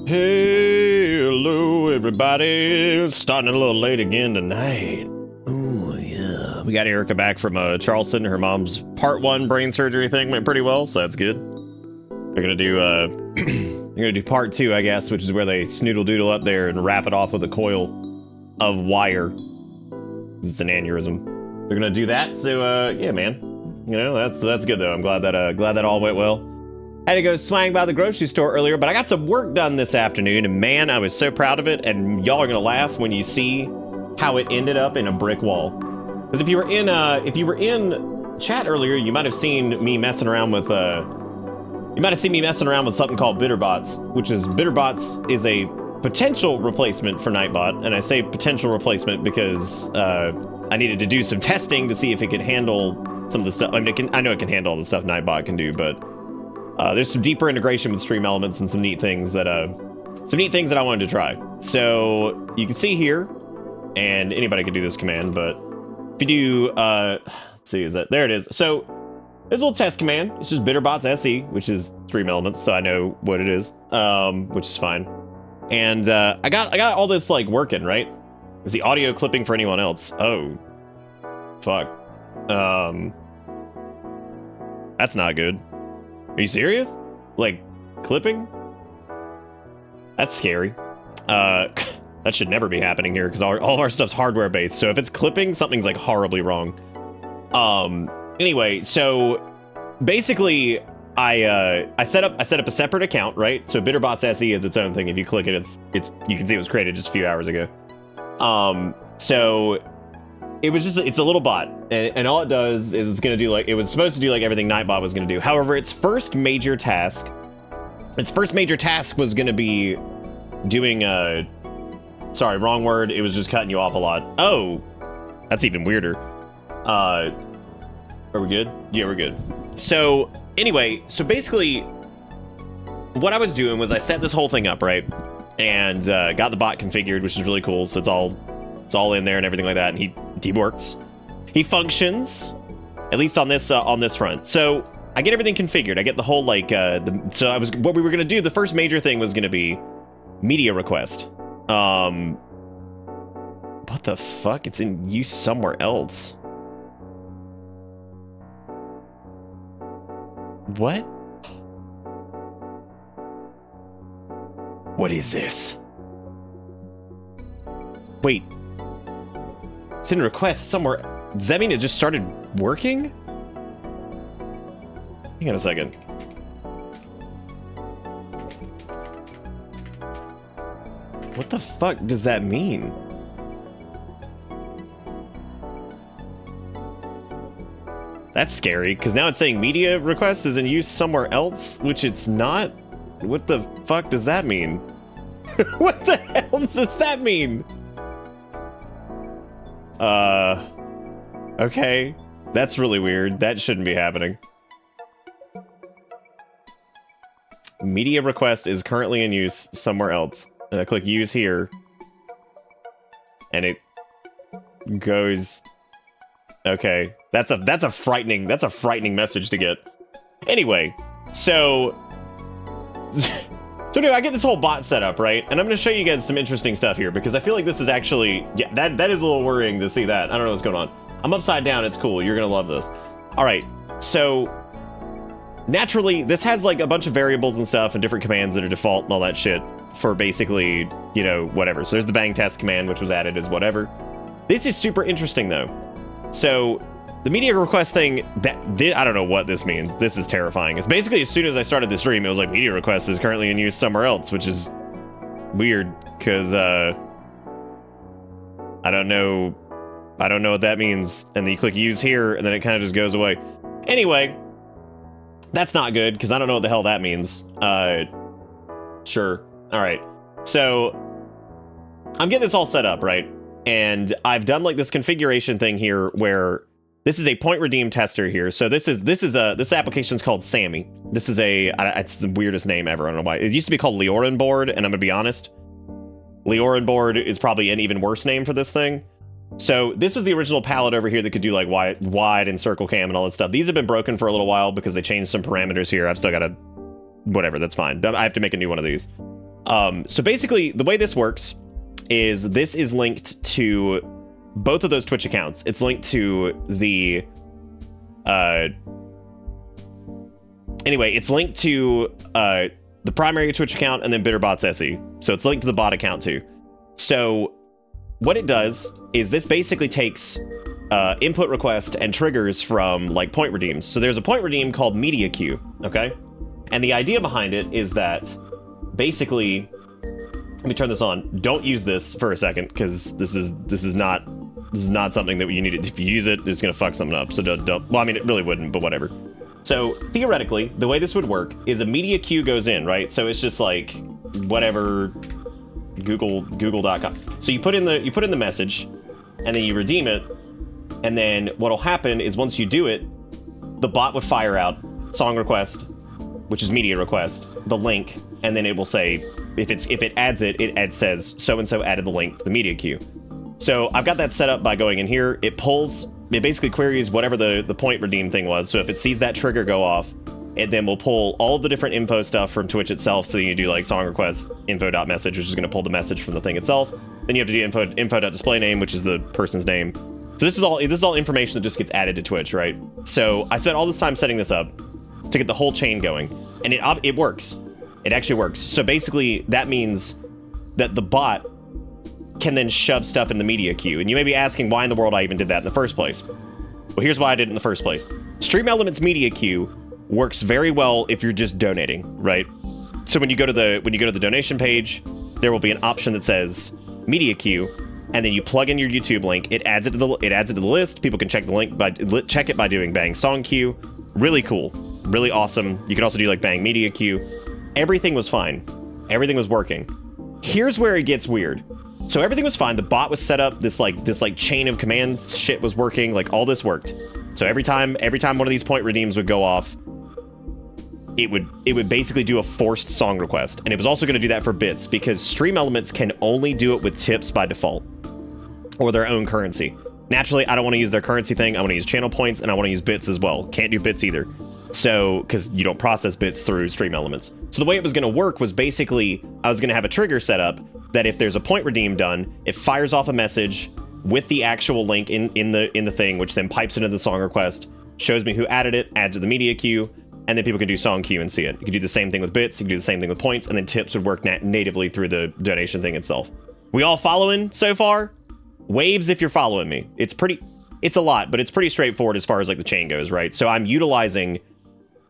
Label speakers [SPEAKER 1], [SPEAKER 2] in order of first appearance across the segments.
[SPEAKER 1] Hey, hello everybody. Starting a little late again tonight. Oh yeah. We got Erica back from Charleston. Her mom's part 1 brain surgery thing went pretty well, so that's good. They're gonna do they're gonna do part 2, I guess, which is where they snoodle doodle up there and wrap it off with a coil of wire. It's an aneurysm. They're gonna do that, so yeah, man. You know, that's good though. I'm glad that all went well. I had to go swang by the grocery store earlier, but I got some work done this afternoon, and man, I was so proud of it, and y'all are gonna laugh when you see how it ended up in a brick wall. Because if you were in chat earlier, you might have seen me messing around with something called BitterBots, which is BitterBots is a potential replacement for Nightbot, and I say potential replacement because I needed to do some testing to see if it could handle some of the stuff. I mean, I know it can handle all the stuff Nightbot can do, but there's some deeper integration with stream elements and some neat things that I wanted to try. So you can see here, and anybody can do this command, but if you do, let's see, there it is. So there's a little test command. It's just bitterbots se, which is stream elements, so I know what it is, which is fine. And I got all this like working, right? Is the audio clipping for anyone else? Oh, fuck. That's not good. Are you serious? Like, clipping? That's scary. That should never be happening here, because all of our stuff's hardware-based, so if it's clipping, something's, like, horribly wrong. Anyway, so, basically, I set up a separate account, right? So BitterBots SE is its own thing. If you click it, you can see it was created just a few hours ago. So it's a little bot, and all it does is it's gonna do like, it was supposed to do like everything Nightbot was gonna do. However, its first major task was gonna be doing sorry, wrong word. It was just cutting you off a lot. Oh, that's even weirder. Are we good? Yeah, we're good. So anyway, so basically what I was doing was I set this whole thing up, right? And got the bot configured, which is really cool. So it's all in there and everything like that, and he works. He functions, at least on this front. So I get everything configured. I get the whole like what we were gonna do. The first major thing was gonna be media request. What the fuck? It's in use somewhere else. What? What is this? Wait. It's in request somewhere. Does that mean it just started working? Hang on a second. What the fuck does that mean? That's scary, because now it's saying media request is in use somewhere else, which it's not. What the fuck does that mean? What the hell does that mean? Okay. That's really weird. That shouldn't be happening. Media request is currently in use somewhere else. And I click use here. And it goes... Okay. That's a frightening message to get. Anyway, so... So anyway, I get this whole bot set up, right? And I'm going to show you guys some interesting stuff here, because I feel like this is actually... Yeah, that is a little worrying to see that. I don't know what's going on. I'm upside down. It's cool. You're going to love this. All right. So, naturally, this has, like, a bunch of variables and stuff and different commands that are default and all that shit for basically, you know, whatever. So there's the bang test command, which was added as whatever. This is super interesting, though. So... The media request thing, I don't know what this means. This is terrifying. It's basically, as soon as I started the stream, it was like, media request is currently in use somewhere else, which is weird, because, I don't know what that means. And then you click use here, and then it kind of just goes away. Anyway, that's not good, because I don't know what the hell that means. Sure. All right. So, I'm getting this all set up, right? And I've done, like, this configuration thing here, where... This is a point redeem tester here. So this application's called Sammy. This is it's the weirdest name ever. I don't know why. It used to be called Leorin board, and I'm gonna be honest, Leorin board is probably an even worse name for this thing. So this was the original palette over here that could do like wide and circle cam and all that stuff. These have been broken for a little while because they changed some parameters here. I've still got to, whatever, that's fine. I have to make a new one of these. So basically, the way this works is this is linked to both of those Twitch accounts. It's linked to the... Anyway, it's linked to the primary Twitch account and then BitterBots SE. So it's linked to the bot account too. So what it does is this basically takes input request and triggers from like point redeems. So there's a point redeem called media queue, okay? And the idea behind it is that basically, let me turn this on. Don't use this for a second because this is not something that you need. If you use it, it's gonna fuck something up. So don't. Well, I mean, it really wouldn't, but whatever. So theoretically, the way this would work is a media queue goes in, right? So it's just like whatever Google.com. So you put in the message, and then you redeem it, and then what'll happen is once you do it, the bot would fire out song request, which is media request, the link, and then it will say if it adds it, it says so and so added the link to the media queue. So I've got that set up by going in here. It basically queries whatever the point redeem thing was. So if it sees that trigger go off, it then will pull all of the different info stuff from Twitch itself. So you do like song request info.message, which is going to pull the message from the thing itself. Then you have to do info.display name, which is the person's name. So this is all information that just gets added to Twitch, right? So I spent all this time setting this up to get the whole chain going, and it works. It actually works. So basically, that means that the bot can then shove stuff in the media queue. And you may be asking why in the world I even did that in the first place. Well, here's why I did it in the first place. Stream Elements media queue works very well if you're just donating, right? So when you go to the donation page, there will be an option that says media queue, and then you plug in your YouTube link. It adds it to the list. People can check the link check it by doing bang song queue. Really cool, really awesome. You can also do like bang media queue. Everything was fine. Everything was working. Here's where it gets weird. So everything was fine. The bot was set up. This chain of commands shit was working. Like all this worked. So every time one of these point redeems would go off, it would basically do a forced song request. And it was also going to do that for bits because Stream Elements can only do it with tips by default or their own currency. Naturally, I don't want to use their currency thing. I want to use channel points and I want to use bits as well. Can't do bits either. So, because you don't process bits through Stream Elements. So the way it was going to work was basically, I was going to have a trigger set up that if there's a point redeem done, it fires off a message with the actual link in the thing, which then pipes into the song request, shows me who added it, adds to the media queue, and then people can do song queue and see it. You can do the same thing with bits, you can do the same thing with points, and then tips would work natively through the donation thing itself. We all following so far? Waves if you're following me. It's a lot, but it's pretty straightforward as far as like the chain goes, right? So I'm utilizing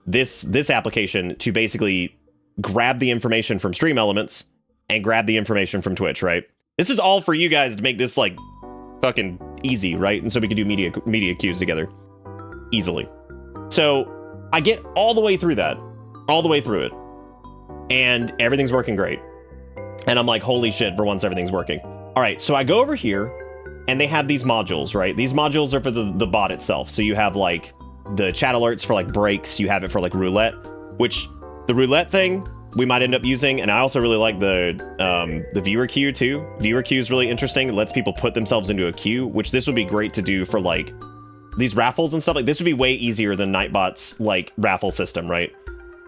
[SPEAKER 1] this application to basically grab the information from Stream Elements and grab the information from Twitch, right? This is all for you guys to make this like fucking easy, right? And so we can do media queues together easily. So I get all the way through that, all the way through it, and everything's working great. And I'm like, holy shit, for once everything's working. All right, so I go over here and they have these modules, right? These modules are for the bot itself. So you have like the chat alerts for like breaks, you have it for like roulette, which the roulette thing we might end up using. And I also really like the viewer queue too. Viewer queue is really interesting. It lets people put themselves into a queue, which this would be great to do for like these raffles and stuff. Like this would be way easier than Nightbot's like raffle system, right?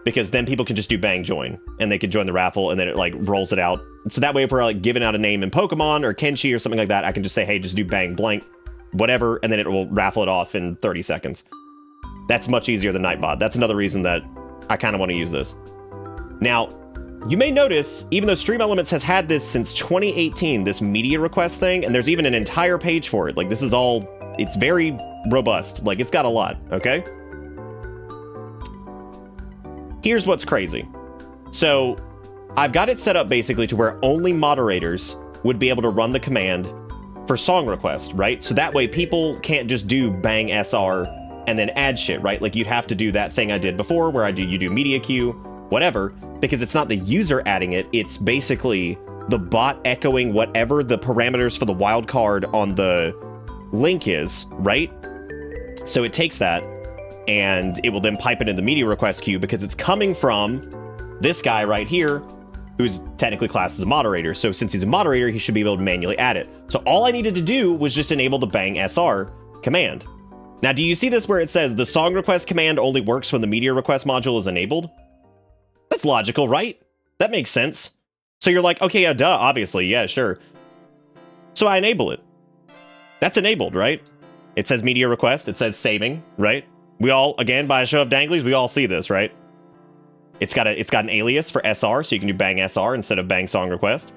[SPEAKER 1] Because then people can just do bang join and they can join the raffle and then it like rolls it out. So that way if we're like giving out a name in Pokemon or Kenshi or something like that, I can just say, hey, just do bang blank, whatever, and then it will raffle it off in 30 seconds. That's much easier than Nightbot. That's another reason that I kind of want to use this. Now, you may notice, even though Stream Elements has had this since 2018, this media request thing, and there's even an entire page for it. Like this is all, it's very robust. Like it's got a lot, okay? Here's what's crazy. So I've got it set up basically to where only moderators would be able to run the command for song request, right? So that way people can't just do bang SR and then add shit, right? Like you'd have to do that thing I did before where you do media queue, whatever, because it's not the user adding it. It's basically the bot echoing whatever the parameters for the wild card on the link is, right? So it takes that and it will then pipe it in the media request queue because it's coming from this guy right here who's technically classed as a moderator. So since he's a moderator, he should be able to manually add it. So all I needed to do was just enable the bang SR command. Now, do you see this where it says the song request command only works when the media request module is enabled? That's logical, right? That makes sense. So you're like, okay, yeah, duh, obviously, yeah, sure. So I enable it. That's enabled, right? It says media request. It says saving, right? We all, again, by a show of danglies, we all see this, right? It's got an alias for SR, so you can do bang SR instead of bang song request.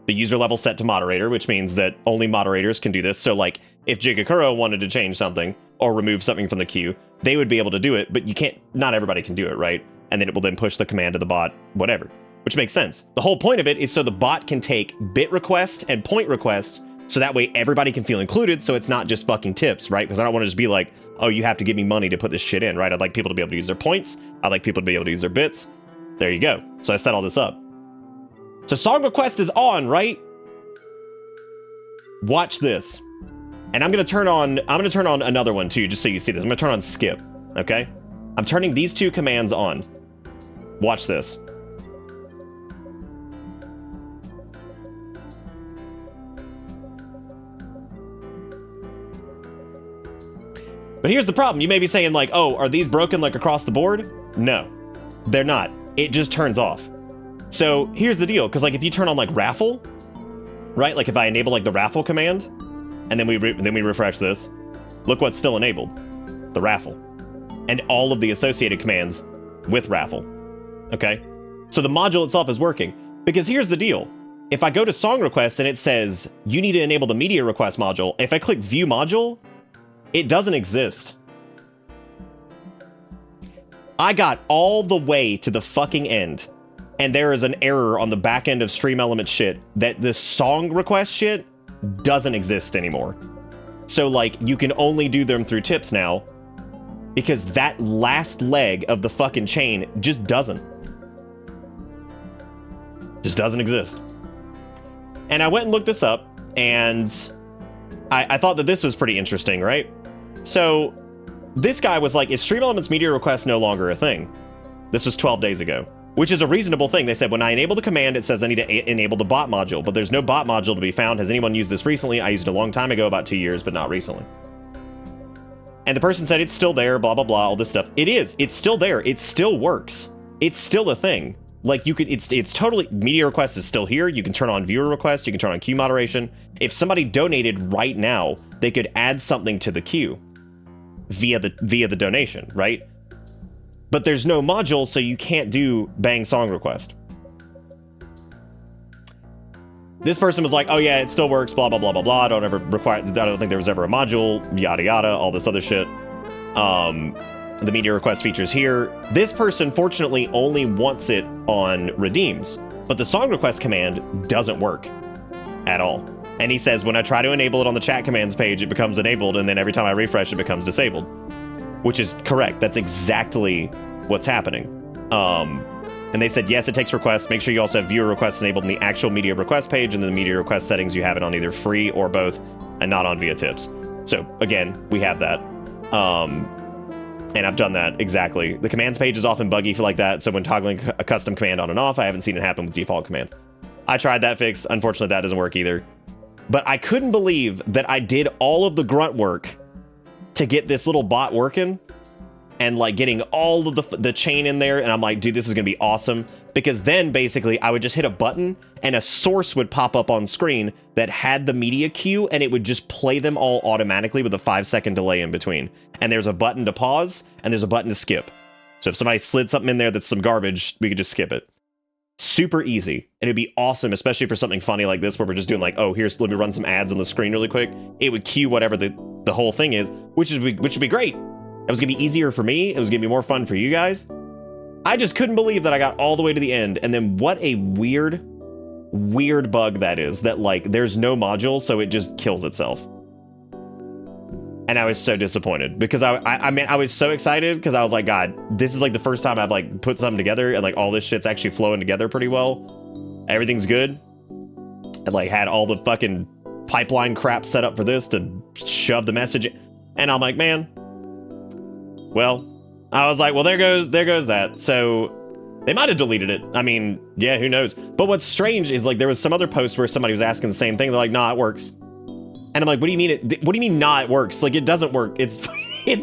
[SPEAKER 1] The user level set to moderator, which means that only moderators can do this. So like if Jigakuro wanted to change something or remove something from the queue, they would be able to do it, but you can't, not everybody can do it, right? And then it will then push the command to the bot, whatever, which makes sense. The whole point of it is so the bot can take bit request and point request, so that way everybody can feel included, so it's not just fucking tips, right? Because I don't want to just be like, oh, you have to give me money to put this shit in, right? I'd like people to be able to use their points. I'd like people to be able to use their bits. There you go. So I set all this up. So song request is on, right? Watch this. And I'm gonna turn on another one too, just so you see this. I'm gonna turn on skip, okay? I'm turning these two commands on. Watch this. But here's the problem. You may be saying like, oh, are these broken like across the board? No, they're not. It just turns off. So here's the deal. Because like if you turn on like raffle, right? Like if I enable like the raffle command and then we refresh this, look what's still enabled, the raffle and all of the associated commands with raffle. Okay. So the module itself is working because here's the deal. If I go to song requests and it says you need to enable the media request module, if I click view module, it doesn't exist. I got all the way to the fucking end, and there is an error on the back end of Stream Element shit that the song request shit doesn't exist anymore. So, like, you can only do them through tips now, because that last leg of the fucking chain just doesn't. Just doesn't exist. And I went and looked this up, and I thought that this was pretty interesting, right? So this guy was like, is Stream Elements media request no longer a thing? This was 12 days ago, which is a reasonable thing. They said, when I enable the command, it says I need to enable the bot module, but there's no bot module to be found. Has anyone used this recently? I used it a long time ago, about 2 years, but not recently. And the person said, it's still there, blah, blah, blah, all this stuff. It is. It's still there. It still works. It's still a thing. Like you could, it's totally, media request is still here. You can turn on viewer request. You can turn on queue moderation. If somebody donated right now, they could add something to the queue via the donation, right? But there's no module, so you can't do bang song request. This person was like, oh yeah, it still works, blah, blah, blah, blah, blah. I don't think there was ever a module, yada, yada, all this other shit. The media request features here. This person, fortunately, only wants it on redeems, but the song request command doesn't work at all. And he says, when I try to enable it on the chat commands page, it becomes enabled, and then every time I refresh, it becomes disabled. Which is correct. That's exactly what's happening. And they said, yes, it takes requests. Make sure you also have viewer requests enabled in the actual media request page, and in the media request settings, you have it on either free or both, and not on via tips. So, again, we have that. And I've done that, exactly. The commands page is often buggy for like that, so when toggling a custom command on and off, I haven't seen it happen with default commands. I tried that fix. Unfortunately, that doesn't work either. But I couldn't believe that I did all of the grunt work to get this little bot working and like getting all of the chain in there. And I'm like, dude, this is going to be awesome. Because then basically I would just hit a button and a source would pop up on screen that had the media queue, and it would just play them all automatically with a 5-second delay in between. And there's a button to pause and there's a button to skip. So if somebody slid something in there that's some garbage, we could just skip it. Super easy. And it'd be awesome, especially for something funny like this, where we're just doing like, oh, let me run some ads on the screen really quick. It would cue whatever the whole thing is, which would be great. It was gonna be easier for me. It was gonna be more fun for you guys. I just couldn't believe that I got all the way to the end. And then what a weird bug that is, that like there's no module, so it just kills itself. And I was so disappointed because I mean, I was so excited because I was like, God, this is like the first time I've like put something together and like all this shit's actually flowing together pretty well. Everything's good. I like had all the fucking pipeline crap set up for this to shove the message. And I'm like, man, well, I was like, well, there goes that. So they might have deleted it. I mean, yeah, who knows? But what's strange is like there was some other post where somebody was asking the same thing. They're like, nah, it works. And I'm like, what do you mean what do you mean nah, it works? Like, it doesn't work. It's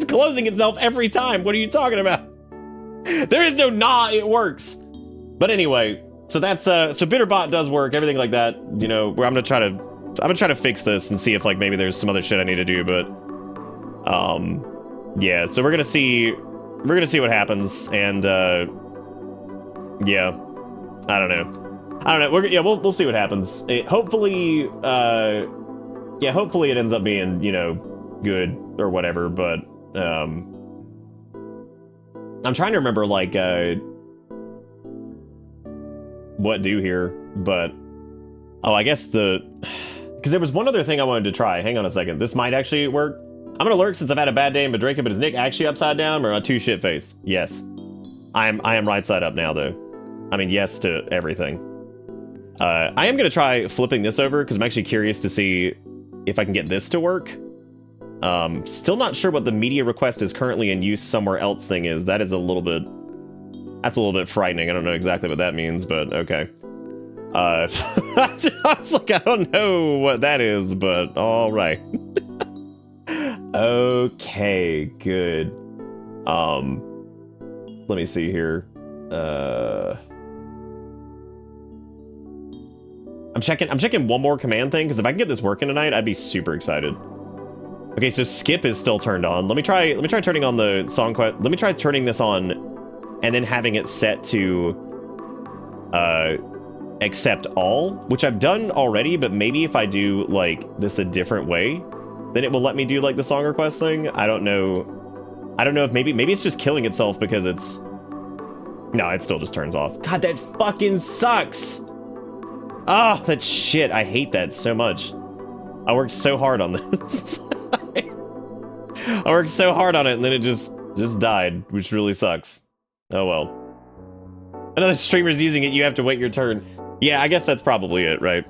[SPEAKER 1] closing itself every time. What are you talking about? There is no nah, it works. But anyway, So that's so Bitterbot does work, everything like that. You know, where I'm gonna try to fix this and see if like maybe there's some other shit I need to do, but yeah. So we're gonna see what happens, and yeah, I don't know. We'll see what happens. Hopefully, yeah, hopefully it ends up being, you know, good or whatever. But I'm trying to remember like what do here, but oh, I guess because there was one other thing I wanted to try. Hang on a second. This might actually work. I'm gonna lurk since I've had a bad day in Madrika, but is Nick actually upside down or a two shit face? Yes. I am right side up now though. I mean, yes to everything. I am gonna try flipping this over because I'm actually curious to see if I can get this to work. Still not sure what the media request is currently in use somewhere else thing is. That's a little bit frightening. I don't know exactly what that means, but okay. I was like, I don't know what that is, but all right. Okay, good. Let me see here. I'm checking one more command thing, because if I can get this working tonight, I'd be super excited. Okay, so skip is still turned on. Let me try turning on the song quest. Let me try turning this on and then having it set to accept all, which I've done already, but maybe if I do like this a different way, then it will let me do like the song request thing. I don't know if maybe it's just killing itself because it's... No, it still just turns off. God, that fucking sucks! Ah, that shit. I hate that so much. I worked so hard on this. I worked so hard on it, and then it just died, which really sucks. Oh well. Another streamer's using it, you have to wait your turn. Yeah, I guess that's probably it, right?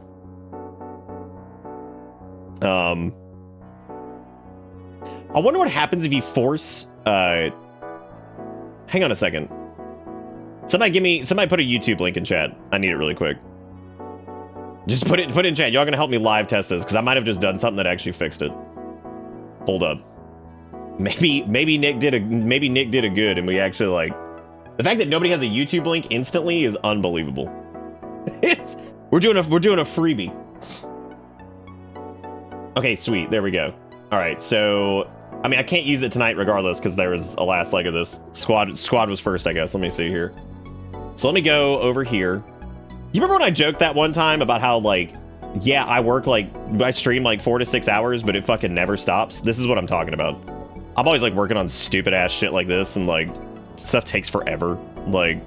[SPEAKER 1] I wonder what happens if you force... Hang on a second. Somebody put a YouTube link in chat. I need it really quick. Just put it in chat. Y'all gonna help me live test this, because I might have just done something that actually fixed it. Hold up. Maybe Nick did a good, and we actually like... The fact that nobody has a YouTube link instantly is unbelievable. We're doing a freebie. Okay, sweet. There we go. All right, so I mean, I can't use it tonight regardless because there was a last leg of this. Squad was first, I guess. Let me see here. So let me go over here. You remember when I joked that one time about how like, yeah, I stream like 4 to 6 hours, but it fucking never stops? This is what I'm talking about. I'm always like working on stupid ass shit like this, and like stuff takes forever. Like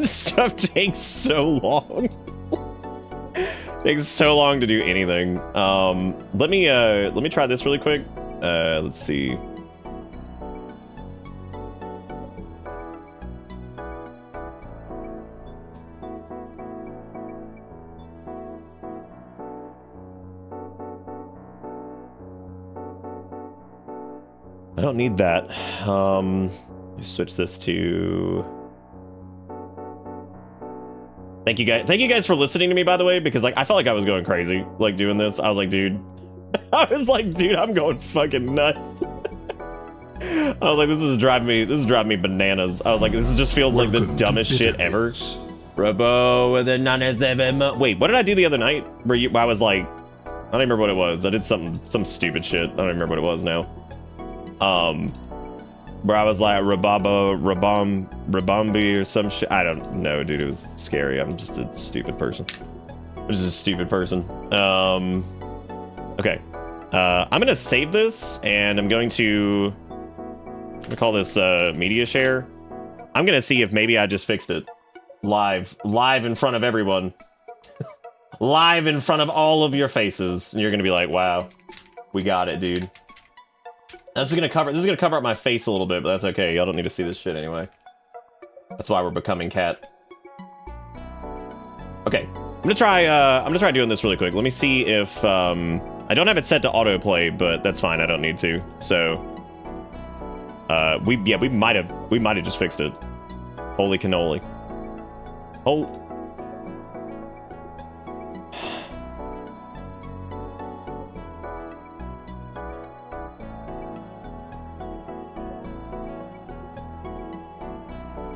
[SPEAKER 1] stuff takes so long. Takes so long to do anything. Let me try this really quick. Let's see. I don't need that. Switch this to... Thank you guys for listening to me, by the way, because like I felt like I was going crazy like doing this. I was like, dude, I'm going fucking nuts. I was like, this is driving me bananas. I was like, this just feels like the dumbest shit ever. Robo with the wait, what did I do the other night? I was like, I don't remember what it was. I did some stupid shit. I don't remember what it was now. Where I was like Rabambi or some shit. I don't know, dude. It was scary. I'm just a stupid person. Okay. I'm gonna save this, and I'm gonna call this media share. I'm gonna see if maybe I just fixed it live in front of everyone, live in front of all of your faces, and you're gonna be like, wow, we got it, dude. This is gonna cover up my face a little bit, but that's okay. Y'all don't need to see this shit anyway. That's why we're becoming cat. Okay, I'm gonna try doing this really quick. Let me see if I don't have it set to autoplay, but that's fine. I don't need to. So we might have just fixed it. Holy cannoli.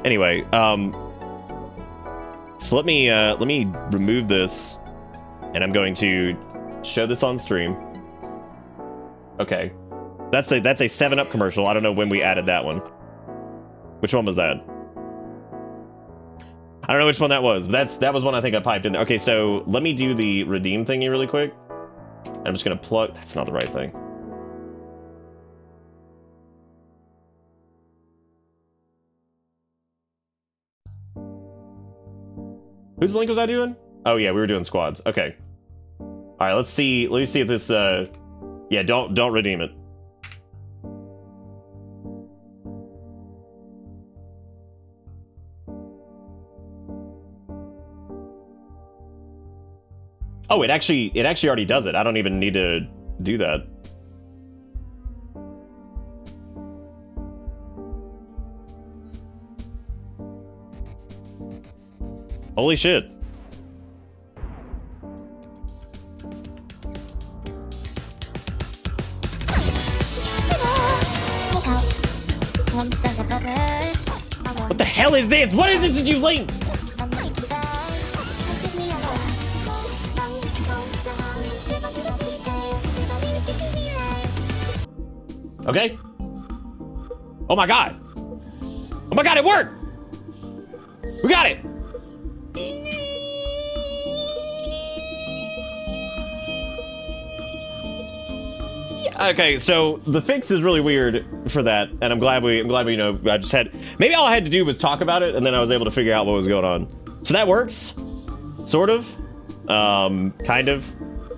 [SPEAKER 1] Anyway, So let me remove this, and I'm going to show this on stream. Okay, that's a 7-Up commercial. I don't know when we added that one. Which one was that? I don't know which one that was, but that was one I think I piped in there. Okay, so let me do the redeem thingy really quick. I'm just gonna plug. That's not the right thing. Whose link was I doing? Oh yeah, we were doing squads. Okay. All right, let's see. Let me see if this. Yeah, don't redeem it. Oh, it actually already does it. I don't even need to do that. Holy shit. What the hell is this? What is this that you linked? Okay. Oh my god. Oh my god, it worked! We got it! Okay, so the fix is really weird for that, and I'm glad we I just had, maybe all I had to do was talk about it, and then I was able to figure out what was going on. So that works, sort of, kind of.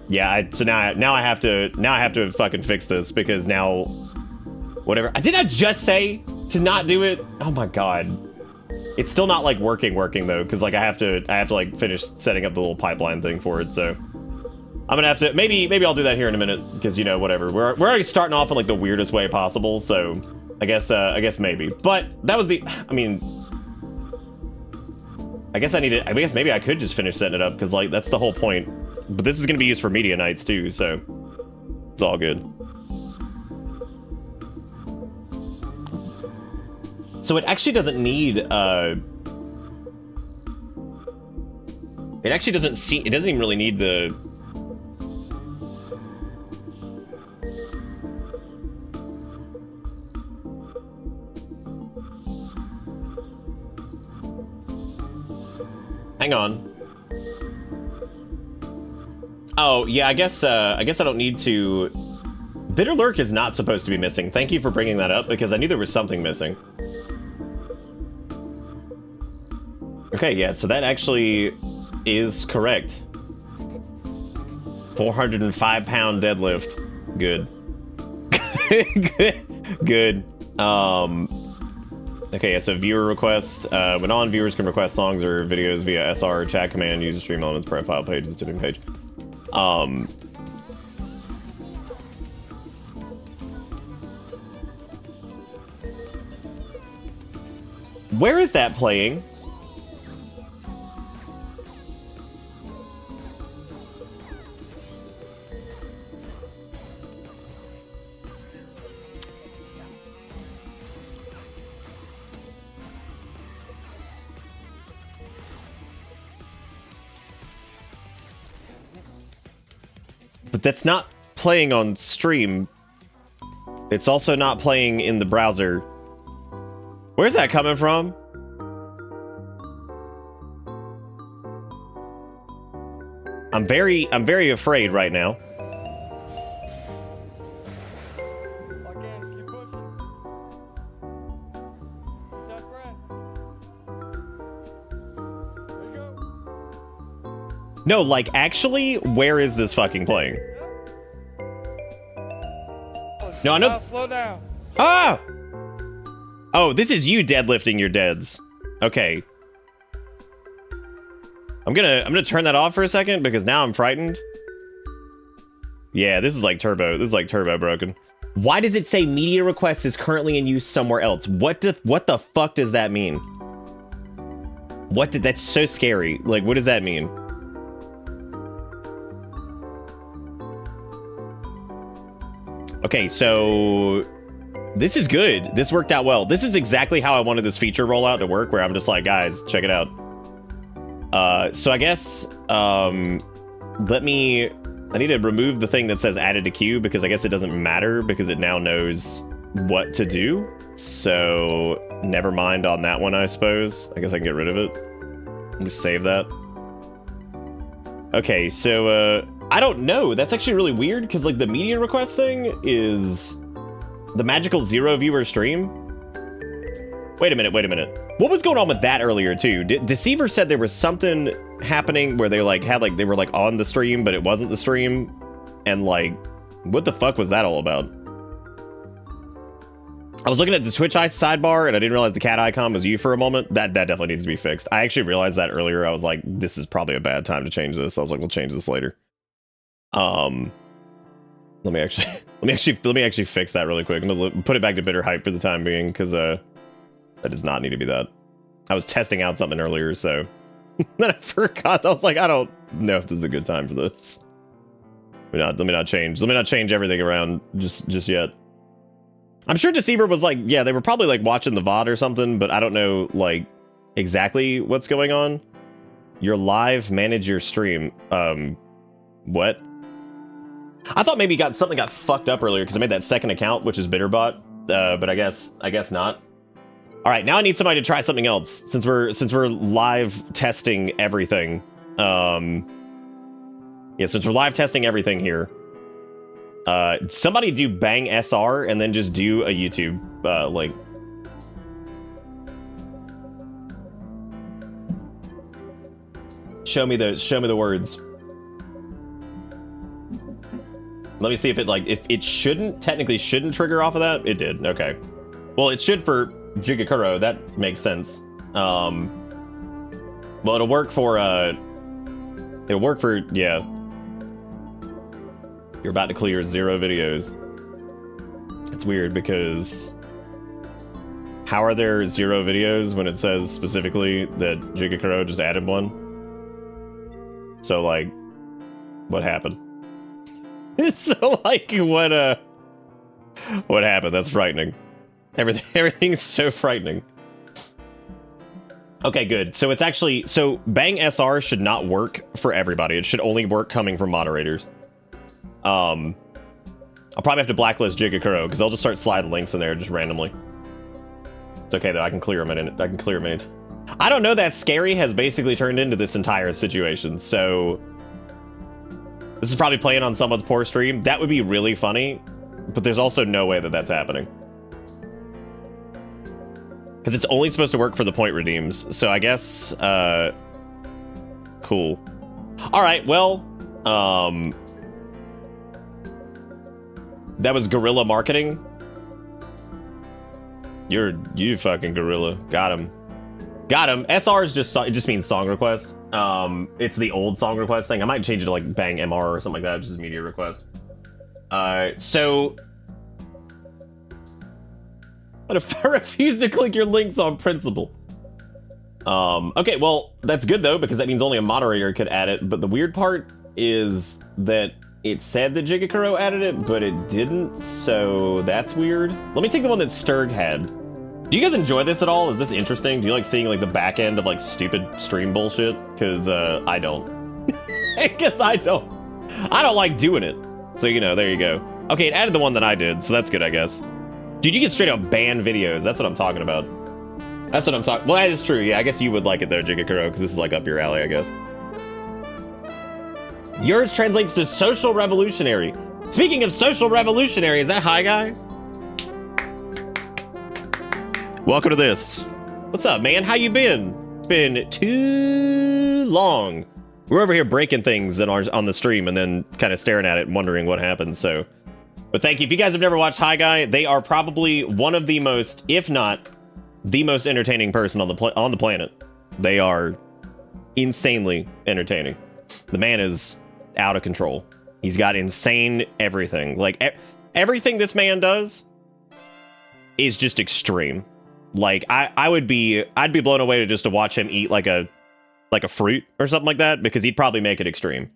[SPEAKER 1] Yeah, so now I have to fucking fix this, because now, whatever. Did I just say to not do it? Oh my god. It's still not like working though, because like I have to like finish setting up the little pipeline thing for it, so. I'm gonna have to, maybe I'll do that here in a minute, because, you know, whatever. We're already starting off in like the weirdest way possible, so I guess maybe. But that was the, I mean, I guess maybe I could just finish setting it up, because like that's the whole point. But this is gonna be used for media nights too, so it's all good. So it actually doesn't need, it doesn't even really need the, hang on. Oh, yeah, I guess I don't need to... Bitter Lurk is not supposed to be missing. Thank you for bringing that up, because I knew there was something missing. Okay, yeah, so that actually is correct. 405-pound deadlift. Good. Good. Okay, yeah, so viewer request. When on, viewers can request songs or videos via SR chat command, user stream elements, profile page, and student page. Where is that playing? But that's not playing on stream. It's also not playing in the browser. Where's that coming from? I'm very afraid right now. No, like, actually, where is this fucking playing? No, I know.
[SPEAKER 2] Slow down.
[SPEAKER 1] Ah! Oh, this is you deadlifting your deads. Okay. I'm gonna turn that off for a second, because now I'm frightened. Yeah, this is like turbo. This is like turbo broken. Why does it say media request is currently in use somewhere else? What the fuck does that mean? That's so scary. Like, what does that mean? Okay, so this is good. This worked out well. This is exactly how I wanted this feature rollout to work, where I'm just like, guys, check it out. So I guess, I need to remove the thing that says added to queue because I guess it doesn't matter because it now knows what to do. So never mind on that one, I suppose. I guess I can get rid of it. Let me save that. Okay, so, I don't know. That's actually really weird because, like, the media request thing is the magical 0 viewer stream. Wait a minute. What was going on with that earlier, too? Deceiver said there was something happening where they, like, they were, like, on the stream, but it wasn't the stream. And, like, what the fuck was that all about? I was looking at the Twitch sidebar, and I didn't realize the cat icon was you for a moment. That definitely needs to be fixed. I actually realized that earlier. I was like, this is probably a bad time to change this. I was like, we'll change this later. Let me actually fix that really quick. I'm gonna put it back to bitter hype for the time being, because that does not need to be that. I was testing out something earlier, so then I forgot. I was like, I don't know if this is a good time for this. Let me not change everything around just yet. I'm sure Deceiver was like, yeah, they were probably like watching the VOD or something, but I don't know like exactly what's going on. Your live, manage your stream. What? I thought maybe something got fucked up earlier because I made that second account, which is Bitterbot, but I guess not. All right, now I need somebody to try something else since we're live testing everything. Yeah, since we're live testing everything here. Somebody do bang SR and then just do a YouTube link. Show me the words. Let me see if it technically shouldn't trigger off of that. It did. Okay. Well, it should for Jigakuro. That makes sense. Well, it'll work for yeah. You're about to clear 0 videos. It's weird because how are there 0 videos when it says specifically that Jigakuro just added one? So like, what happened? So like, what happened? That's frightening. Everything's so frightening. Okay, good. So it's actually, bang SR should not work for everybody. It should only work coming from moderators. I'll probably have to blacklist Jigakuro because they'll just start sliding links in there just randomly. It's okay though, I can clear them in it. I don't know, that Scary has basically turned into this entire situation, so this is probably playing on someone's poor stream. That would be really funny, but there's also no way that that's happening. Because it's only supposed to work for the point redeems, so I guess, cool. Alright, well, that was guerrilla marketing. You fucking gorilla. Got him. SR is it just means song request. It's the old song request thing. I might change it to like bang MR or something like that, just media request. So I refuse to click your links on principle. Okay, well, that's good though, because that means only a moderator could add it. But the weird part is that it said that Jigakuro added it, but it didn't, so that's weird. Let me take the one that Sturg had. Do you guys enjoy this at all? Is this interesting? Do you like seeing like the back end of like stupid stream bullshit? Because I don't. I guess I don't. I don't like doing it. So, you know, there you go. Okay, it added the one that I did, so that's good, I guess. Dude, you can straight up ban videos. That's what I'm talking about. Well, that is true. Yeah, I guess you would like it though, Jigakuro, because this is like up your alley, I guess. Yours translates to social revolutionary. Speaking of social revolutionary, is that Hi Guy? Welcome to this. What's up, man? How you been? It's been too long. We're over here breaking things on the stream and then kind of staring at it and wondering what happened, so. But thank you. If you guys have never watched Hi Guy, they are probably one of the most, if not the most entertaining person on the planet. They are insanely entertaining. The man is out of control. He's got insane everything. Like everything this man does is just extreme. Like I'd be blown away to watch him eat like a fruit or something like that, because he'd probably make it extreme.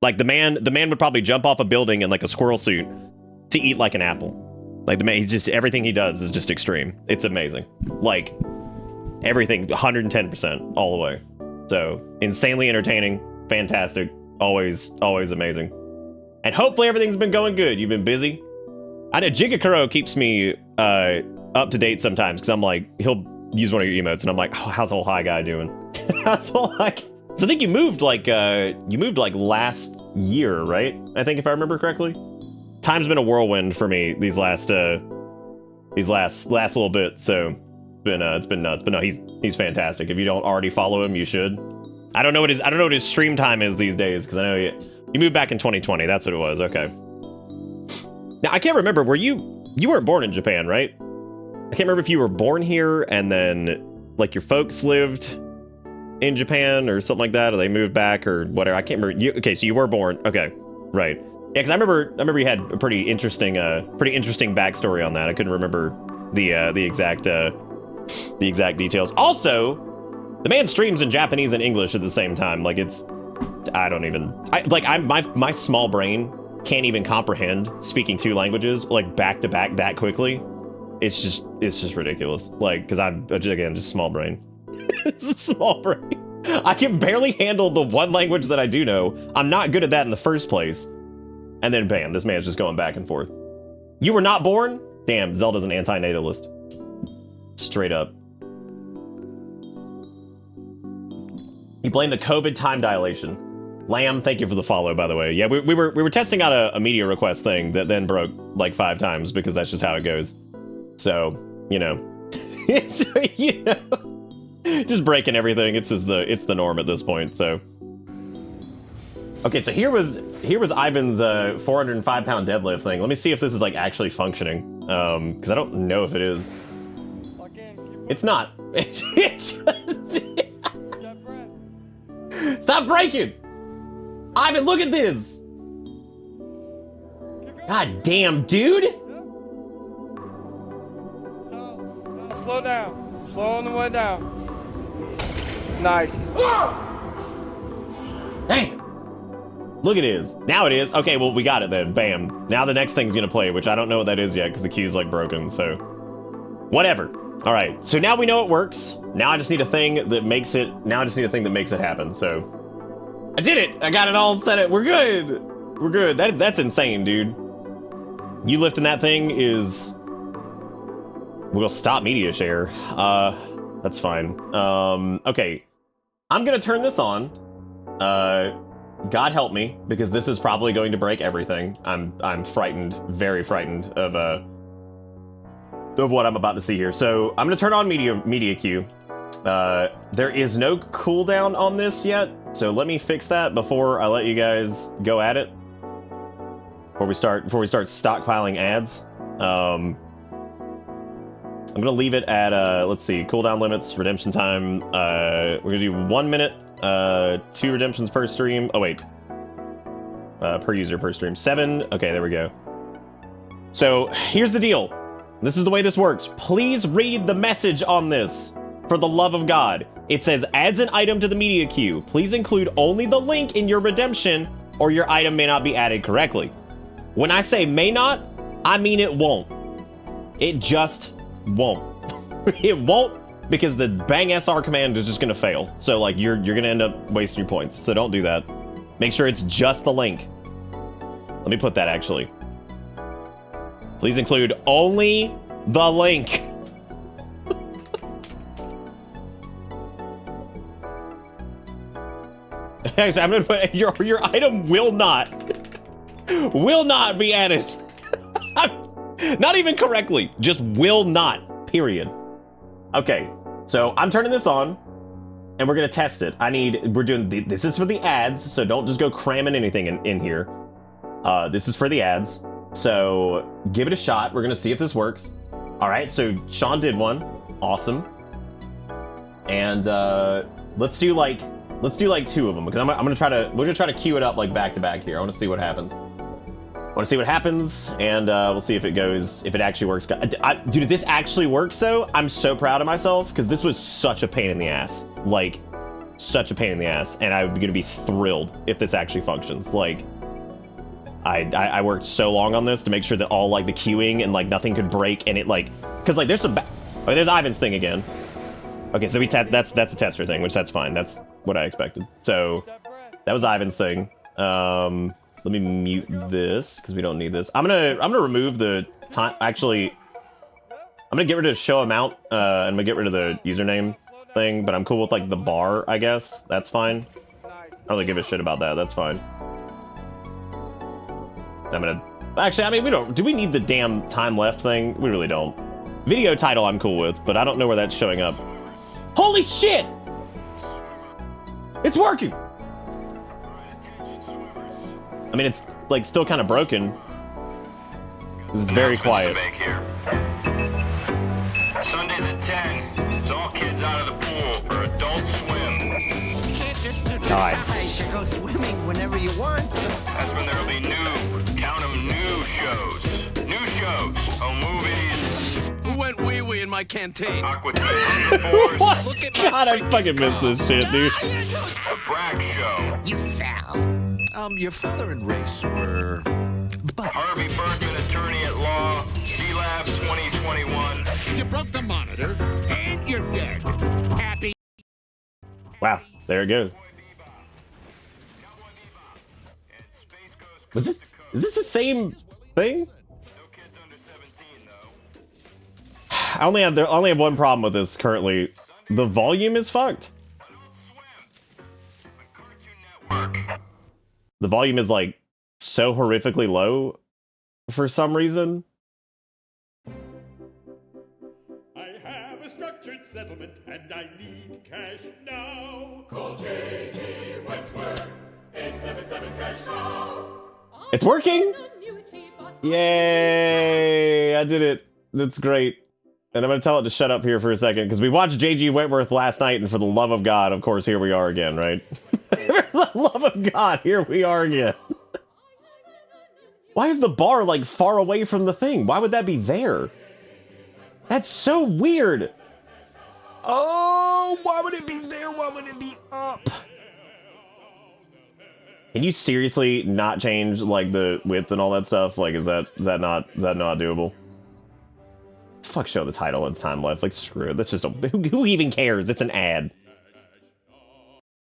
[SPEAKER 1] Like the man would probably jump off a building in like a squirrel suit to eat like an apple. Like the man, he's just, everything he does is just extreme. It's amazing. Like everything 110% all the way. So insanely entertaining, fantastic, always amazing. And hopefully everything's been going good. You've been busy. I know Jigakuro keeps me up to date sometimes, because I'm like, he'll use one of your emotes and I'm like, oh, how's old high guy doing? How's old high guy? So I think you moved like last year, right? I think, if I remember correctly. Time's been a whirlwind for me these last little bit, so it's been nuts. But no, he's fantastic. If you don't already follow him, you should. I don't know what his stream time is these days, because I know you moved back in 2020. That's what it was. Okay. Now I can't remember. You weren't born in Japan, right? I can't remember if you were born here and then like your folks lived in Japan or something like that, or they moved back or whatever. I can't remember. Okay, so you were born. Okay, right. Yeah, because I remember you had a pretty interesting backstory on that. I couldn't remember the exact details. Also, the man streams in Japanese and English at the same time. Like my small brain can't even comprehend speaking two languages like back to back that quickly. It's just ridiculous. Like, because I'm again just small brain. It's a small brain. I can barely handle the one language that I do know. I'm not good at that in the first place. And then bam, this man's just going back and forth. You were not born? Damn, Zelda's an anti-natalist. Straight up. You blame the COVID time dilation. Lamb, thank you for the follow, by the way. Yeah, we were testing out a media request thing that then broke like 5 times, because that's just how it goes. So, you know. Just breaking everything. It's the norm at this point, so. Okay, so here was Ivan's 405-pound deadlift thing. Let me see if this is like actually functioning. Because I don't know if it is. It's not. Stop breaking! Ivan, look at this! God damn, dude!
[SPEAKER 2] Slow down. Slow on the way down. Nice.
[SPEAKER 1] Damn! Look, it is. Now it is. Okay, well, we got it then. Bam. Now the next thing's gonna play, which I don't know what that is yet, because the queue's like broken, so. Whatever. Alright, so now we know it works. Now I just need a thing that makes it happen, so. I did it! I got it all set up. We're good! We're good. That's insane, dude. You lifting that thing is... We'll stop media share. That's fine. Okay. I'm gonna turn this on. God help me, because this is probably going to break everything. I'm frightened, very frightened of what I'm about to see here. So I'm gonna turn on media queue. There is no cooldown on this yet, so let me fix that before I let you guys go at it. Before we start stockpiling ads. I'm gonna leave it at let's see, cooldown limits, redemption time. We're gonna do 1 minute, 2 redemptions per stream. Oh wait, per user per stream. 7. Okay, there we go. So here's the deal. This is the way this works. Please read the message on this. For the love of God. It says, adds an item to the media queue. Please include only the link in your redemption, or your item may not be added correctly. When I say may not, I mean it won't. It just won't. It won't, because the bang SR command is just gonna fail. So like you're gonna end up wasting your points. So don't do that. Make sure it's just the link. Let me put that actually. Please include only the link. Actually, I'm gonna put your item will not be added. Not even correctly, just will not, period. Okay, so I'm turning this on and we're gonna test it. We're doing, this is for the ads, so don't just go cramming anything in here. This is for the ads, so give it a shot. We're gonna see if this works. All right, so Sean did one, awesome. And let's do like 2 of them, because we're gonna try to queue it up like back to back here. I want to see what happens. And we'll see if it actually works. Dude, if this actually works though, I'm so proud of myself, because this was such a pain in the ass. Like, such a pain in the ass, and I'm gonna be thrilled if this actually functions. Like, I worked so long on this to make sure that all like the queuing and like nothing could break, and it like, because like there's Ivan's thing again. Okay, so that's a tester thing, which that's fine. That's what I expected. So that was Ivan's thing. Let me mute this because we don't need this. I'm gonna remove the time. Actually, I'm gonna get rid of show amount. And I'm gonna get rid of the username thing. But I'm cool with like the bar, I guess. That's fine. I don't really give a shit about that. That's fine. I'm gonna. Actually, I mean, we don't. Do we need the damn time left thing? We really don't. Video title I'm cool with, but I don't know where that's showing up. Holy shit! It's working! I mean, it's like still kind of broken. It's very quiet.
[SPEAKER 3] Sundays at 10. It's all kids out of the pool for Adult Swim.
[SPEAKER 4] You can't just do
[SPEAKER 1] God.
[SPEAKER 4] to go swimming whenever you want.
[SPEAKER 3] That's when there'll be count 'em new shows. New shows. Oh, movies.
[SPEAKER 5] Who went wee-wee in my canteen?
[SPEAKER 3] Aqua Teen Force.
[SPEAKER 1] What?
[SPEAKER 5] Look at my
[SPEAKER 1] God, I fucking missed this shit, dude.
[SPEAKER 3] A Bragg Show.
[SPEAKER 4] You fell.
[SPEAKER 5] Your father and race were...
[SPEAKER 3] Harvey Bergman, attorney at law. C-Lab 2021.
[SPEAKER 5] You broke the monitor, and you're dead. Happy.
[SPEAKER 1] Wow, there it goes. Was this? Is this the same thing? I only have one problem with this currently. The volume is fucked. The volume is like so horrifically low for some reason.
[SPEAKER 6] I have a structured settlement and I need cash now. Call JG Wentworth, 877 cash now.
[SPEAKER 1] It's working! Yay! I did it. That's great. And I'm going to tell it to shut up here for a second, because we watched J.G. Wentworth last night, and for the love of God, of course, here we are again, right? For the love of God, here we are again. Why is the bar, like, far away from the thing? Why would that be there? That's so weird. Oh, why would it be there? Why would it be up? Can you seriously not change, like, the width and all that stuff? Like, is that not doable? Fuck, show the title and time left. Like, screw it. That's just who even cares? It's an ad.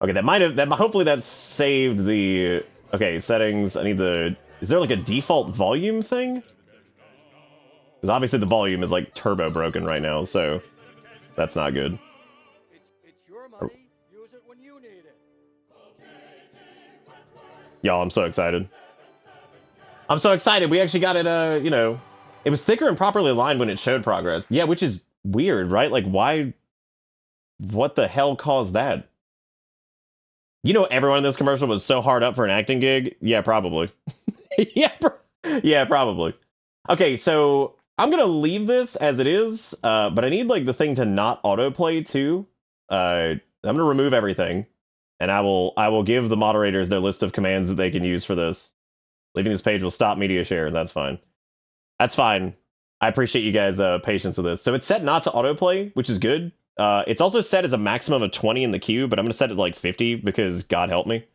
[SPEAKER 1] Okay, hopefully that saved the... Okay, settings. I need the... Is there like a default volume thing? Because obviously the volume is like turbo broken right now, so that's not good.
[SPEAKER 2] It's your money. Use it when you need it.
[SPEAKER 1] Y'all, I'm so excited. I'm so excited. We actually got it, you know... It was thicker and properly aligned when it showed progress. Yeah, which is weird, right? Like, why... What the hell caused that? You know, everyone in this commercial was so hard up for an acting gig? Yeah, probably. Yeah, probably. Okay, so I'm going to leave this as it is, but I need, like, the thing to not autoplay, too. I'm going to remove everything, and I will give the moderators their list of commands that they can use for this. Leaving this page will stop media share. That's fine. That's fine. I appreciate you guys' patience with this. So it's set not to autoplay, which is good. It's also set as a maximum of 20 in the queue, but I'm going to set it to like 50 because God help me.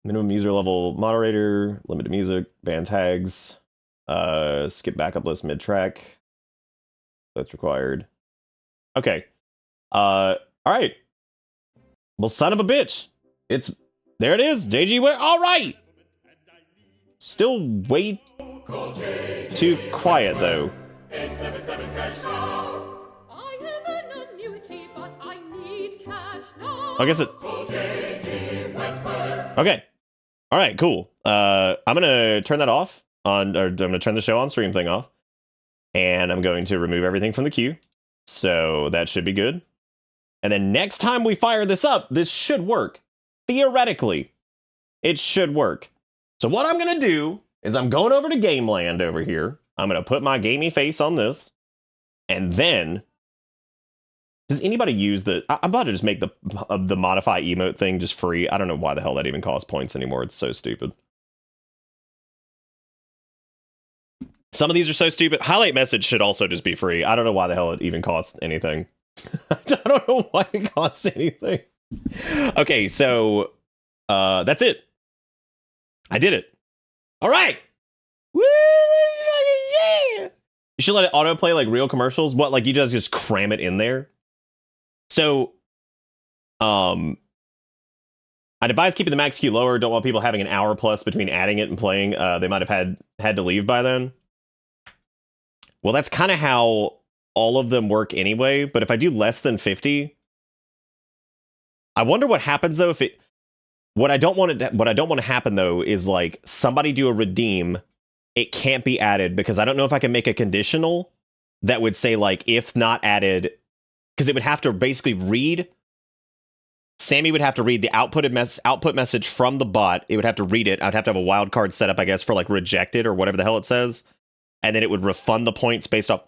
[SPEAKER 1] Minimum user level moderator, limited music, band tags, skip backup list mid-track. That's required. Okay. All right. Well, son of a bitch. There it is. JG, all right. Still way too quiet, though.
[SPEAKER 6] I
[SPEAKER 7] have an annuity, but I need cash now.
[SPEAKER 1] I guess it... Okay. All right, cool. I'm going to turn that off. Or I'm going to turn the show on stream thing off. And I'm going to remove everything from the queue. So that should be good. And then next time we fire this up, this should work. Theoretically, it should work. So what I'm going to do is I'm going over to Gameland over here. I'm going to put my gamey face on this. And then... Does anybody use the... I'm about to just make the modify emote thing just free. I don't know why the hell that even costs points anymore. It's so stupid. Some of these are so stupid. Highlight message should also just be free. I don't know why the hell it even costs anything. I don't know why it costs anything. Okay, so that's it. I did it. All right. Woo! Yeah! You should let it autoplay like real commercials. What, like you just cram it in there? So, I advise keeping the max queue lower. Don't want people having an hour plus between adding it and playing. They might have had to leave by then. Well, that's kind of how all of them work anyway. But if I do less than 50, I wonder what happens though if it. What I don't want to happen though is like somebody do a redeem. It can't be added because I don't know if I can make a conditional that would say like if not added, because it would have to basically read. Sammy would have to read the output message from the bot. It would have to read it. I'd have to have a wild card set up, I guess, for like rejected or whatever the hell it says. And then it would refund the points based off.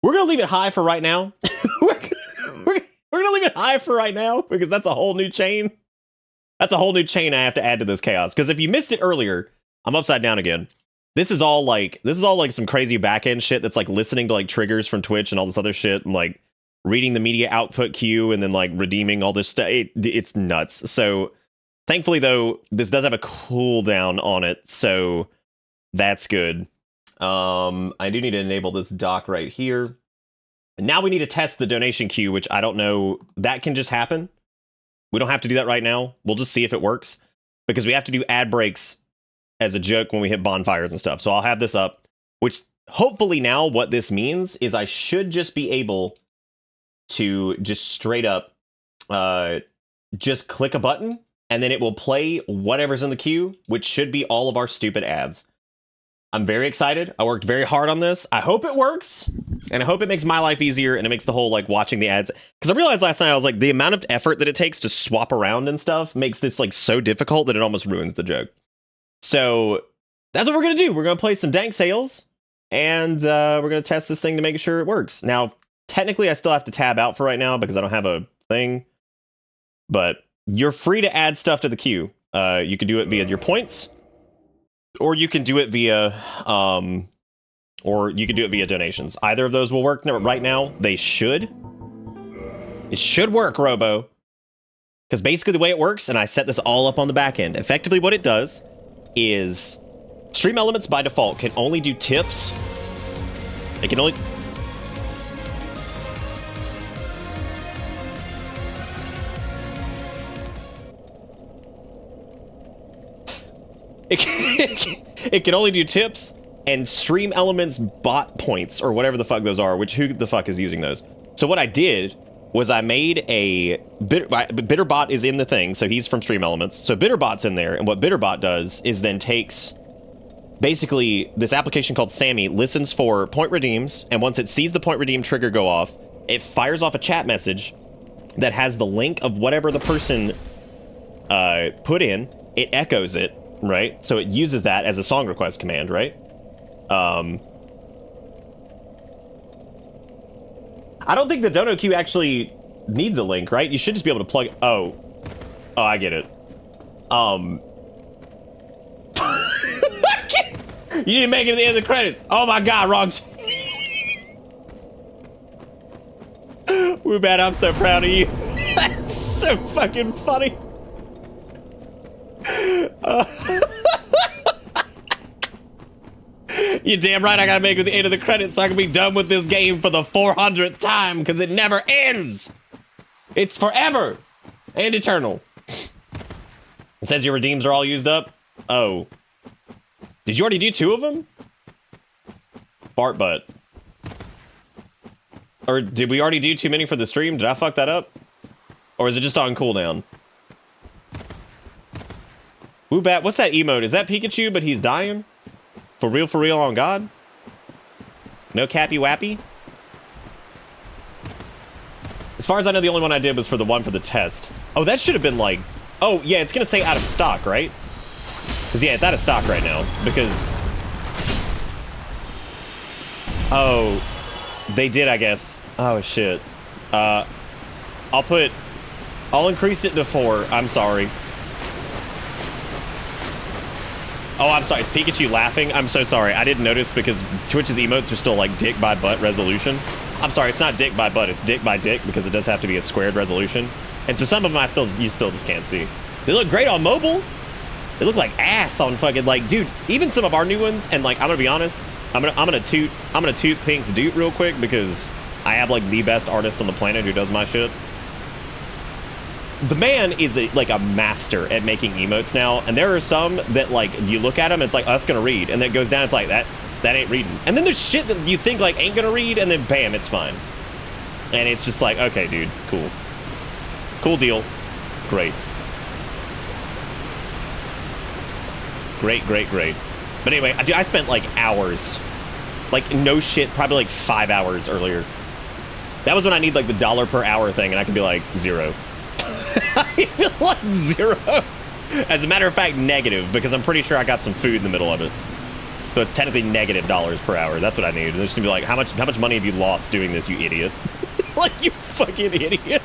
[SPEAKER 1] We're going to leave it high for right now. we're going to leave it high for right now because that's a whole new chain. That's a whole new chain I have to add to this chaos. Because if you missed it earlier, I'm upside down again. This is all like some crazy backend shit that's like listening to like triggers from Twitch and all this other shit and like reading the media output queue and then like redeeming all this stuff. It's nuts. So thankfully though, this does have a cooldown on it, so that's good. I do need to enable this dock right here. And now we need to test the donation queue, which I don't know. That can just happen. We don't have to do that right now. We'll just see if it works because we have to do ad breaks as a joke when we hit bonfires and stuff. So I'll have this up, which hopefully now what this means is I should just be able to just straight up just click a button and then it will play whatever's in the queue, which should be all of our stupid ads. I'm very excited. I worked very hard on this. I hope it works, and I hope it makes my life easier, and it makes the whole, like, watching the ads. Because I realized last night, I was like, the amount of effort that it takes to swap around and stuff makes this, like, so difficult that it almost ruins the joke. So, that's what we're going to do. We're going to play some dank sales, and we're going to test this thing to make sure it works. Now, technically, I still have to tab out for right now because I don't have a thing. But you're free to add stuff to the queue. You can do it via your points. Or you can do it via, donations. Either of those will work right now. They should. It should work, Robo. Because basically the way it works, and I set this all up on the back end, effectively what it does is Stream Elements by default can only do tips. It can only... It can only do tips and Stream Elements bot points, or whatever the fuck those are, which who the fuck is using those? So what I did was I made a... Bitterbot is in the thing, so he's from Stream Elements. So Bitterbot's in there, and what Bitterbot does is then takes... Basically, this application called Sammy listens for point redeems, and once it sees the point redeem trigger go off, it fires off a chat message that has the link of whatever the person put in. It echoes it. Right? So it uses that as a song request command, right? I don't think the dono queue actually needs a link, right? You should just be able to plug... Oh, I get it. You didn't make it to the end of the credits. Oh my god, wrong... Woobat, I'm so proud of you. That's so fucking funny. You're damn right I gotta make it to the end of the credits so I can be done with this game for the 400th time, because it never ends. It's forever and eternal. It says your redeems are all used up. Oh. Did you already do 2 of them? Fart butt. Or did we already do too many for the stream? Did I fuck that up? Or is it just on cooldown? Woobat, what's that emote? Is that Pikachu, but he's dying? For real on God? No Cappy Wappy? As far as I know, the only one I did was for the one for the test. Oh, that should have been like... Oh, yeah, it's gonna say out of stock, right? Because, yeah, it's out of stock right now. Because... Oh... They did, I guess. Oh, shit. I'll increase it to 4. I'm sorry. Oh, I'm sorry. It's Pikachu laughing. I'm so sorry. I didn't notice because Twitch's emotes are still like dick by butt resolution. I'm sorry. It's not dick by butt. It's dick by dick because it does have to be a squared resolution. And so some of them you still just can't see. They look great on mobile. They look like ass on fucking like, dude, even some of our new ones. And like, I'm gonna be honest. I'm gonna toot Pink's dude real quick because I have like the best artist on the planet who does my shit. The man is like a master at making emotes now, and there are some that like you look at them, it's like, oh, that's gonna read, and then it goes down, it's like that ain't reading. And then there's shit that you think like ain't gonna read, and then bam, it's fine. And it's just like, okay, dude, cool deal, great. Great. But anyway, I spent like hours, like no shit, probably like 5 hours earlier. That was when I need like the $1 per hour thing, and I can be like 0. I feel like 0. As a matter of fact, negative, because I'm pretty sure I got some food in the middle of it. So it's technically negative $1 per hour. That's what I need. And it's just gonna be like, how much money have you lost doing this, you idiot? Like, you fucking idiot.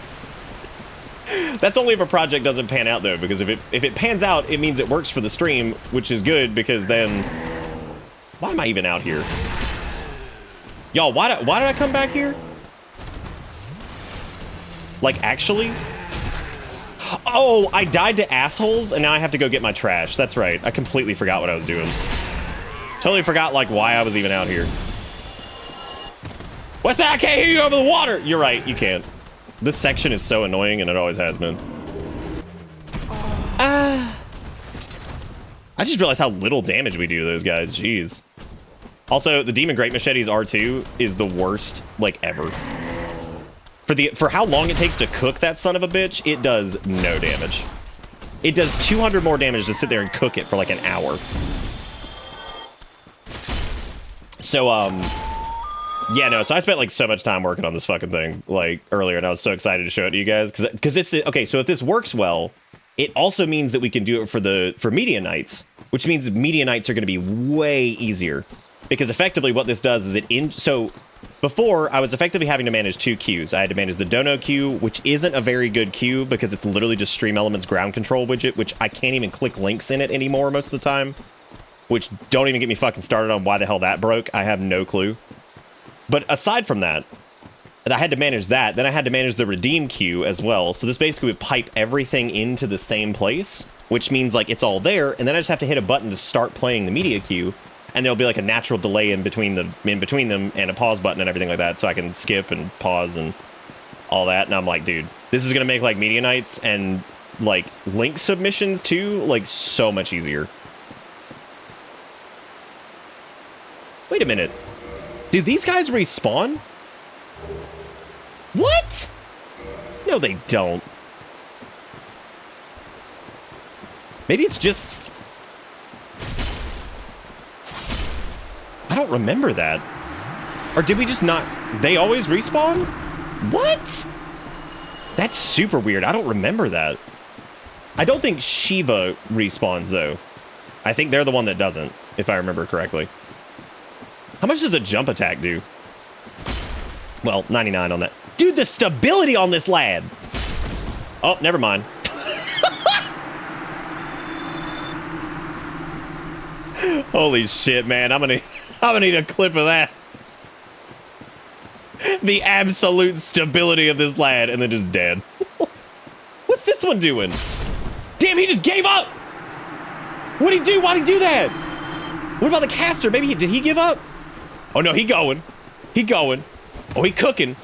[SPEAKER 1] That's only if a project doesn't pan out, though, because if it pans out, it means it works for the stream, which is good, because then... Why am I even out here? Y'all, why did I come back here? Like, actually? Oh, I died to assholes, and now I have to go get my trash. That's right. I completely forgot what I was doing. Totally forgot, like, why I was even out here. What's that? I can't hear you over the water! You're right, you can't. This section is so annoying, and it always has been. I just realized how little damage we do to those guys. Jeez. Also, the Demon Great Machete's R2 is the worst, like, ever. For how long it takes to cook that son of a bitch, it does no damage. It does 200 more damage to sit there and cook it for, like, an hour. So, yeah, no, so I spent, like, so much time working on this fucking thing, like, earlier, and I was so excited to show it to you guys, because this is, okay, so if this works well, it also means that we can do it for media nights, which means media nights are going to be way easier, because effectively what this does is so, before, I was effectively having to manage 2 queues. I had to manage the Dono queue, which isn't a very good queue, because it's literally just Stream Elements ground control widget, which I can't even click links in it anymore most of the time, which don't even get me fucking started on why the hell that broke. I have no clue. But aside from that, I had to manage that. Then I had to manage the redeem queue as well. So this basically would pipe everything into the same place, which means like it's all there. And then I just have to hit a button to start playing the media queue. And there'll be like a natural delay in between them and a pause button and everything like that. So I can skip and pause and all that. And I'm like, dude, this is going to make like media nights and like link submissions too, like so much easier. Wait a minute. Do these guys respawn? What? No, they don't. Maybe it's just... I don't remember that. Or did we just not... They always respawn? What? That's super weird. I don't remember that. I don't think Shiva respawns, though. I think they're the one that doesn't, if I remember correctly. How much does a jump attack do? Well, 99 on that. Dude, the stability on this lad. Oh, never mind. Holy shit, man. I'm gonna need a clip of that. The absolute stability of this lad, and then just dead. What's this one doing? Damn, he just gave up. What'd he do? Why'd he do that? What about the caster? Maybe did he give up? Oh no, he going. He going. Oh, he cooking.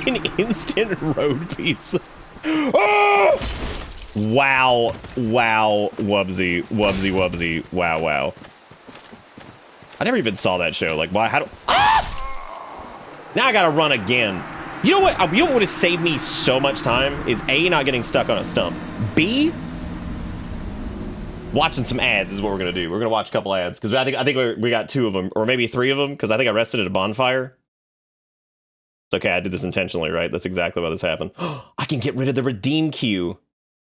[SPEAKER 1] An instant road pizza. Oh! Wow. Wow. Wubsy. Wubsy. Wubsy. Wow. Wow. I never even saw that show. Like, why? How do... Ah! Now I gotta run again. You know what? You know what would have saved me so much time is A, not getting stuck on a stump. B, watching some ads is what we're gonna do. We're gonna watch a couple ads because I think we got 2 of them or maybe 3 of them because I think I rested at a bonfire. It's okay. I did this intentionally, right? That's exactly why this happened. I can get rid of the redeem queue,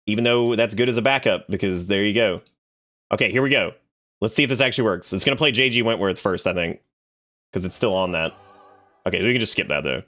[SPEAKER 1] even though that's good as a backup because there you go. Okay, here we go. Let's see if this actually works. It's gonna play JG Wentworth first, I think, because it's still on that. Okay, we can just skip that though.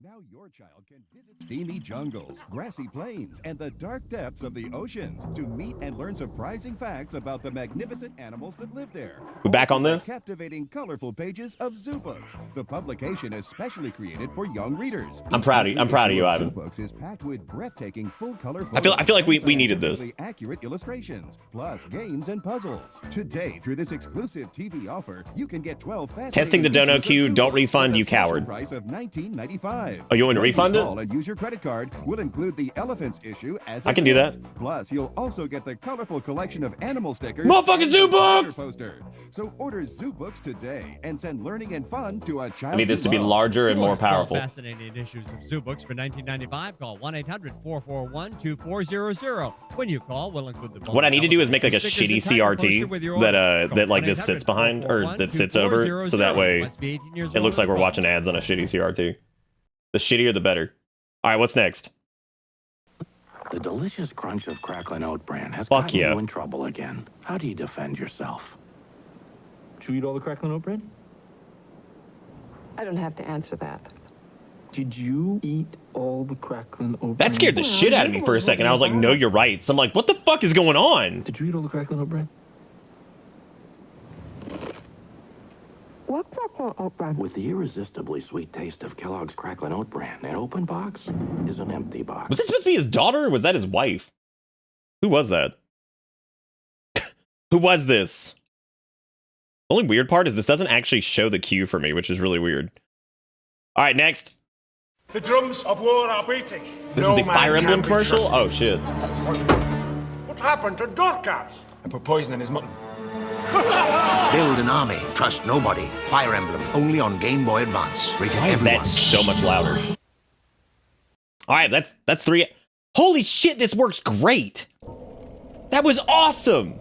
[SPEAKER 6] Now your child can visit
[SPEAKER 8] steamy jungles, grassy plains, and the dark depths of the oceans to meet and learn surprising facts about the magnificent animals that live there.
[SPEAKER 1] We back on this?
[SPEAKER 8] Captivating, colorful pages of Zoo Books. The publication is specially created for young readers.
[SPEAKER 1] I'm proud of you, Ivan.
[SPEAKER 8] Zoo Books is packed with breathtaking, full-color
[SPEAKER 1] I feel like we needed this.
[SPEAKER 8] Accurate illustrations, plus games and puzzles. Today, through this exclusive TV offer, you can get 12
[SPEAKER 1] Testing the dono queue. Don't refund, you coward.
[SPEAKER 8] Price of $19.95.
[SPEAKER 1] Oh, you want to refund it?
[SPEAKER 8] And use your credit card. We'll include the elephants issue as
[SPEAKER 1] I can do that.
[SPEAKER 8] Plus, you'll also get the colorful collection of animal stickers.
[SPEAKER 1] Motherfucking Zoo Books!
[SPEAKER 8] Poster. So order Zoo Books today and send learning and fun to a child.
[SPEAKER 1] I need this to be larger and more powerful.
[SPEAKER 9] Fascinating issues of Zoo Books for $19.95. Call 1-800-441-2400. When you call, we'll include the.
[SPEAKER 1] What I need to do is make like a shitty CRT that like this sits behind or that sits over, so that way it looks like we're watching ads on a shitty CRT. The shittier, the better. All right, what's next?
[SPEAKER 10] The delicious crunch of crackling oat bran has
[SPEAKER 1] Fuck
[SPEAKER 10] gotten
[SPEAKER 1] yeah.
[SPEAKER 10] you in trouble again. How do you defend yourself?
[SPEAKER 11] Did you eat all the crackling oat bran?
[SPEAKER 12] I don't have to answer that.
[SPEAKER 11] Did you eat all the crackling oat bran?
[SPEAKER 1] That scared the shit out of me for a second. I was like, no, you're right. So I'm like, what the fuck is going on?
[SPEAKER 11] Did you eat all the crackling oat bran?
[SPEAKER 12] What crackling oat bran?
[SPEAKER 10] With the irresistibly sweet taste of Kellogg's crackling oat bran, an open box is an empty box.
[SPEAKER 1] Was it supposed to be his daughter or was that his wife? Who was that? Who was this? The only weird part is this doesn't actually show the queue for me, which is really weird. All right, next.
[SPEAKER 6] The drums of war are beating.
[SPEAKER 1] This is the Fire Emblem commercial? Oh, shit.
[SPEAKER 6] What happened to Dorcas? I put poison in his mutton.
[SPEAKER 5] Build an army. Trust nobody. Fire Emblem. Only on Game Boy Advance. Rated
[SPEAKER 1] Why is
[SPEAKER 5] everyone.
[SPEAKER 1] that so much louder? All right, that's 3. Holy shit, this works great. That was awesome.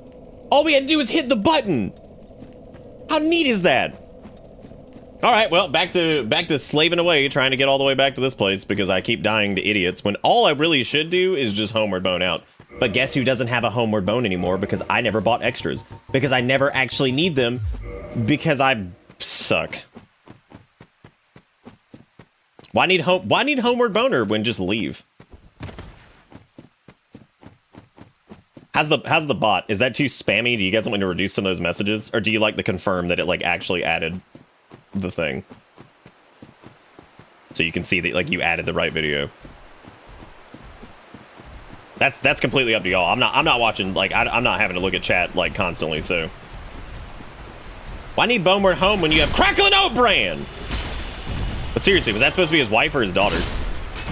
[SPEAKER 1] All we had to do was hit the button. How neat is that? All right, well, back to slaving away, trying to get all the way back to this place because I keep dying to idiots when all I really should do is just homeward bone out. But guess who doesn't have a homeward bone anymore? Because I never bought extras. Because I never actually need them. Because I suck. Why need homeward boner when just leave? How's the bot? Is that too spammy? Do you guys want me to reduce some of those messages? Or do you like to confirm that it like actually added the thing? So you can see that like you added the right video. That's completely up to y'all. I'm not watching, like, I'm not having to look at chat, like, constantly, so. Why need Boneward home when you have Crackling Oat Bran? But seriously, was that supposed to be his wife or his daughter?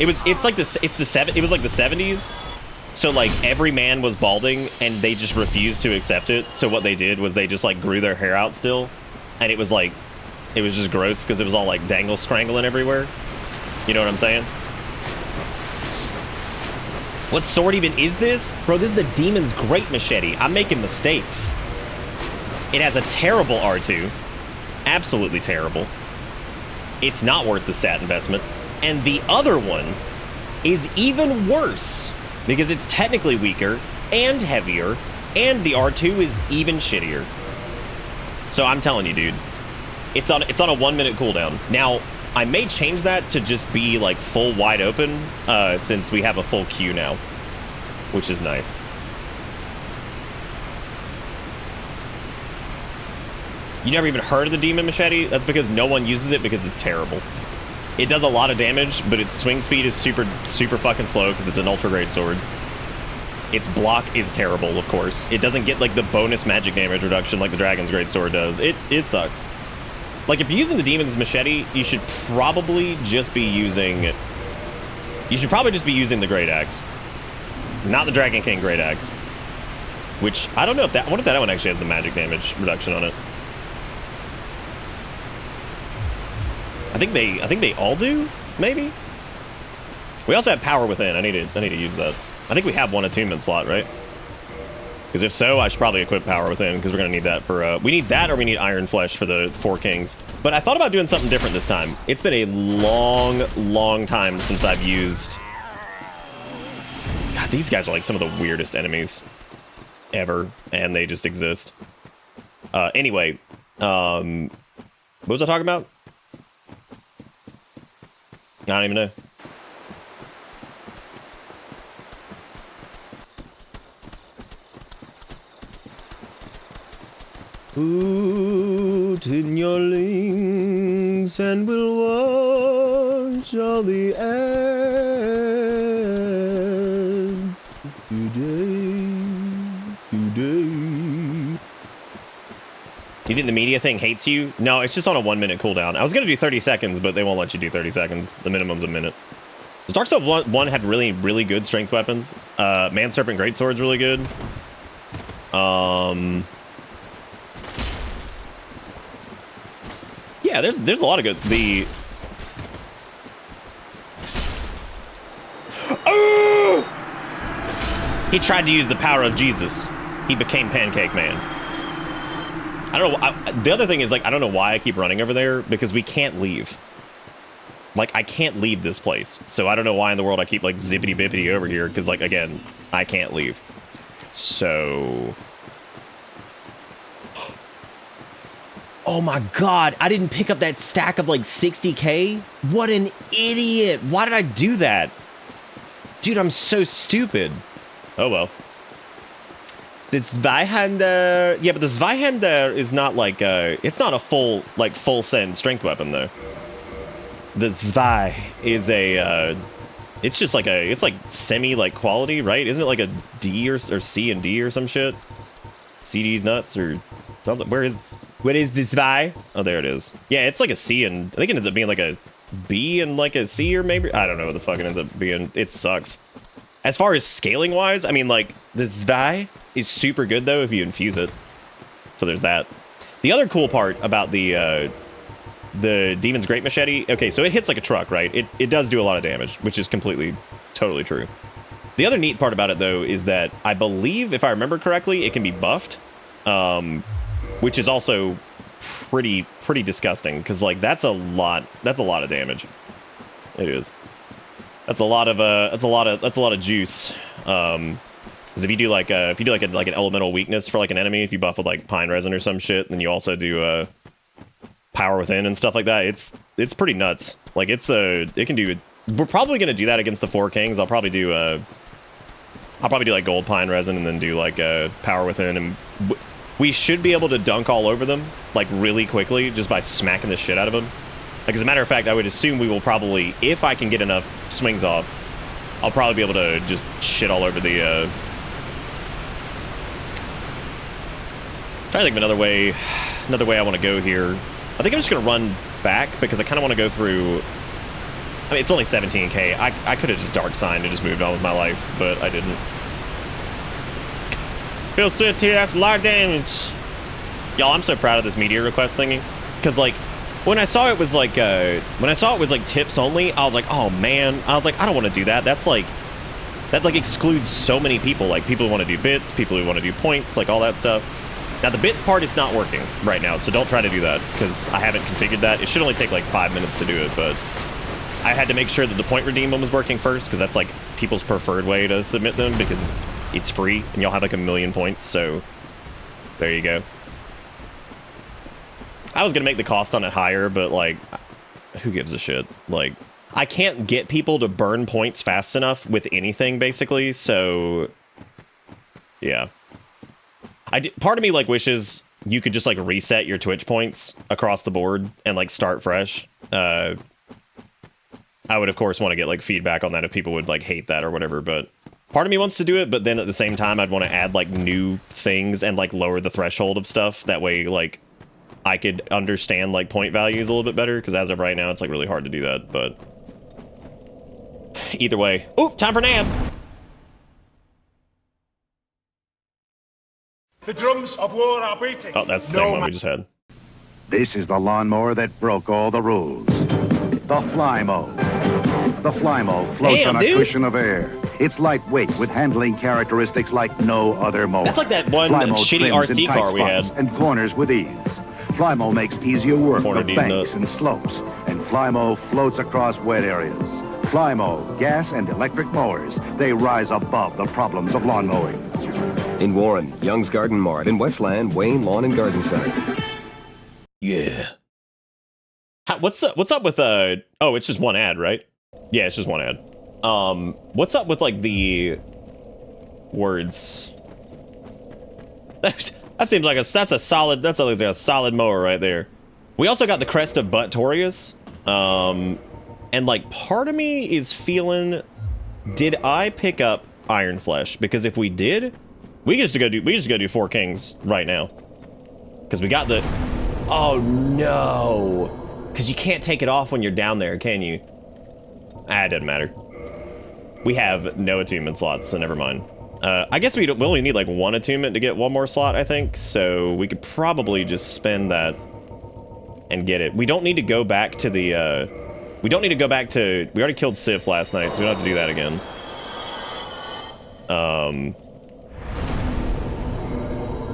[SPEAKER 1] It was like the 70s. So, like, every man was balding, and they just refused to accept it. So what they did was they just, like, grew their hair out still. And it was, like, it was just gross, because it was all, like, dangle-scrangling everywhere. You know what I'm saying? What sword even is this? Bro, this is the Demon's Great Machete. I'm making mistakes. It has a terrible R2. Absolutely terrible. It's not worth the stat investment. And the other one is even worse because it's technically weaker and heavier, and the R2 is even shittier. So I'm telling you, dude, it's on a 1-minute cooldown. Now, I may change that to just be like full wide open since we have a full queue now, which is nice. You never even heard of the Demon Machete? That's because no one uses it because it's terrible. It does a lot of damage, but its swing speed is super fucking slow because it's an ultra great sword. Its block is terrible, of course. It doesn't get like the bonus magic damage reduction like the Dragon's Great Sword does. It sucks. Like, if you're using the Demon's Machete, you should probably just be using the Great Axe. Not the Dragon King Great Axe. Which, I don't know if that... I wonder if that one actually has the magic damage reduction on it. I think they all do, maybe? We also have Power Within. I need to use that. I think we have one attunement slot, right? Because if so, I should probably equip Power Within, because we're going to need that for... we need that or we need Iron Flesh for the 4 Kings. But I thought about doing something different this time. It's been a long time since I've used... God, these guys are like some of the weirdest enemies ever, and they just exist. Anyway, what was I talking about? I don't even know. Put in your links and we'll watch all the ads today. You think the media thing hates you? No, it's just on a 1 minute cooldown. I was gonna do 30 seconds, but they won't let you do 30 seconds. The minimum's a minute. Dark Souls 1 had really good strength weapons. Man Serpent Greatsword's really good. Yeah, there's a lot of good. Oh! He tried to use the power of Jesus. He became Pancake Man. I don't know. The other thing is, like, I don't know why I keep running over there, because we can't leave. Like, I can't leave this place. So I don't know why in the world I keep, like, zippity-bippity over here, because, like, again, I can't leave. So... Oh my god, I didn't pick up that stack of, like, 60k? What an idiot! Why did I do that? Dude, I'm so stupid. Oh well. The Zweihander... Yeah, but the Zweihander is not, like, it's not a full send strength weapon, though. The Zwei is a, it's just like a, it's like semi, like, quality, right? Isn't it like a D or C and D or some shit? CD's nuts or something? Where is the Zwei? Oh, there it is. Yeah, it's like a C and, I think it ends up being like a B and like a C or maybe, I don't know what the fuck it ends up being. It sucks. As far as scaling wise, I mean, like, the Zwei is super good though if you infuse it. So there's that. The other cool part about the Demon's Great Machete, okay, so it hits like a truck, right? It does do a lot of damage, which is totally true. The other neat part about it, though, is that I believe, if I remember correctly, it can be buffed, which is also pretty disgusting, because, like, that's a lot of damage. It is. That's a lot of juice. Because if you do like an elemental weakness for like an enemy, if you buff with like pine resin or some shit, then you also do power within and stuff like that. It's pretty nuts. Like it can do. We're probably gonna do that against the Four Kings. I'll probably do like gold pine resin and then do like power within, and we should be able to dunk all over them like really quickly just by smacking the shit out of them. Like, as a matter of fact, I would assume we will probably, if I can get enough swings off, I'll probably be able to just shit all over the, trying to think of another way I want to go here. I think I'm just going to run back, because I kind of want to go through, I mean, it's only 17k. I could have just dark signed and just moved on with my life, but I didn't. Bill 50, that's a lot of damage. Y'all, I'm so proud of this media request thingy, because, like, when I saw it was like tips only, I was like, oh man, I don't want to do that. That excludes so many people, like people who want to do bits, people who want to do points, like all that stuff. Now the bits part is not working right now, so don't try to do that, because I haven't configured that. It should only take like 5 minutes to do it, but I had to make sure that the point redeem one was working first, because that's like people's preferred way to submit them, because it's free and y'all have like 1,000,000 points, so there you go. I was gonna make the cost on it higher, but like, who gives a shit? Like, I can't get people to burn points fast enough with anything, basically, so yeah. Part of me like wishes you could just like reset your Twitch points across the board and like start fresh. I would of course want to get like feedback on that if people would like hate that or whatever, but part of me wants to do it, but then at the same time I'd want to add like new things and like lower the threshold of stuff. That way like I could understand like point values a little bit better, because as of right now it's like really hard to do that. But either way, ooh, time for nap.
[SPEAKER 6] The drums of war are beating.
[SPEAKER 1] Oh, that's the same one we just had.
[SPEAKER 13] This is the lawnmower that broke all the rules. The Flymo. The Flymo floats on a cushion of air. It's lightweight with handling characteristics like no other mower.
[SPEAKER 1] That's like that one shitty RC car we had.
[SPEAKER 13] And corners with ease. Flymo makes easier work of banks and slopes, and Flymo floats across wet areas. Flymo, gas and electric mowers, they rise above the problems of lawn mowing.
[SPEAKER 14] In Warren, Young's Garden Mart. In Westland, Wayne Lawn and Garden Center.
[SPEAKER 1] Yeah. What's up with oh, it's just one ad, right? Yeah, it's just one ad. What's up with like the words? That seems like that's a solid mower right there. We also got the Crest of Buttorius. And like part of me is feeling, did I pick up Iron Flesh? Because if we did, we just go do Four Kings right now. Because we got the, oh no. Because you can't take it off when you're down there, can you? Ah, it doesn't matter. We have no attunement slots, so never mind. I guess we only need like one attunement to get one more slot, I think. So we could probably just spend that and get it. We don't need to go back to the, we already killed Sif last night, so we don't have to do that again.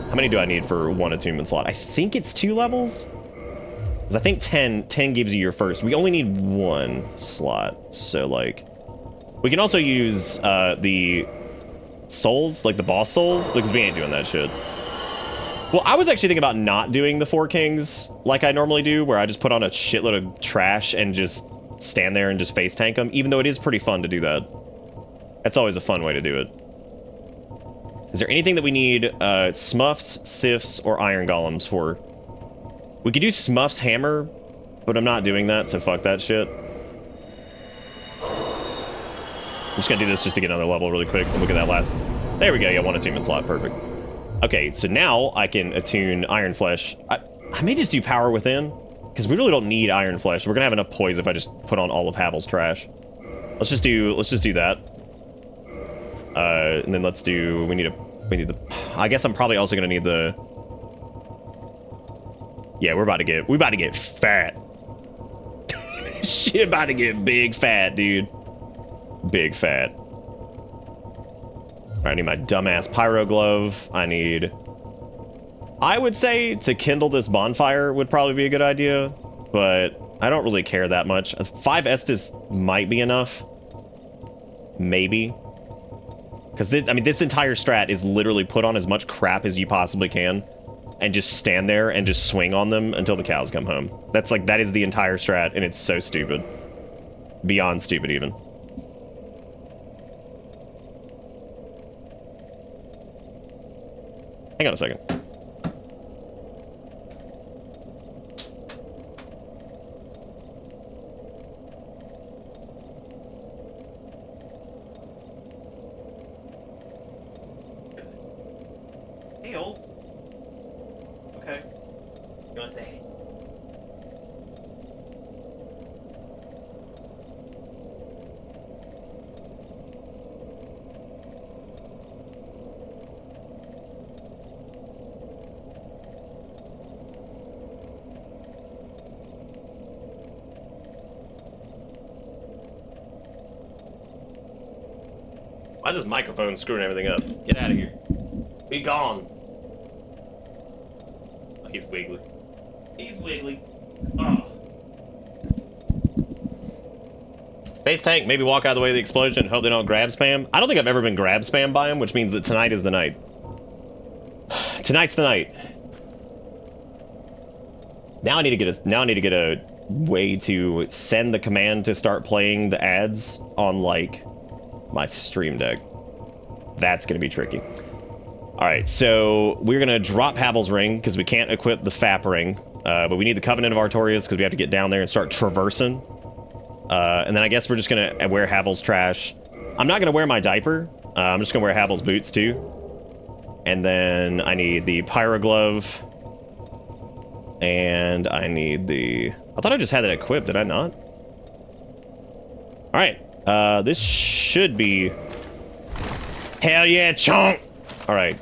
[SPEAKER 1] How many do I need for one attunement slot? I think it's 2 levels. Because I think 10 gives you your first. We only need 1 slot. So, like, we can also use the souls, like the boss souls, because we ain't doing that shit. Well, I was actually thinking about not doing the Four Kings like I normally do, where I just put on a shitload of trash and just stand there and just face tank them, even though it is pretty fun to do that. That's always a fun way to do it. Is there anything that we need Smuffs, Sifs, or Iron Golems for? We could do Smuff's Hammer, but I'm not doing that, so fuck that shit. I'm just gonna do this just to get another level really quick. Look at that last. There we go, yeah, 1 attunement slot, perfect. Okay, so now I can attune Iron Flesh. I may just do Power Within, because we really don't need Iron Flesh. We're gonna have enough poise if I just put on all of Havel's trash. Let's just do that. And then let's do, we need the, I guess I'm probably also gonna need the, yeah, we're about to get fat. Shit about to get big fat, dude. Big fat. All right, I need my dumbass pyro glove. I would say to kindle this bonfire would probably be a good idea, but I don't really care that much. 5 Estus might be enough. Maybe. Because, I mean, this entire strat is literally put on as much crap as you possibly can and just stand there and just swing on them until the cows come home. That's like, that is the entire strat, and it's so stupid. Beyond stupid, even. Hang on a second. Hey, old. Okay. You wanna say hey? Why is this microphone screwing everything up? Get out of here. Be gone. Oh, he's wiggly. He's wiggly. Oh. Face tank, maybe walk out of the way of the explosion and hope they don't grab spam. I don't think I've ever been grab spam by him, which means that tonight is the night. Tonight's the night. Now I need to get a way to send the command to start playing the ads on, like, my stream deck. That's gonna be tricky. Alright, so we're gonna drop Havel's ring because we can't equip the FAP ring, but we need the Covenant of Artorias because we have to get down there and start traversing. And then I guess we're just gonna wear Havel's trash. I'm not gonna wear my diaper. I'm just gonna wear Havel's boots too. And then I need the Pyro Glove. And I need the... I thought I just had that equipped, did I not? Alright. This should be... Hell yeah, chonk! Alright.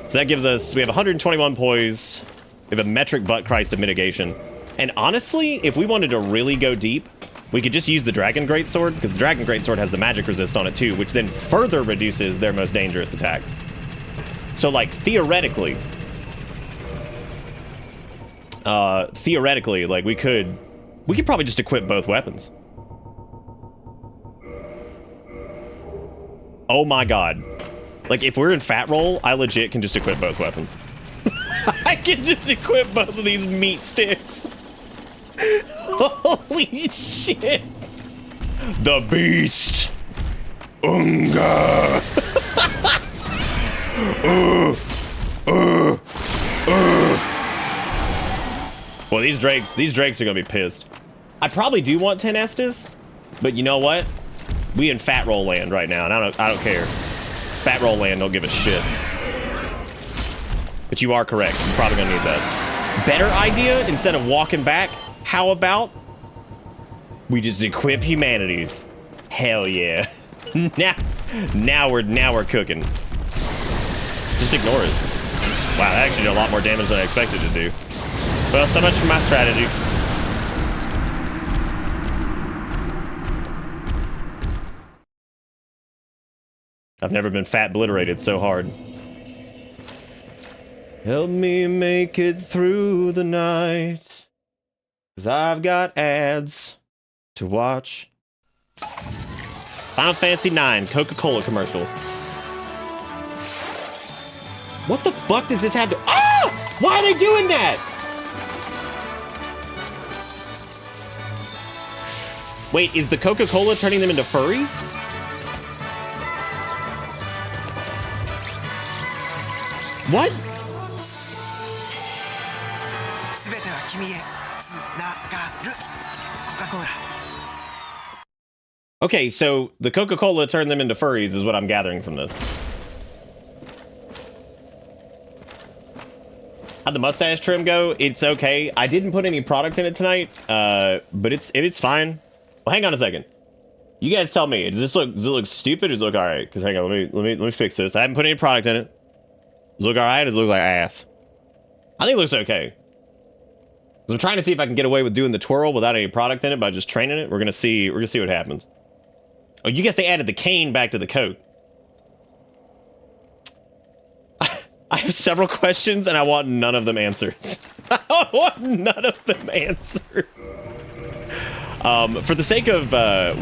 [SPEAKER 1] So that gives us... We have 121 poise. We have a metric butt Christ of mitigation. And honestly, if we wanted to really go deep, we could just use the Dragon Greatsword, because the Dragon Greatsword has the magic resist on it too, which then further reduces their most dangerous attack. So, like, theoretically, like, we could probably just equip both weapons. Oh my god. Like, if we're in fat roll, I legit can just equip both weapons. I can just equip both of these meat sticks. Holy shit. The beast. Unga. these drakes are gonna be pissed. I probably do want 10 Estus, but you know what? We in fat roll land right now, and I don't care. Fat roll land don't give a shit. But you are correct. You're probably gonna need that. Better idea, instead of walking back, how about we just equip humanities? Hell yeah. now we're cooking. Just ignore it. Wow, that actually did a lot more damage than I expected to do. Well, so much for my strategy. I've never been fat obliterated so hard. Help me make it through the night, 'cause I've got ads to watch. Final Fantasy IX Coca-Cola commercial. What the fuck does this have to... Ah! Why are they doing that? Wait, is the Coca-Cola turning them into furries? What? Okay, so the Coca-Cola turned them into furries is what I'm gathering from this. How'd the mustache trim go? It's okay. I didn't put any product in it tonight, but it's fine. Well, hang on a second. You guys tell me. Does it look stupid or does it look alright? Because hang on, let me fix this. I haven't put any product in it. Does it look alright or does it look like ass? I think it looks okay. So I'm trying to see if I can get away with doing the twirl without any product in it by just training it. We're gonna see what happens. Oh, you guess they added the cane back to the Coke. I have several questions and I want none of them answered. I want none of them answered. For the sake of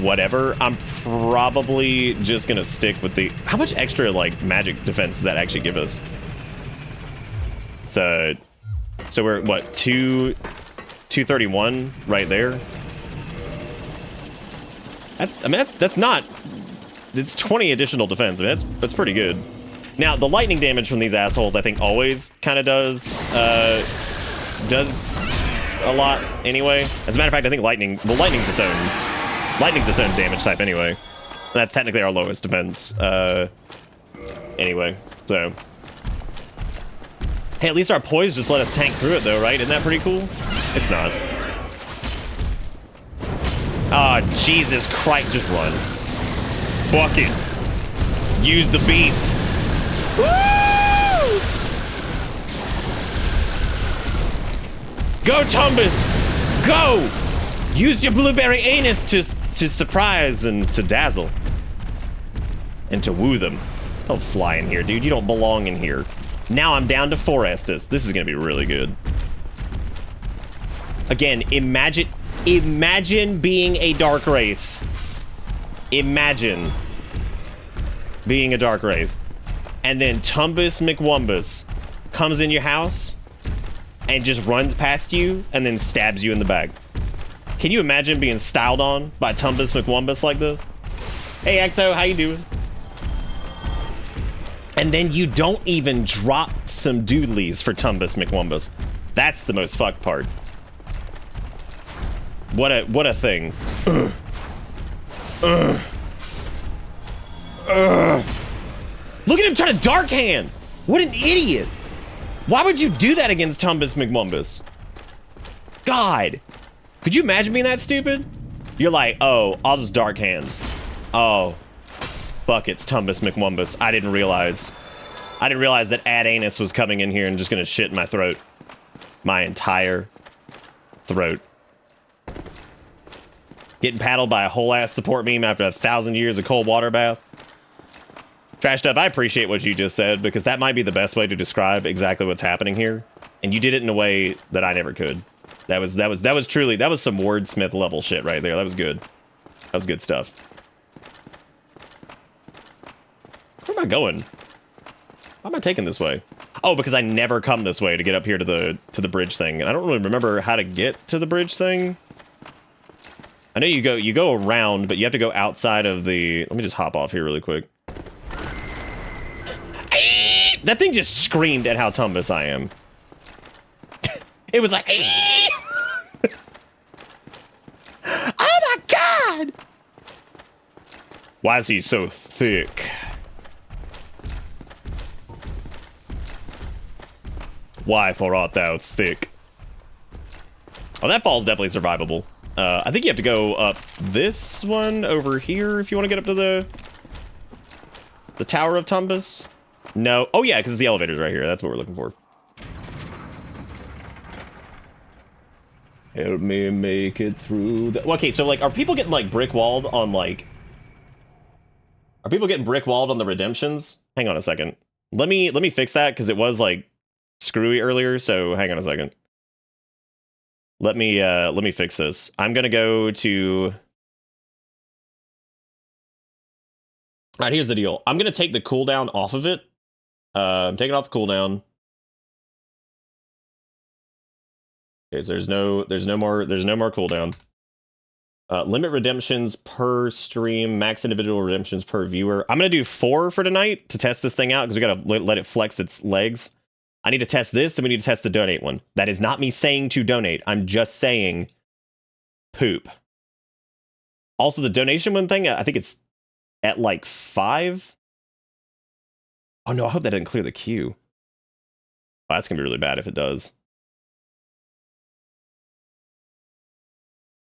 [SPEAKER 1] whatever, I'm probably just gonna stick with the... How much extra like magic defense does that actually give us? So we're what, 231 right there. That's not... It's 20 additional defense. I mean, that's pretty good. Now, the lightning damage from these assholes, I think, always kind of does a lot anyway. As a matter of fact, I think lightning's its own damage type anyway. That's technically our lowest defense. Anyway, so. Hey, at least our poise just let us tank through it though, right? Isn't that pretty cool? It's not. Ah, oh, Jesus Christ, just run. Fuck it. Use the beef. Woo! Go, Tumbus! Go! Use your blueberry anus to surprise and to dazzle. And to woo them. Don't fly in here, dude. You don't belong in here. Now I'm down to 4 Estus. This is gonna be really good. Again, imagine being a Dark Wraith. Imagine being a Dark Wraith. And then Tumbus McWumbus comes in your house and just runs past you and then stabs you in the back. Can you imagine being styled on by Tumbus McWumbus like this? Hey, XO, how you doing? And then you don't even drop some doodlies for Tumbus McWumbus. That's the most fucked part. What a thing. Look at him trying to dark hand. What an idiot. Why would you do that against Tumbus McWumbus? God. Could you imagine being that stupid? You're like, oh, I'll just dark hand. Oh. Fuck, it's Tumbus McWumbus. I didn't realize that Ad Anus was coming in here and just gonna shit in my throat. My entire throat. Getting paddled by a whole ass support beam after 1,000 years of cold water bath. Trashed Up, I appreciate what you just said because that might be the best way to describe exactly what's happening here. And you did it in a way that I never could. That was truly some wordsmith level shit right there. That was good. That was good stuff. Where am I going? Why am I taking this way? Oh, because I never come this way to get up here to the bridge thing. And I don't really remember how to get to the bridge thing. I know you go around, but you have to go outside of the... Let me just hop off here really quick. That thing just screamed at how Tumbus I am. It was like... Why is he so thick? Why for art thou thick? Oh, that fall's definitely survivable. I think you have to go up this one over here if you want to get up to the Tower of Tumbas. No. Oh, yeah, because the elevator's right here. That's what we're looking for. Help me make it through the... Okay, so, like, are people getting, like, brick-walled on, like... Are people getting brick-walled on the redemptions? Hang on a second. Let me fix that, because it was, like, screwy earlier, so hang on a second. Let me fix this. I'm gonna go to... Alright, here's the deal. I'm gonna take the cooldown off of it. I'm taking off the cooldown. Okay, so there's no more cooldown. Limit redemptions per stream, max individual redemptions per viewer. I'm gonna do 4 for tonight to test this thing out because we gotta let it flex its legs. I need to test this, and we need to test the donate one. That is not me saying to donate. I'm just saying poop. Also, the donation one thing, I think it's at like 5. Oh no, I hope that didn't clear the queue. Oh, that's gonna be really bad if it does.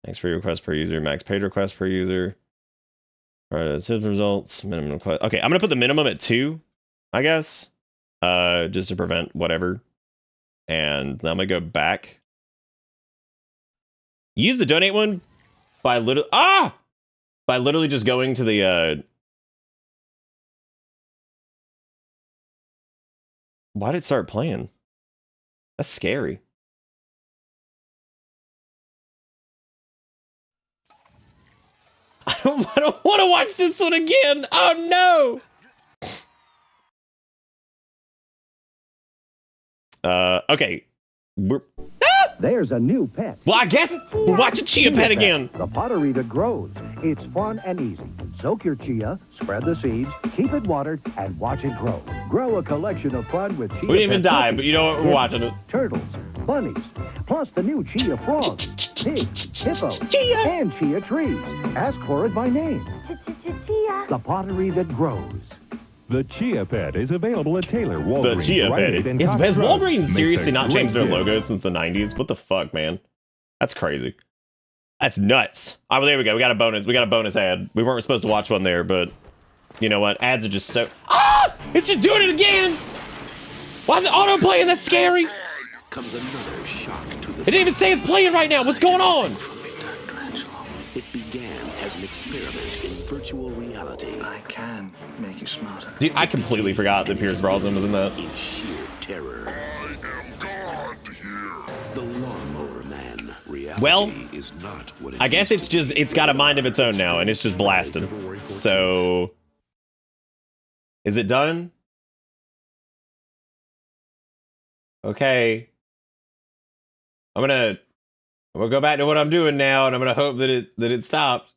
[SPEAKER 1] Thanks for your request per user. Max paid request per user. All right, that's his results. Minimum request. Okay, I'm gonna put the minimum at 2, I guess. Just to prevent whatever. And then I'm gonna go back. Use the donate one by literally just going to the why did it start playing? That's scary. I don't want to watch this one again. Oh no. Okay.
[SPEAKER 13] There's a new pet.
[SPEAKER 1] Well, I guess we're watching Chia Pet again.
[SPEAKER 13] The pottery that grows. It's fun and easy. Soak your chia, spread the seeds, keep it watered, and watch it grow. Grow a collection of fun with chia.
[SPEAKER 1] We didn't even die, but you know what? We're watching it.
[SPEAKER 13] Turtles, bunnies, plus the new chia frogs, pigs, hippos, and chia trees. Ask for it by name. The pottery that grows.
[SPEAKER 8] The Chia Pet is available at Taylor, Walgreens.
[SPEAKER 1] The Chia Pet. Has Walgreens seriously not changed their logo since the 90s? What the fuck, man? That's crazy. That's nuts. Oh, there we go. We got a bonus. We got a bonus ad. We weren't supposed to watch one there, but you know what? Ads are just so... Ah! It's just doing it again! Why is it auto-playing? That's scary!
[SPEAKER 5] Comes another shock to the...
[SPEAKER 1] It didn't even say it's playing right now. What's going on?
[SPEAKER 5] It began as an experiment in virtual reality.
[SPEAKER 15] I can make you smarter.
[SPEAKER 1] Dude, I completely forgot that Pierce Brosnan was in that.
[SPEAKER 5] In sheer terror. I am God here. The Lawnmower Man. Reality
[SPEAKER 1] well,
[SPEAKER 5] is not what it
[SPEAKER 1] I guess it's got a mind of its own now, and it's just blasted. So, is it done? Okay. I'm gonna go back to what I'm doing now, and I'm gonna hope that it stops.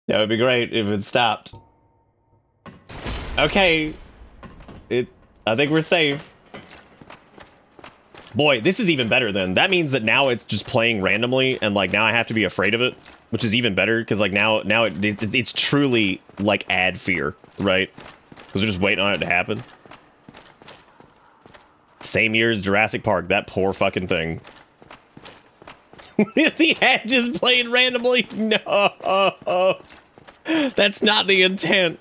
[SPEAKER 1] That would be great if it stopped. Okay. I think we're safe. Boy, this is even better then. That means that now it's just playing randomly, and like now I have to be afraid of it, which is even better because like now it's truly like ad fear, right? Because we're just waiting on it to happen. Same year as Jurassic Park, that poor fucking thing. If the ad just played randomly, no, that's not the intent.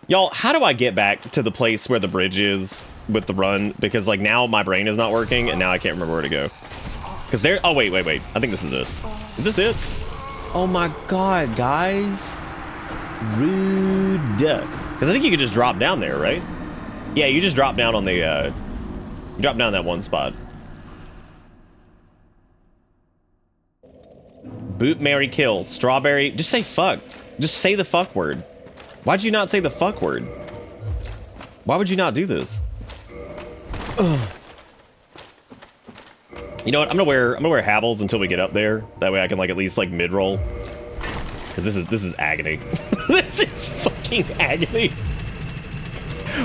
[SPEAKER 1] Y'all, how do I get back to the place where the bridge is with the run? Because like now my brain is not working, and now I can't remember where to go. Because there, oh wait, I think this is it. Is this it? Oh my god, guys, rude. Because I think you could just drop down there, right? Yeah, you just drop down on the drop down that one spot. Boot, marry, kill. Strawberry. Just say fuck. Just say the fuck word. Why'd you not say the fuck word? Why would you not do this? Ugh. You know what? I'm gonna wear Havels until we get up there. That way I can like at least like mid-roll. Cause this is agony. This is fucking agony.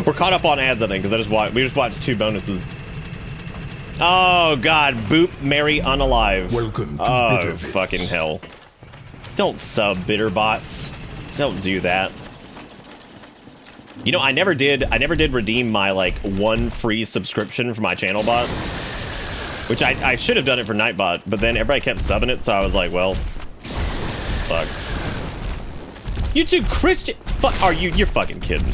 [SPEAKER 1] We're caught up on ads, I think, because we just watched 2 bonuses. Oh god, boop, marry, unalive.
[SPEAKER 5] Welcome to
[SPEAKER 1] oh fucking hell. Don't sub bitter bots. Don't do that. You know, I never did redeem my, like, 1 free subscription for my channel bot. Which I should have done it for Nightbot, but then everybody kept subbing it, so I was like, well, fuck. YouTube Christian, you're fucking kidding.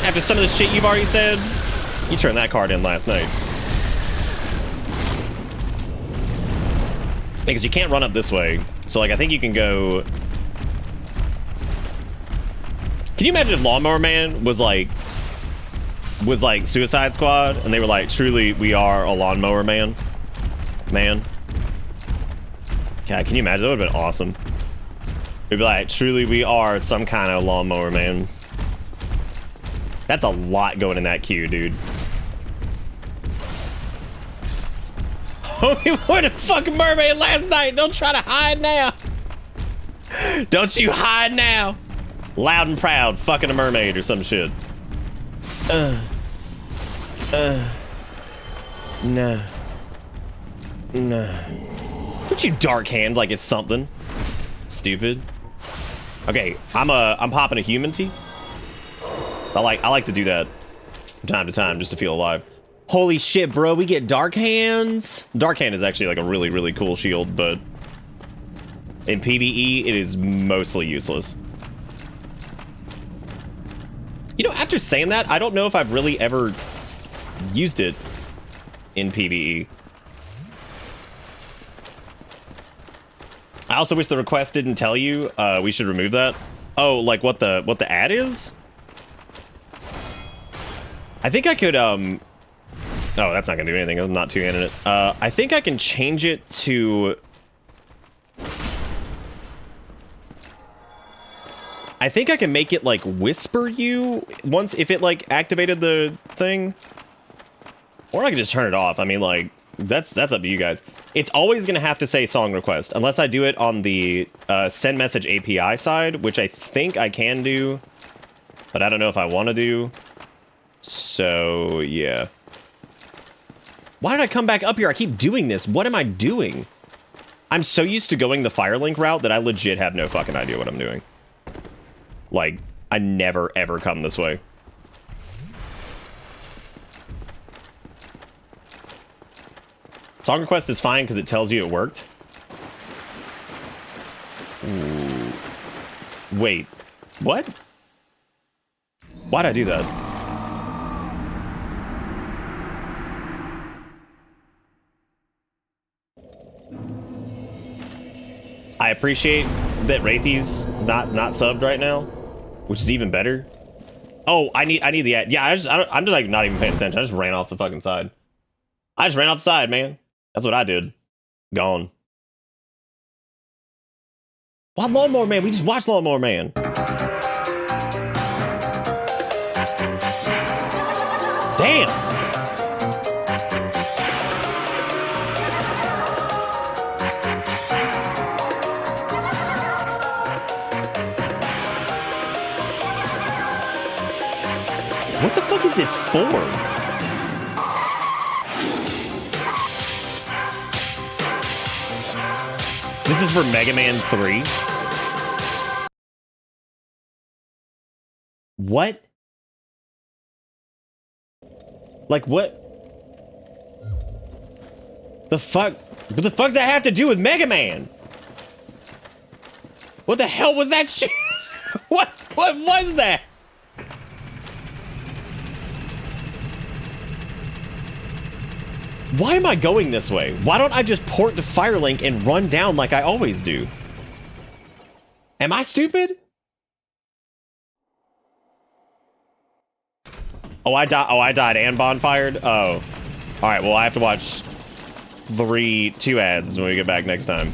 [SPEAKER 1] After some of the shit you've already said, you turned that card in last night. Because you can't run up this way. So, like, I think you can go... Can you imagine if Lawnmower Man was like Suicide Squad, and they were like, truly, we are a Lawnmower Man? God, can you imagine? That would have been awesome. It'd be like, truly, we are some kind of Lawnmower Man. That's a lot going in that queue, dude. Homie, where the fucking mermaid last night? Don't try to hide now. Don't you hide now. Loud and proud, fucking a mermaid or some shit. Nah. Don't you dark hand like it's something. Stupid. Okay, I'm popping a human tea. I like to do that from time to time just to feel alive. Holy shit, bro, we get Dark Hands. Dark Hand is actually like a really, really cool shield, but in PvE, it is mostly useless. You know, after saying that, I don't know if I've really ever used it in PvE. I also wish the request didn't tell you. We should remove that. Oh, like what the ad is? I think I could, oh, that's not gonna do anything. I'm not too in it. I think I can change it to... I think I can make it, like, whisper you once if it, like, activated the thing. Or I can just turn it off. I mean, like, that's up to you guys. It's always gonna have to say song request, unless I do it on the send message API side, which I think I can do, but I don't know if I want to do. So, yeah. Why did I come back up here? I keep doing this. What am I doing? I'm so used to going the Firelink route that I legit have no fucking idea what I'm doing. Like, I never, ever come this way. Song request is fine because it tells you it worked. Ooh. Wait. What? Why'd I do that? I appreciate that Wraithy's not subbed right now, which is even better. Oh, I need the ad. Yeah, I'm just like not even paying attention. I just ran off the fucking side. I just ran off the side, man. That's what I did. Gone. Why Lawnmower Man? We just watched Lawnmower Man. Damn. What the fuck is this for? This is for Mega Man 3? What? Like, what? The fuck? What the fuck did that have to do with Mega Man? What the hell was that shit? What was that? Why am I going this way? Why don't I just port to Firelink and run down like I always do? Am I stupid? Oh, I died and bonfired? Oh. Alright, well, I have to watch 2 ads when we get back next time.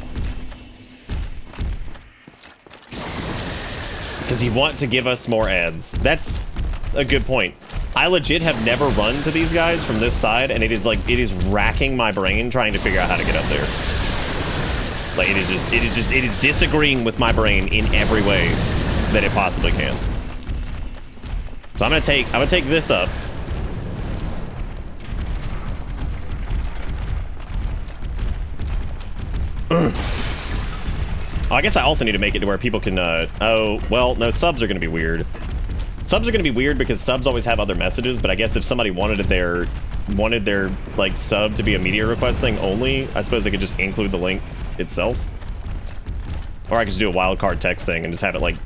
[SPEAKER 1] Because you want to give us more ads. That's a good point. I legit have never run to these guys from this side, and it is racking my brain trying to figure out how to get up there. Like, it is disagreeing with my brain in every way that it possibly can. So I'm gonna take this up. Oh, I guess I also need to make it to where people can, oh, well, no, subs are going to be weird. Subs are going to be weird because subs always have other messages, but I guess if somebody wanted their, like, sub to be a media request thing only, I suppose they could just include the link itself. Or I could just do a wildcard text thing and just have it, like,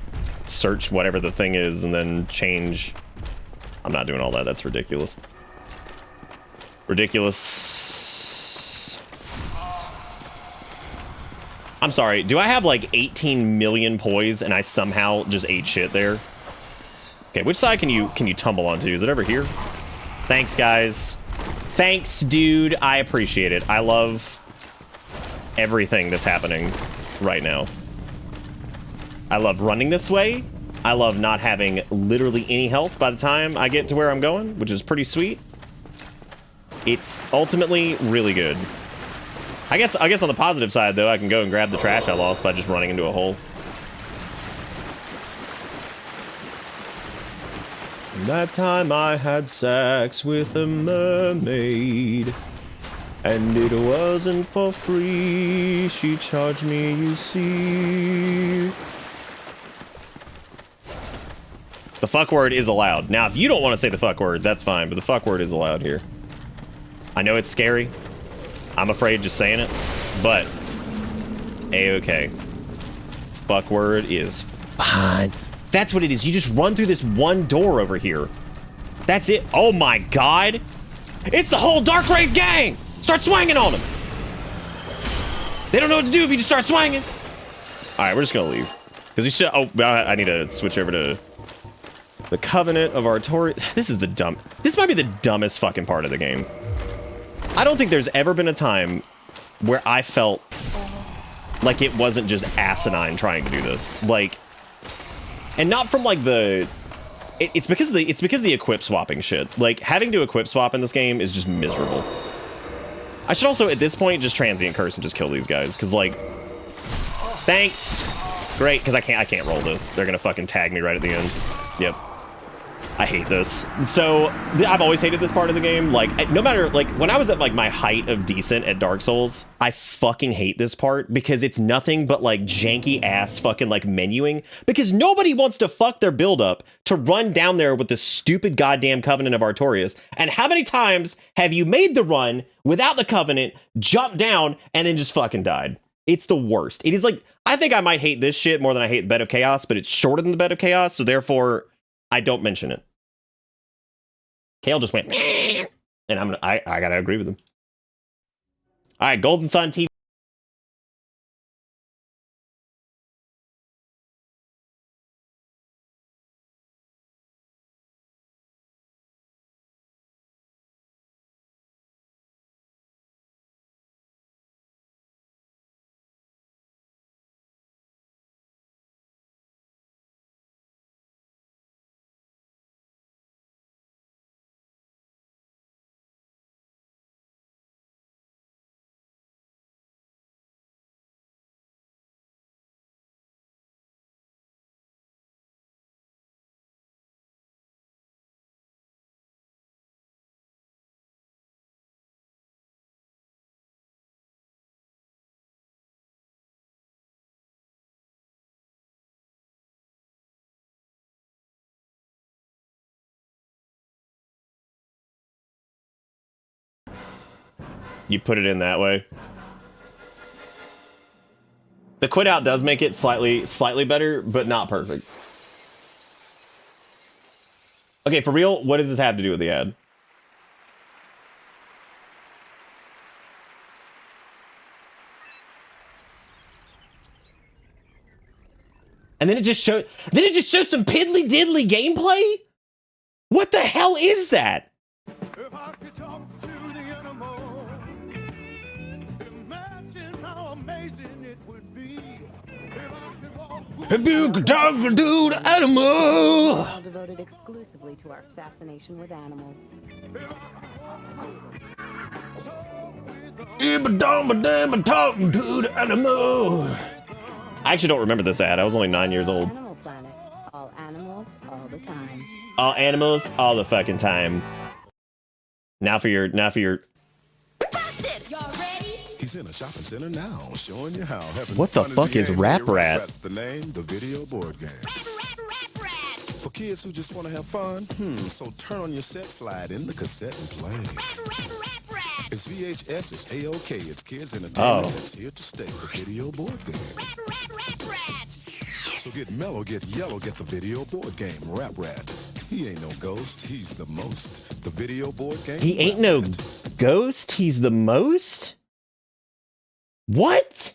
[SPEAKER 1] search whatever the thing is and then change. I'm not doing all that. That's ridiculous. Ridiculous. I'm sorry. Do I have, like, 18 million poise and I somehow just ate shit there? Okay, which side can you tumble onto? Is it over here? Thanks, guys. Thanks, dude. I appreciate it. I love everything that's happening right now. I love running this way. I love not having literally any health by the time I get to where I'm going, which is pretty sweet. It's ultimately really good. I guess on the positive side, though, I can go and grab the trash I lost by just running into a hole. That time I had sex with a mermaid, and it wasn't for free. She charged me, you see. The fuck word is allowed. Now, if you don't want to say the fuck word, that's fine, but the fuck word is allowed here. I know it's scary. I'm afraid just saying it, but A-okay. Fuck word is fine. That's what it is. You just run through this one door over here. That's it. Oh my god. It's the whole Dark Rave gang. Start swinging on them. They don't know what to do if you just start swinging. All right, we're just going to leave. Because we should... Oh, I need to switch over to the Covenant of Artorias. This is the dumb... This might be the dumbest fucking part of the game. I don't think there's ever been a time where I felt like it wasn't just asinine trying to do this. Like... And not from, like, the... It's because of the equip swapping shit. Like, having to equip swap in this game is just miserable. I should also, at this point, just transient curse and just kill these guys. Because, like... Thanks! Great, because I can't roll this. They're gonna fucking tag me right at the end. Yep. I hate this. So, I've always hated this part of the game. Like, no matter, like, when I was at, like, my height of decent at Dark Souls, I fucking hate this part because it's nothing but, like, janky-ass fucking, like, menuing. Because nobody wants to fuck their build-up to run down there with the stupid goddamn Covenant of Artorias. And how many times have you made the run without the Covenant, jumped down, and then just fucking died? It's the worst. It is, like, I think I might hate this shit more than I hate the Bed of Chaos, but it's shorter than the Bed of Chaos, so therefore... I don't mention it. Kale just went, and I gotta agree with him. All right, Golden Sun TV. You put it in that way. The quit out does make it slightly better, but not perfect. Okay, for real, what does this have to do with the ad? And then it just shows some piddly diddly gameplay? What the hell is that?
[SPEAKER 6] If I could talk to the animal, imagine how amazing it would be. If I could walk with
[SPEAKER 1] You could talk to the animal.
[SPEAKER 16] All devoted exclusively to our fascination with animals.
[SPEAKER 1] Talking to the animal. I actually don't remember this ad. I was only 9 years old.
[SPEAKER 16] Animal Planet. All animals, all the time.
[SPEAKER 1] All animals, all the fucking time. Now for your.
[SPEAKER 7] Y'all ready?
[SPEAKER 17] Center Shopping Center now, showing you how.
[SPEAKER 1] What the fuck is Rap Rat?
[SPEAKER 17] That's the name, the video board game. For kids who just want to have fun, so turn on your set, slide in the cassette and play. It's VHS, it's A-OK, it's kids entertainment that's here to stay, the video board game. So get mellow, get yellow, get the video board game, Rap Rat. He ain't no ghost, he's the most. The video board game.
[SPEAKER 1] He ain't no ghost, he's the most? What?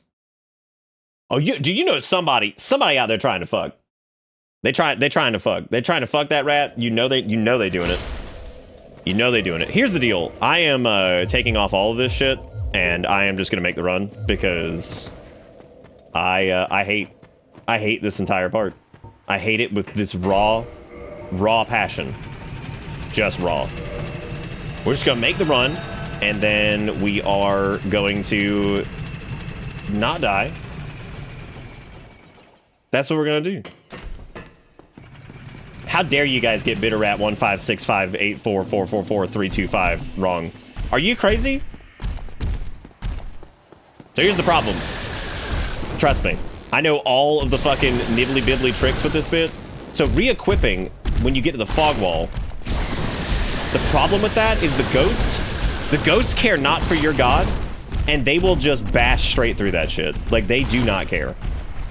[SPEAKER 1] Oh, do you know somebody out there trying to fuck? They're trying to fuck. They're trying to fuck that rat. You know they doing it. You know they doing it. Here's the deal. I am taking off all of this shit, and I am just gonna make the run because I hate this entire part. I hate it with this raw passion. Just raw. We're just gonna make the run, and then we are going to not die. That's what we're gonna do. How dare you guys get BitterRat1565844444325 wrong? Are you crazy? So here's the problem. Trust me. I know all of the fucking nibbly-bibbly tricks with this bit. So re-equipping when you get to the fog wall, the problem with that is the ghosts care not for your god, and they will just bash straight through that shit. Like, they do not care.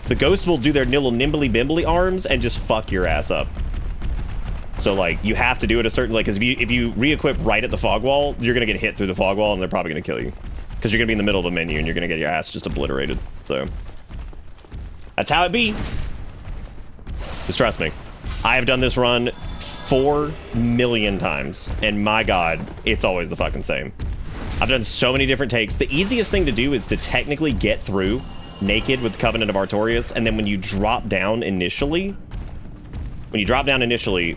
[SPEAKER 1] The ghosts will do their little nimbly-bimbly arms and just fuck your ass up. So, like, you have to do it a certain, like, because if you re-equip right at the fog wall, you're going to get hit through the fog wall, and they're probably going to kill you. Because you're going to be in the middle of a menu, and you're going to get your ass just obliterated. So, that's how it be. Just trust me. I have done this run 4 million times, and my god, it's always the fucking same. I've done so many different takes. The easiest thing to do is to technically get through naked with Covenant of Artorias, and then when you drop down initially,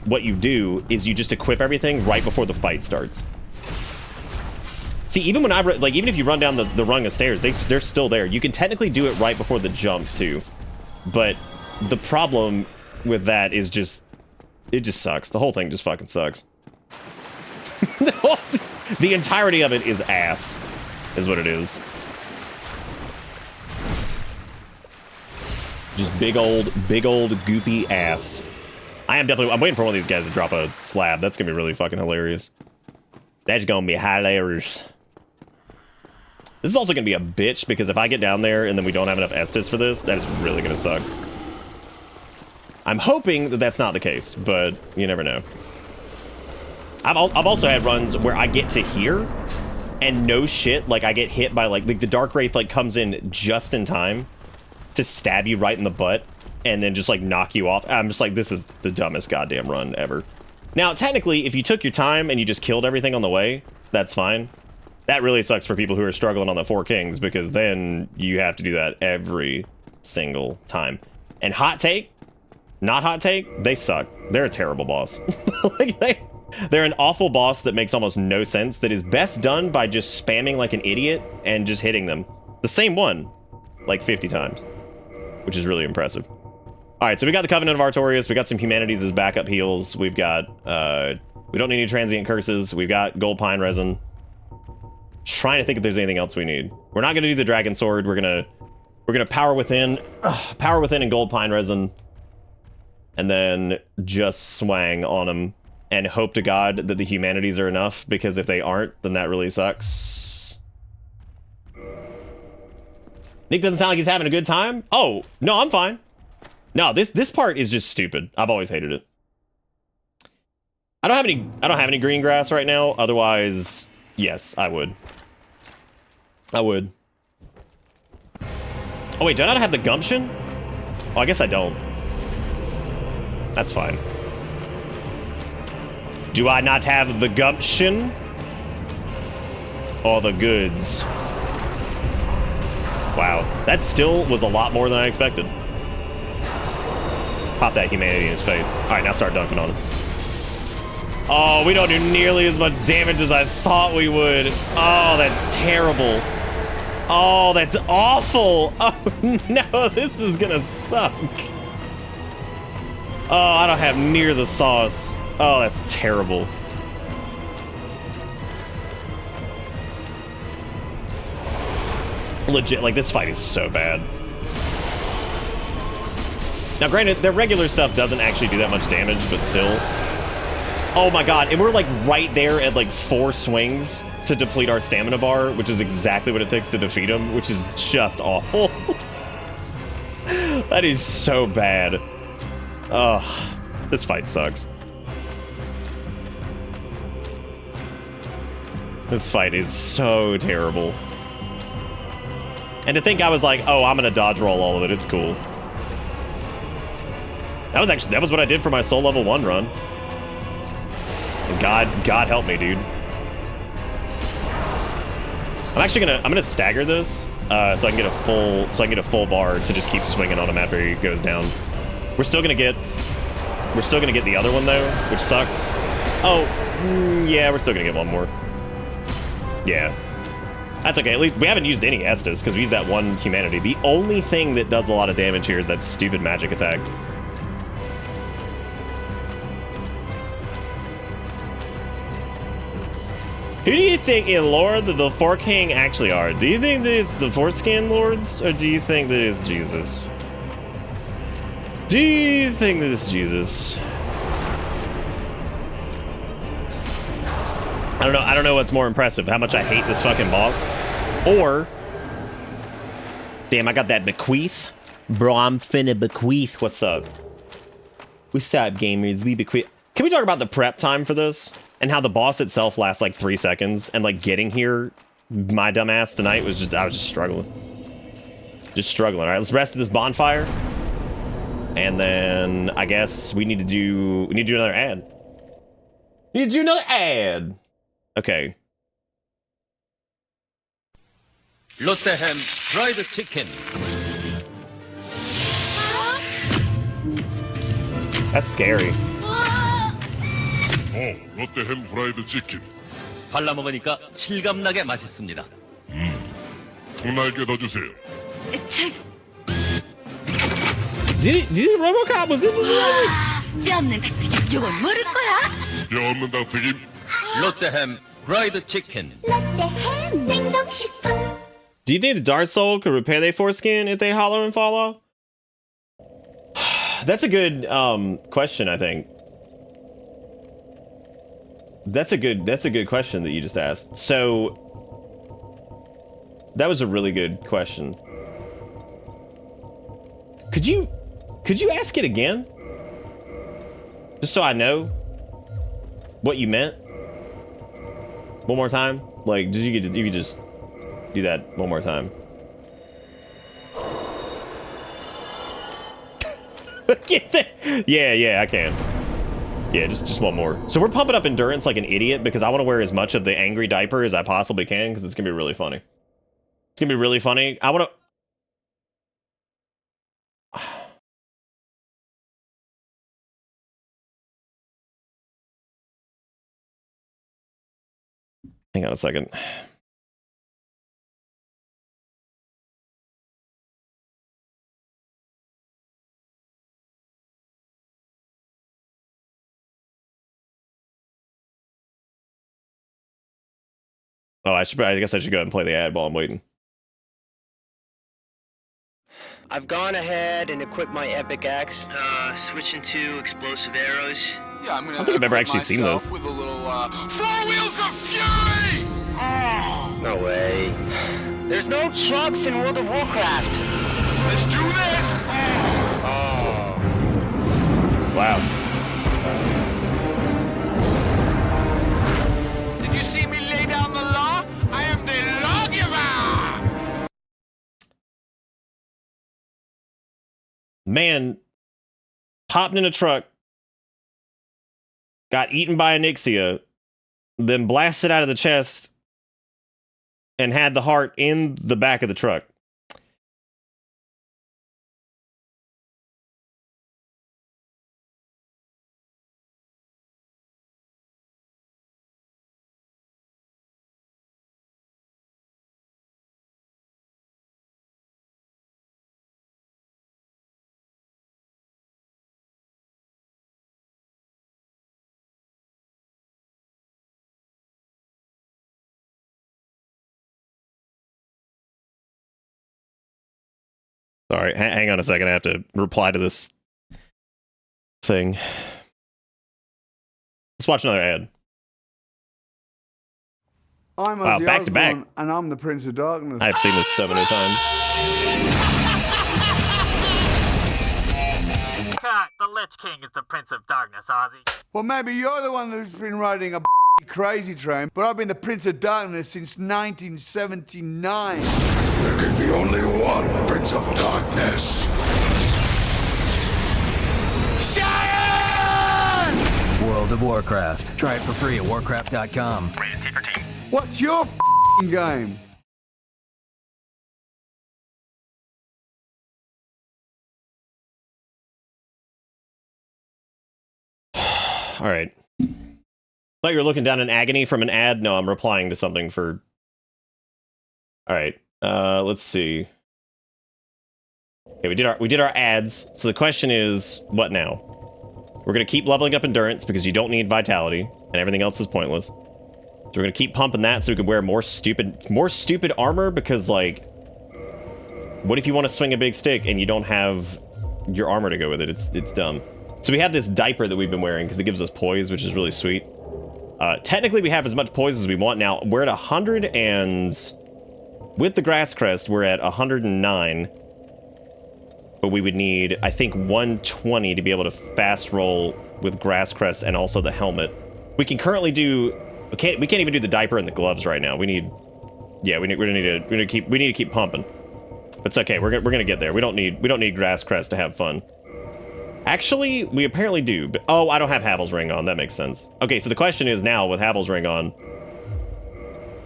[SPEAKER 1] what you do is you just equip everything right before the fight starts. See, even when even if you run down the rung of stairs, they're still there. You can technically do it right before the jump too, but the problem with that is it just sucks. The whole thing just fucking sucks. The entirety of it is ass, is what it is. Just big old goopy ass. I'm waiting for one of these guys to drop a slab. That's gonna be really fucking hilarious. That's gonna be hilarious. This is also gonna be a bitch, because if I get down there and then we don't have enough Estus for this, that is really gonna suck. I'm hoping that that's not the case, but you never know. I've also had runs where I get to here, and no shit, like, I get hit by, like the Dark Wraith, like, comes in just in time to stab you right in the butt, and then just, like, knock you off. I'm just like, this is the dumbest goddamn run ever. Now, technically, if you took your time and you just killed everything on the way, that's fine. That really sucks for people who are struggling on the Four Kings, because then you have to do that every single time. And hot take, not hot take, they suck. They're a terrible boss. Like, they're an awful boss that makes almost no sense, that is best done by just spamming like an idiot and just hitting them. The same one, like 50 times, which is really impressive. All right, so we got the Covenant of Artorias. We got some Humanities as backup heals. We've got, we don't need any transient curses. We've got gold pine resin. Trying to think if there's anything else we need. We're not gonna do the dragon sword. We're gonna power within and gold pine resin, and then just swang on them and hope to God that the Humanities are enough, because if they aren't, then that really sucks. Nick doesn't sound like he's having a good time. Oh no, I'm fine. No, this part is just stupid. I've always hated it. I don't have any green grass right now. Otherwise, yes, I would. Oh wait, do I not have the gumption? Oh, I guess I don't. That's fine. Do I not have the gumption? Or the goods? Wow, that still was a lot more than I expected. Pop that humanity in his face. All right, now start dunking on him. Oh, we don't do nearly as much damage as I thought we would. Oh, that's terrible. Oh, that's awful. Oh, no, this is gonna suck. Oh, I don't have near the sauce. Oh, that's terrible. legit, like, this fight is so bad. Now, granted, their regular stuff doesn't actually do that much damage, but still. Oh my god, and we're, like, right there at, like, 4 swings to deplete our stamina bar, which is exactly what it takes to defeat him, which is just awful. That is so bad. Ugh, this fight sucks. This fight is so terrible. And to think I was like, oh, I'm gonna dodge roll all of it, it's cool. That was what I did for my soul level 1 run. And God help me, dude. I'm gonna stagger this, so I can get a full bar to just keep swinging on him after he goes down. We're still gonna get the other one though, which sucks. Oh, yeah, we're still gonna get one more. Yeah. That's okay, at least we haven't used any Estus, because we used that one humanity. The only thing that does a lot of damage here is that stupid magic attack. Who do you think in lore that the Four King actually are? Do you think that it's the Foreskin Lords, or do you think that it's Jesus? Do you think that it's Jesus? I don't know what's more impressive, how much I hate this fucking boss, or damn, I got that bequeath. Bro, I'm finna bequeath. What's up? What's up, gamers? We bequeath. Can we talk about the prep time for this? And how the boss itself lasts like 3 seconds, and like getting here, my dumb ass tonight was just, I was just struggling. Just struggling. All right, let's rest at this bonfire. And then I guess we need to do another ad. We need to do another ad. Okay.
[SPEAKER 18] 롯데햄 프라이드 치킨.
[SPEAKER 1] That's scary.
[SPEAKER 18] 롯데햄 프라이드 치킨. 발라 먹으니까 실감나게 맛있습니다.
[SPEAKER 19] 통날개 넣어주세요.
[SPEAKER 1] Did RoboCop was in the lyrics?
[SPEAKER 7] 뼈 없는 닭튀김 이건 모를 거야?
[SPEAKER 19] 뼈 없는 닭튀김.
[SPEAKER 18] 롯데햄 프라이드 치킨.
[SPEAKER 7] 롯데햄 냉동식품.
[SPEAKER 1] Do you think the Dark Soul could repair their foreskin if they hollow and fall off? That's a good question, I think. That's a good question that you just asked. So that was a really good question. Could you ask it again? Just so I know what you meant. One more time? Like, you could just do that one more time. Yeah, I can. Yeah, just one more. So we're pumping up endurance like an idiot because I want to wear as much of the angry diaper as I possibly can because it's gonna be really funny. It's gonna be really funny. I want to. Hang on a second. Oh, I guess I should go ahead and play the ad while I'm waiting.
[SPEAKER 20] I've gone ahead and equipped my epic axe. Switching to explosive arrows.
[SPEAKER 21] Yeah, I'm gonna.
[SPEAKER 1] I don't think I've ever actually seen those.
[SPEAKER 21] With a little 4 wheels of fury. Oh.
[SPEAKER 20] No way. There's no trucks in World of Warcraft.
[SPEAKER 21] Let's do this.
[SPEAKER 20] Oh.
[SPEAKER 1] Wow.
[SPEAKER 21] Did you see me lay down the law? I am the lawgiver.
[SPEAKER 1] Man hopped in a truck, got eaten by Onyxia, then blasted out of the chest, and had the heart in the back of the truck. Sorry, hang on a second. I have to reply to this thing. Let's watch another ad.
[SPEAKER 2] I'm
[SPEAKER 1] Wow,
[SPEAKER 2] Ozzy
[SPEAKER 1] back to back.
[SPEAKER 2] Osbourne, and I'm the Prince of Darkness.
[SPEAKER 1] I've seen this so many times.
[SPEAKER 4] Cut. The Lich King is the Prince of Darkness, Ozzy.
[SPEAKER 2] Well, maybe you're the one who's been riding a crazy train, but I've been the Prince of Darkness since 1979.
[SPEAKER 22] There can be only one Prince of Darkness.
[SPEAKER 23] World of Warcraft. Try it for free at warcraft.com.
[SPEAKER 2] What's your game?
[SPEAKER 1] All right. Thought you were looking down in agony from an ad. No, I'm replying to something for. All right. Let's see. Okay, we did our ads. So the question is, what now? We're gonna keep leveling up endurance because you don't need vitality, and everything else is pointless. So we're gonna keep pumping that so we can wear more stupid armor, because like, what if you want to swing a big stick and you don't have your armor to go with it? It's dumb. So we have this diaper that we've been wearing because it gives us poise, which is really sweet. Technically, we have as much poise as we want now. We're at 100 and... With the Grass Crest, we're at 109. But we would need, I think, 120 to be able to fast roll with Grass Crest and also the helmet. We can currently do... We can't even do the diaper and the gloves right now. We need... Yeah, we need to keep pumping. But it's okay. We're gonna get there. We don't need Grass Crest to have fun. Actually, we apparently do. But, oh, I don't have Havel's ring on. That makes sense. Okay, so the question is now with Havel's ring on.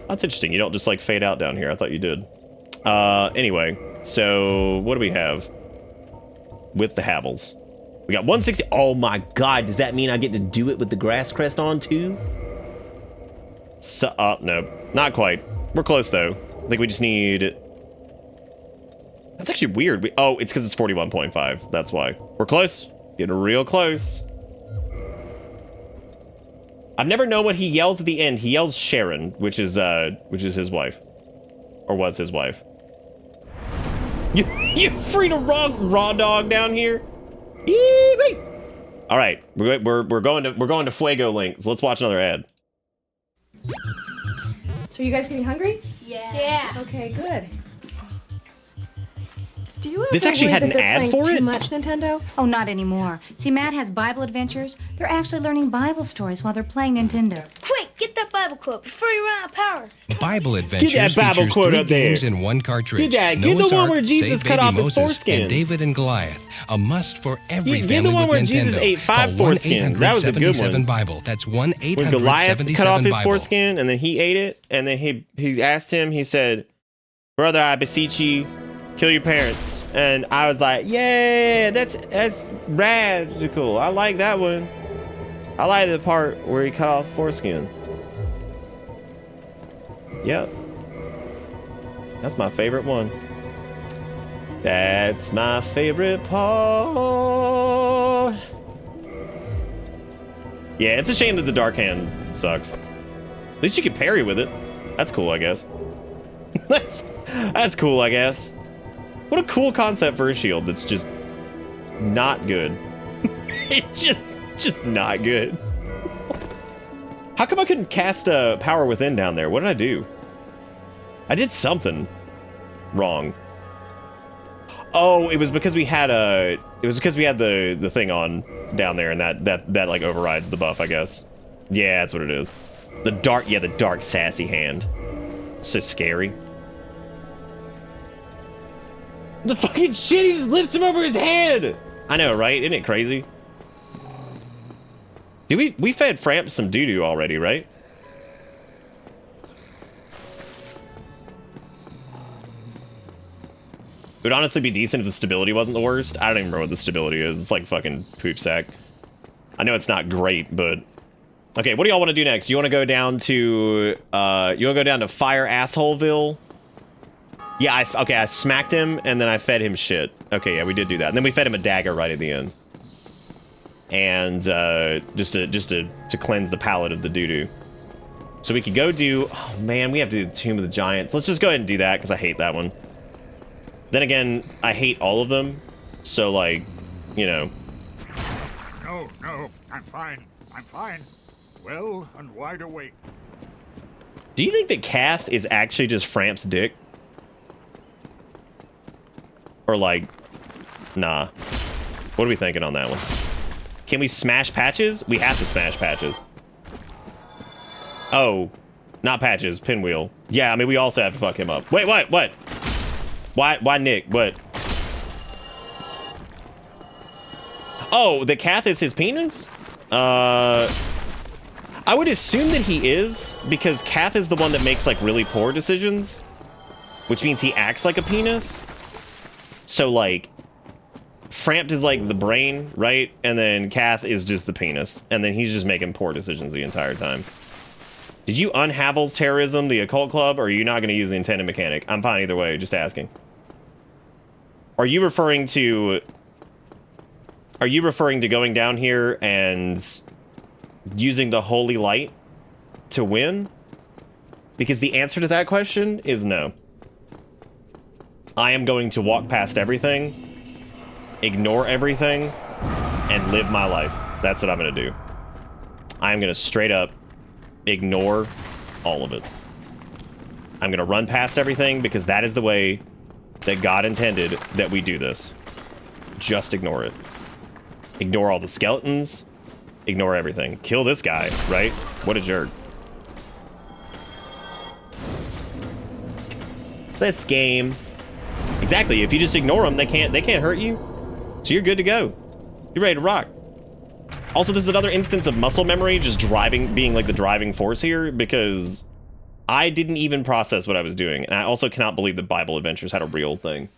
[SPEAKER 1] That's interesting. You don't just like fade out down here. I thought you did. Anyway, so what do we have with the Havels? We got 160. Oh my God! Does that mean I get to do it with the Grass Crest on too? So, no, not quite. We're close though. I think we just need. That's actually weird. It's because it's 41.5. That's why. We're close. Getting real close. I've never known what he yells at the end. He yells Sharon, which is his wife. Or was his wife. You freed a raw dog down here? Yee-wee! All right. We're going to Fuego Link. So let's watch another ad.
[SPEAKER 24] So are you guys getting hungry?
[SPEAKER 7] Yeah.
[SPEAKER 24] Okay, good.
[SPEAKER 7] Do you ever
[SPEAKER 1] This actually had an ad for
[SPEAKER 24] too
[SPEAKER 1] it?
[SPEAKER 24] much, Nintendo?
[SPEAKER 25] Oh, not anymore. See, Matt has Bible adventures. They're actually learning Bible stories while they're playing Nintendo.
[SPEAKER 26] Quick, get that Bible quote before you run out of power.
[SPEAKER 27] Bible Adventures
[SPEAKER 1] Get that Bible
[SPEAKER 27] features
[SPEAKER 1] quote
[SPEAKER 27] 3
[SPEAKER 1] up there.
[SPEAKER 27] games in one cartridge.
[SPEAKER 1] Get the
[SPEAKER 27] Noah's
[SPEAKER 1] one
[SPEAKER 27] Ark,
[SPEAKER 1] where Jesus
[SPEAKER 27] Save
[SPEAKER 1] cut
[SPEAKER 27] Baby
[SPEAKER 1] off his
[SPEAKER 27] Moses,
[SPEAKER 1] foreskin.
[SPEAKER 27] and David and Goliath. A must for every
[SPEAKER 1] Get
[SPEAKER 27] family
[SPEAKER 1] the one
[SPEAKER 27] with
[SPEAKER 1] where
[SPEAKER 27] Nintendo.
[SPEAKER 1] Jesus ate 5
[SPEAKER 27] Call
[SPEAKER 1] foreskins. That was a good one.
[SPEAKER 27] Bible. That's
[SPEAKER 1] When
[SPEAKER 27] 1-877
[SPEAKER 1] Goliath cut off his
[SPEAKER 27] Bible.
[SPEAKER 1] foreskin and then he ate it, and then he asked him, he said, "Brother, I beseech you, kill your parents." And I was like, yeah, that's radical. I like that one. I like the part where he cut off foreskin. Yep. That's my favorite one. That's my favorite part. Yeah, it's a shame that the Dark Hand sucks. At least you can parry with it. That's cool, I guess. That's cool, I guess. What a cool concept for a shield that's just not good. It's just not good. How come I couldn't cast power within down there? What did I do? I did something wrong. Oh, it was because we had the thing on down there, and that like overrides the buff, I guess. Yeah, that's what it is. The dark sassy hand. So scary. The fucking shit, he just lifts him over his head! I know, right? Isn't it crazy? Did we fed Framps some doo-doo already, right? It would honestly be decent if the stability wasn't the worst. I don't even remember what the stability is. It's like fucking poop sack. I know it's not great, but... Okay, what do y'all want to do next? You want to go down to... you want to go down to Fire Assholeville? Yeah, I smacked him, and then I fed him shit. Okay, yeah, we did do that. And then we fed him a dagger right at the end. And, just to cleanse the palate of the doo-doo. So we could go do... Oh, man, we have to do the Tomb of the Giants. Let's just go ahead and do that, because I hate that one. Then again, I hate all of them. So, like, you know.
[SPEAKER 3] No, I'm fine. I'm fine. Well and wide awake.
[SPEAKER 1] Do you think that Kath is actually just Framp's dick? Or like, nah. What are we thinking on that one? Can we smash Patches? We have to smash Patches. Oh, not Patches, Pinwheel. Yeah, I mean, we also have to fuck him up. Wait, what? Why Nick? What? Oh, the Kath is his penis? I would assume that he is, because Kath is the one that makes, like, really poor decisions. Which means he acts like a penis. So, like, Frampt is, like, the brain, right? And then Kath is just the penis. And then he's just making poor decisions the entire time. Did you unhavels terrorism, the occult club, or are you not going to use the intended mechanic? I'm fine either way, just asking. Are you referring to going down here and using the holy light to win? Because the answer to that question is no. I am going to walk past everything, ignore everything, and live my life. That's what I'm going to do. I'm going to straight up ignore all of it. I'm going to run past everything because that is the way that God intended that we do this. Just ignore it. Ignore all the skeletons. Ignore everything. Kill this guy, right? What a jerk. This game. Exactly. If you just ignore them, they can't hurt you. So you're good to go. You're ready to rock. Also, this is another instance of muscle memory just being like the driving force here, because I didn't even process what I was doing. And I also cannot believe that Bible Adventures had a real thing.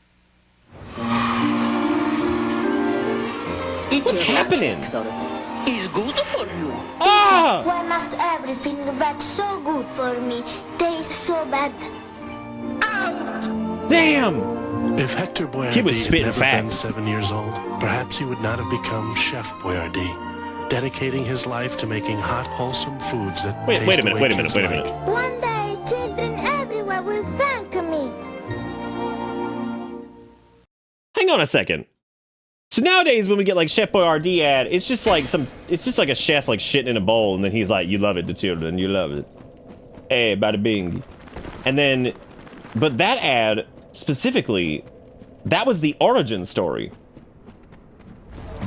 [SPEAKER 1] What's happening?
[SPEAKER 21] It's good for you.
[SPEAKER 1] Ah!
[SPEAKER 21] Why must everything that's so good for me taste so bad?
[SPEAKER 1] Damn!
[SPEAKER 9] If Hector Boyardee had never been 7 years old, perhaps he would not have become Chef Boyardee, dedicating his life to making hot, wholesome foods that taste
[SPEAKER 1] wait a minute.
[SPEAKER 21] One day, children everywhere will thank me.
[SPEAKER 1] Hang on a second. So nowadays, when we get like Chef Boyardee ad, it's just like a chef like shitting in a bowl, and then he's like, "You love it, the children, you love it." Hey, bada bing. And then, but that ad specifically, that was the origin story.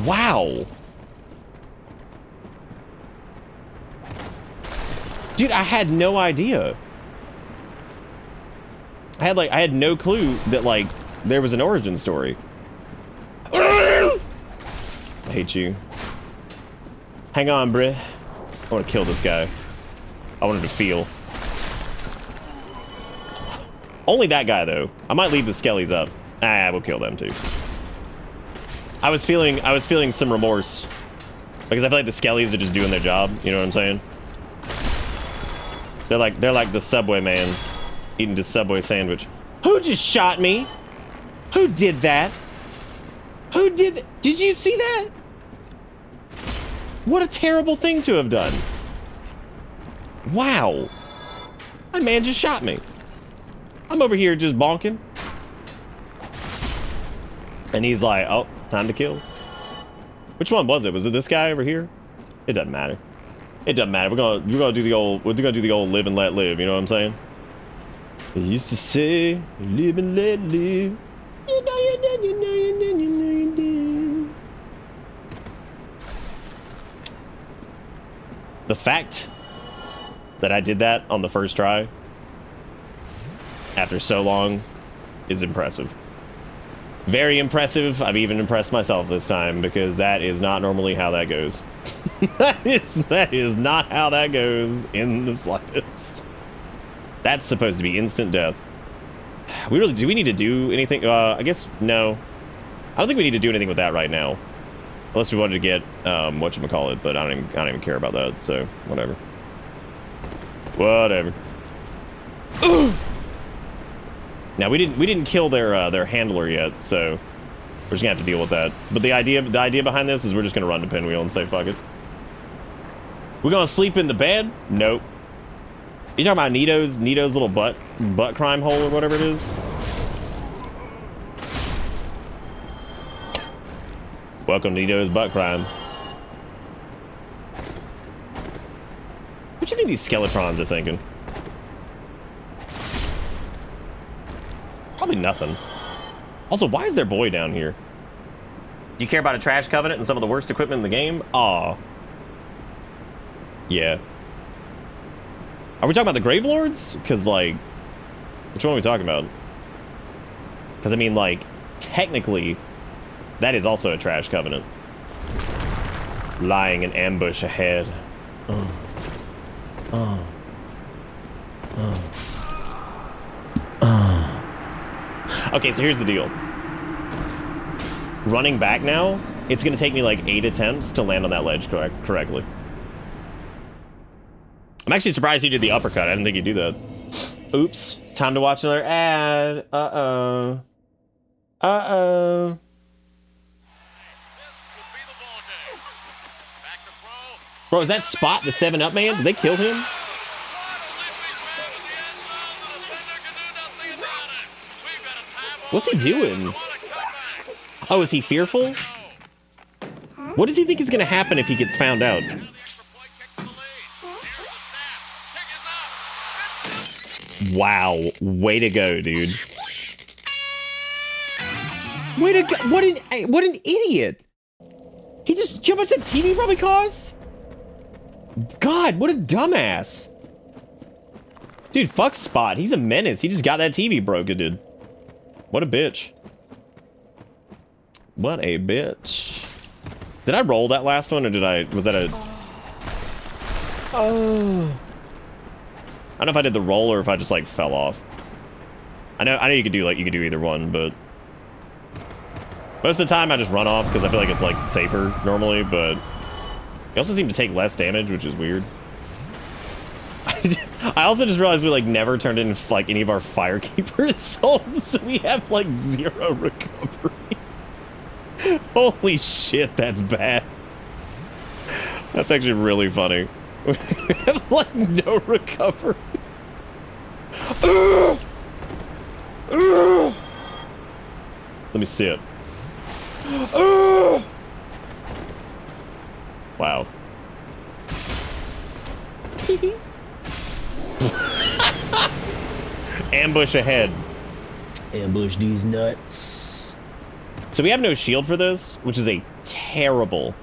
[SPEAKER 1] Wow. Dude, I had no idea. I had no clue that like there was an origin story. I hate you. Hang on, bruh. I want to kill this guy. I want him to feel. Only that guy, though. I might leave the skellies up. Ah, we'll kill them, too. I was feeling some remorse. Because I feel like the skellies are just doing their job. You know what I'm saying? They're like the Subway man. Eating the Subway sandwich. Who just shot me? Who did that? Who did that? Did you see that? What a terrible thing to have done. Wow. My man just shot me. I'm over here just bonking. And he's like, oh, time to kill. Which one was it? Was it this guy over here? It doesn't matter. It doesn't matter. We're gonna do the old live and let live, you know what I'm saying? They used to say, live and let live. You know you did, you know you did, you know you did. The fact that I did that on the first try after so long is impressive. Very impressive. I've even impressed myself this time, because that is not normally how that goes. that is not how that goes in the slightest. That's supposed to be instant death. Do we need to do anything? I guess no. I don't think we need to do anything with that right now. Unless we wanted to get whatchamacallit, but I don't even care about that, so whatever. Whatever. Ooh! Now we didn't kill their handler yet, so we're just gonna have to deal with that. But the idea behind this is we're just gonna run to Pinwheel and say fuck it. We're gonna sleep in the bed? Nope. You talking about Nito's little butt crime hole or whatever it is? Welcome to Nito's butt crime. What do you think these skeletrons are thinking? Probably nothing. Also, why is their boy down here? Do you care about a trash covenant and some of the worst equipment in the game? Aw. Yeah. Are we talking about the Grave Lords? Because, like, which one are we talking about? Because, I mean, like, technically, that is also a trash covenant. Lying in ambush ahead. Okay, so here's the deal. Running back now, it's going to take me like 8 attempts to land on that ledge correctly. I'm actually surprised he did the uppercut. I didn't think he'd do that. Oops. Time to watch another ad. Uh-oh. Uh-oh. Bro, is that Spot the 7-Up man? Did they kill him? What's he doing? Oh, is he fearful? What does he think is going to happen if he gets found out? Wow. Way to go, dude. Way to go. What an idiot. He just, how much that TV probably cost? God, what a dumbass. Dude, fuck Spot. He's a menace. He just got that TV broken, dude. What a bitch. What a bitch. Did I roll that last one, or was that a... Oh. I don't know if I did the roll or if I just, like, fell off. I know you could do either one, but... Most of the time I just run off because I feel like it's, like, safer normally, but... They also seem to take less damage, which is weird. I also just realized we, like, never turned in, like, any of our Firekeeper's souls, so we have, like, 0 recovery. Holy shit, that's bad. That's actually really funny. We have, like, no recovery. Let me see it. Wow. Ambush ahead. Ambush these nuts. So we have no shield for this, which is a terrible,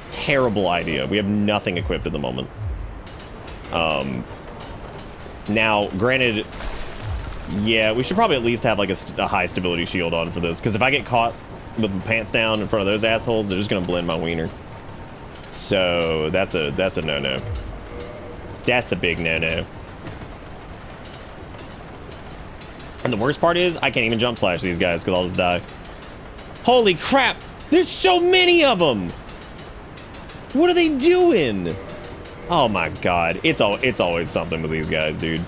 [SPEAKER 1] terrible idea. We have nothing equipped at the moment. Now, granted, yeah, we should probably at least have like a high stability shield on for this, because if I get caught with my pants down in front of those assholes, they're just gonna blend my wiener. So that's a no-no. That's a big no-no. And the worst part is, I can't even jump slash these guys because I'll just die. Holy crap! There's so many of them! What are they doing? Oh my god. It's always something with these guys, dude.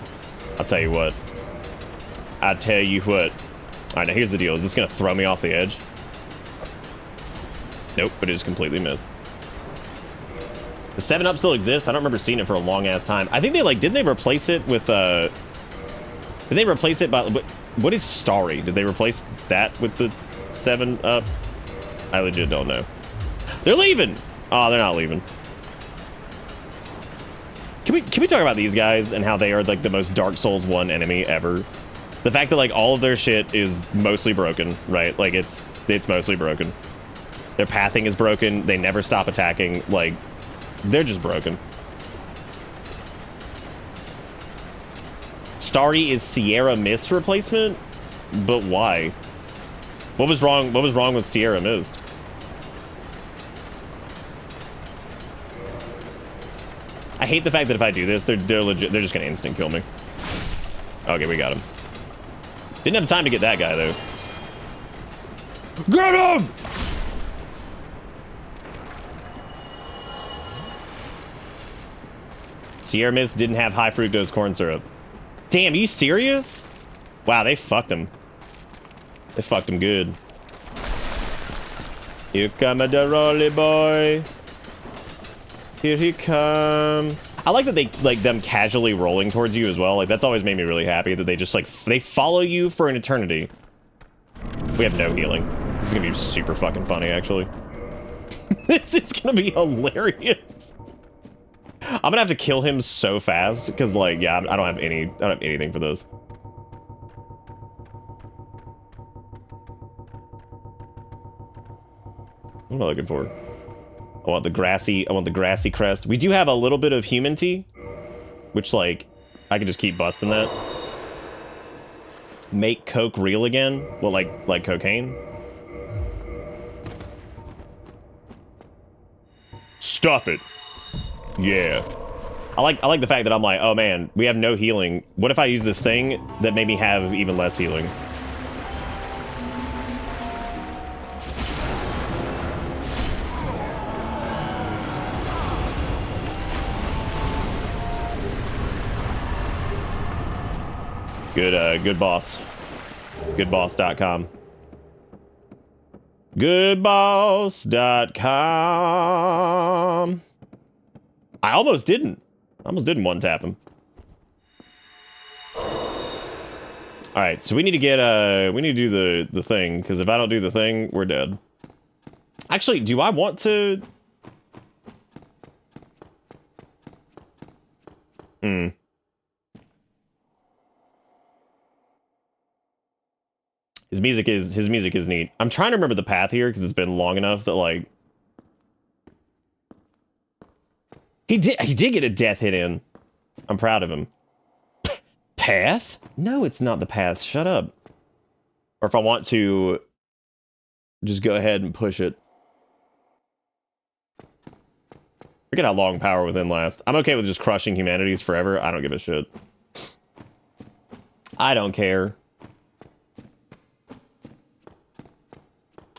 [SPEAKER 1] I'll tell you what. Alright, now here's the deal. Is this gonna throw me off the edge? Nope, but it just completely missed. The 7-Up still exists. I don't remember seeing it for a long-ass time. I think they, like, didn't they replace it with, Did they replace it by... What is Starry? Did they replace that with the 7-Up? I legit don't know. They're leaving! Oh, they're not leaving. Can we talk about these guys and how they are, like, the most Dark Souls 1 enemy ever? The fact that, like, all of their shit is mostly broken, right? Like, it's mostly broken. Their pathing is broken. They never stop attacking. Like... They're just broken. Starry is Sierra Mist replacement? But why? What was wrong with Sierra Mist? I hate the fact that if I do this, they're just gonna instant kill me. Okay, we got him. Didn't have time to get that guy though. Get him! Sierra Mist didn't have high fructose corn syrup. Damn, are you serious? Wow, they fucked him. They fucked him good. Here come a Deroli boy. Here he come. I like that they, like, them casually rolling towards you as well. Like, that's always made me really happy that they just, like, they follow you for an eternity. We have no healing. This is gonna be super fucking funny, actually. This is gonna be hilarious. I'm gonna have to kill him so fast because, like, yeah, I don't have anything for this. What am I looking for? I want the grassy crest. We do have a little bit of human tea, which, like, I can just keep busting that. Make coke real again? Well, like cocaine? Stuff it. Yeah. I like the fact that I'm like, oh man, we have no healing. What if I use this thing that made me have even less healing? Good boss. Goodboss.com. Goodboss.com. I almost didn't one tap him. Alright, so we need to get we need to do the thing, because if I don't do the thing, we're dead. Actually, do I want to? His music is neat. I'm trying to remember the path here because it's been long enough that, like, he did get a death hit in. I'm proud of him. Path? No, it's not the path. Shut up. Or if I want to just go ahead and push it. Forget how long power within lasts. I'm okay with just crushing humanities forever. I don't give a shit. I don't care.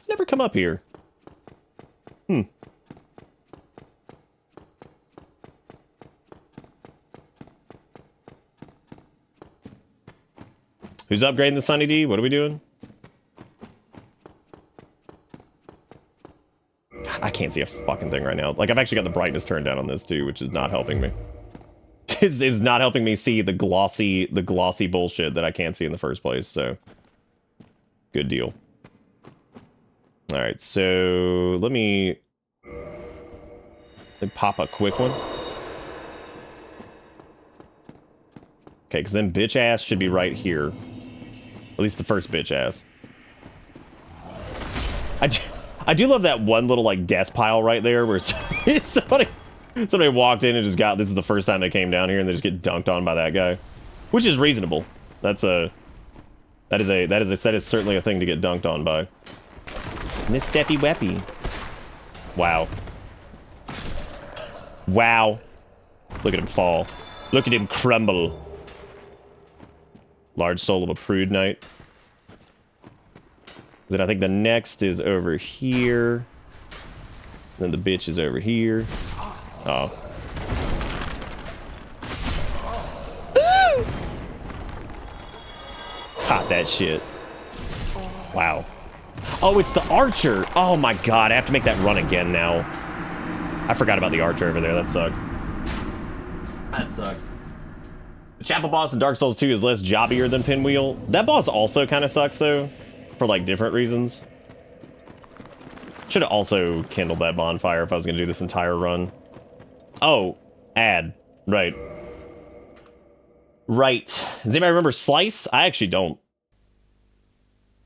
[SPEAKER 1] Never come up here. Who's upgrading the Sunny D? What are we doing? God, I can't see a fucking thing right now. Like, I've actually got the brightness turned down on this too, which is not helping me. Is not helping me see the glossy bullshit that I can't see in the first place, so good deal. All right, so let me pop a quick one. Okay, because then bitch ass should be right here. At least the first bitch ass. I do love that one little, like, death pile right there where somebody walked in and just got, this is the first time they came down here and they just get dunked on by that guy, which is reasonable. That is certainly a thing to get dunked on by. Miss Steppy Weppy. Wow. Wow. Look at him fall. Look at him crumble. Large soul of a prude knight. Then I think the next is over here. Then the bitch is over here. Oh. Hot that shit. Wow. Oh, it's the archer. Oh my god, I have to make that run again now. I forgot about the archer over there. That sucks. That sucks. The chapel boss in Dark Souls 2 is less jobbier than Pinwheel. That boss also kind of sucks, though, for, like, different reasons. Should have also kindled that bonfire if I was going to do this entire run. Oh, ad. Right. Right. Does anybody remember Slice? I actually don't.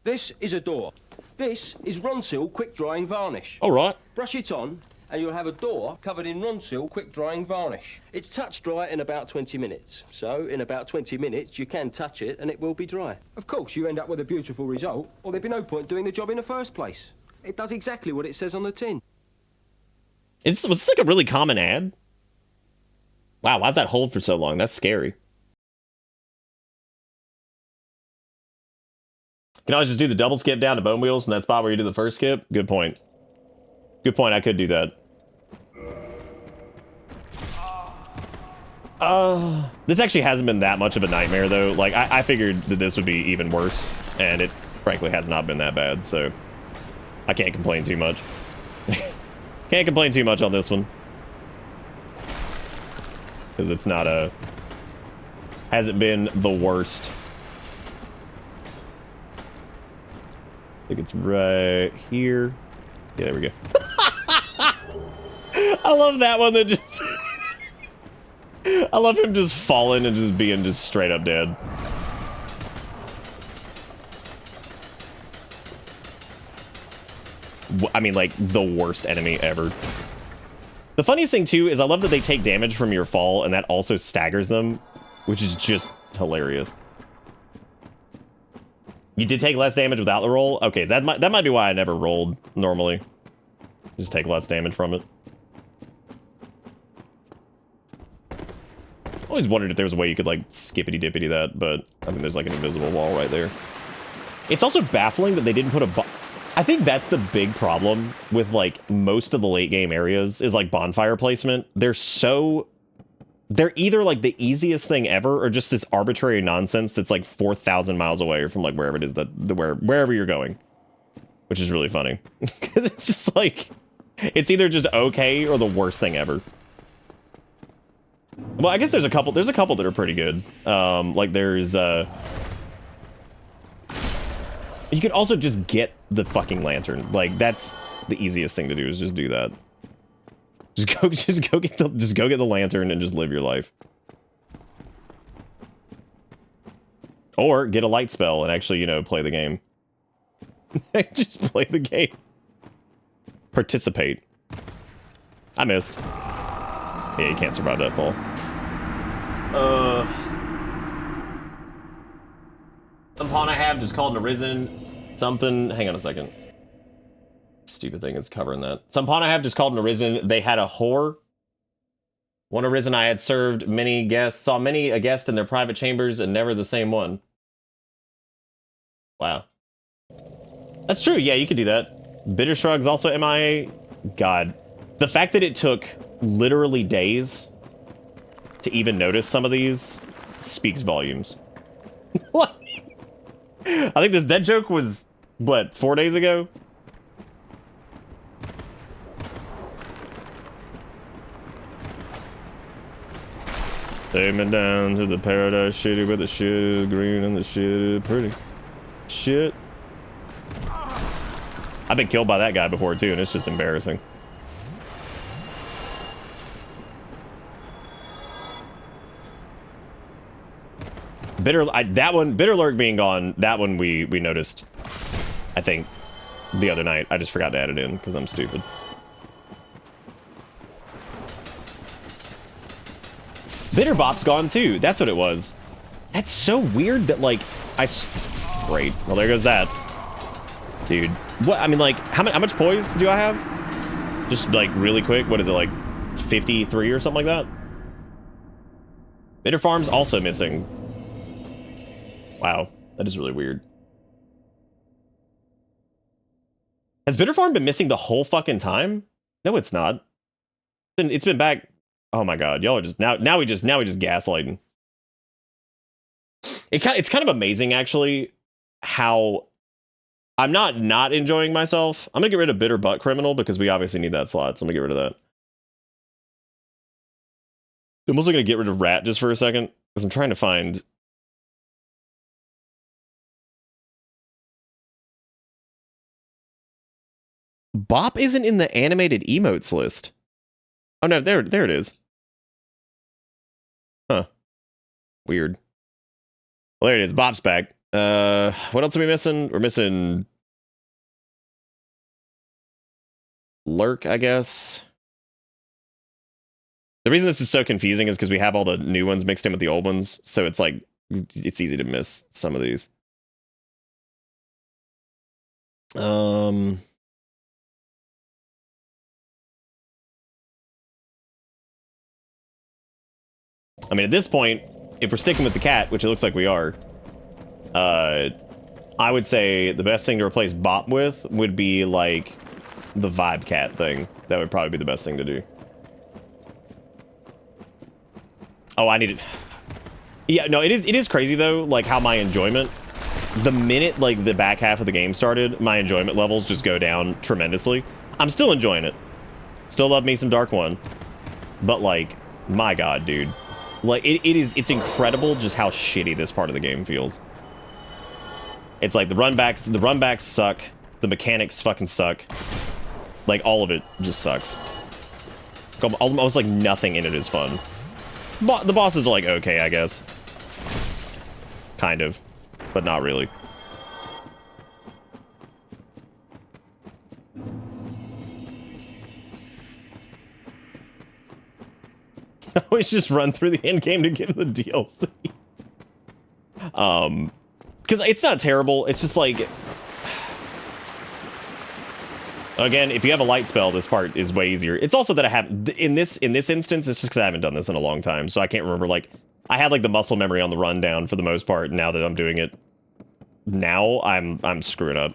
[SPEAKER 8] This is a door. This is Ronsil quick drying varnish.
[SPEAKER 1] All right.
[SPEAKER 8] Brush it on and you'll have a door covered in Ronsil quick drying varnish. It's touch dry in about 20 minutes. So in about 20 minutes you can touch it and it will be dry. Of course you end up with a beautiful result or there'd be no point doing the job in the first place. It does exactly what it says on the tin.
[SPEAKER 1] Was this like a really common ad? Wow, why's that hold for so long? That's scary. Can I always just do the double skip down to Bone Wheels in that spot where you do the first skip? Good point. Good point, I could do that. This actually hasn't been that much of a nightmare, though. Like, I figured that this would be even worse, and it, frankly, has not been that bad, so I can't complain too much. Can't complain too much on this one. Because it's not a... hasn't been the worst. I think it's right here. Yeah, there we go. I love that one that just... I love him just falling and just being just straight up dead. I mean, like, the worst enemy ever. The funniest thing, too, is I love that they take damage from your fall, and that also staggers them, which is just hilarious. You did take less damage without the roll? Okay, that might be why I never rolled normally. Just take less damage from it. Always wondered if there was a way you could, like, skippity-dippity that, but, I mean, there's, like, an invisible wall right there. It's also baffling that they didn't put a... I think that's the big problem with, like, most of the late-game areas, is, like, bonfire placement. They're either, like, the easiest thing ever, or just this arbitrary nonsense that's, like, 4,000 miles away from, like, wherever it is wherever you're going. Which is really funny. Because it's just, like... It's either just okay, or the worst thing ever. Well, I guess there's a couple that are pretty good. Like there's you could also just get the fucking lantern. Like that's the easiest thing to do, is just do that. Just go get the lantern and just live your life. Or get a light spell and actually, you know, play the game. Just play the game. Participate. I missed. Yeah, you can't survive that fall. Some pawn I have just called an arisen something. Hang on a second. Stupid thing is covering that. Some pawn I have just called an arisen. They had a whore. One arisen I had served many guests, saw many a guest in their private chambers, and never the same one. Wow. That's true. Yeah, you could do that. Bitter Shrug's also MIA. God. The fact that it took literally days to even notice some of these speaks volumes. What? I think this dead joke was, what, 4 days ago? Aiming down to the paradise shitty with the shit green and the shit pretty. Shit. I've been killed by that guy before too, and it's just embarrassing. Bitter Lurk being gone, that one we noticed, I think, the other night. I just forgot to add it in because I'm stupid. Bitter Bop's gone too. That's what it was. That's so weird that, like, great. Well, there goes that. Dude. What? I mean, like, how much poise do I have? Just, like, really quick. What is it, like, 53 or something like that? Bitter Farm's also missing. Wow. That is really weird. Has Bitter Farm been missing the whole fucking time? No, it's not. It's been back... Oh my god, y'all are just now we just gaslighting. It's kind of amazing actually how I'm not enjoying myself. I'm gonna get rid of Bitter Butt Criminal because we obviously need that slot, so I'm gonna get rid of that. I'm also gonna get rid of Rat just for a second because I'm trying to find. Bop isn't in the animated emotes list. Oh no, there it is. Huh. Weird. Well, there it is. Bop's back. What else are we missing? We're missing Lurk, I guess. The reason this is so confusing is because we have all the new ones mixed in with the old ones, so it's like it's easy to miss some of these. I mean, at this point, if we're sticking with the cat, which it looks like we are, I would say the best thing to replace Bop with would be, like, the Vibe Cat thing. That would probably be the best thing to do. Oh, I need it. Yeah, no, it is crazy, though, like, how my enjoyment... The minute, like, the back half of the game started, my enjoyment levels just go down tremendously. I'm still enjoying it. Still love me some Dark One. But, like, my god, dude. Like, it's incredible just how shitty this part of the game feels. It's like the runbacks suck, the mechanics fucking suck. Like, all of it just sucks. Almost like nothing in it is fun. The bosses are like okay, I guess. Kind of, but not really. I always just run through the end game to get the DLC. Because it's not terrible. It's just like, again, if you have a light spell, this part is way easier. It's also that I have in this instance, it's just because I haven't done this in a long time, so I can't remember. Like, I had like the muscle memory on the rundown for the most part. Now that I'm doing it, now I'm screwing up.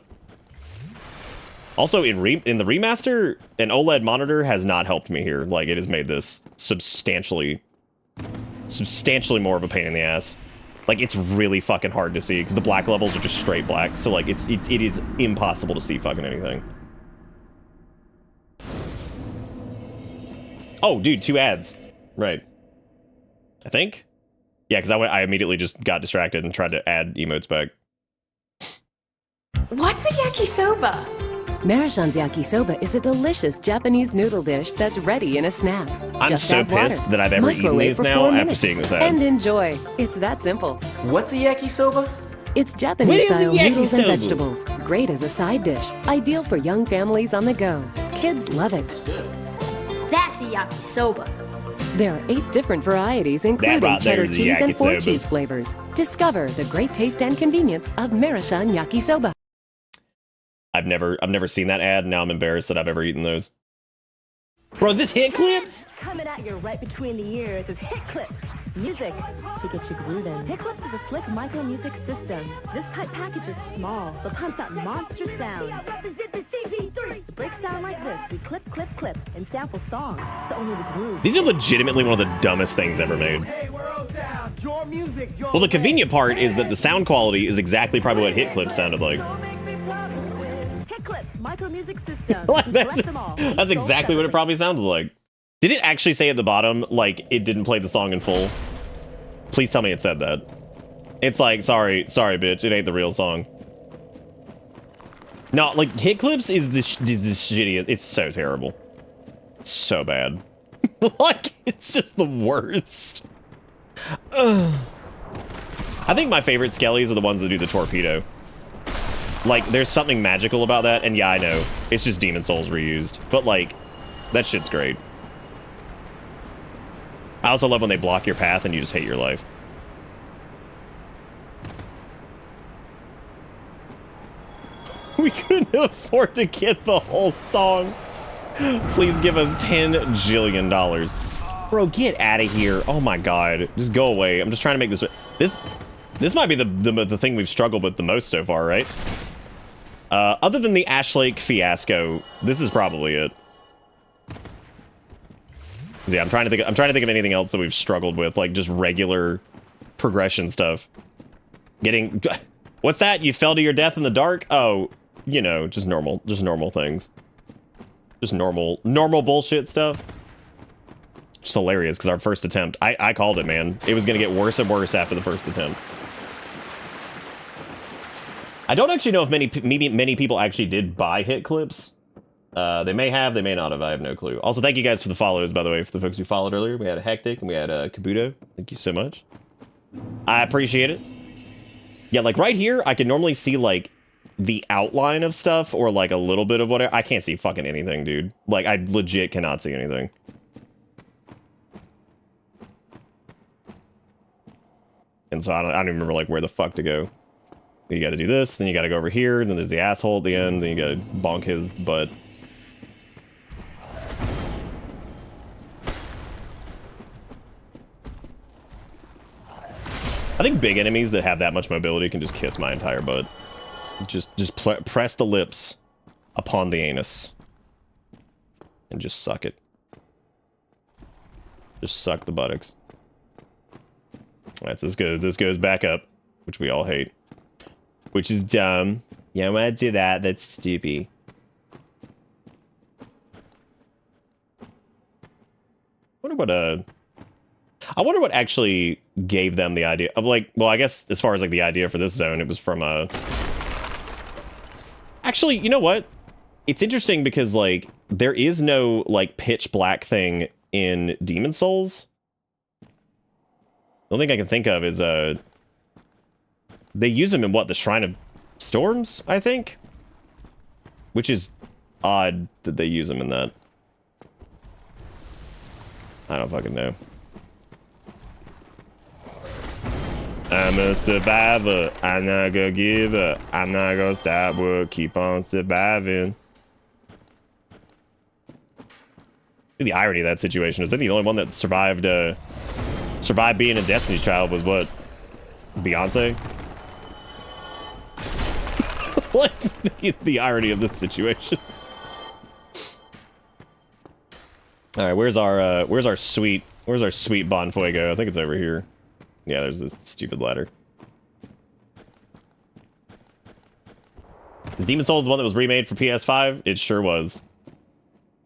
[SPEAKER 1] Also, in the remaster, an OLED monitor has not helped me here. Like, it has made this substantially more of a pain in the ass. Like, it's really fucking hard to see because the black levels are just straight black. So, like, it is impossible to see fucking anything. Oh, dude, 2 ads. Right. I think? Yeah, because I immediately just got distracted and tried to add emotes back.
[SPEAKER 10] What's a yakisoba?
[SPEAKER 16] Marichan's yakisoba is a delicious Japanese noodle dish that's ready in a snap.
[SPEAKER 1] I'm
[SPEAKER 16] Just
[SPEAKER 1] so
[SPEAKER 16] add water.
[SPEAKER 1] pissed that I've ever eaten
[SPEAKER 16] Microwave
[SPEAKER 1] these
[SPEAKER 16] for
[SPEAKER 1] now
[SPEAKER 16] 4
[SPEAKER 1] after
[SPEAKER 16] minutes,
[SPEAKER 1] seeing this ad.
[SPEAKER 16] And enjoy. It's that simple.
[SPEAKER 10] What's a yakisoba?
[SPEAKER 16] It's
[SPEAKER 1] What is a
[SPEAKER 16] Japanese-style noodles and
[SPEAKER 1] yakisoba?
[SPEAKER 16] vegetables. Great as a side dish. Ideal for young families on the go. Kids love it.
[SPEAKER 26] That's a yakisoba.
[SPEAKER 16] There are 8 different varieties, including
[SPEAKER 1] right there
[SPEAKER 16] cheddar
[SPEAKER 1] is a
[SPEAKER 16] cheese and 4
[SPEAKER 1] yakisoba.
[SPEAKER 16] cheese flavors. Discover the great taste and convenience of Marichan yakisoba.
[SPEAKER 1] I've never seen that ad. Now I'm embarrassed that I've ever eaten those. Bro, is this hit clips?
[SPEAKER 11] Coming at you right between the ears is Hit Clips. Music to get you grooving. Hit Clips is a slick micro music system. This type package is small, but pumps out monster sound. It breaks down like this. We clip, clip, clip, and sample songs. So only the groove.
[SPEAKER 1] These are legitimately one of the dumbest things ever made. Well, the convenient part is that the sound quality is exactly probably what hit clips sounded like.
[SPEAKER 11] Hit Clips, micro music system.
[SPEAKER 1] Like,
[SPEAKER 11] We select them all.
[SPEAKER 1] that's exactly what it probably sounded like. Did it actually say at the bottom, like, it didn't play the song in full? Please tell me it said that. It's like, sorry, bitch, it ain't the real song. No, like, hit clips is the shittiest. It's so terrible. It's so bad. Like, it's just the worst. Ugh. I think my favorite skellies are the ones that do the torpedo. Like, there's something magical about that, and yeah, I know. It's just Demon Souls reused. But, like, that shit's great. I also love when they block your path and you just hate your life. We couldn't afford to get the whole song. Please give us $10 jillion. Bro, get out of here. Oh my god. Just go away. I'm just trying to make this... This might be the thing we've struggled with the most so far, right? Other than the Ash Lake fiasco, this is probably it. Yeah, I'm trying to think of anything else that we've struggled with, like just regular progression stuff. What's that? You fell to your death in the dark? Oh, you know, just normal things. Just normal bullshit stuff. Just hilarious because our first attempt, I called it, man. It was gonna get worse and worse after the first attempt. I don't actually know if many people actually did buy hit clips. They may have, they may not have. I have no clue. Also, thank you guys for the follows, by the way, for the folks who followed earlier. We had a Hectic and we had a Kabuto. Thank you so much. I appreciate it. Yeah, like right here, I can normally see like the outline of stuff or like a little bit of whatever. I can't see fucking anything, dude. Like, I legit cannot see anything. And so I don't even remember like where the fuck to go. You gotta do this, then you gotta go over here, and then there's the asshole at the end, then you gotta bonk his butt. I think big enemies that have that much mobility can just kiss my entire butt. Just press the lips upon the anus. And just suck it. Just suck the buttocks. That's as good. This goes back up, which we all hate. Which is dumb. You don't want to do that. That's stupid. I wonder what actually gave them the idea of like, well, I guess as far as like the idea for this zone, it was from actually, you know what? it's interesting because, like, there is no, like, pitch black thing in Demon Souls. The only thing I can think of is, they use them in, what, the Shrine of Storms, I think? Which is odd that they use them in that. I don't fucking know. I'm a survivor. I'm not gonna give up. I'm not gonna stop. We'll keep on surviving. The irony of that situation is that the only one that survived being a Destiny's Child was what? Beyonce? What? The irony of this situation. All right, where's our sweet Bonfuego? I think it's over here. Yeah, there's this stupid ladder. Is Demon Souls the one that was remade for PS5? It sure was.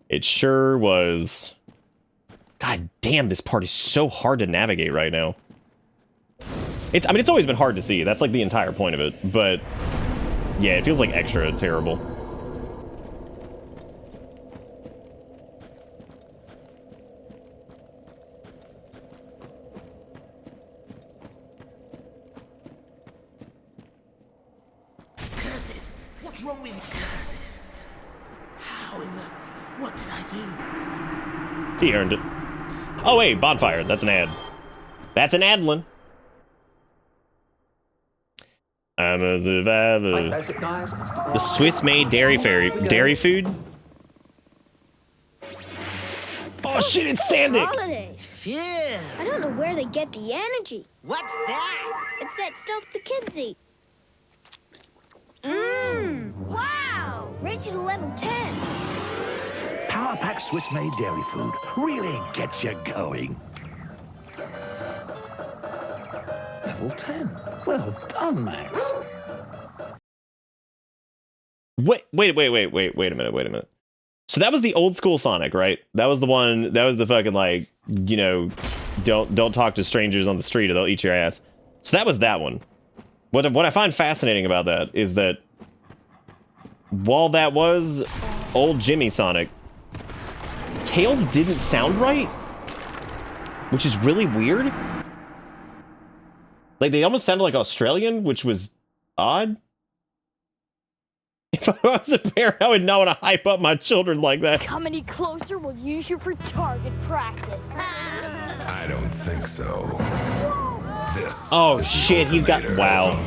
[SPEAKER 1] It sure was. God damn, this part is so hard to navigate right now. I mean, it's always been hard to see. That's like the entire point of it. But yeah, it feels like extra terrible.
[SPEAKER 5] Curses! What's wrong with curses? How in the... What did I do?
[SPEAKER 1] He earned it. Oh, wait, bonfire. That's an ad. That's an ad-lin. I'm a survivor. The Swiss-made dairy food. Oh shit, it's Sandic!
[SPEAKER 26] Holidays.
[SPEAKER 5] Yeah.
[SPEAKER 26] I don't know where they get the energy.
[SPEAKER 5] What's that?
[SPEAKER 26] It's that stuff the kids eat. Wow! Rated to level 10.
[SPEAKER 6] Power Pack Swiss-made dairy food really gets you going. Level 10. Well done, Max.
[SPEAKER 1] Wait a minute. So that was the old school Sonic, right? That was the one, that was the fucking, like, you know, don't talk to strangers on the street or they'll eat your ass. So that was that one. What I find fascinating about that is that while that was old Jimmy Sonic, Tails didn't sound right, which is really weird. Like, they almost sounded like Australian, which was odd. If I was a parent, I would not want to hype up my children like that.
[SPEAKER 26] Come any closer, we'll use you for target practice.
[SPEAKER 22] I don't think so. This
[SPEAKER 1] oh shit, he's got... Wow.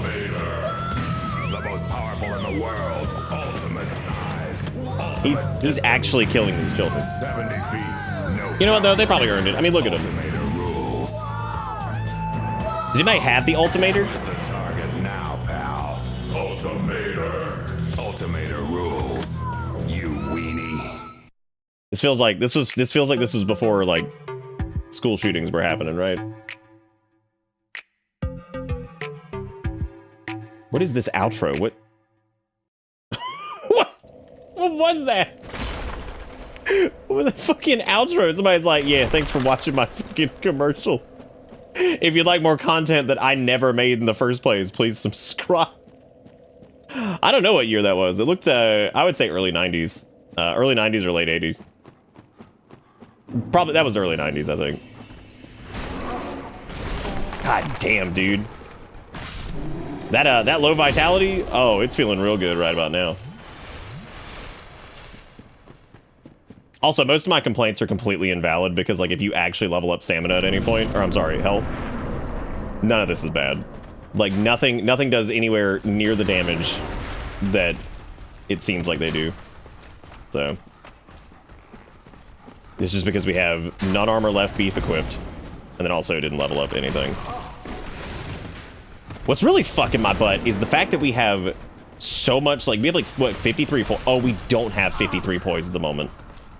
[SPEAKER 22] the most powerful in the world. Ultimate size.
[SPEAKER 1] He's actually killing these children.
[SPEAKER 22] 70 feet. No.
[SPEAKER 1] You know what, though? They probably earned it. I mean, look at him. Did anybody have the Ultimator?
[SPEAKER 22] The target now, pal. Ultimator rules. You weenie.
[SPEAKER 1] This feels like this was before, like, school shootings were happening, right? What is this outro? What was that? What was the fucking outro? Somebody's like, yeah, thanks for watching my fucking commercial. If you'd like more content that I never made in the first place, please subscribe. I don't know what year that was. It looked, I would say early 90s. Early 90s or late 80s. Probably, that was early 90s, I think. God damn, dude. That low vitality, oh, it's feeling real good right about now. Also, most of my complaints are completely invalid because, like, if you actually level up stamina at any point, or I'm sorry, health, none of this is bad. Like, nothing does anywhere near the damage that it seems like they do. So, it's just because we have none armor left beef equipped, and then also didn't level up anything. What's really fucking my butt is the fact that we have so much, like, we have, like, what, 53 points? Oh, we don't have 53 points at the moment.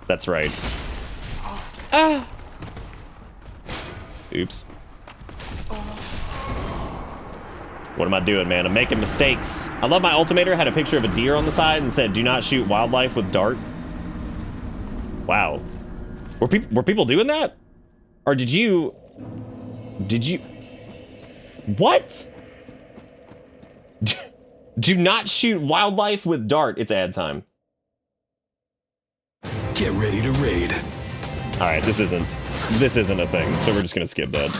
[SPEAKER 1] That's right. Ah! Oops. What am I doing, man? I'm making mistakes. I love my Ultimator had a picture of a deer on the side and said, do not shoot wildlife with dart. Wow. Were people doing that? Or did you... What? Do not shoot wildlife with dart. It's ad time.
[SPEAKER 12] Get ready to raid.
[SPEAKER 1] All right, this isn't a thing, so we're just gonna skip that.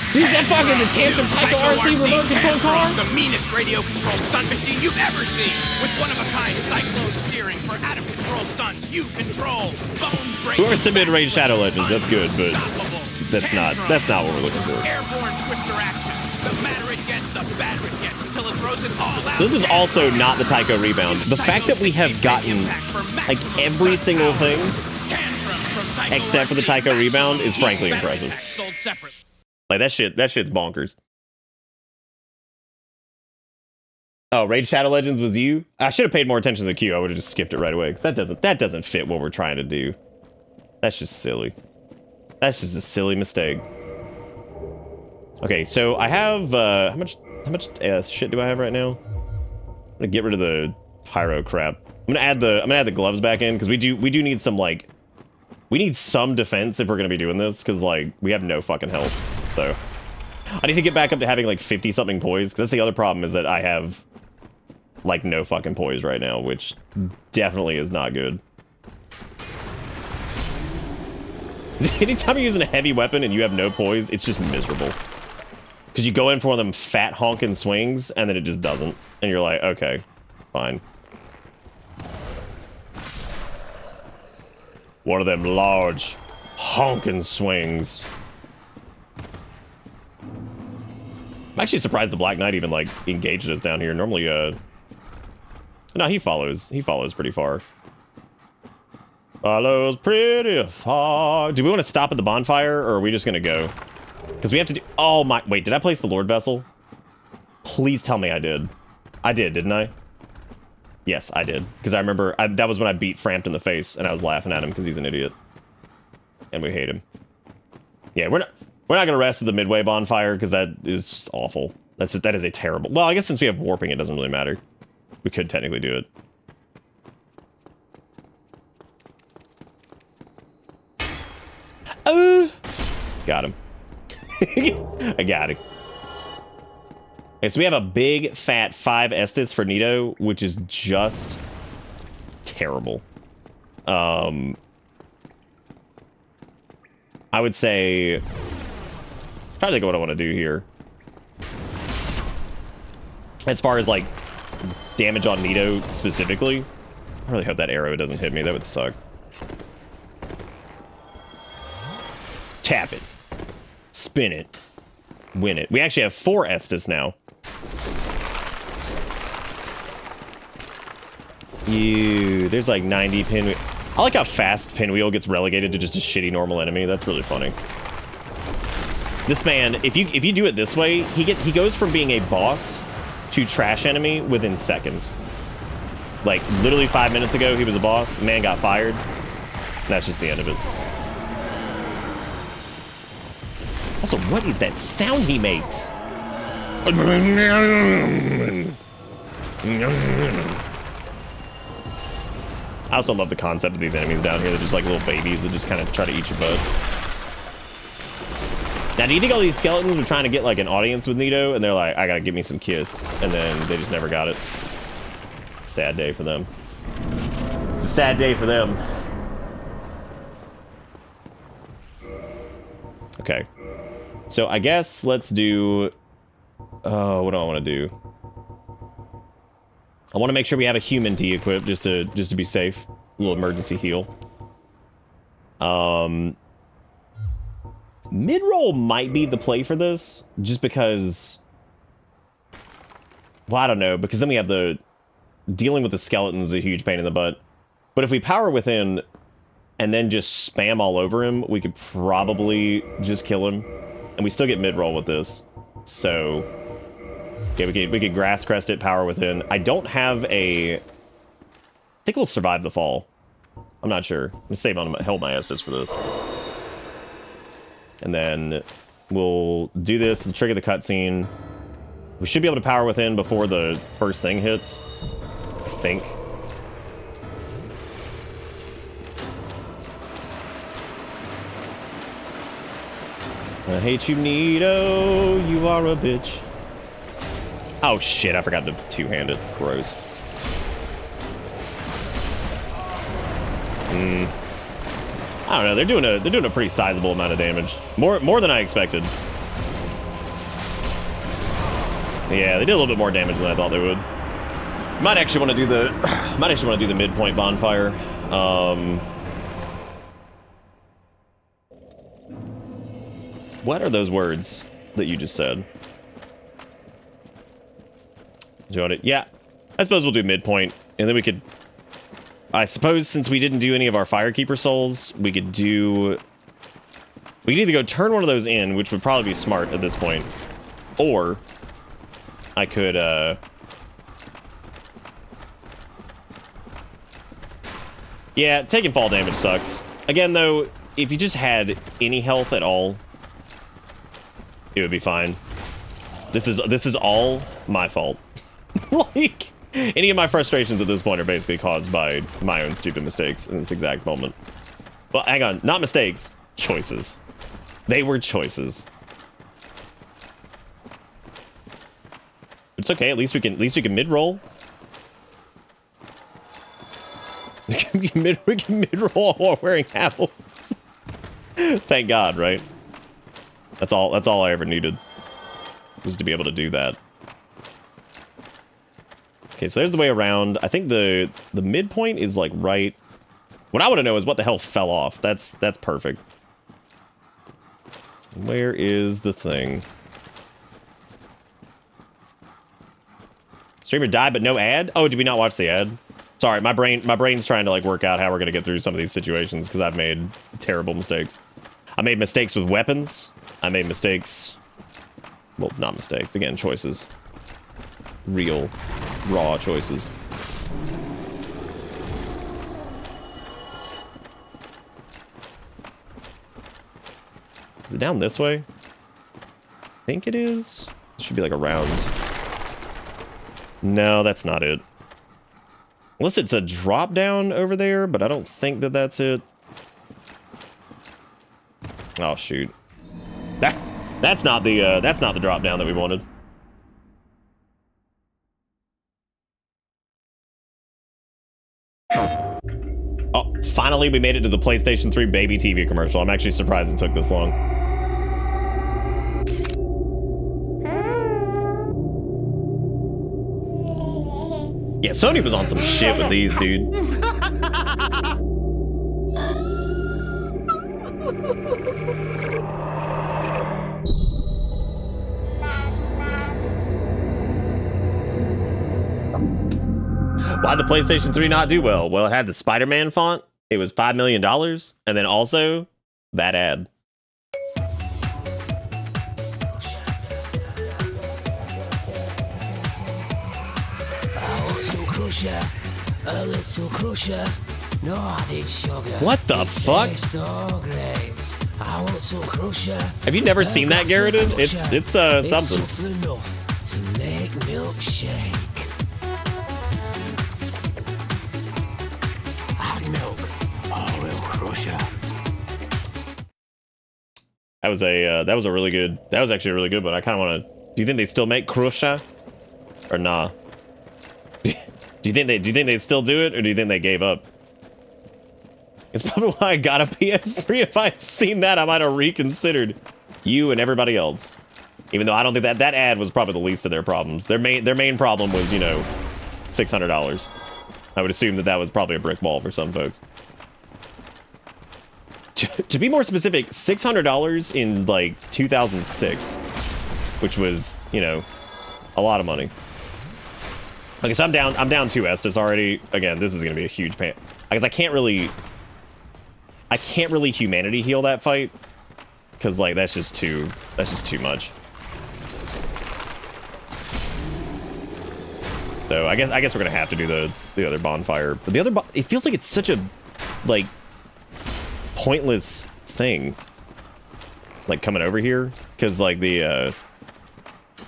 [SPEAKER 1] Dude, that fucking the Tantrum Tycho RC remote control car?
[SPEAKER 21] The meanest radio control stunt machine you've ever seen. With one-of-a-kind cyclone steering for out-of-control stunts you control.
[SPEAKER 1] Whoever submitted Raid Shadow Legends, that's good, but that's not what we're looking for.
[SPEAKER 21] Airborne twister action. The madder it gets, the badder it gets, until it throws it all out.
[SPEAKER 1] This is also not the Tycho Rebound. The fact that we have gotten like every single thing except for the Tycho Rebound is frankly impressive. Like that shit's bonkers. Oh, Raid Shadow Legends was you? I should have paid more attention to the queue. I would have just skipped it right away. That doesn't fit what we're trying to do. That's just silly. That's just a silly mistake. Okay, so I have how much shit do I have right now? I'm gonna get rid of the pyro crap. I'm gonna add the gloves back in because we do need some like we need some defense if we're gonna be doing this because like we have no fucking health. So I need to get back up to having like 50 something poise because that's the other problem is that I have like no fucking poise right now, which definitely is not good. Anytime you're using a heavy weapon and you have no poise, it's just miserable. Because you go in for one of them fat honking swings, and then it just doesn't. And you're like, okay, fine. One of them large honking swings. I'm actually surprised the Black Knight even, like, engaged us down here. Normally, no, he follows pretty far. Follows pretty far. Do we want to stop at the bonfire, or are we just gonna go? Because we have to do... Oh my... Wait, did I place the Lord Vessel? Please tell me I did. I did, didn't I? Yes, I did. Because I remember... that was when I beat Frampt in the face, and I was laughing at him because he's an idiot. And we hate him. Yeah, we're not gonna rest at the Midway bonfire, because that is just awful. That is a terrible... Well, I guess since we have warping, it doesn't really matter. We could technically do it. Got him. I got it. Okay, so we have a big, fat 5 Estus for Nito, which is just terrible. I would say... Try to think of what I want to do here. As far as, like, damage on Nito specifically, I really hope that arrow doesn't hit me. That would suck. Tap it. Spin it. Win it. We actually have 4 Estus now. There's like 90 pinwheel. I like how fast Pinwheel gets relegated to just a shitty normal enemy. That's really funny. This man, if you do it this way, he goes from being a boss to trash enemy within seconds. Like literally 5 minutes ago, he was a boss. Man got fired. And that's just the end of it. Also, what is that sound he makes? I also love the concept of these enemies down here. They're just like little babies that just kind of try to eat your butt. Now, do you think all these skeletons were trying to get like an audience with Nito, and they're like, I gotta give me some kiss, and then they just never got it? Sad day for them. It's a sad day for them. Okay. So I guess let's do... what do I want to do? I want to make sure we have a human T equipped just to be safe. A little emergency heal. Mid-roll might be the play for this, just because... Well, I don't know, because then we have the... Dealing with the skeletons is a huge pain in the butt. But if we power within and then just spam all over him, we could probably just kill him. And we still get mid-roll with this. So, okay, we could grass crest it, power within. I don't have a... I think we'll survive the fall. I'm not sure. I'm gonna save on hold my Estus for this. And then we'll do this and trigger the cutscene. We should be able to power within before the first thing hits. I think. I hate you, Nito. You are a bitch. Oh, shit. I forgot to two-hand it. Gross. I don't know. They're doing a pretty sizable amount of damage. More than I expected. Yeah, they did a little bit more damage than I thought they would. Might actually want to do the midpoint bonfire. What are those words that you just said? Do you want it? Yeah, I suppose we'll do midpoint, and then we could. I suppose since we didn't do any of our Firekeeper souls, we could do. We could either go turn one of those in, which would probably be smart at this point, or I could. Yeah, taking fall damage sucks. Again, though, if you just had any health at all, it would be fine. This is all my fault. Like, any of my frustrations at this point are basically caused by my own stupid mistakes in this exact moment. Well, hang on, not mistakes, choices. They were choices. It's okay. At least we can mid-roll. We can mid-roll while wearing apples. Thank God, right? That's all I ever needed, was to be able to do that. Okay, so there's the way around. I think the midpoint is like right. What I want to know is what the hell fell off. That's perfect. Where is the thing? Streamer died, but no ad? Oh, did we not watch the ad? Sorry, my brain's trying to like work out how we're gonna get through some of these situations because I've made terrible mistakes. I made mistakes with weapons. I made mistakes. Well, not mistakes. Again, choices. Real, raw choices. Is it down this way? I think it is. It should be like around. No, that's not it. Unless it's a drop down over there, but I don't think that that's it. Oh shoot. That's not the drop down that we wanted. Oh, finally we made it to the PlayStation 3 baby TV commercial. I'm actually surprised it took this long. Yeah, Sony was on some shit with these, dude. Why'd the PlayStation 3 not do well? Well, it had the Spider-Man font. It was $5 million. And then also that ad.
[SPEAKER 5] A little crusher, no added sugar.
[SPEAKER 1] What the fuck?
[SPEAKER 5] So great. I want some crusher.
[SPEAKER 1] Have you never seen that, Garrett? It's something.
[SPEAKER 5] Enough to make milkshake. Add milk, or we'll crusher.
[SPEAKER 1] That was a really good. That was actually a really good one. I kind of want to. Do you think they still make crusher, or nah? Do you think they still do it, or do you think they gave up? It's probably why I got a PS3. If I had seen that, I might have reconsidered you and everybody else. Even though I don't think that ad was probably the least of their problems. Their main problem was, you know, $600. I would assume that was probably a brick wall for some folks. To be more specific, $600 in like 2006, which was, you know, a lot of money. Okay, so I'm down 2 Estus already. Again, this is gonna be a huge pain. I guess I can't really humanity heal that fight, because like that's just too much. So I guess we're gonna have to do the other bonfire. But the other it feels like it's such a like pointless thing, like coming over here, because like it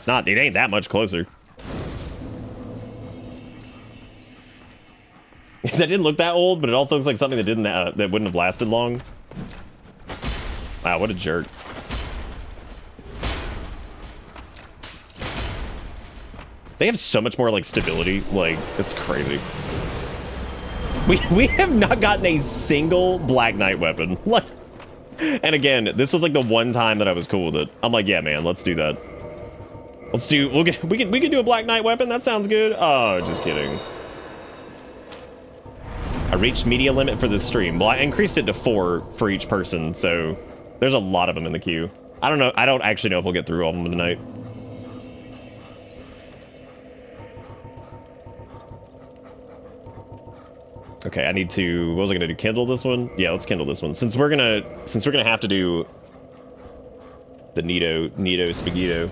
[SPEAKER 1] ain't that much closer. That didn't look that old, but it also looks like something that wouldn't have lasted long. Wow, what a jerk. They have so much more like stability, like it's crazy. We have not gotten a single Black Knight weapon. Like, and again, this was like the one time that I was cool with it. I'm like, yeah, man, let's do that. We can do a Black Knight weapon. That sounds good. Oh, just kidding. I reached media limit for this stream. Well, I increased it to 4 for each person, so there's a lot of them in the queue. I don't know. I don't actually know if we'll get through all of them tonight. Okay, I need to. What was I gonna do? Kindle this one? Yeah, let's kindle this one. Since we're gonna have to do the Nito Spaghetto.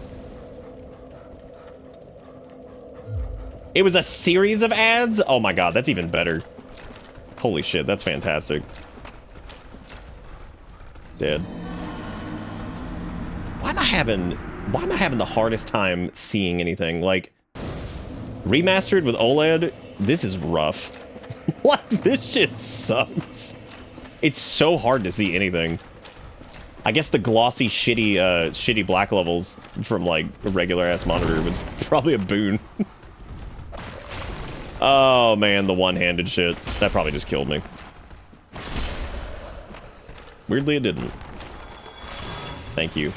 [SPEAKER 1] It was a series of ads? Oh my god, that's even better. Holy shit, that's fantastic. Dead. Why am I having the hardest time seeing anything? Like, remastered with OLED, this is rough. What? This shit sucks. It's so hard to see anything. I guess the glossy, shitty black levels from, like, a regular-ass monitor was probably a boon. Oh, man, the one-handed shit. That probably just killed me. Weirdly, it didn't. Thank you.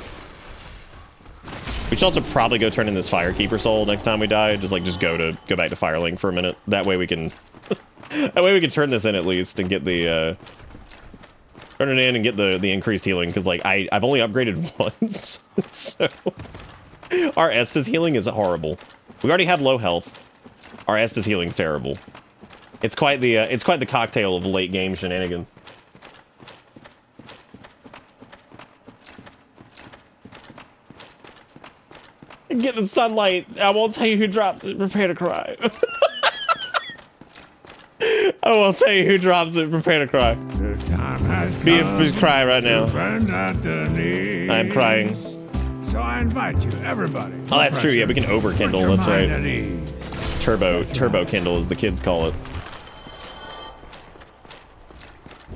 [SPEAKER 1] We should also probably go turn in this Firekeeper soul next time we die. Just go back to Firelink for a minute. That way we can... that way we can turn this in at least and get the, turn it in and get the increased healing, because, like, I've only upgraded once, so... Our Estus healing is horrible. We already have low health. Our Estus healing's terrible. It's quite the cocktail of late game shenanigans. Get the sunlight. I won't tell you who drops it. Prepare to cry. I won't tell you who drops it. Prepare to cry.
[SPEAKER 3] The time has
[SPEAKER 1] Please cry right now. I'm crying.
[SPEAKER 3] So I invite you, everybody.
[SPEAKER 1] Oh, that's true. Yeah, we can overkindle. That's right. Turbo Kindle, as the kids call it.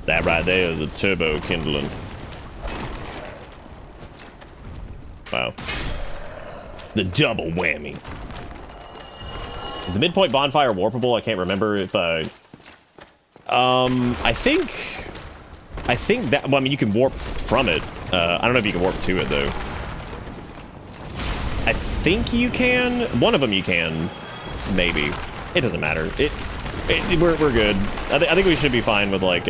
[SPEAKER 1] That right there is a turbo kindling. Wow. The double whammy. Is the midpoint bonfire warpable? I can't remember if I think that, well, I mean, you can warp from it. I don't know if you can warp to it though. I think you can. One of them you can. Maybe. It doesn't matter. We're good. I think we should be fine with, like,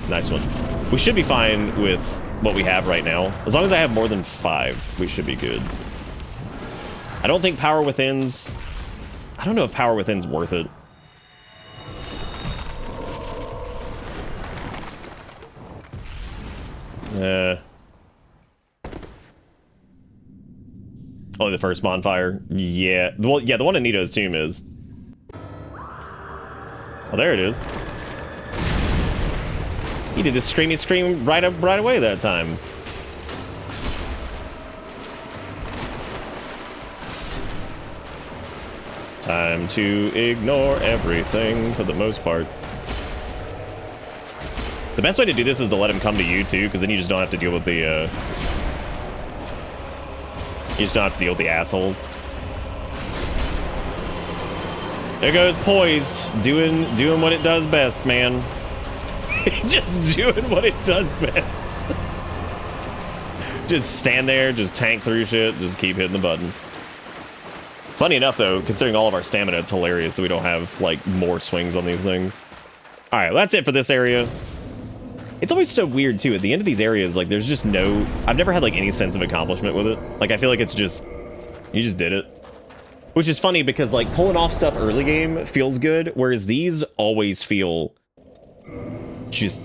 [SPEAKER 1] nice one. We should be fine with what we have right now. As long as I have more than 5, we should be good. I don't think Power Within's... I don't know if Power Within's worth it. Only the first bonfire. Yeah. Well, yeah, the one in Nito's tomb is. Oh, there it is. He did this screamy scream right away that time. Time to ignore everything for the most part. The best way to do this is to let him come to you too, because then you just don't have to deal with the you just don't have to deal with the assholes. There goes Poise, doing what it does best, man. Just doing what it does best. Just stand there, just tank through shit, just keep hitting the button. Funny enough, though, considering all of our stamina, it's hilarious that we don't have, like, more swings on these things. Alright, well, that's it for this area. It's always so weird, too. At the end of these areas, like, there's just no... I've never had, like, any sense of accomplishment with it. Like, I feel like it's just... You just did it. Which is funny because, like, pulling off stuff early game feels good, whereas these always feel... just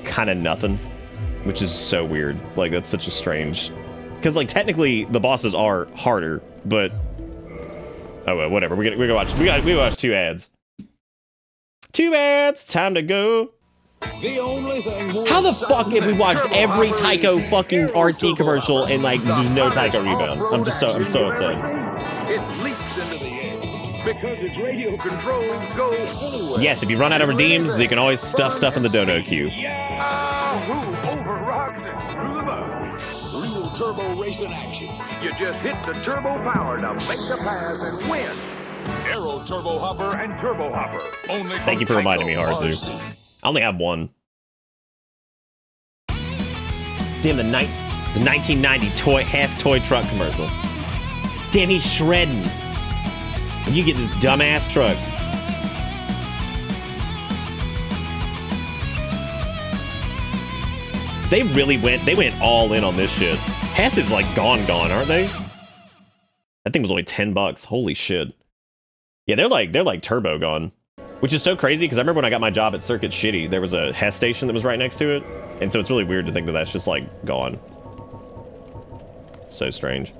[SPEAKER 1] kind of nothing. Which is so weird. Like, that's such a strange... Because, like, technically, the bosses are harder, but... Oh, well, whatever. We watch 2 ads. 2 ads! Time to go!
[SPEAKER 12] The only thing
[SPEAKER 1] How the fuck have we watched every Tycho fucking RT commercial and, like, there's no Tycho rebound? I'm so upset.
[SPEAKER 12] It leaps into the air because it's radio controlled and goes anywhere.
[SPEAKER 1] Yes, if you run out of redeems, you can always stuff in the dodo queue.
[SPEAKER 12] Yahoo! Overrocks it through the mud. Real turbo racing action. You just hit the turbo power to make the pass and win. Aero Turbo Hopper and Turbo Hopper. Only
[SPEAKER 1] Thank you for reminding me, Hard, too. I only have one. Damn, the 1990 Hess toy truck commercial. Damn, he's shredding. And you get this dumbass truck. They went all in on this shit. Hess is like gone, aren't they? That thing was only $10. Holy shit. Yeah, they're like turbo gone. Which is so crazy because I remember when I got my job at Circuit Shitty, there was a Hess station that was right next to it. And so it's really weird to think that that's just like gone. So strange.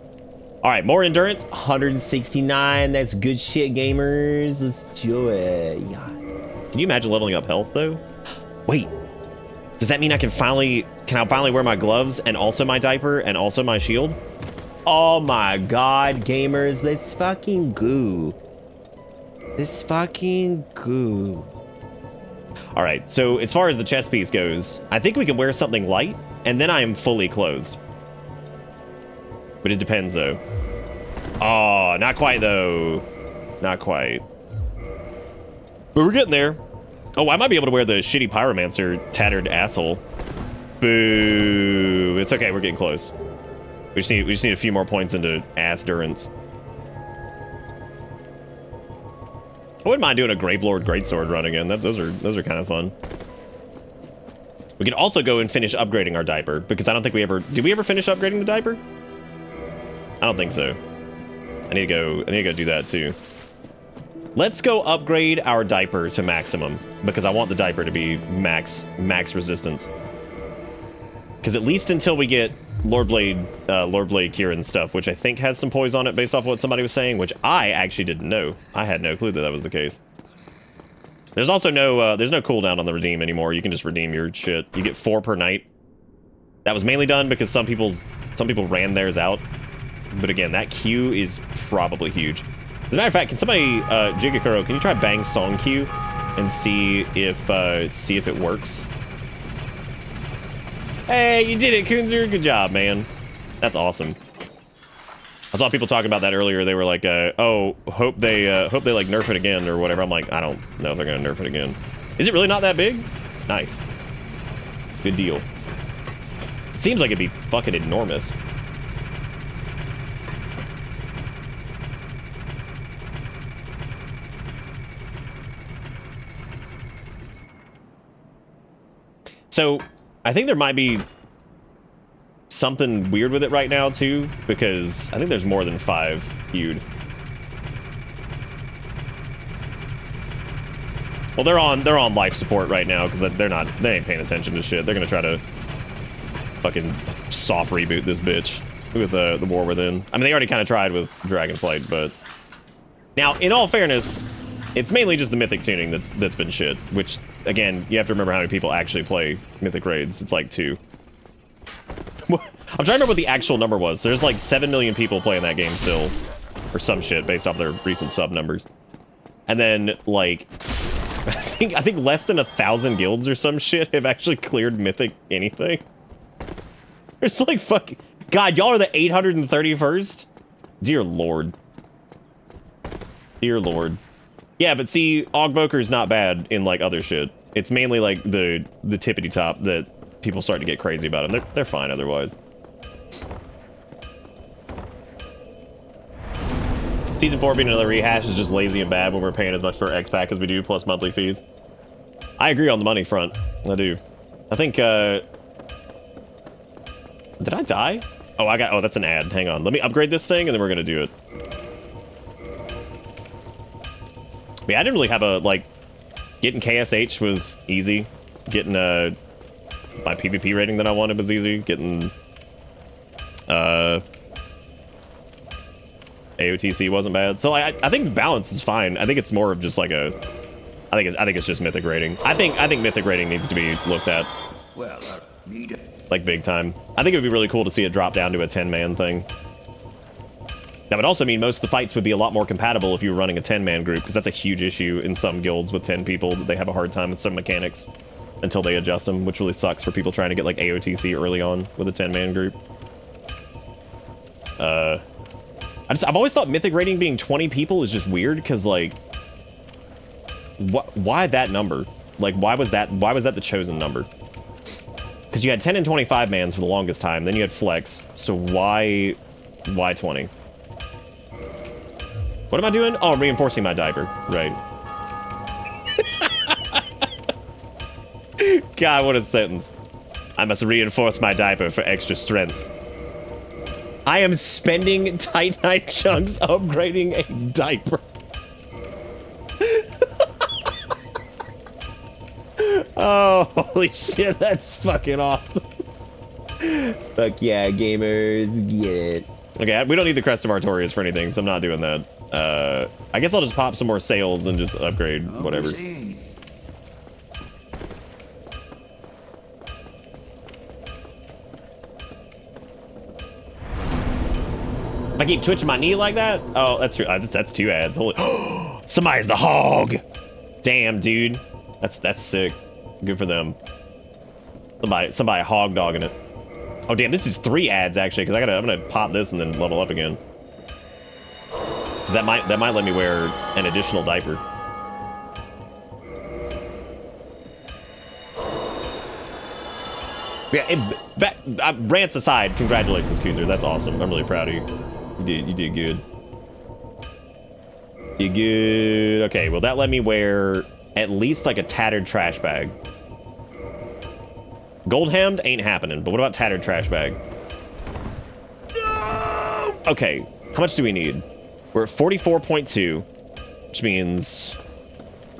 [SPEAKER 1] All right, more endurance. 169. That's good shit, gamers. Let's do it. Yeah. Can you imagine leveling up health though? Wait. Does that mean I can finally wear my gloves and also my diaper and also my shield? Oh my god, gamers, this fucking goo. This fucking goo. All right, so as far as the chest piece goes, I think we can wear something light and then I am fully clothed. But it depends though. Oh, not quite though. Not quite. But we're getting there. Oh, I might be able to wear the shitty pyromancer tattered asshole. Boo. It's okay, we're getting close. We just need a few more points into ass-durance. I wouldn't mind doing a Gravelord Greatsword run again. Those are kind of fun. We could also go and finish upgrading our diaper, because I don't think we ever... Did we ever finish upgrading the diaper? I don't think so. I need to go do that too. Let's go upgrade our diaper to maximum, because I want the diaper to be max resistance. Because at least until we get Lordblade Kieran stuff, which I think has some poise on it based off what somebody was saying, which I actually didn't know. I had no clue that that was the case. There's also there's no cooldown on the redeem anymore. You can just redeem your shit. You get 4 per night. That was mainly done because some people ran theirs out. But again, that queue is probably huge. As a matter of fact, can somebody, Jigakuro, can you try Bang Song queue and see if it works? Hey, you did it, Kunzer. Good job, man. That's awesome. I saw people talking about that earlier. They were like, oh, hope they like nerf it again or whatever. I'm like, I don't know if they're gonna nerf it again. Is it really not that big? Nice. Good deal. It seems like it'd be fucking enormous. So, I think there might be something weird with it right now, too, because I think there's more than 5 feud. Well, they're on life support right now, because they ain't paying attention to shit. They're gonna try to fucking soft reboot this bitch with the War Within. I mean, they already kind of tried with Dragonflight, but... Now, in all fairness... It's mainly just the Mythic tuning that's been shit, which, again, you have to remember how many people actually play Mythic Raids. It's like 2. I'm trying to remember what the actual number was. There's like 7 million people playing that game still, or some shit based off their recent sub numbers. And then, like, I think less than 1,000 guilds or some shit have actually cleared Mythic anything. It's like, fuck. God, y'all are the 831st? Dear Lord. Dear Lord. Yeah, but see, Ogboker's not bad in, like, other shit. It's mainly, like, the tippity top that people start to get crazy about them. They're fine otherwise. Season 4 being another rehash is just lazy and bad when we're paying as much for X-Pack as we do, plus monthly fees. I agree on the money front. I do. I think, Did I die? Oh, that's an ad. Hang on. Let me upgrade this thing, and then we're gonna do it. Yeah, I didn't really have getting KSH was easy. Getting, my PvP rating that I wanted was easy. Getting, AOTC wasn't bad. So, I think the balance is fine. I think it's more of just like I think it's just Mythic rating. I think Mythic rating needs to be looked at.
[SPEAKER 22] Well, need it.
[SPEAKER 1] Like, big time. I think it would be really cool to see it drop down to a 10-man thing. That would also mean most of the fights would be a lot more compatible if you were running a 10-man group, because that's a huge issue in some guilds with 10 people. That they have a hard time with some mechanics until they adjust them, which really sucks for people trying to get, like, AOTC early on with a 10-man group. I've always thought mythic rating being 20 people is just weird, because, like, why that number? Like, why was that the chosen number? Because you had 10 and 25 mans for the longest time, then you had flex, so why 20? What am I doing? Oh, I'm reinforcing my diaper, right. God, what a sentence. I must reinforce my diaper for extra strength. I am spending Titanite chunks upgrading a diaper. Oh, holy shit, that's fucking awesome. Fuck yeah, gamers, get it. Okay, we don't need the Crest of Artorias for anything, so I'm not doing that. I guess I'll just pop some more sails and just upgrade whatever. If I keep twitching my knee like that? Oh, that's true. That's 2 ads. Holy. Somebody's the hog. Damn, dude. That's sick. Good for them. Somebody hog dogging it. Oh damn, this is 3 ads actually, because I'm gonna pop this and then level up again. Because that might let me wear an additional diaper. Yeah, rants aside, congratulations, Kuzer. That's awesome. I'm really proud of you. You did good. You good. Okay, well that let me wear at least like a tattered trash bag. Gold Hound ain't happening, but what about tattered trash bag? No! Okay, how much do we need? We're at 44.2, which means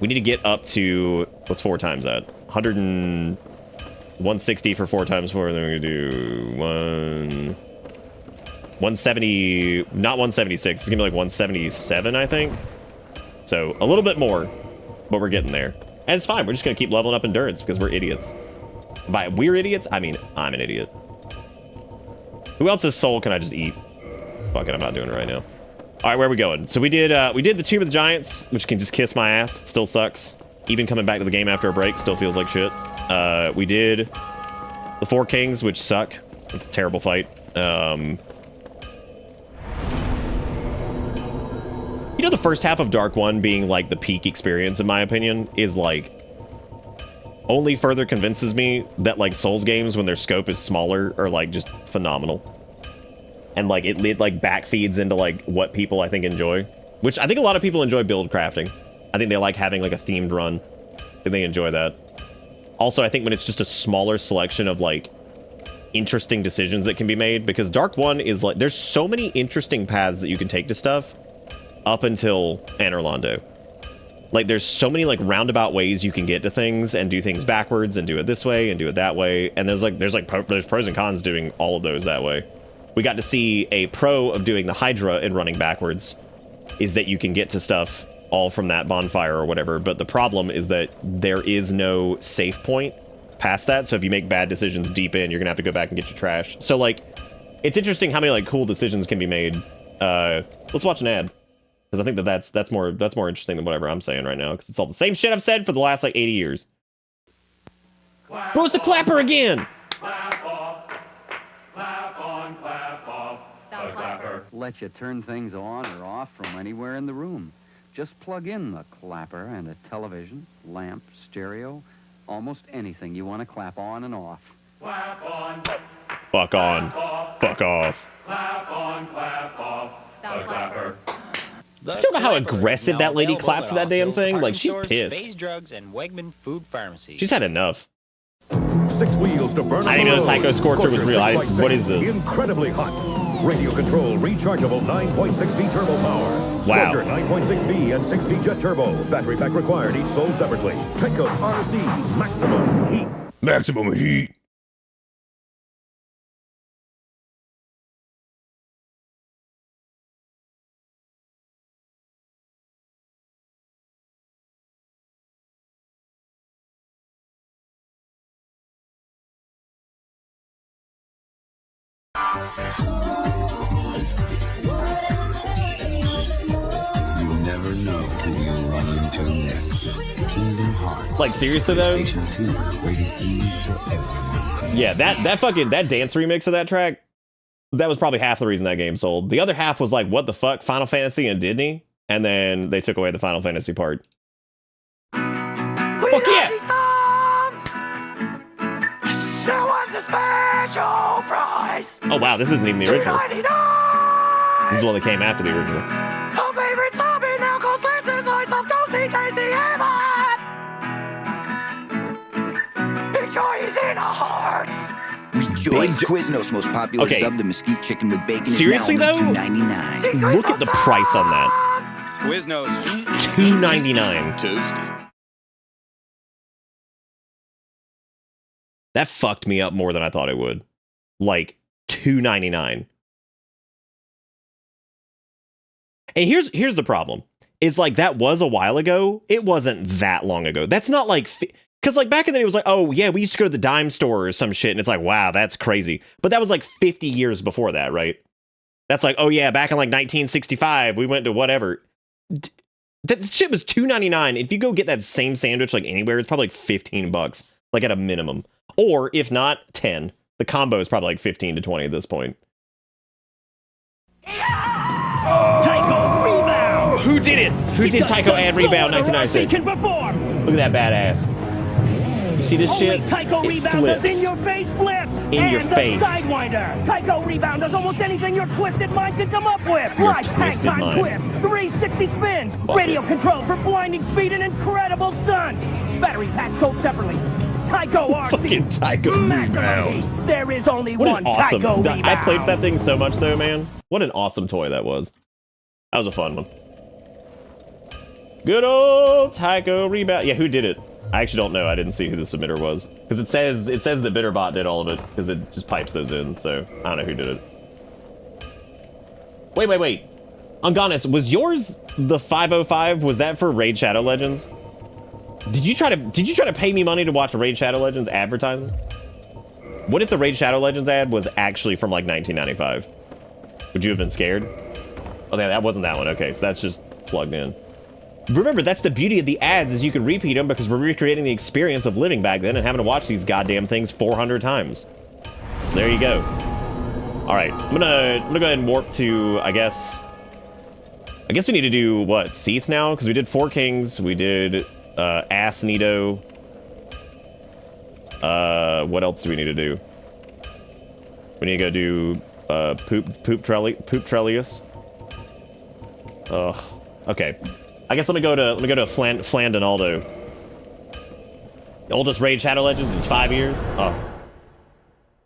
[SPEAKER 1] we need to get up to, what's 4 times that? 160 for 4 times 4, then we're gonna do 170, not 176, it's gonna be like 177, I think. So a little bit more, but we're getting there. And it's fine, we're just gonna keep leveling up endurance because we're idiots. By we're idiots, I mean I'm an idiot. Who else's soul can I just eat? Fuck it, I'm not doing it right now. All right, where are we going? So we did the Tomb of the Giants, which can just kiss my ass. It still sucks. Even coming back to the game after a break still feels like shit. We did the 4 Kings, which suck. It's a terrible fight. You know, the first half of Dark 1 being like the peak experience, in my opinion, is like only further convinces me that like Souls games, when their scope is smaller, are like just phenomenal. And like it like backfeeds into like what people I think enjoy, which I think a lot of people enjoy build crafting. I think they like having like a themed run. I think they enjoy that. Also, I think when it's just a smaller selection of like interesting decisions that can be made, because Dark 1 is like, there's so many interesting paths that you can take to stuff up until Anor Londo. Like there's so many like roundabout ways you can get to things and do things backwards and do it this way and do it that way. And there's pros and cons doing all of those that way. We got to see a pro of doing the Hydra and running backwards is that you can get to stuff all from that bonfire or whatever. But the problem is that there is no safe point past that. So if you make bad decisions deep in, you're gonna have to go back and get your trash. So like, it's interesting how many like cool decisions can be made. Let's watch an ad. Because I think that's more interesting than whatever I'm saying right now. Because it's all the same shit I've said for the last like 80 years. Where's the clapper again?
[SPEAKER 13] Clap off. Clap on, clap off. The clapper.
[SPEAKER 14] Let you turn things on or off from anywhere in the room. Just plug in the clapper and a television, lamp, stereo, almost anything you want to clap on and off.
[SPEAKER 13] Clap on.
[SPEAKER 1] Fuck on. Fuck off.
[SPEAKER 13] Clap on, clap off. The clapper.
[SPEAKER 1] You talk about how aggressive that lady claps that damn thing? Like, she's pissed.
[SPEAKER 15] Space Drugs and Wegman Food Pharmacy.
[SPEAKER 1] She's had enough.
[SPEAKER 12] 6 wheels to burn.
[SPEAKER 1] I didn't know the Tycho Scorcher was real. What is this?
[SPEAKER 12] Incredibly hot. Radio control, rechargeable 9.6V turbo power.
[SPEAKER 1] Wow.
[SPEAKER 12] Scorcher 9.6V and 6V jet turbo. Battery pack required, each sold separately. Tycho RC, maximum heat.
[SPEAKER 1] Maximum heat.
[SPEAKER 22] You never know who you'll run into next. Kingdom Hearts.
[SPEAKER 1] Like seriously though?
[SPEAKER 22] PlayStation 2, rated E for everyone.
[SPEAKER 1] Yeah, that dance remix of that track, That was probably half the reason that game sold. The other half was like, what the fuck, Final Fantasy and Disney? And then they took away the Final Fantasy part. Fuck yeah! Yes.
[SPEAKER 21] No one's a special price.
[SPEAKER 1] Oh wow, this isn't even the original.
[SPEAKER 21] $2.99.
[SPEAKER 1] This is the one that came after the original.
[SPEAKER 21] Our favorite zombie knuckles, listen, slice of toasty, tasty heaven. Enjoy is in our hearts.
[SPEAKER 4] Rejoice! Quiznos' most popular sub, the mesquite chicken with bacon,
[SPEAKER 1] Seriously,
[SPEAKER 4] is now
[SPEAKER 1] though?
[SPEAKER 4] only $2.99.
[SPEAKER 1] Look at the price on that.
[SPEAKER 4] Quiznos.
[SPEAKER 1] $2.99.
[SPEAKER 4] Toasty.
[SPEAKER 1] That fucked me up more than I thought it would. Like $2.99. And here's the problem. Is like that was a while ago. It wasn't that long ago. That's not like because like back in the day it was like, oh yeah, we used to go to the dime store or some shit, and it's like, wow, that's crazy. But that was like 50 years before that, right? That's like, oh yeah, back in like 1965, we went to whatever. That shit was $2.99. If you go get that same sandwich like anywhere, it's probably like $15, like at a minimum. Or if not, 10. The combo is probably like 15 to 20 at this point.
[SPEAKER 21] Tycho rebound.
[SPEAKER 1] Who did it? Who did Tycho add rebound 1996?
[SPEAKER 21] Can perform.
[SPEAKER 1] Look at that badass. You see this shit?
[SPEAKER 21] Tycho
[SPEAKER 1] It
[SPEAKER 21] rebound
[SPEAKER 1] flips.
[SPEAKER 21] does in your face flips.
[SPEAKER 1] In your
[SPEAKER 21] and
[SPEAKER 1] face.
[SPEAKER 21] The Sidewinder. Tycho rebound does almost anything your twisted mind can come up with.
[SPEAKER 1] Your
[SPEAKER 21] Like tag
[SPEAKER 1] twisted
[SPEAKER 21] time
[SPEAKER 1] mind.
[SPEAKER 21] twist, 360 spins,
[SPEAKER 1] Fuck
[SPEAKER 21] radio control for blinding speed and incredible stunts. Battery pack sold separately. Tycho RC.
[SPEAKER 1] Fucking Tycho rebound.
[SPEAKER 21] There is only
[SPEAKER 1] What
[SPEAKER 21] one
[SPEAKER 1] an awesome.
[SPEAKER 21] Tycho rebound.
[SPEAKER 1] I played with that thing so much though, man. What an awesome toy that was. That was a fun one. Good old Tycho rebound. Yeah, who did it? I actually don't know. I didn't see who the submitter was. Because it says that Bitterbot did all of it. Because it just pipes those in. So I don't know who did it. Wait. Ungonis, was yours the 505? Was that for Raid Shadow Legends? Did you try to pay me money to watch a Raid Shadow Legends advertisement? What if the Raid Shadow Legends ad was actually from like 1995? Would you have been scared? Oh, yeah, that wasn't that one. Okay, so that's just plugged in. Remember, that's the beauty of the ads, is you can repeat them because we're recreating the experience of living back then and having to watch these goddamn things 400 times. So there you go. All right, I'm gonna go ahead and warp to, I guess we need to do what, Seath now? Because we did Four Kings, we did Ass Nido. What else do we need to do? We need to go do Poop Trellius. Okay. I guess let me go to Flandonaldo. The oldest Raid Shadow Legends is 5 years. Oh,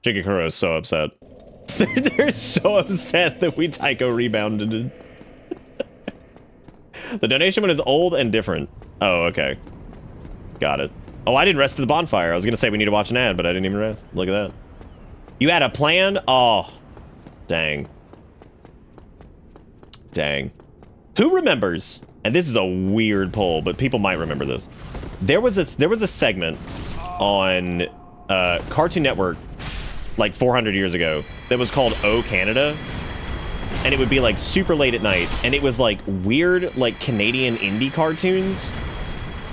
[SPEAKER 1] Chikakuro is so upset. They're so upset that we Tycho rebounded it. The donation one is old and different. Oh, okay. Got it. Oh, I didn't rest at the bonfire. I was gonna say we need to watch an ad, but I didn't even rest. Look at that. You had a plan? Oh, dang. Dang. Who remembers? And this is a weird poll, but people might remember this. There was a segment on Cartoon Network like 400 years ago that was called Oh Canada, and it would be like super late at night, and it was like weird like Canadian indie cartoons,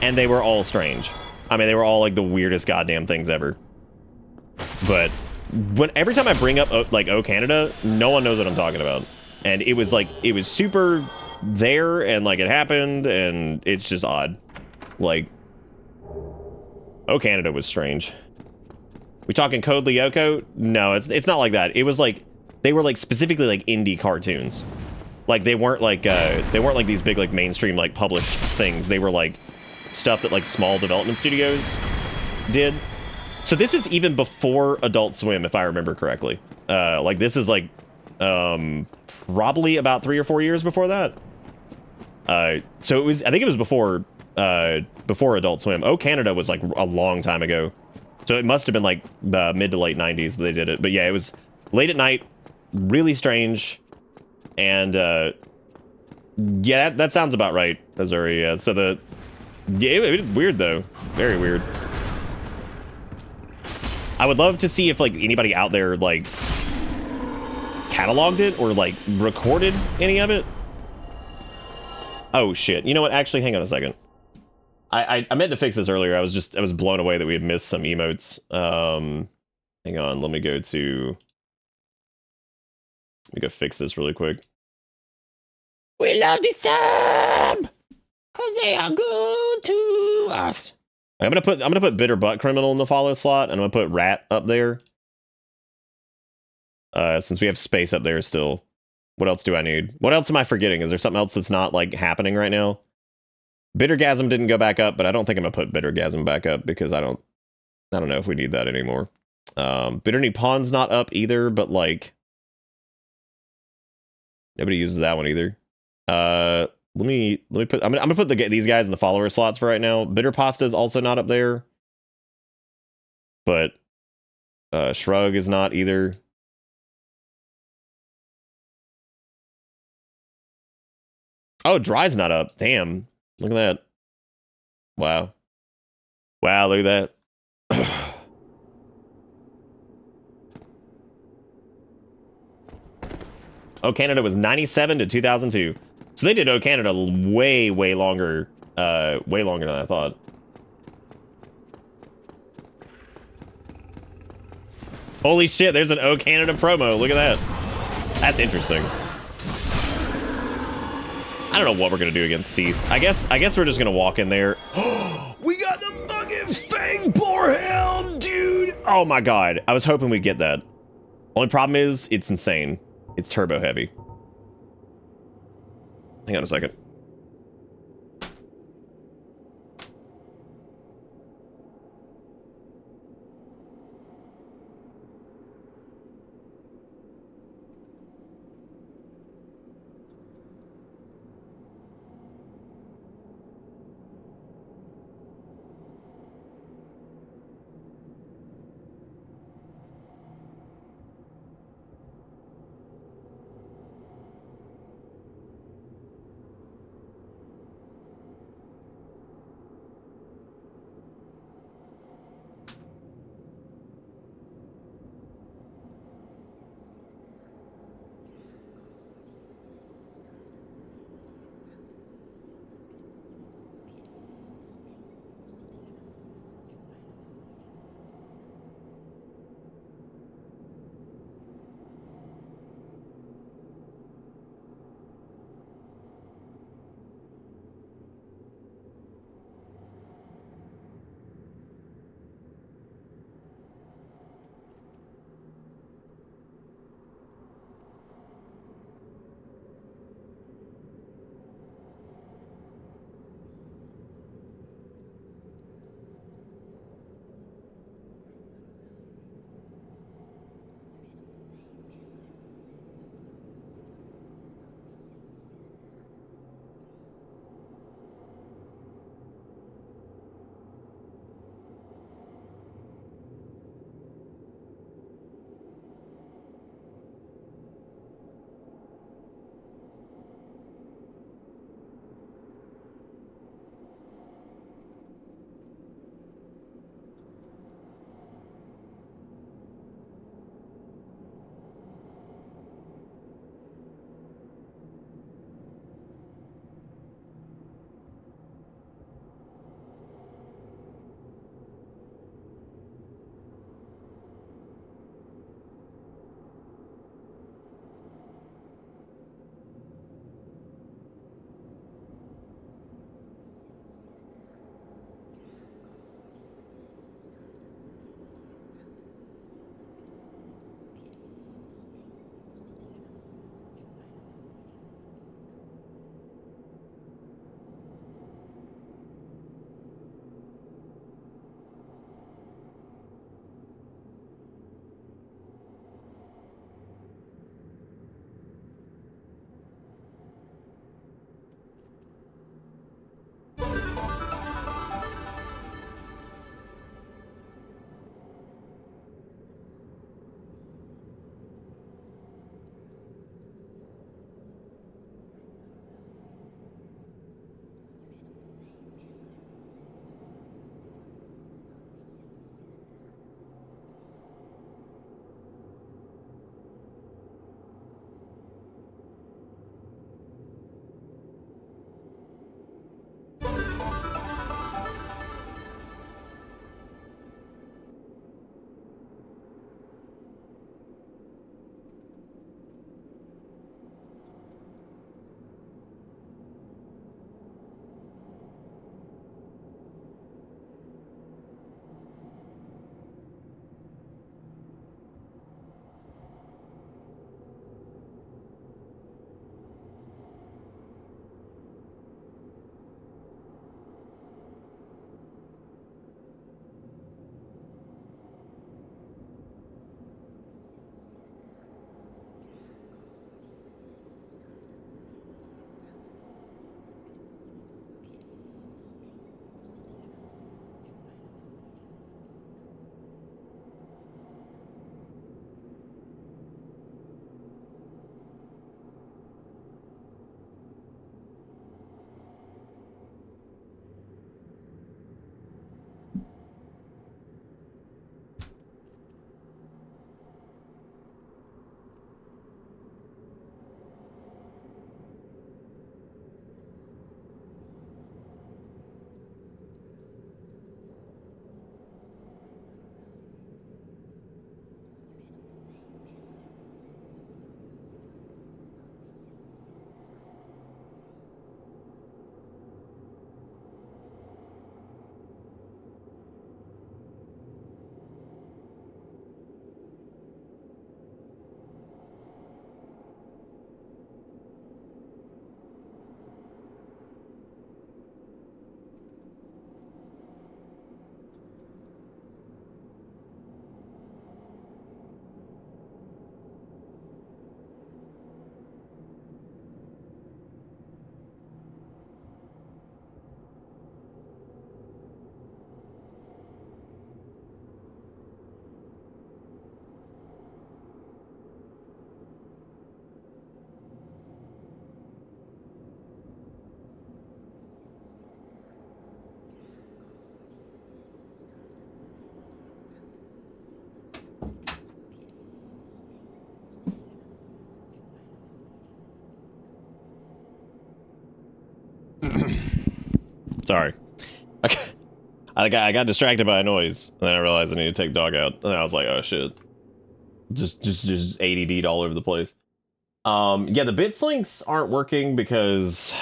[SPEAKER 1] and they were all strange. I mean, they were all like the weirdest goddamn things ever. But every time I bring up like Oh Canada, no one knows what I'm talking about, and it was super there, and like it happened, and it's just odd. Like, Oh Canada was strange. We talking Code Lyoko? No, it's not like that. It was like they were like specifically like indie cartoons. Like they weren't like these big like mainstream like published things. They were like stuff that like small development studios did. So this is even before Adult Swim, if I remember correctly. Like this is like probably about 3 or 4 years before that. So I think it was before Adult Swim. Oh Canada was like a long time ago. So it must have been like mid to late 90s that they did it. But yeah, it was late at night, really strange. And yeah, that sounds about right, Missouri. Yeah. So it was weird though. Very weird. I would love to see if like anybody out there like cataloged it or like recorded any of it. Oh shit. You know what? Actually, hang on a second. I meant to fix this earlier. I was blown away that we had missed some emotes. Hang on, let me go to Let me go fix this really quick. We love the sub because they are good to us. I'm gonna put bitter butt criminal in the follow slot, and I'm gonna put rat up there. Since we have space up there still. What else do I need? What else am I forgetting? Is there something else that's not like happening right now? Bittergasm didn't go back up, but I don't think I'm gonna put Bittergasm back up because I don't know if we need that anymore. Bitter Knee Pawn's not up either, but like nobody uses that one either. Let me put I'm gonna put these guys in the follower slots for right now. Bitter Pasta is also not up there. But Shrug is not either. Oh, Dry's not up. Damn. Look at that. Wow. Wow, look at that. Oh, Canada was 97 to 2002. So they did Oh Canada way longer than I thought. Holy shit, there's an Oh Canada promo. Look at that. That's interesting. I don't know what we're gonna do against Seath. I guess we're just gonna walk in there. We got the fucking Fang Boarhound, dude! Oh my god. I was hoping we'd get that. Only problem is, it's insane. It's turbo heavy. Hang on a second. Sorry. I got distracted by a noise, and then I realized I need to take dog out, and I was like, oh shit. Just ADD'd all over the place. Yeah, the bit slinks aren't working because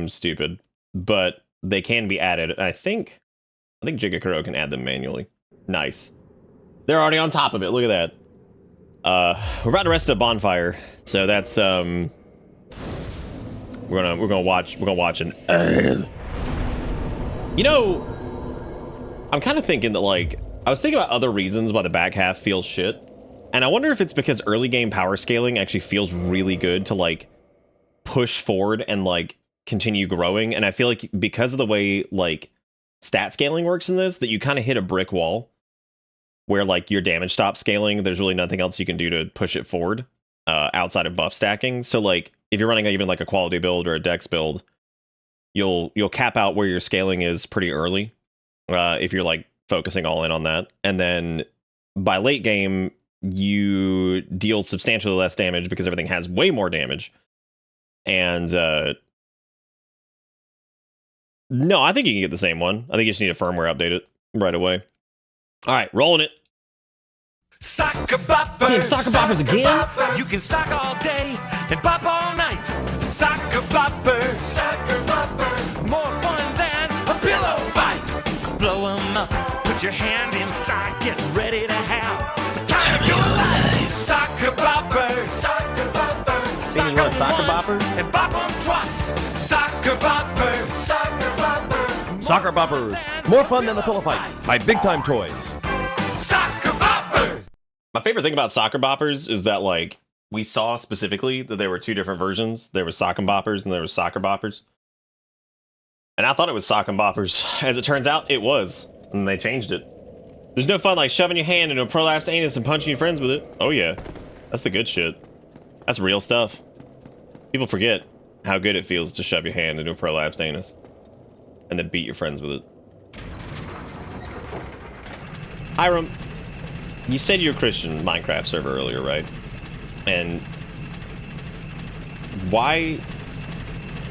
[SPEAKER 1] stupid, but they can be added. And I think Jigakuro can add them manually. Nice. They're already on top of it. Look at that. We're about to rest at a bonfire, so that's we're gonna watch an. You know, I'm kind of thinking that, like, I was thinking about other reasons why the back half feels shit, and I wonder if it's because early game power scaling actually feels really good to, like, push forward and, like, continue growing, and I feel like because of the way, like, stat scaling works in this, that you kind of hit a brick wall where, like, your damage stops scaling, there's really nothing else you can do to push it forward outside of buff stacking. So, like, if you're running even, like, a quality build or a dex build, you'll cap out where your scaling is pretty early if you're, like, focusing all in on that. And then by late game, you deal substantially less damage because everything has way more damage. And no, I think you can get the same one. I think you just need to firmware update it right away. All right, rolling it.
[SPEAKER 2] Soccer boppers.
[SPEAKER 1] Dude, soccer boppers again?
[SPEAKER 2] You can sock all day and bop all night. Soccer boppers. Soccer boppers. More fun than a pillow fight. Blow 'em up. Put your hand inside. Get ready to have the time of your life. Soccer boppers. Soccer boppers.
[SPEAKER 1] Sock 'em once
[SPEAKER 2] and bop 'em twice. Soccer boppers. Soccer boppers.
[SPEAKER 17] Soccer boppers. More fun than the pillow fight. By Big Time Toys.
[SPEAKER 2] Soccer boppers.
[SPEAKER 1] My favorite thing about Soccer Boppers is that, like, we saw specifically that there were two different versions. There was Sock and Boppers and there was Soccer Boppers. And I thought it was Sock and Boppers. As it turns out, it was. And they changed it. There's no fun like shoving your hand into a prolapsed anus and punching your friends with it. Oh yeah. That's the good shit. That's real stuff. People forget how good it feels to shove your hand into a prolapsed anus. And then beat your friends with it. Hiram. You said you're a Christian Minecraft server earlier, right? And why?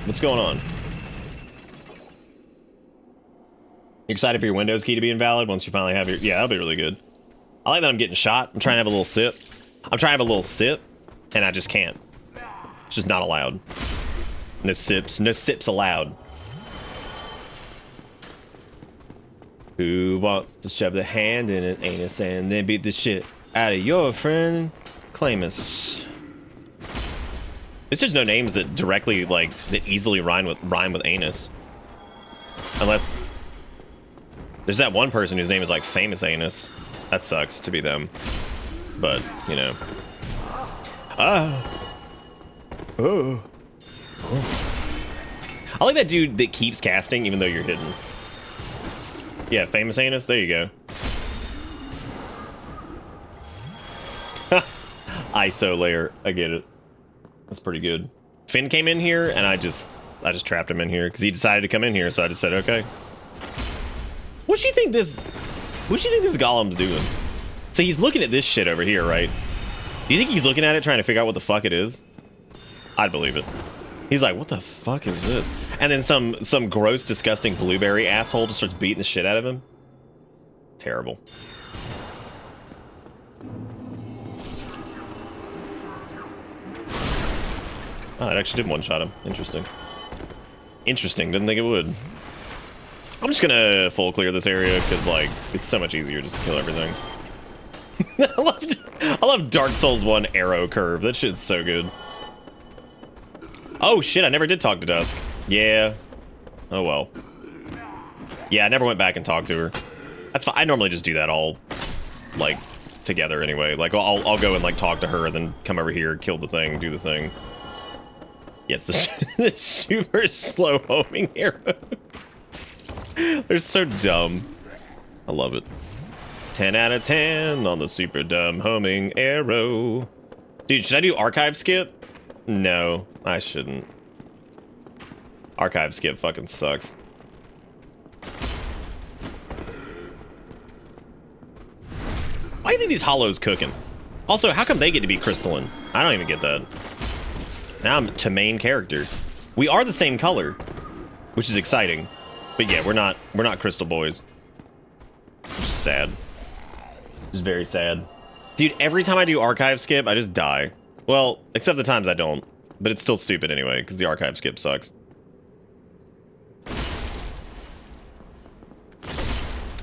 [SPEAKER 1] What's going on? You excited for your Windows key to be invalid once you finally have your... Yeah, that'll be really good. I like that I'm getting shot. I'm trying to have a little sip. And I just can't. It's just not allowed. No sips allowed. Who wants to shove the hand in an anus and then beat the shit out of your friend? Clamus. There's just no names that directly, like, that easily rhyme with anus. Unless there's that one person whose name is like Famous Anus. That sucks to be them. But, you know. Oh. I like that dude that keeps casting even though you're hidden. Yeah, Famous Anus, there you go. ISO layer, I get it. That's pretty good. Finn came in here and I just trapped him in here because he decided to come in here, so I just said okay. What do you think this golem's doing? So he's looking at this shit over here, right? Do you think he's looking at it trying to figure out what the fuck it is? I'd believe it. He's like, what the fuck is this? And then some gross, disgusting blueberry asshole just starts beating the shit out of him. Terrible. Oh, it actually did one-shot him. Interesting. Interesting, didn't think it would. I'm just gonna full clear this area, because, like, it's so much easier just to kill everything. I love Dark Souls 1 arrow curve. That shit's so good. Oh shit, I never did talk to Dusk. Yeah. Oh well. Yeah, I never went back and talked to her. That's fine. I normally just do that all, like, together anyway. Like, I'll go and, like, talk to her and then come over here, kill the thing, do the thing. Yes, the super slow homing arrow. They're so dumb. I love it. 10 out of 10 on the super dumb homing arrow. Dude, should I do archive skip? No, I shouldn't. Archive skip fucking sucks. Why do you think these hollows cooking? Also, how come they get to be crystalline? I don't even get that. Now I'm to main character. We are the same color. which is exciting. But yeah, we're not Crystal Boys. Which is sad. It's very sad. Dude, every time I do archive skip, I just die. Well, except the times I don't. But it's still stupid anyway, because the archive skip sucks.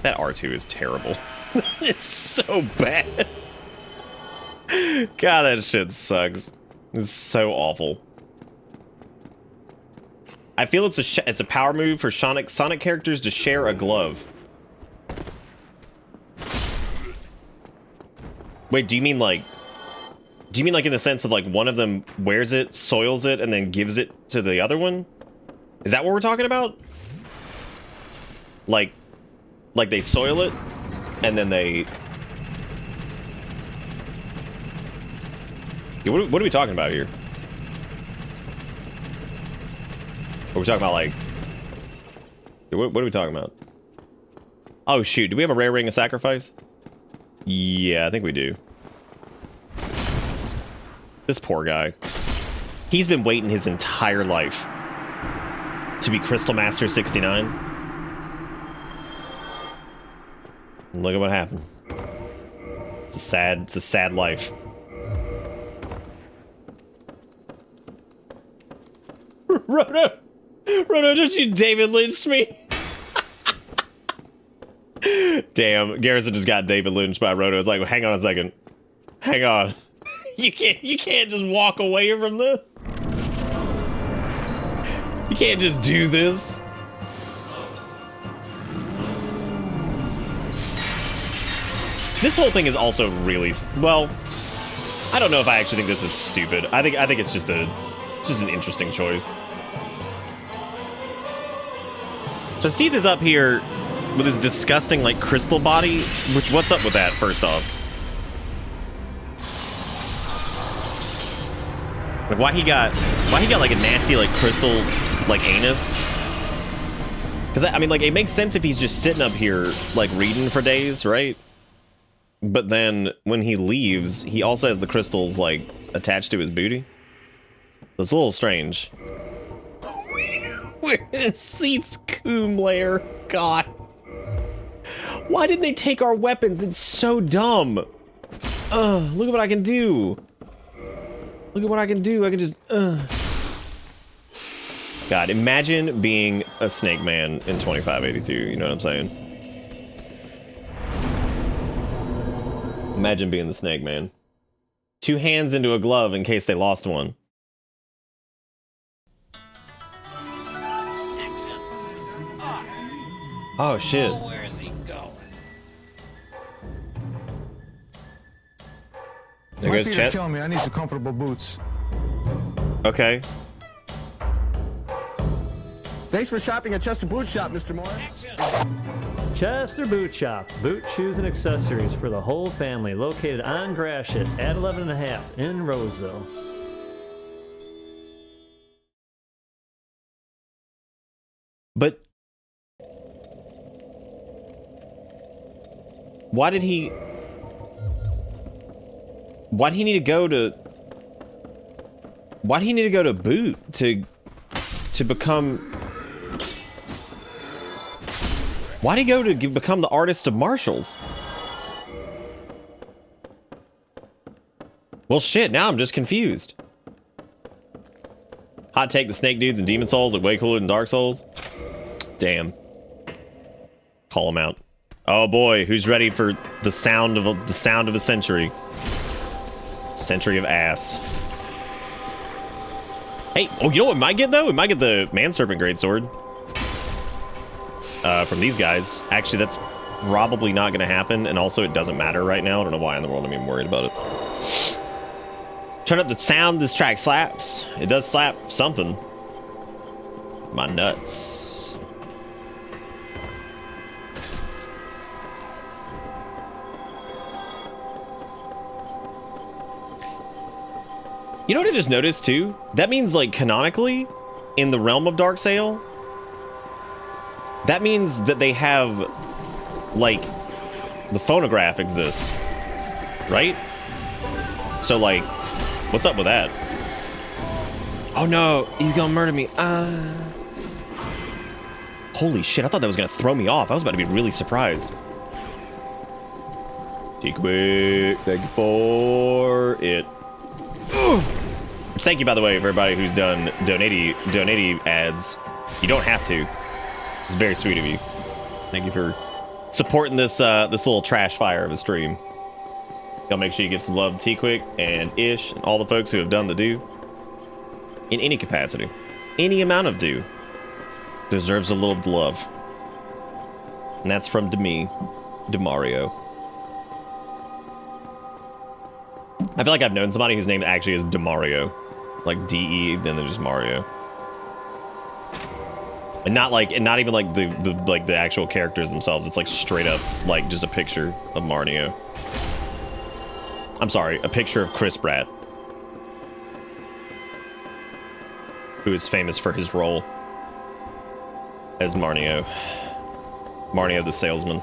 [SPEAKER 1] That R2 is terrible. It's so bad. God, that shit sucks. It's so awful. I feel it's a power move for Sonic characters to share a glove. Wait, do you mean like in the sense of like one of them wears it, soils it, and then gives it to the other one? Is that what we're talking about? Like they soil it, and then they... Yeah, what are we talking about here? Are we talking about like... What are we talking about? Oh shoot, do we have a rare ring of sacrifice? Yeah, I think we do. This poor guy. He's been waiting his entire life to be Crystal Master 69. And look at what happened. It's a sad life. Roto, don't you David Lynch me? Damn, Garrison just got David Lynch by Roto. It's like, well, hang on a second. Hang on. You can't just walk away from this. You can't just do this. This whole thing is also really, well, I don't know if I actually think this is stupid. I think it's just an interesting choice. So Seath is up here with his disgusting like crystal body, which what's up with that first off? Like why he got like a nasty like crystal like anus? Because I mean like it makes sense if he's just sitting up here like reading for days, right? But then when he leaves, he also has the crystals like attached to his booty. It's a little strange. We're in Seath's coom lair. God. Why didn't they take our weapons? It's so dumb. Look at what I can do. Look at what I can do. I can just, God, imagine being a Snake Man in 2582. You know what I'm saying? Imagine being the Snake Man. 2 hands into a glove in case they lost one. Oh, shit.
[SPEAKER 5] Where is he going?
[SPEAKER 1] There
[SPEAKER 7] My
[SPEAKER 1] goes
[SPEAKER 7] feet are
[SPEAKER 1] Chet.
[SPEAKER 7] killing me. I need some comfortable boots.
[SPEAKER 1] Okay.
[SPEAKER 7] Thanks for shopping at Chester Boot Shop, Mr. Morris.
[SPEAKER 18] Chester Boot Shop. Boot, shoes, and accessories for the whole family. Located on Gratiot at 11 1/2 in Roseville.
[SPEAKER 1] But why did he need to go to Boot to become, why'd he go to become the artist of Marshalls? Well shit, now I'm just confused. Hot take, the Snake Dudes and Demon Souls look way cooler than Dark Souls. Damn. Call him out. Oh boy, who's ready for the sound of a century? Century of ass. Hey, oh, you know what we might get though? We might get the Man Serpent Greatsword. From these guys. Actually, that's probably not going to happen, and also it doesn't matter right now. I don't know why in the world I'm even worried about it. Turn up the sound. This track slaps. It does slap something. My nuts. You know what I just noticed too? That means like canonically, in the realm of Darksail, that means that they have like the phonograph exists, right? So like, what's up with that? Oh no, he's gonna murder me. Holy shit, I thought that was gonna throw me off. I was about to be really surprised. Quick, thank you for it. Thank you, by the way, for everybody who's done donating ads. You don't have to. It's very sweet of you. Thank you for supporting this this little trash fire of a stream. Y'all make sure you give some love to T-Quick and Ish and all the folks who have done the do. In any capacity. Any amount of do. Deserves a little love. And that's from me, Demario. I feel like I've known somebody whose name actually is Demario. Like D-E, then there's just Mario. And not even like the actual characters themselves. It's like straight up like just a picture of Mario. I'm sorry, a picture of Chris Pratt, who is famous for his role as Mario the salesman.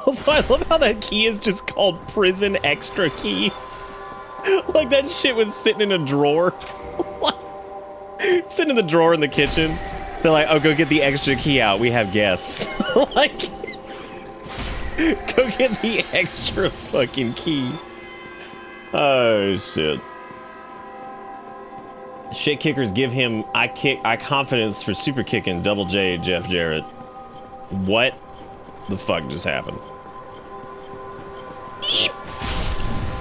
[SPEAKER 1] Also, I love how that key is just called prison extra key. Like that shit was sitting in a drawer. Sitting in the drawer in the kitchen. They're like, oh, go get the extra key out. We have guests. Like, go get the extra fucking key. Oh, shit. Shit kickers give him I confidence for super kicking Double J Jeff Jarrett. What the fuck just happened?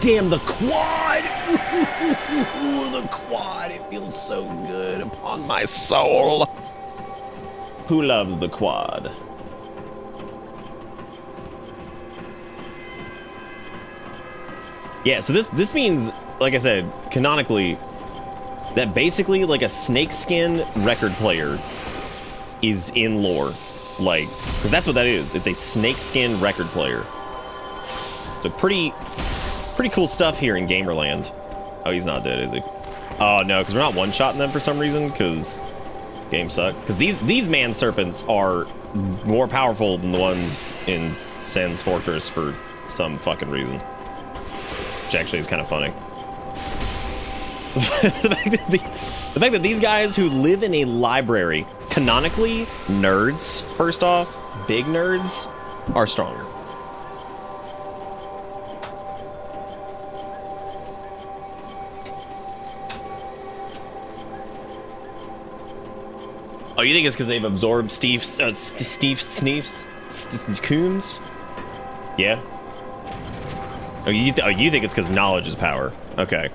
[SPEAKER 1] Damn, the quad! The quad, it feels so good upon my soul. Who loves the quad? Yeah, so this means, like I said, canonically, that basically like a snakeskin record player is in lore. Like, because that's what that is. It's a snakeskin record player. So pretty cool stuff here in Gamerland. Oh, he's not dead, is he? Oh, no, because we're not one-shotting them for some reason, because game sucks. Because these man serpents are more powerful than the ones in Sen's Fortress for some fucking reason. Which actually is kind of funny. the fact that these guys who live in a library, canonically, nerds, first off, big nerds, are stronger. Oh, you think it's because they've absorbed Steve Sneef's Coombs? Yeah. Oh, you think it's because knowledge is power? Okay.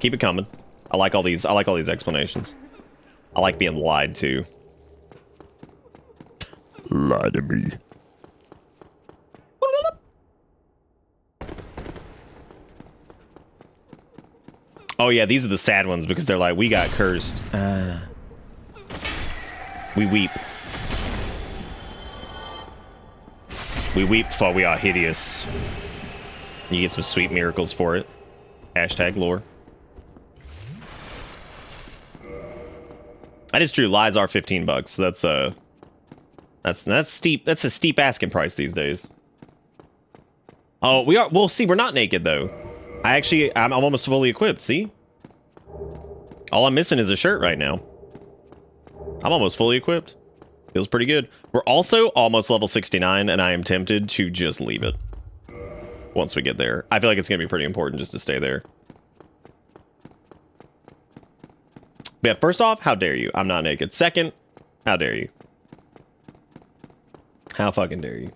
[SPEAKER 1] Keep it coming. I like all these explanations. I like being lied to. Lie to me. Oh yeah, these are the sad ones because they're like, we got cursed. We weep. We weep for we are hideous. You get some sweet miracles for it. Hashtag lore. That is true. Lies are $15. So that's steep. That's a steep asking price these days. Oh, we are. Well, see, we're not naked though. I'm almost fully equipped. See, all I'm missing is a shirt right now. I'm almost fully equipped. Feels pretty good. We're also almost level 69, and I am tempted to just leave it once we get there. I feel like it's gonna be pretty important just to stay there. But yeah, first off, how dare you? I'm not naked. Second, how dare you? How fucking dare you?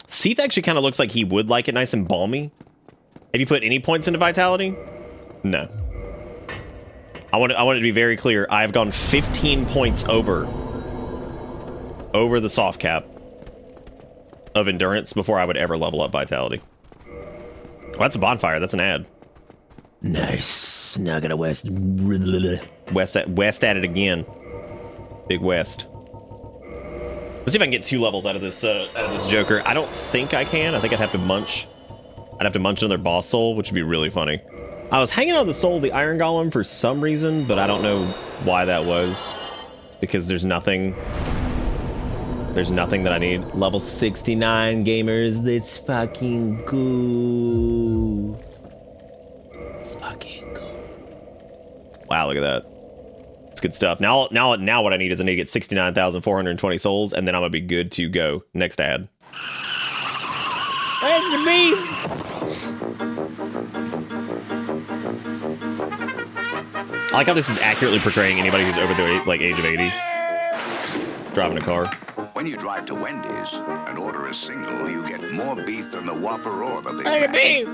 [SPEAKER 1] Seath actually kind of looks like he would like it nice and balmy. Have you put any points into Vitality? No. I want it to be very clear. I've gone 15 points over the soft cap of Endurance before I would ever level up Vitality. Oh, that's a bonfire. That's an ad. Nice. Now I gotta west at it again. Big West. Let's see if I can get 2 levels out of this Joker. I don't think I can. I think I'd have to munch. I'd have to munch another boss soul, which would be really funny. I was hanging on the soul of the Iron Golem for some reason, but I don't know why that was. Because there's nothing that I need. Level 69 gamers. Let's fucking go. Let's fucking go. Wow, look at that. It's good stuff. Now what I need is I need to get 69,420 souls, and then I'm gonna be good to go. Next ad.
[SPEAKER 5] Where's the beef?
[SPEAKER 1] I like how this is accurately portraying anybody who's over the age of 80 driving a car.
[SPEAKER 9] When you drive to Wendy's and order a single, you get more beef than the Whopper or the Big
[SPEAKER 5] Hey,
[SPEAKER 9] Mac.
[SPEAKER 5] beef!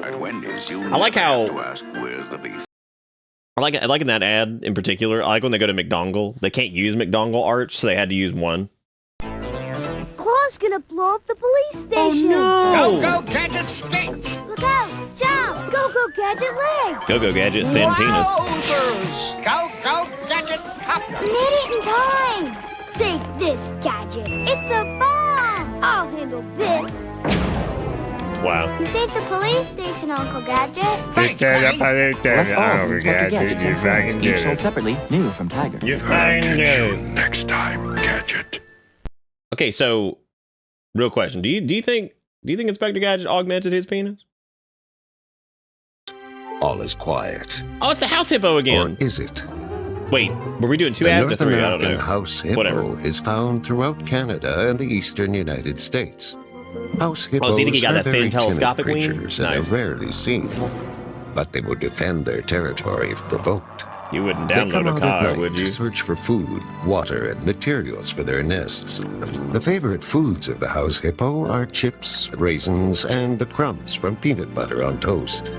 [SPEAKER 9] At Wendy's, you
[SPEAKER 1] I like how-
[SPEAKER 9] have to ask, where's the beef?
[SPEAKER 1] I like in that ad in particular. I like when they go to McDongle. They can't use McDongle Arch, so they had to use one.
[SPEAKER 26] Claw's gonna blow up the police station.
[SPEAKER 1] no!
[SPEAKER 21] Go, Gadget skates!
[SPEAKER 26] Look out! Jump! Go, Gadget legs!
[SPEAKER 1] Go Gadget, thin penis.
[SPEAKER 21] Wowzers! Go, Gadget copter!
[SPEAKER 26] Made it in time! Take this, Gadget. It's a bomb! I'll handle this.
[SPEAKER 1] Wow.
[SPEAKER 26] You saved the police station, Uncle Gadget.
[SPEAKER 21] Thanks, buddy.
[SPEAKER 19] Gadgets and friends, each sold separately, new from Tiger.
[SPEAKER 1] You find it.
[SPEAKER 9] Next time, Gadget.
[SPEAKER 1] Okay, so real question: Do you think Inspector Gadget augmented his penis?
[SPEAKER 20] All is quiet.
[SPEAKER 1] Oh, it's the house hippo again.
[SPEAKER 20] Or is it?
[SPEAKER 1] Wait, were we doing two
[SPEAKER 20] The
[SPEAKER 1] ads or
[SPEAKER 20] North
[SPEAKER 1] three? I don't
[SPEAKER 20] American
[SPEAKER 1] know.
[SPEAKER 20] house hippo
[SPEAKER 1] Whatever.
[SPEAKER 20] is found throughout Canada and the eastern United States. House hippos
[SPEAKER 1] Oh, so you think he got
[SPEAKER 20] are
[SPEAKER 1] that thin
[SPEAKER 20] very timid
[SPEAKER 1] telescopic wing?
[SPEAKER 20] creatures and
[SPEAKER 1] Nice.
[SPEAKER 20] are rarely seen, but they will defend their territory if provoked.
[SPEAKER 1] You wouldn't
[SPEAKER 20] They come
[SPEAKER 1] download a
[SPEAKER 20] out at
[SPEAKER 1] car,
[SPEAKER 20] night
[SPEAKER 1] would you?
[SPEAKER 20] to search for food, water, and materials for their nests. The favorite foods of the house hippo are chips, raisins, and the crumbs from peanut butter on toast.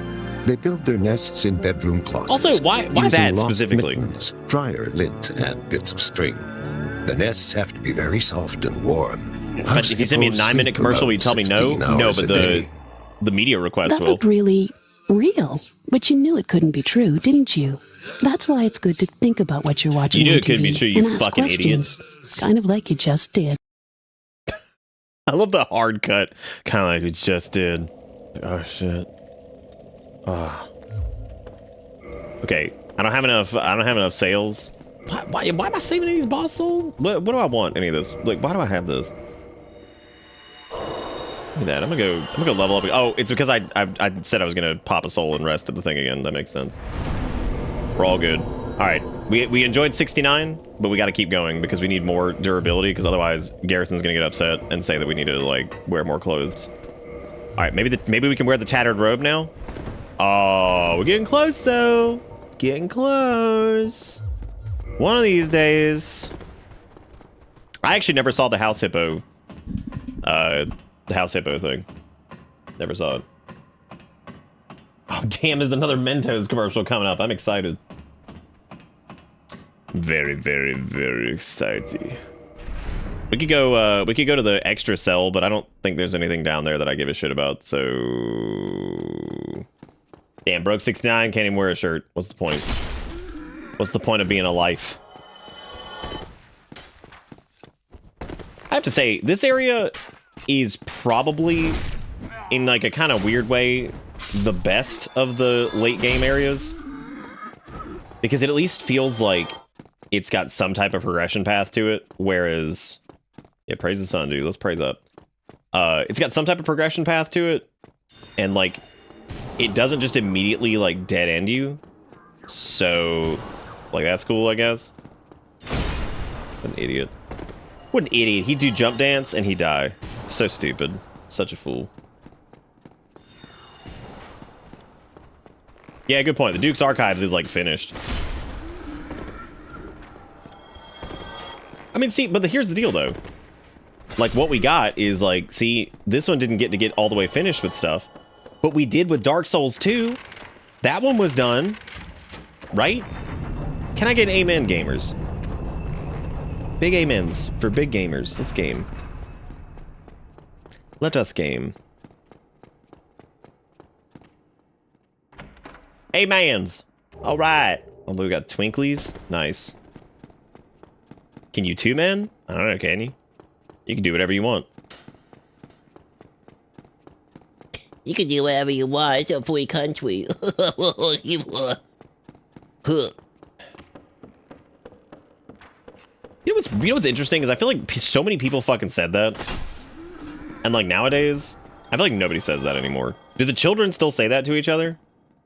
[SPEAKER 20] They build their nests in bedroom closets.
[SPEAKER 1] Also, why
[SPEAKER 20] using
[SPEAKER 1] that
[SPEAKER 20] loft
[SPEAKER 1] specifically?
[SPEAKER 20] mittens, dryer lint, and bits of string. The nests have to be very soft and warm.
[SPEAKER 1] But if you send me a 9-minute commercial, will you tell me no? No, but the media request
[SPEAKER 23] That
[SPEAKER 1] will.
[SPEAKER 23] looked really real, but you knew it couldn't be true, didn't you? That's why it's good to think about what you're watching
[SPEAKER 1] You knew
[SPEAKER 23] on
[SPEAKER 1] it couldn't be
[SPEAKER 23] TV
[SPEAKER 1] true, you
[SPEAKER 23] and ask
[SPEAKER 1] fucking
[SPEAKER 23] questions, kind of like you just did.
[SPEAKER 1] I love the hard cut, kind of like we just did. Oh shit. Ah. Okay, I don't have enough sales. Why am I saving these boss souls? What do I want? Any of this? Like, why do I have this? Look at that. I'm gonna go level up. Oh, it's because I said I was gonna pop a soul and rest at the thing again. That makes sense. We're all good. All right, we enjoyed 69, but we got to keep going because we need more durability. Because otherwise, Garrison's gonna get upset and say that we need to like wear more clothes. All right, maybe we can wear the tattered robe now. Oh, we're getting close though. Getting close. One of these days. I actually never saw the house hippo. The house hippo thing. Never saw it. Oh damn! There's another Mentos commercial coming up. I'm excited. Very, very, very excited. We could go to the extra cell, but I don't think there's anything down there that I give a shit about. So, damn, broke 69. Can't even wear a shirt. What's the point? What's the point of being alive? I have to say, this area is probably, in like a kind of weird way, the best of the late game areas. Because it at least feels like it's got some type of progression path to it, whereas... Yeah, praise the sun, dude. Let's praise up. It's got some type of progression path to it, and like, it doesn't just immediately like dead end you. So, like, that's cool, I guess. What an idiot. What an idiot. He'd do jump dance and he'd die. So stupid. Such a fool. Yeah, good point. The Duke's Archives is like finished. I mean, see, but here's the deal though. Like, what we got is like, see, this one didn't get to get all the way finished with stuff, but we did with Dark Souls 2. That one was done, right? Can I get an amen, gamers? Big amens for big gamers. Let's game. Let us game. Amens. All right. Oh, we got twinklies. Nice. Can you two men? I don't know, can you? You can do whatever you want.
[SPEAKER 5] You can do whatever you want. It's a free country. You know
[SPEAKER 1] what's interesting is I feel like so many people fucking said that. And like nowadays, I feel like nobody says that anymore. Do the children still say that to each other?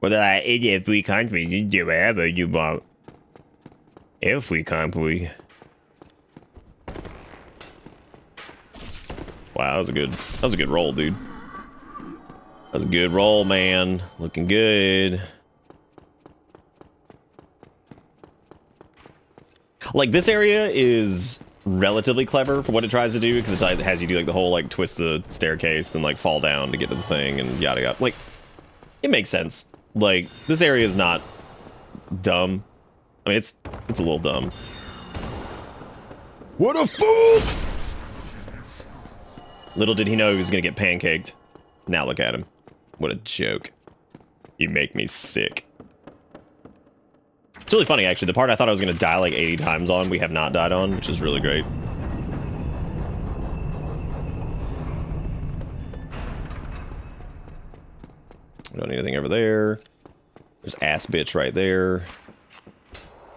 [SPEAKER 1] Or they're like, if we can't, we do whatever you want. If we can't, we. Wow, that was a good roll, dude. That was a good roll, man. Looking good. Like, this area is relatively clever for what it tries to do, because it has you do like the whole like twist the staircase, then like fall down to get to the thing and yada yada. Like, it makes sense. Like, this area is not dumb. I mean, it's a little dumb. What a fool! Little did he know he was gonna get pancaked. Now look at him. What a joke. You make me sick. It's really funny, actually. The part I thought I was gonna die like 80 times on, we have not died on, which is really great. We don't need anything over there. There's ass bitch right there.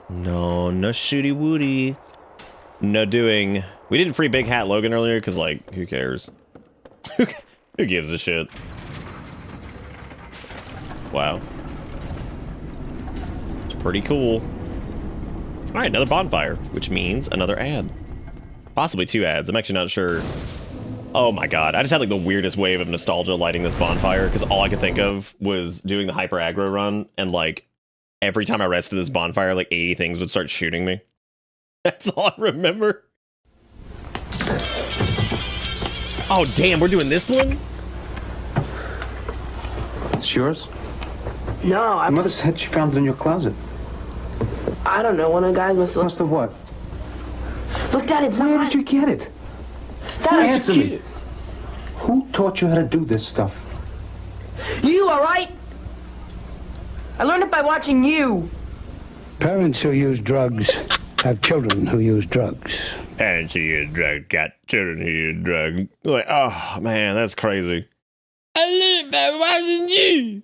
[SPEAKER 1] No shooty woody. No doing. We didn't free Big Hat Logan earlier because, like, who cares? Who gives a shit? Wow. It's pretty cool. All right, another bonfire, which means another ad. Possibly 2 ads. I'm actually not sure. Oh my god, I just had like the weirdest wave of nostalgia lighting this bonfire because all I could think of was doing the hyper aggro run, and like every time I rested this bonfire, like 80 things would start shooting me. That's all I remember. Oh damn, we're doing this one?
[SPEAKER 8] It's yours?
[SPEAKER 10] No,
[SPEAKER 8] My mother said she found it in your closet.
[SPEAKER 10] I don't know. One of the guys must
[SPEAKER 8] have what?
[SPEAKER 10] Look, Dad, it's
[SPEAKER 8] Where
[SPEAKER 10] not.
[SPEAKER 8] did you get it?
[SPEAKER 10] Dad,
[SPEAKER 8] Answer me. Who taught you how to do this stuff?
[SPEAKER 10] You, all right? I learned it by watching you.
[SPEAKER 11] Parents who use drugs have children who use drugs.
[SPEAKER 1] Parents who use drugs got children who use drugs. Like, oh man, that's crazy. I learned it by watching you.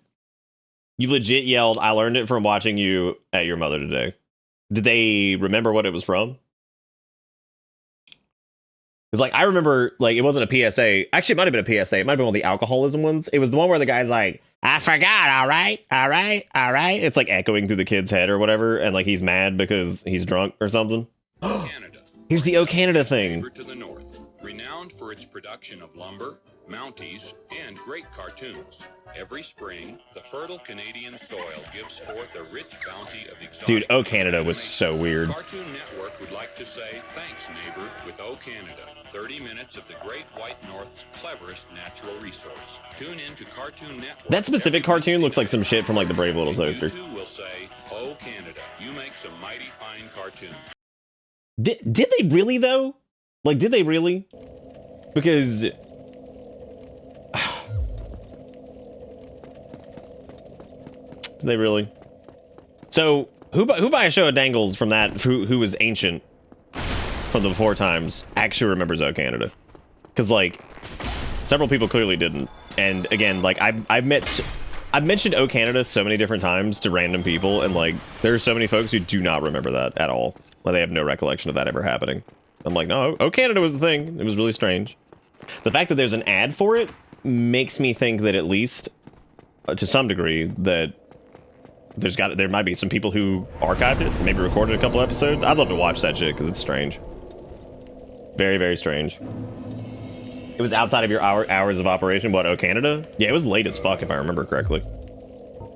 [SPEAKER 1] You legit yelled, I learned it from watching you at your mother today. Did they remember what it was from? It's like, I remember, like, it wasn't a PSA. Actually, it might have been a PSA. It might have been one of the alcoholism ones. It was the one where the guy's like, I forgot, all right, all right, all right. It's like echoing through the kid's head or whatever, and like he's mad because he's drunk or something.
[SPEAKER 16] Canada.
[SPEAKER 1] Here's the O Canada thing.
[SPEAKER 16] To the north, renowned for its production of lumber, Mounties, and great cartoons. Every spring, the fertile Canadian soil gives forth a rich bounty of exotic.
[SPEAKER 1] Dude, O Canada was so weird.
[SPEAKER 16] Cartoon Network would like to say thanks, neighbor, with O Canada. 30 minutes of the Great White North's cleverest natural resource. Tune in to Cartoon Network.
[SPEAKER 1] That specific cartoon looks like some shit from like the Brave Little Toaster.
[SPEAKER 16] You too will say, "Oh Canada, you make some mighty fine cartoons."
[SPEAKER 1] Did they really though? Like, did they really? Because did they really? So who by a show of dangles from that who was ancient from the before times actually remembers O Canada? Because like several people clearly didn't, and again, like I've mentioned O Canada so many different times to random people, and like there's so many folks who do not remember that at all. Like they have no recollection of that ever happening. I'm like, no, O Canada was the thing. It was really strange. The fact that there's an ad for it makes me think that at least to some degree that there might be some people who archived it, maybe recorded a couple episodes. I'd love to watch that shit because it's strange. Very, very strange. It was outside of your hours of operation. What, O Canada? Yeah, it was late as fuck if I remember correctly.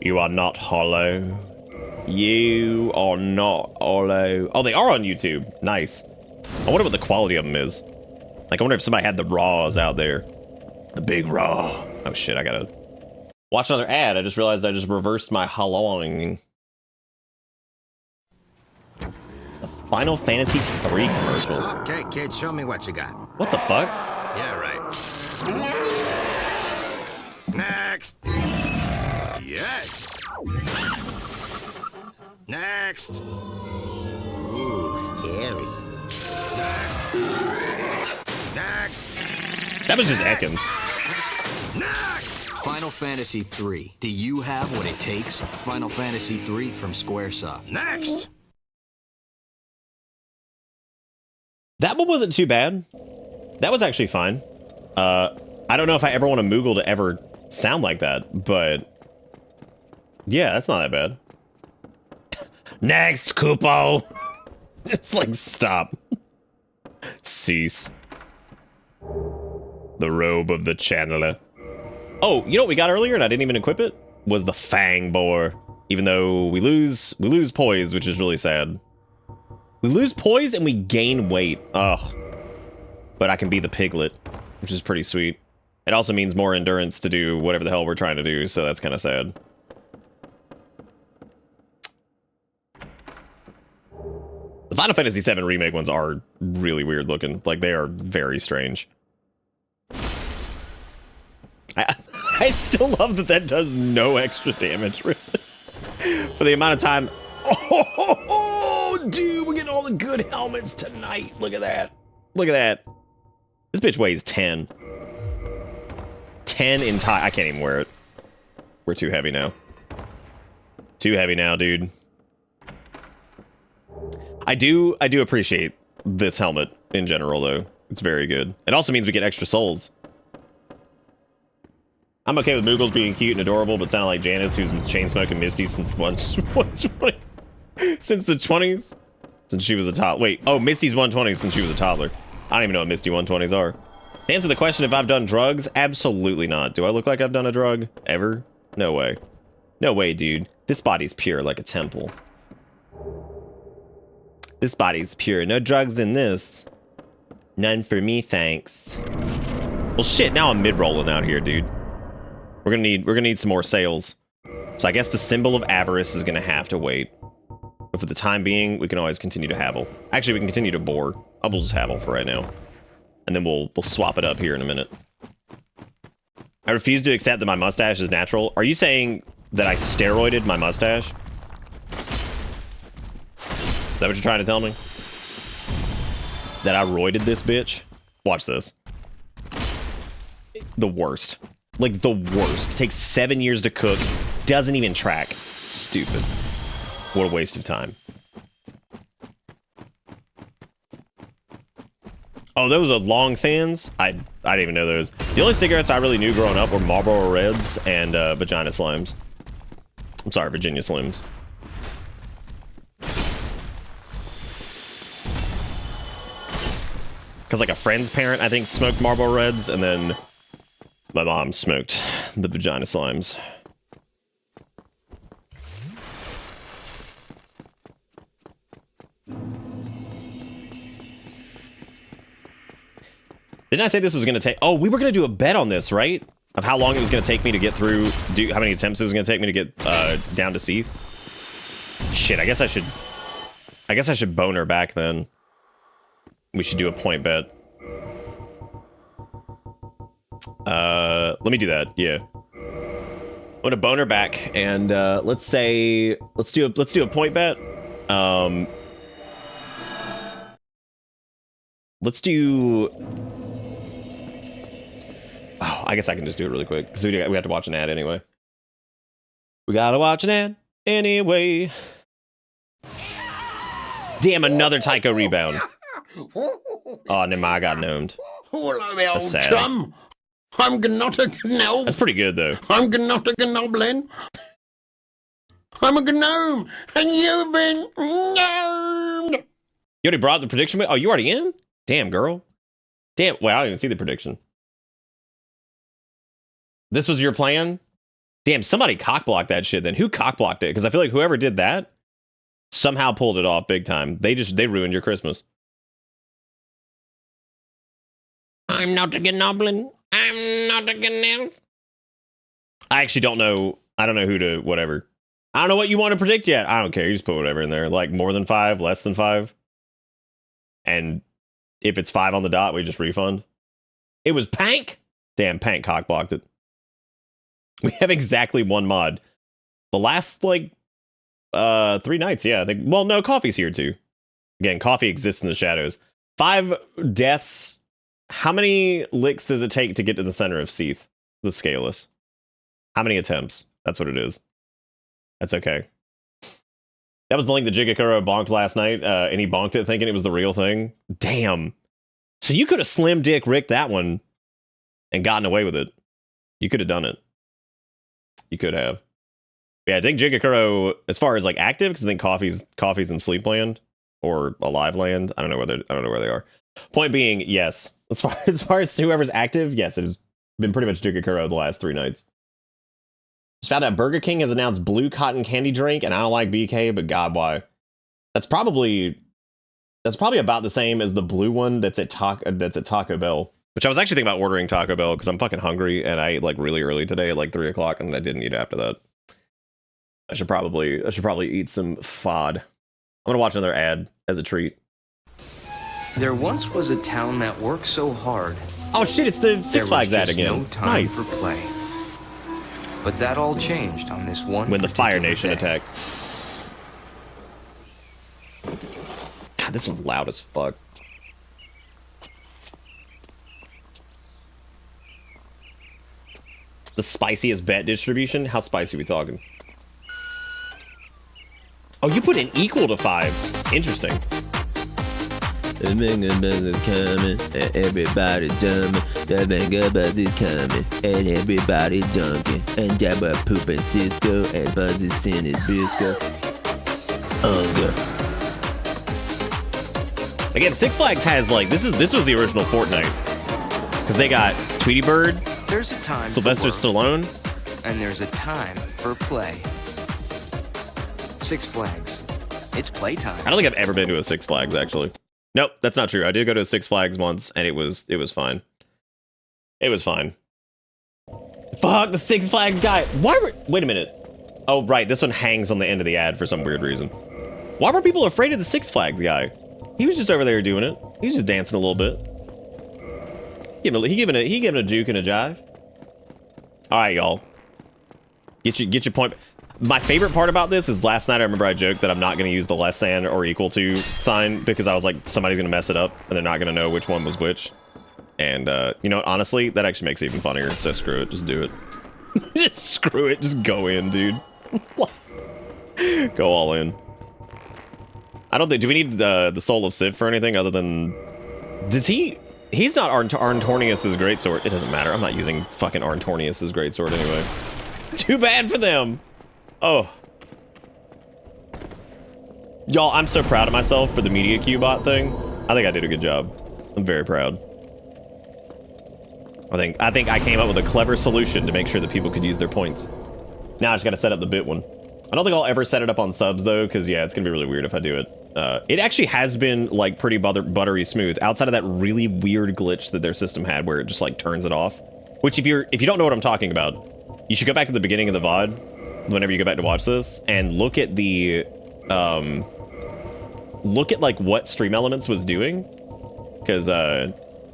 [SPEAKER 1] You are not hollow. You are not hollow. Oh, they are on YouTube. Nice. I wonder what the quality of them is. Like, I wonder if somebody had the raws out there. The big raw. Oh shit, I gotta watch another ad. I just realized I just reversed my hollowing. The Final Fantasy III commercial.
[SPEAKER 24] Okay, kid, show me what you got.
[SPEAKER 1] What the fuck?
[SPEAKER 24] Yeah, right. Next. Yes. Next. Ooh, scary. Next.
[SPEAKER 1] That was just Ekans.
[SPEAKER 24] Next.
[SPEAKER 25] Final Fantasy III. Do you have what it takes? Final Fantasy III from Squaresoft.
[SPEAKER 24] Next.
[SPEAKER 1] That one wasn't too bad. That was actually fine. I don't know if I ever want a Moogle to ever sound like that, but yeah, that's not that bad. Next, Kupo! It's like, stop. Cease. The robe of the channeler. Oh, you know what we got earlier and I didn't even equip it? Was the Fang Boar. Even though we lose poise, which is really sad. We lose poise and we gain weight. Ugh. But I can be the piglet, which is pretty sweet. It also means more endurance to do whatever the hell we're trying to do, so that's kind of sad. The Final Fantasy VII Remake ones are really weird looking. Like, they are very strange. I still love that that does no extra damage, really. For the amount of time... Oh, dude, we're getting all the good helmets tonight. Look at that. Look at that. This bitch weighs 10. 10 entire... I can't even wear it. We're too heavy now. Too heavy now, dude. I do appreciate this helmet in general, though. It's very good. It also means we get extra souls. I'm okay with Moogles being cute and adorable, but sounding like Janice, who's been chain-smoking Misty since since the 20s? Since she was a toddler. Wait, oh, Misty's 120 since she was a toddler. I don't even know what Misty 120s are. To answer the question if I've done drugs, absolutely not. Do I look like I've done a drug? Ever? No way. No way, dude. This body's pure like a temple. This body's pure. No drugs in this. None for me, thanks. Well, shit, now I'm mid-rolling out here, dude. We're gonna need some more sales. So I guess the symbol of avarice is gonna have to wait. But for the time being, we can always continue to Havel. Actually, we can continue to bore. We'll just Havel for right now. And then we'll swap it up here in a minute. I refuse to accept that my mustache is natural. Are you saying that I steroided my mustache? Is that what you're trying to tell me? That I roided this bitch? Watch this. The worst. Like, the worst. Takes 7 years to cook. Doesn't even track. Stupid. What a waste of time. Oh, those are long thins? I didn't even know those. The only cigarettes I really knew growing up were Marlboro Reds and Vagina Slims. I'm sorry, Virginia Slims. Because, like, a friend's parent, I think, smoked Marlboro Reds, and then my mom smoked the Vagina Slimes. Didn't I say this was going to take... Oh, we were going to do a bet on this, right? Of how long it was going to take me to get through... How many attempts it was going to take me to get down to Seath. Shit, I guess I should bone her back then. We should do a point bet. Let me do that. Yeah. I'm gonna bone her back, and let's do a point bet. Let's do. Oh, I guess I can just do it really quick because we have to watch an ad anyway. We gotta watch an ad anyway. Damn, another Tycho rebound. Oh, never mind, I got gnomed.
[SPEAKER 21] Hello, old chum. I'm not a gnome.
[SPEAKER 1] That's pretty good, though.
[SPEAKER 21] I'm not a gnoblin. I'm a gnome, and you've been gnomed.
[SPEAKER 1] You already brought the prediction? Oh, you already in? Damn, girl. Damn. Well, I don't even see the prediction. This was your plan? Damn, somebody cockblocked that shit then. Who cockblocked it? Because I feel like whoever did that somehow pulled it off big time. They ruined your Christmas. I'm not a gnoblin. I'm not a gnome. I actually don't know. I don't know who to whatever. I don't know what you want to predict yet. I don't care. You just put whatever in there. Like more than 5, less than 5. And if it's 5 on the dot, we just refund. It was Pank? Damn, Pank cockblocked it. We have exactly 1 mod. The last, like, 3 nights, yeah. Well, no, Coffee's here, too. Again, Coffee exists in the shadows. 5 deaths. How many licks does it take to get to the center of Seath? The Scaleless. How many attempts? That's what it is. That's okay. That was the link that Jigakuro bonked last night, and he bonked it thinking it was the real thing. Damn. So you could have slim dick Rick that one. and gotten away with it. You could have done it. You could have. Yeah, I think Jigakuro, as far as like active, because I think Coffee's in Sleepland or Alive Land. I don't know where they are. Point being, yes. As far as whoever's active, yes, it has been pretty much Jigakuro the last 3 nights. Just found out Burger King has announced blue cotton candy drink, and I don't like BK, but God, why? That's probably about the same as the blue one that's at Taco Bell. Which I was actually thinking about ordering Taco Bell because I'm fucking hungry, and I ate like really early today at like 3 o'clock, and I didn't eat after that. I should probably eat some FOD. I'm gonna watch another ad as a treat.
[SPEAKER 3] There once was a town that worked so hard.
[SPEAKER 1] Oh shit! It's the Six Flags ad again.
[SPEAKER 3] No time
[SPEAKER 1] nice.
[SPEAKER 3] For play. But that all changed on this one.
[SPEAKER 1] When the Fire Nation attacked. God, this one's loud as fuck. The spiciest bet distribution? How spicy are we talking? Oh, you put an equal to 5. Interesting.
[SPEAKER 6] Everybody jumping, everybody coming, and everybody dunking, and Jabba pooping Cisco, and Buzzy's in his bisco.
[SPEAKER 1] Again, Six Flags has like this was the original Fortnite because they got Tweety Bird.
[SPEAKER 3] There's a time
[SPEAKER 1] Sylvester
[SPEAKER 3] for
[SPEAKER 1] Stallone.
[SPEAKER 3] And there's a time for play. Six Flags. It's playtime.
[SPEAKER 1] I don't think I've ever been to a Six Flags, actually. Nope, that's not true. I did go to a Six Flags once, and it was fine. It was fine. Fuck, the Six Flags guy. Wait a minute. Oh, right, this one hangs on the end of the ad for some weird reason. Why were people afraid of the Six Flags guy? He was just over there doing it. He was just dancing a little bit. He giving a juke and a jive. All right, y'all. Get your point. My favorite part about this is last night I remember I joked that I'm not going to use the less than or equal to sign because I was like, somebody's going to mess it up and they're not going to know which one was which. And you know, honestly, that actually makes it even funnier. So screw it, just do it. Just screw it, just go in, dude. Go all in. I don't think. Do we need the Soul of Civ for anything other than? Does he? He's not Arntornius's greatsword. It doesn't matter. I'm not using fucking Arntornius's greatsword anyway. Too bad for them. Oh. Y'all, I'm so proud of myself for the Media Q-bot thing. I think I did a good job. I'm very proud. I think I came up with a clever solution to make sure that people could use their points. Now I just gotta set up the bit one. I don't think I'll ever set it up on subs though, because yeah, it's gonna be really weird if I do it. It actually has been like pretty buttery smooth, outside of that really weird glitch that their system had where it just like turns it off. Which if you don't know what I'm talking about, you should go back to the beginning of the VOD whenever you go back to watch this and look at the look at like what Stream Elements was doing, because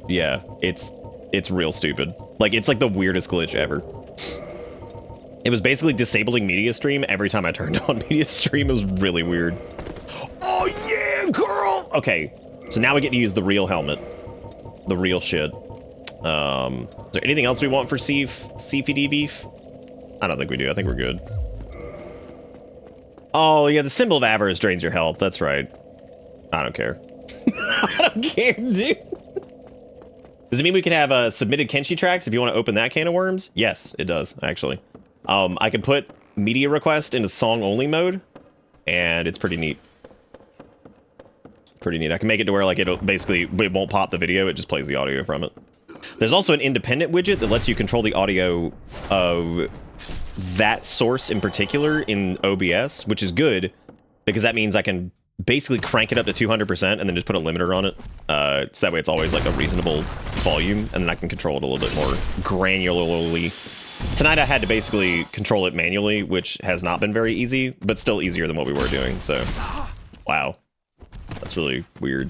[SPEAKER 1] yeah, it's real stupid. Like it's like the weirdest glitch ever. It was basically disabling Media Stream every time I turned on Media Stream. It was really weird. Oh yeah, girl! Okay, so now we get to use the real helmet. The real shit. Is there anything else we want for CFD beef? I don't think we do. I think we're good. Oh yeah, the symbol of avarice drains your health. That's right. I don't care. I don't care, dude. Does it mean we can have submitted Kenshi tracks if you want to open that can of worms? Yes, it does, actually. I can put media request into song-only mode, and it's pretty neat. Pretty neat. I can make it to where like it won't pop the video, it just plays the audio from it. There's also an independent widget that lets you control the audio of that source in particular in OBS, which is good, because that means I can basically crank it up to 200% and then just put a limiter on it. So that way it's always like a reasonable volume, and then I can control it a little bit more granularly. Tonight I had to basically control it manually, which has not been very easy, but still easier than what we were doing, so... Wow. That's really weird.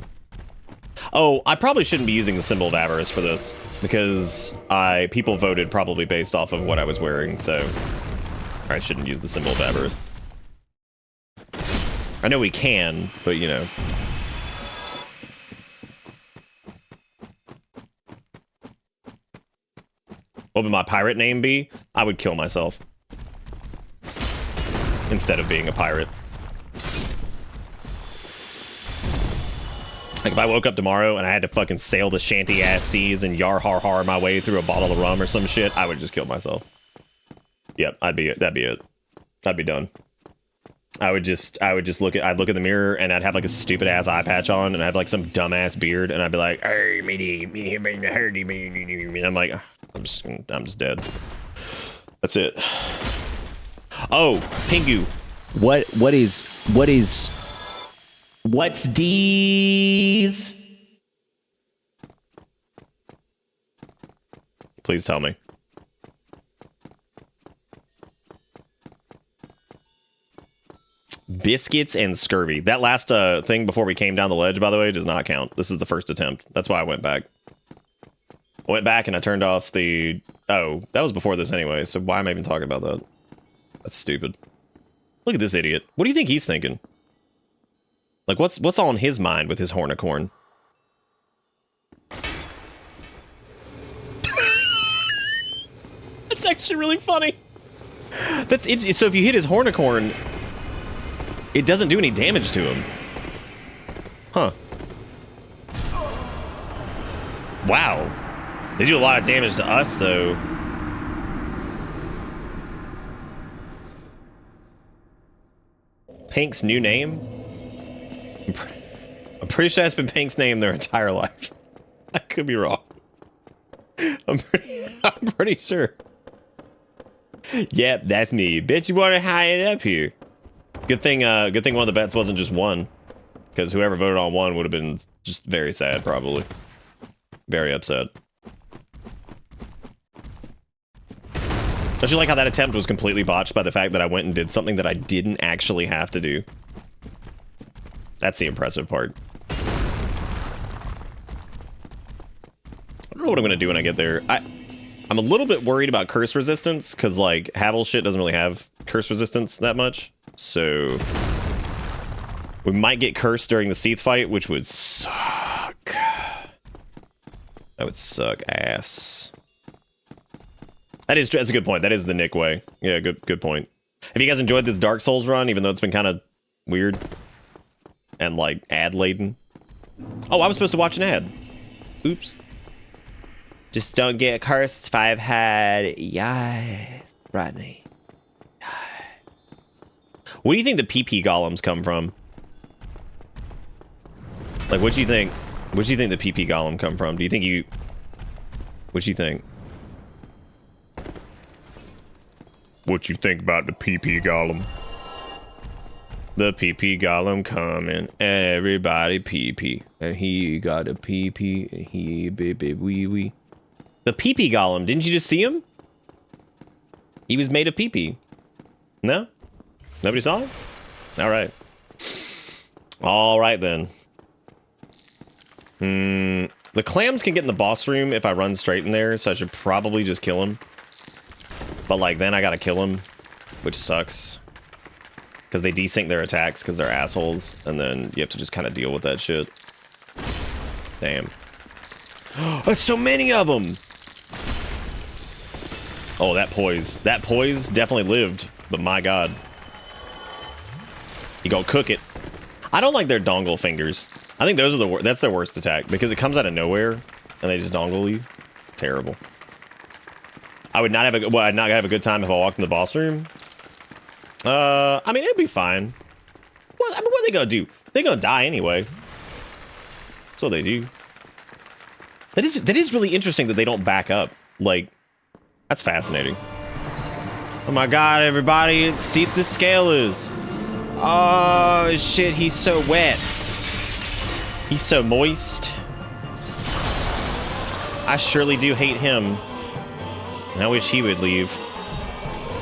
[SPEAKER 1] Oh, I probably shouldn't be using the symbol of avarice for this, because people voted probably based off of what I was wearing, so... I shouldn't use the symbol of avarice. I know we can, but you know... What would my pirate name be? I would kill myself. Instead of being a pirate. Like if I woke up tomorrow and I had to fucking sail the shanty ass seas and yar har har my way through a bottle of rum or some shit, I would just kill myself. Yep, that'd be it. I'd be done. I'd look in the mirror and I'd have like a stupid ass eye patch on and I'd have like some dumbass beard and I'd be like, hey, me. I'm like, I'm just dead. That's it. Oh, Pingu. What's D's? Please tell me. Biscuits and scurvy. That last thing before we came down the ledge, by the way, does not count. This is the first attempt. That's why I went back. I went back and I turned off the... Oh, that was before this anyway, so why am I even talking about that? That's stupid. Look at this idiot. What do you think he's thinking? Like, what's on his mind with his hornicorn? That's actually really funny. That's it. So if you hit his hornicorn, it doesn't do any damage to him. Huh. Wow. They do a lot of damage to us, though. Pink's new name? I'm pretty sure that's been Pink's name their entire life. I could be wrong. I'm pretty sure. Yep, that's me. Bet you want to hide it up here. Good thing one of the bets wasn't just one. Because whoever voted on one would have been just very sad, probably. Very upset. Don't you like how that attempt was completely botched by the fact that I went and did something that I didn't actually have to do? That's the impressive part. I don't know what I'm going to do when I get there. I'm a little bit worried about curse resistance, because, like, Havel shit doesn't really have curse resistance that much. So... we might get cursed during the Seath fight, which would suck. That would suck ass. That's a good point. That is the Nick way. Yeah, good point. Have you guys enjoyed this Dark Souls run, even though it's been kind of weird? And, like, ad-laden? Oh, I was supposed to watch an ad. Oops. Just don't get cursed if I've had... Yeah, Rodney. Where do you think the PP golems come from? Like, what do you think? Where do you think the PP golem come from? Do you think you... What do you think? What you think about the PP golem? The PP golem coming, everybody PP, and he got a PP, and he baby wee wee. The PP golem, didn't you just see him? He was made of PP. No? Nobody saw him? All right. All right then. The clams can get in the boss room if I run straight in there, so I should probably just kill him. But, like, then I gotta kill him, which sucks. Because they desync their attacks because they're assholes, and then you have to just kind of deal with that shit. Damn. That's so many of them! Oh, that poise. That poise definitely lived, but my god. You go cook it. I don't like their dongle fingers. I think those are that's their worst attack, because it comes out of nowhere, and they just dongle you. Terrible. I would not have I'd not have a good time if I walked in the boss room. I mean, it'd be fine. Well, I mean, what are they gonna do? They're gonna die anyway. That's what they do. That is really interesting that they don't back up. Like, that's fascinating. Oh my god, everybody, see what the scale is. Oh shit, he's so wet. He's so moist. I surely do hate him. And I wish he would leave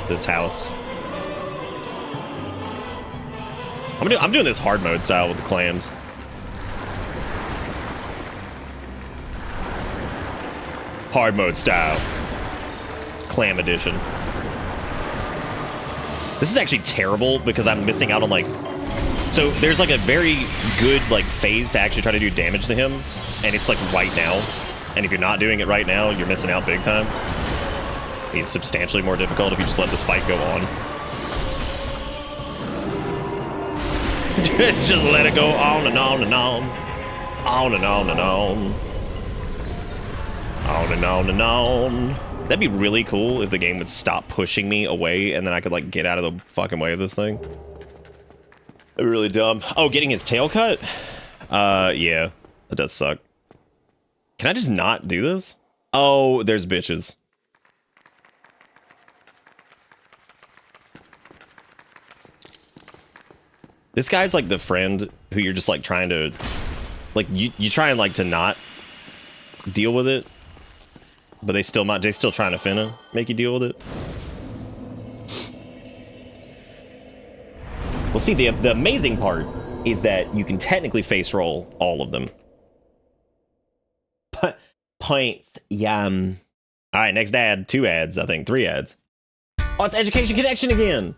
[SPEAKER 1] this house. I'm doing this hard mode style with the clams. Hard mode style. Clam edition. This is actually terrible because I'm missing out on, like... So there's like a very good like phase to actually try to do damage to him, and it's like right now. And if you're not doing it right now, you're missing out big time. It's substantially more difficult if you just let this fight go on. Just let it go on and on and on. On and on and on. On and on and on. That'd be really cool if the game would stop pushing me away and then I could like get out of the fucking way of this thing. That'd be really dumb. Oh, getting his tail cut? Yeah. That does suck. Can I just not do this? Oh, there's bitches. This guy's like the friend who you're just like trying to, like you try and like to not deal with it, but they still trying to finna make you deal with it. Well, see, the amazing part is that you can technically face roll all of them. Points, yum. All right, next ad, 2 ads, I think 3 ads. Oh, it's Education Connection again.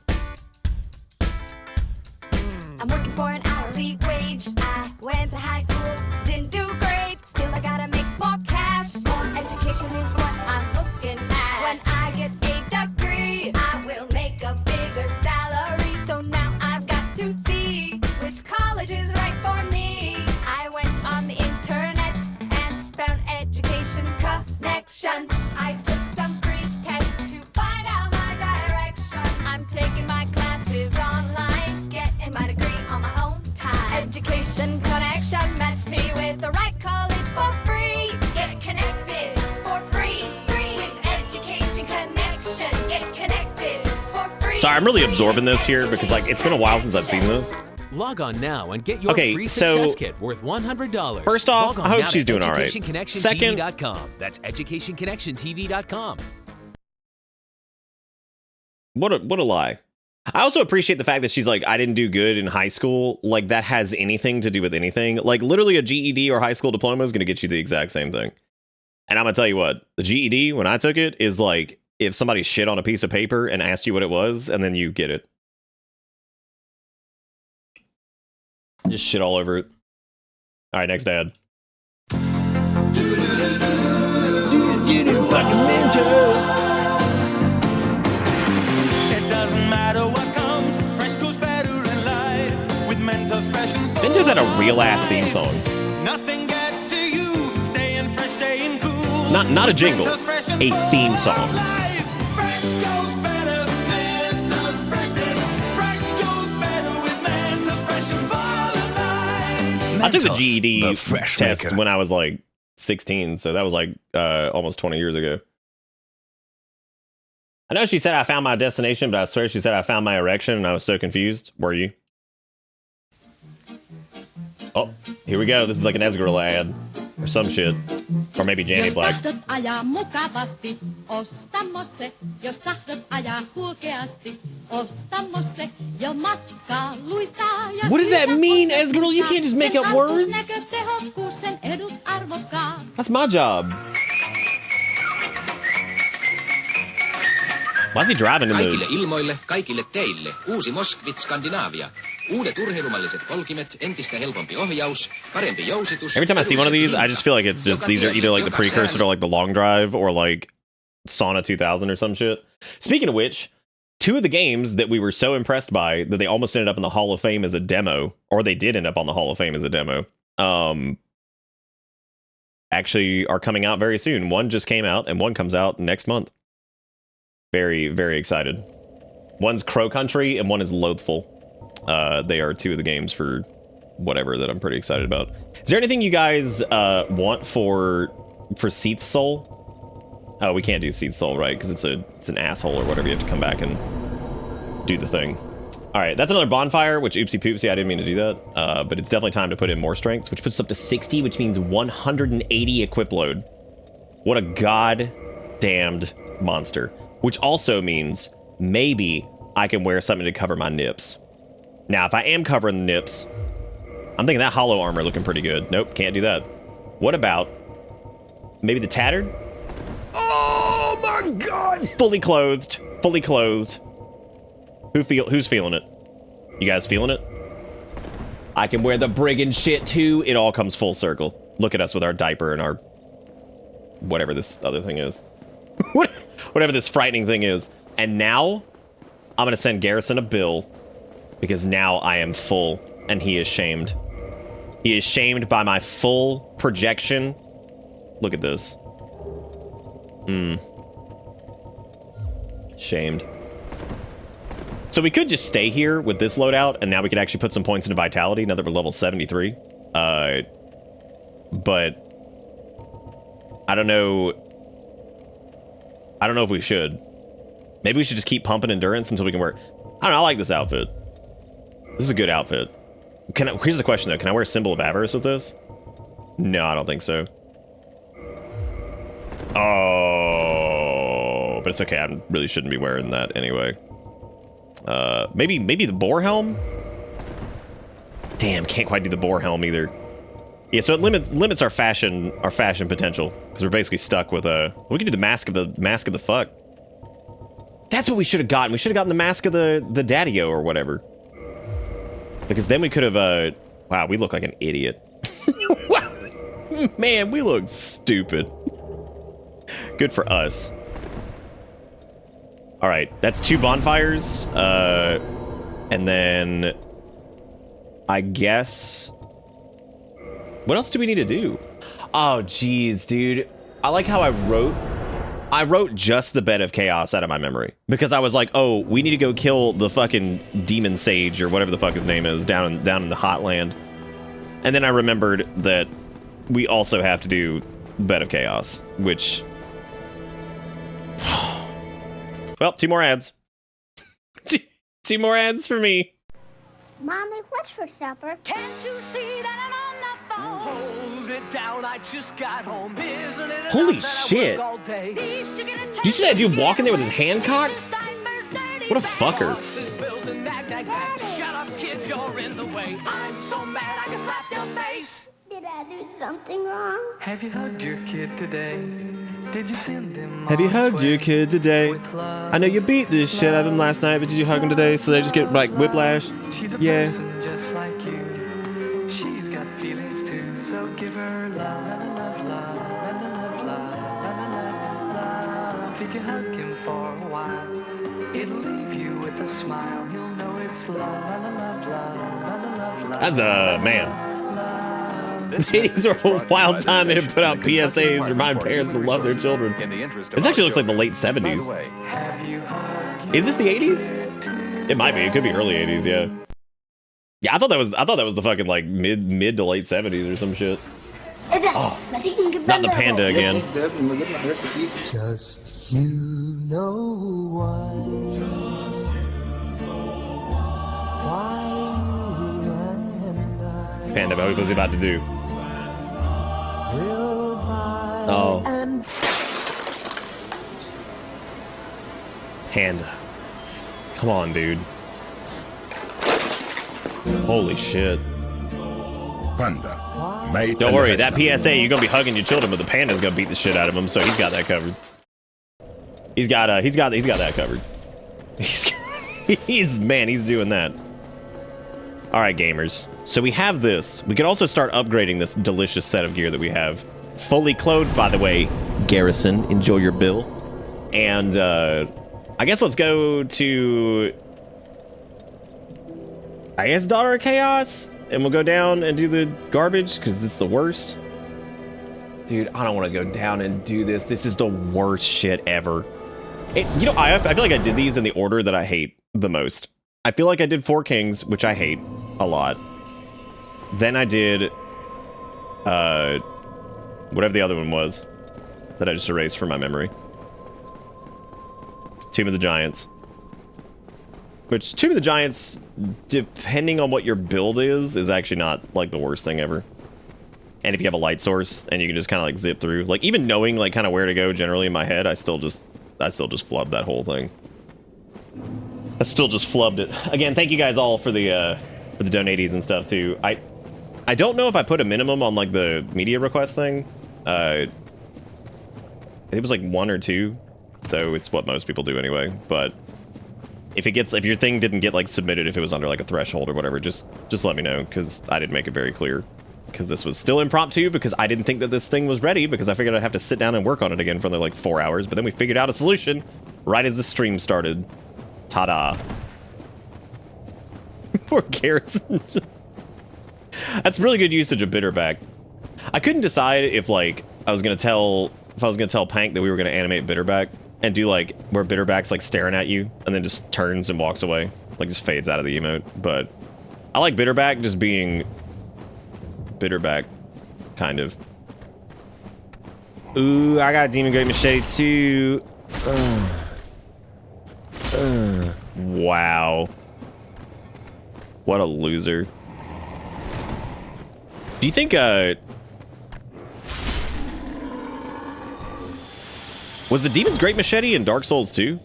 [SPEAKER 26] I'm working for an hourly wage. I went to high school, didn't do great. Still, I gotta make more cash. More education is what I'm looking at. When I get a degree, I will make a bigger salary. So now I've got to see which college is right for me. I went on the internet and found Education Connection. I took some free tests to find out my direction. I'm taking my classes online, getting my degree on my own time. Education Connection matched me with the right college for free. Get connected for free with Education Connection. Get connected for free.
[SPEAKER 1] Sorry, I'm really absorbing this here because like it's been a while since I've seen this.
[SPEAKER 4] Log on now and get your free success kit worth $100.
[SPEAKER 1] First off, I hope she's doing all right.
[SPEAKER 4] Second, that's educationconnectiontv.com.
[SPEAKER 1] What a lie. I also appreciate the fact that she's like, I didn't do good in high school. Like that has anything to do with anything. Like literally a GED or high school diploma is going to get you the exact same thing. And I'm going to tell you what, the GED, when I took it, is like if somebody shit on a piece of paper and asked you what it was, and then you get it. Just shit all over it. All right, next ad.
[SPEAKER 2] It doesn't matter what comes, fresh goes better in life. With Mentos fresh and full.
[SPEAKER 1] Mentos had a real ass theme song.
[SPEAKER 2] Nothing gets to you, staying fresh, staying cool.
[SPEAKER 1] Not a jingle, a theme song.
[SPEAKER 2] Fresh goes better, Mentos fresh days. Fresh goes better with Mentos fresh and full of life.
[SPEAKER 1] I took the GED test when I was like 16, so that was like almost 20 years ago. I know she said I found my destination, but I swear she said I found my erection, and I was so confused. Were you? Oh, here we go. This is like an Esgirl ad or some shit. Or maybe Janny Black. What does that mean, Esgirl? You can't just make up words. That's my job. Why is he driving in
[SPEAKER 12] Kaikille
[SPEAKER 1] the...
[SPEAKER 12] ilmoille, kaikille teille. Uusi Moskvit Skandinavia. Uudet urheilumalliset polkimet, entistä helpompi ohjaus, parempi jousitus.
[SPEAKER 1] Every time I see one of these, I just feel like it's just, these are either like the precursor to like the long drive or like Sauna 2000 or some shit. Speaking of which, 2 of the games that we were so impressed by that they almost ended up in the Hall of Fame as a demo, or they did end up on the Hall of Fame as a demo, actually are coming out very soon. One just came out and one comes out next month. Very, very excited. One's Crow Country and one is Loathful. They are 2 of the games for whatever that I'm pretty excited about. Is there anything you guys want for Seath Soul? Oh, we can't do Seath Soul, right? Because it's an asshole or whatever. You have to come back and do the thing. All right, that's another bonfire, which oopsie poopsie, I didn't mean to do that. But it's definitely time to put in more strength, which puts us up to 60, which means 180 equip load. What a god-damned monster. Which also means maybe I can wear something to cover my nips. Now, if I am covering the nips, I'm thinking that hollow armor looking pretty good. Nope, can't do that. What about maybe the tattered? Oh my god! Fully clothed. Fully clothed. Who's feeling it? You guys feeling it? I can wear the brigand shit too. It all comes full circle. Look at us with our diaper and our whatever this other thing is. Whatever this frightening thing is. And now, I'm going to send Garrison a bill. Because now I am full, and he is shamed. He is shamed by my full projection. Look at this. Shamed. So we could just stay here with this loadout, and now we could actually put some points into vitality now that we're level 73. But I don't know. I don't know if we should. Maybe we should just keep pumping endurance until we can wear. I don't know. I like this outfit. This is a good outfit. Here's the question though. Can I wear Symbol of Avarice with this? No, I don't think so. Oh, but it's okay. I really shouldn't be wearing that anyway. Maybe the boar helm? Damn, can't quite do the boar helm either. Yeah, so it limits our fashion potential because we're basically stuck with we could do the mask of the fuck. That's what we should have gotten. We should have gotten the mask of the daddy-o or whatever. Because then we could have wow, we look like an idiot. Man, we look stupid. Good for us. All right, that's 2 bonfires. And then I guess what else do we need to do? Oh, geez, dude. I like how I wrote just the Bed of Chaos out of my memory because I was like, oh, we need to go kill the fucking demon sage or whatever the fuck his name is down in the hot land. And then I remembered that we also have to do Bed of Chaos, which well, 2 more ads. 2 more ads for me.
[SPEAKER 26] Mommy, what's for supper?
[SPEAKER 2] Can't you see that I'm on the phone? Hold it down, I just got home. Isn't it
[SPEAKER 1] Holy shit. Did you see that dude walking there with his hand cocked? What a fucker.
[SPEAKER 2] Shut up, kids, you're in the way. I'm so mad I can slap your face.
[SPEAKER 26] Did I do something wrong?
[SPEAKER 2] Have you hugged your kid today? Did you send him?
[SPEAKER 1] Have you hugged your kid today? I know you beat this shit out of him last night, but did you hug him today so they just get like whiplash? Yeah.
[SPEAKER 2] Just like you. She's got feelings too, so give her love, love, love, love, love, love, love. If you hug him for a while, it'll leave you with a smile. You'll know it's love, love, love, love, love.
[SPEAKER 1] That's man. The 80s were a wild time. They had put out PSAs to remind parents to love their children. This actually looks like the late 70s. Is this the 80s? It might be. It could be early 80s. Yeah. Yeah, I thought that was the fucking like mid to late 70s or some shit. Oh, not the panda again.
[SPEAKER 7] Just you know why
[SPEAKER 1] Panda, what was he about to do? Oh. Panda. Come on, dude. Holy shit.
[SPEAKER 13] Panda.
[SPEAKER 1] Don't worry, that PSA, you're gonna be hugging your children, but the panda's gonna beat the shit out of him, so he's got that covered. He's got that covered. He's doing that. All right, gamers. So we have this. We could also start upgrading this delicious set of gear that we have. Fully clothed, by the way. Garrison, enjoy your bill. And I guess let's go to, I guess, Daughter of Chaos, and we'll go down and do the garbage because it's the worst. Dude, I don't want to go down and do this. This is the worst shit ever. You know, I feel like I did these in the order that I hate the most. I feel like I did 4 Kings, which I hate a lot. Then I did whatever the other one was that I just erased from my memory. Tomb of the Giants. Which, Tomb of the Giants, depending on what your build is actually not, like, the worst thing ever. And if you have a light source, and you can just kind of, like, zip through. Like, even knowing, like, kind of where to go generally in my head, I still just flubbed that whole thing. I still just flubbed it. Again, thank you guys all for the donaties and stuff, too. I don't know if I put a minimum on, like, the media request thing. It was, like, 1 or 2. So it's what most people do anyway. But if your thing didn't get, like, submitted, if it was under, like, a threshold or whatever, just let me know, because I didn't make it very clear. Because this was still impromptu, because I didn't think that this thing was ready, because I figured I'd have to sit down and work on it again for another, like, 4 hours. But then we figured out a solution right as the stream started. Ta-da. Poor Garrison. That's really good usage of Bitterback. I couldn't decide if like I was gonna tell Pank that we were gonna animate Bitterback and do like where Bitterback's like staring at you and then just turns and walks away, like just fades out of the emote. But I like Bitterback just being Bitterback, kind of. Ooh, I got Demon Great Machete too. Wow. What a loser. Do you think, was the Demon's Great Machete in Dark Souls 2?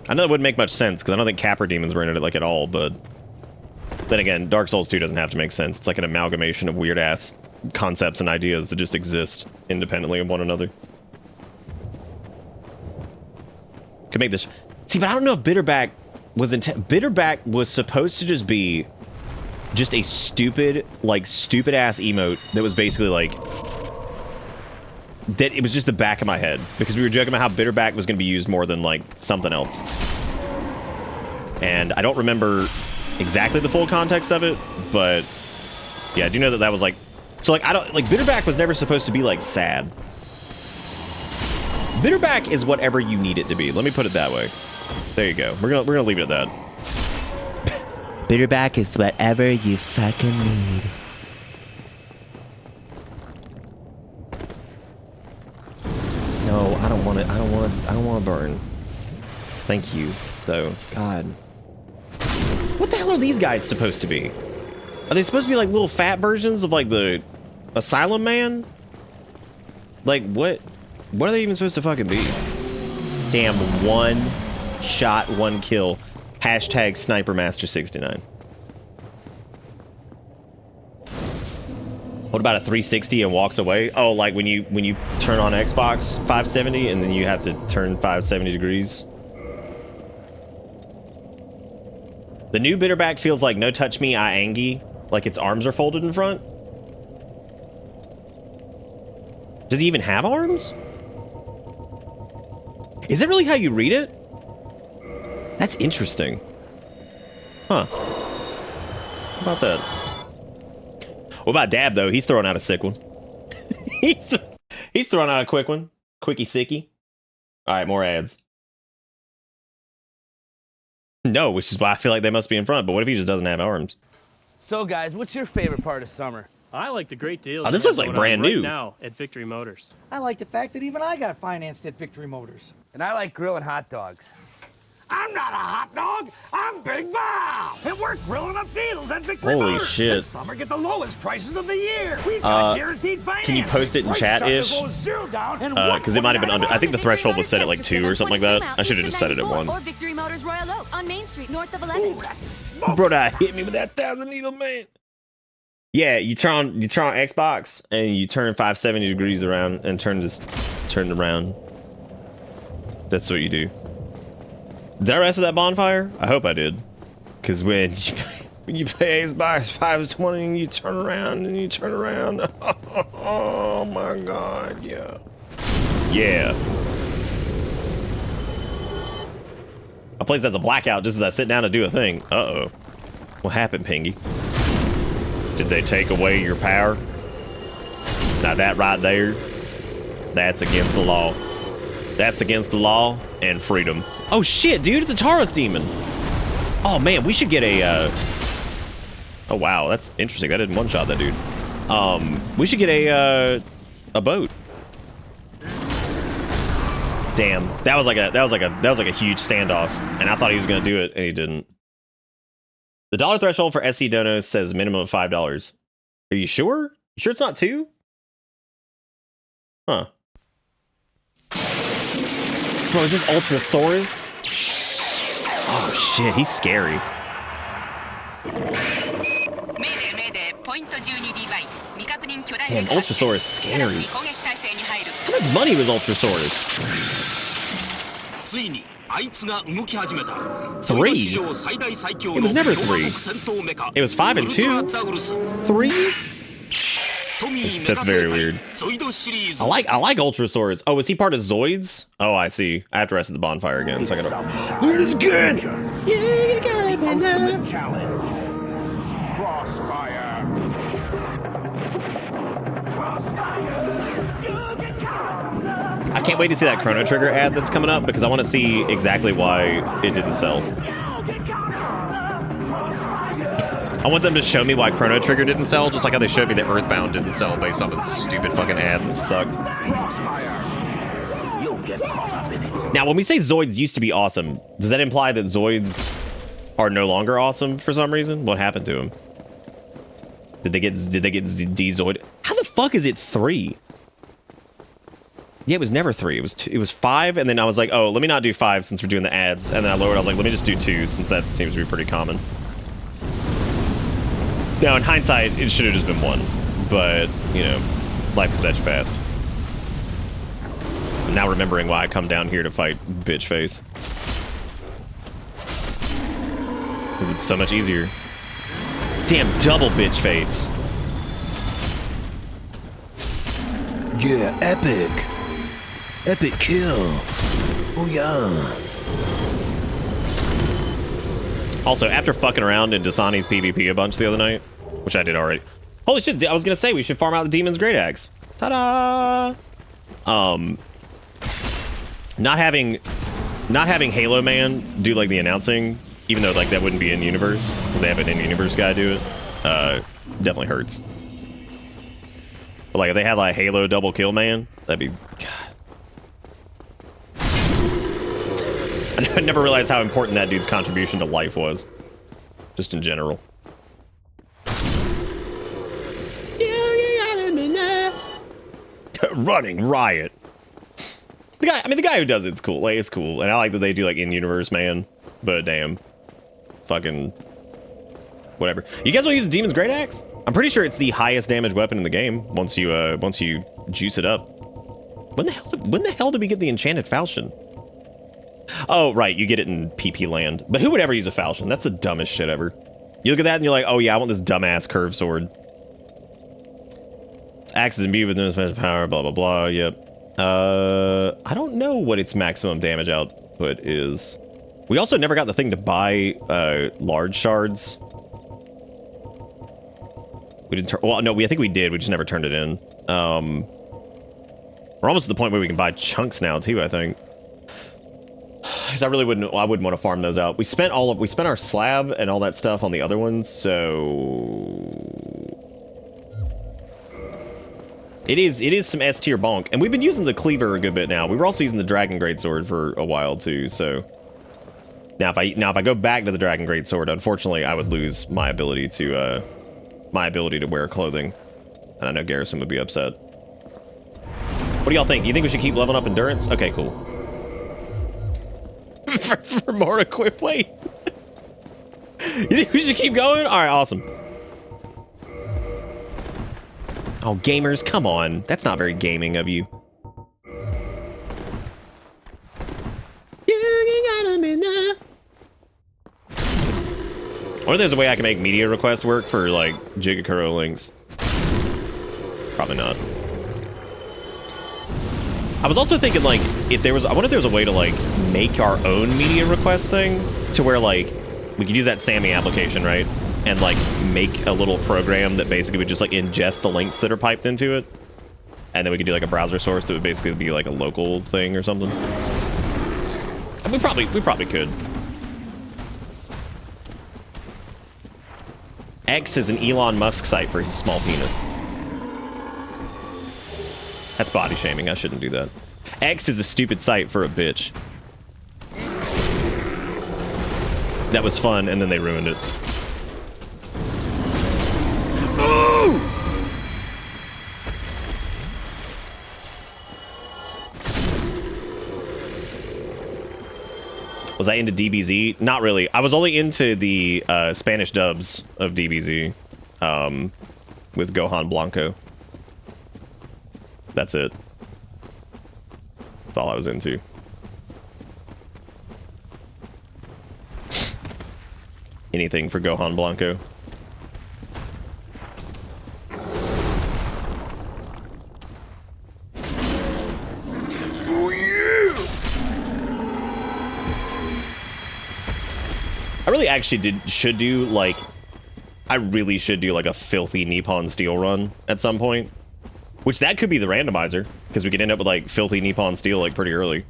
[SPEAKER 1] I know that wouldn't make much sense, because I don't think Capra Demons were in it, like, at all, but... Then again, Dark Souls 2 doesn't have to make sense. It's like an amalgamation of weird-ass concepts and ideas that just exist independently of one another. Could make this... See, but I don't know if Bitterback was Bitterback was supposed to just be just a stupid, like, stupid-ass emote that was basically, like... That it was just the back of my head. Because we were joking about how Bitterback was going to be used more than, like, something else. And I don't remember exactly the full context of it, but... Yeah, I do know that that was, like... So, like, I don't... Like, Bitterback was never supposed to be, like, sad. Bitterback is whatever you need it to be. Let me put it that way. There you go. We're gonna leave it at that.
[SPEAKER 6] Bitterback is whatever you fucking need.
[SPEAKER 1] No, I don't want it. I don't want to burn. Thank you, though. God. What the hell are these guys supposed to be? Are they supposed to be like little fat versions of like the Asylum Man? Like what? What are they even supposed to fucking be? Damn, one shot, one kill. Hashtag SniperMaster69. What about a 360 and walks away? Oh, like when you turn on Xbox 570 and then you have to turn 570 degrees. The new Bitterback feels like no touch me, I angy. Like its arms are folded in front. Does he even have arms? Is it really how you read it? That's interesting. Huh. How about that? What about Dab, though? He's throwing out a sick one. he's throwing out a quick one. Quickie sicky. All right, more ads. No, which is why I feel like they must be in front. But what if he just doesn't have arms?
[SPEAKER 14] So, guys, what's your favorite part of summer?
[SPEAKER 15] I like the great deals.
[SPEAKER 1] Oh, this looks like brand new.
[SPEAKER 15] Right now at Victory Motors.
[SPEAKER 17] I like the fact that even I got financed at Victory Motors.
[SPEAKER 14] And I like grilling hot dogs.
[SPEAKER 21] I'm not a hot dog, I'm Big Bob! And we're grilling up deals at Victory
[SPEAKER 1] Holy
[SPEAKER 21] Motors.
[SPEAKER 1] shit.
[SPEAKER 21] This summer, get the lowest prices of the year. We've got guaranteed finance.
[SPEAKER 1] Can you post it in chat-ish? Because it might have been under... I think the threshold was set at like 2 or something like that. I should have just set it at 1.
[SPEAKER 26] Or Victory Motors Royal Oak on Main Street, north of 11.
[SPEAKER 21] Ooh, that's smoke.
[SPEAKER 1] Bro, that hit me with that 1,000 needle, man. Yeah, you turn on Xbox and you turn 570 degrees around and turn around. That's what you do. Did I rest of that bonfire? I hope I did. Because when you play Xbox 520 and you turn around and you turn around. Oh my god, yeah. Yeah. I place as a blackout just as I sit down to do a thing. Uh-oh. What happened, Pingy? Did they take away your power? Now that right there, that's against the law. That's against the law and freedom. Oh shit, dude, it's a Taurus demon. Oh man, we should get a, oh wow, that's interesting. That didn't one-shot that dude. We should get a boat. Damn, that was like a huge standoff, and I thought he was gonna do it, and he didn't. The dollar threshold for SC donos says minimum of $5. Are you sure? You sure it's not 2? Huh. Bro, is this Ultrasaurus? Oh shit, he's scary. Damn, Ultrasaurus is scary. How much money was Ultrasaurus? 3. It was never 3. It was 5 and 2. 3? That's very weird. I like Ultra Swords. Oh, is he part of Zoids? Oh, I see. I have to rest at the bonfire again, so I gotta. Look at this again! Yeah, you got it, man. I can't wait to see that Chrono Trigger ad that's coming up because I want to see exactly why it didn't sell. I want them to show me why Chrono Trigger didn't sell, just like how they showed me that Earthbound didn't sell based off of the stupid fucking ad that sucked. Now, when we say Zoids used to be awesome, does that imply that Zoids are no longer awesome for some reason? What happened to them? Did they get de-Zoid? How the fuck is it 3? Yeah, it was never 3. It was 5, and then I was like, oh, let me not do 5 since we're doing the ads. And then I lowered. I was like, let me just do 2 since that seems to be pretty common. Now, in hindsight, it should have just been 1, but you know, life is bitch fast. I'm now remembering why I come down here to fight bitch face. Because it's so much easier. Damn, double bitch face.
[SPEAKER 6] Yeah, epic. Epic kill. Oh yeah.
[SPEAKER 1] Also, after fucking around in Dasani's PvP a bunch the other night, which I did already. Holy shit, I was gonna say we should farm out the Demon's Great Axe. Ta-da! Not having Halo Man do like the announcing, even though like that wouldn't be in universe, because they have an in-universe guy do it, definitely hurts. But like if they had like Halo double kill man, that'd be God. I never realized how important that dude's contribution to life was. Just in general. Running riot. The guy who does it's cool. Like it's cool, and I like that they do like in-universe man. But damn, fucking whatever. You guys will use the Demon's Great Axe? I'm pretty sure it's the highest damage weapon in the game once you juice it up. When the hell did we get the enchanted falchion? Oh right, you get it in PP land. But who would ever use a falchion? That's the dumbest shit ever. You look at that and you're like, oh yeah, I want this dumbass curved sword. Axes imbued with no power, blah, blah, blah, yep. I don't know what its maximum damage output is. We also never got the thing to buy, large shards. We didn't well, no, I think we did, we just never turned it in. We're almost at the point where we can buy chunks now, too, I think. Because I wouldn't want to farm those out. We spent our slab and all that stuff on the other ones, so... It is some S tier bonk, and we've been using the cleaver a good bit now. We were also using the Dragon Greatsword for a while too. So now if I go back to the Dragon Greatsword, unfortunately, I would lose my ability to wear clothing, and I know Garrison would be upset. What do y'all think? You think we should keep leveling up endurance? Okay, cool. for more equip, wait. You think we should keep going? All right, awesome. Oh, gamers, come on. That's not very gaming of you. Or there's a way I can make media requests work for, like, Jigakuro links. Probably not. I was also thinking, like, I wonder if there was a way to, like, make our own media request thing to where, like, we could use that Sammy application, right? And like make a little program that basically would just like ingest the links that are piped into it, and then we could do like a browser source that would basically be like a local thing or something. We probably could. X is an Elon Musk site for his small penis. That's body shaming. I shouldn't do that. X is a stupid site for a bitch. That was fun, and then they ruined it. Was I into DBZ? Not really. I was only into the Spanish dubs of DBZ with Gohan Blanco. That's it. That's all I was into. Anything for Gohan Blanco. I really actually should do like a filthy Nippon Steel run at some point. Which that could be the randomizer, because we could end up with like filthy Nippon Steel like pretty early.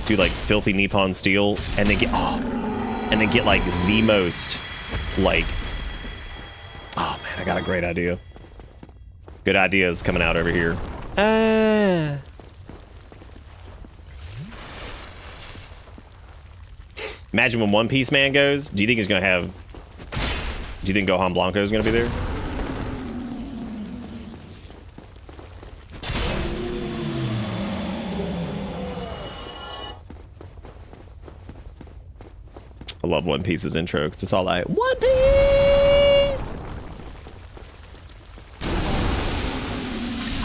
[SPEAKER 1] Do like filthy Nippon Steel and then get like the most like, oh man, I got a great idea. Good ideas coming out over here. Imagine when One Piece Man goes, do you think Gohan Blanco is gonna be there? I love One Piece's intro because it's all like, One Piece!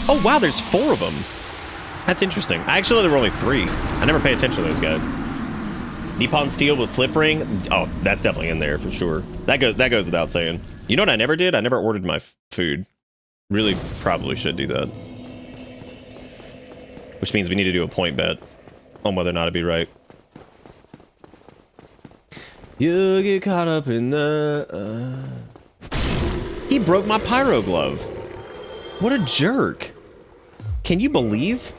[SPEAKER 1] Oh wow, there's 4 of them. That's interesting. I actually thought there were only 3. I never pay attention to those guys. Nippon Steel with flip ring. Oh, that's definitely in there for sure. That goes without saying. You know what I never did? I never ordered my food. Really, probably should do that. Which means we need to do a point bet on whether or not it'd be right. You get caught up in the... He broke my pyro glove. What a jerk. Can you believe?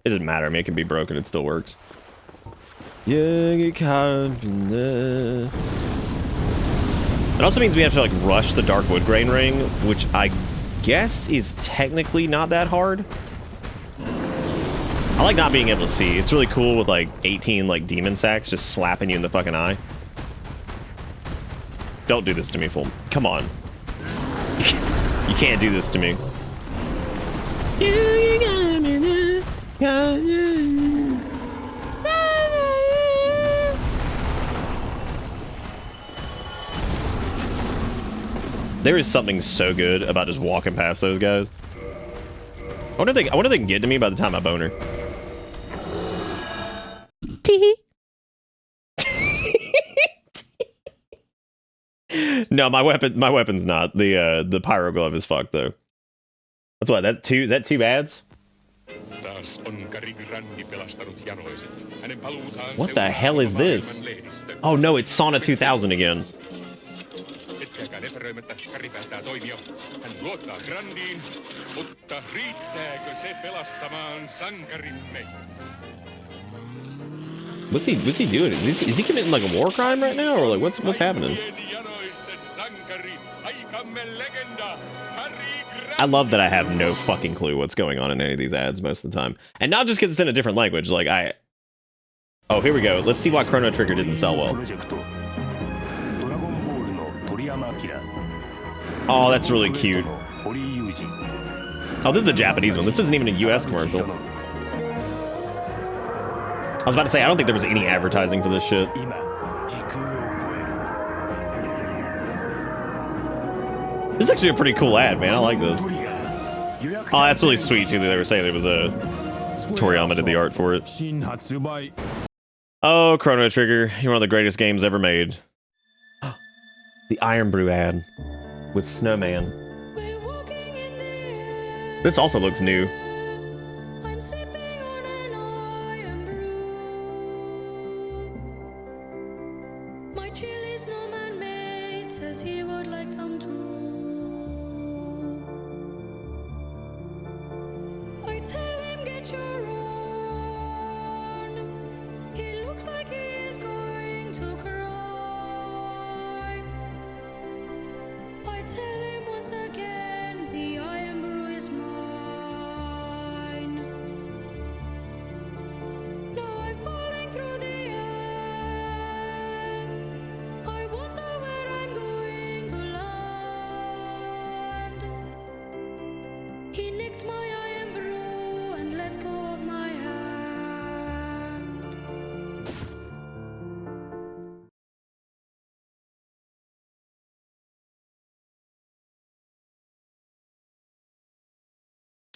[SPEAKER 1] It doesn't matter. I mean, it can be broken. It still works. You get caught up in the... It also means we have to like rush the Dark Wood Grain ring, which I guess is technically not that hard. I like not being able to see. It's really cool with like 18 like demon sacks just slapping you in the fucking eye. Don't do this to me, fool. Come on. You can't do this to me. There is something so good about just walking past those guys. I wonder if they can get to me by the time I boner. No, my weapon's not. The pyro glove is fucked though. That's what, that's 2, is that 2 ads? What the hell is this? Oh no, it's Sauna 2000 again. What's he doing? Is he committing like a war crime right now, or like what's happening? I love that I have no fucking clue what's going on in any of these ads most of the time, and not just because it's in a different language. Like oh, here we go. Let's see why Chrono Trigger didn't sell well. Oh, that's really cute. Oh, this is a Japanese one. This isn't even a US commercial. I was about to say, I don't think there was any advertising for this shit. This is actually a pretty cool ad, man. I like this. Oh, that's really sweet, too, that they were saying there was a... Toriyama did the art for it. Oh, Chrono Trigger. You're one of the greatest games ever made. The Iron Brew ad. With Snowman. This also looks new.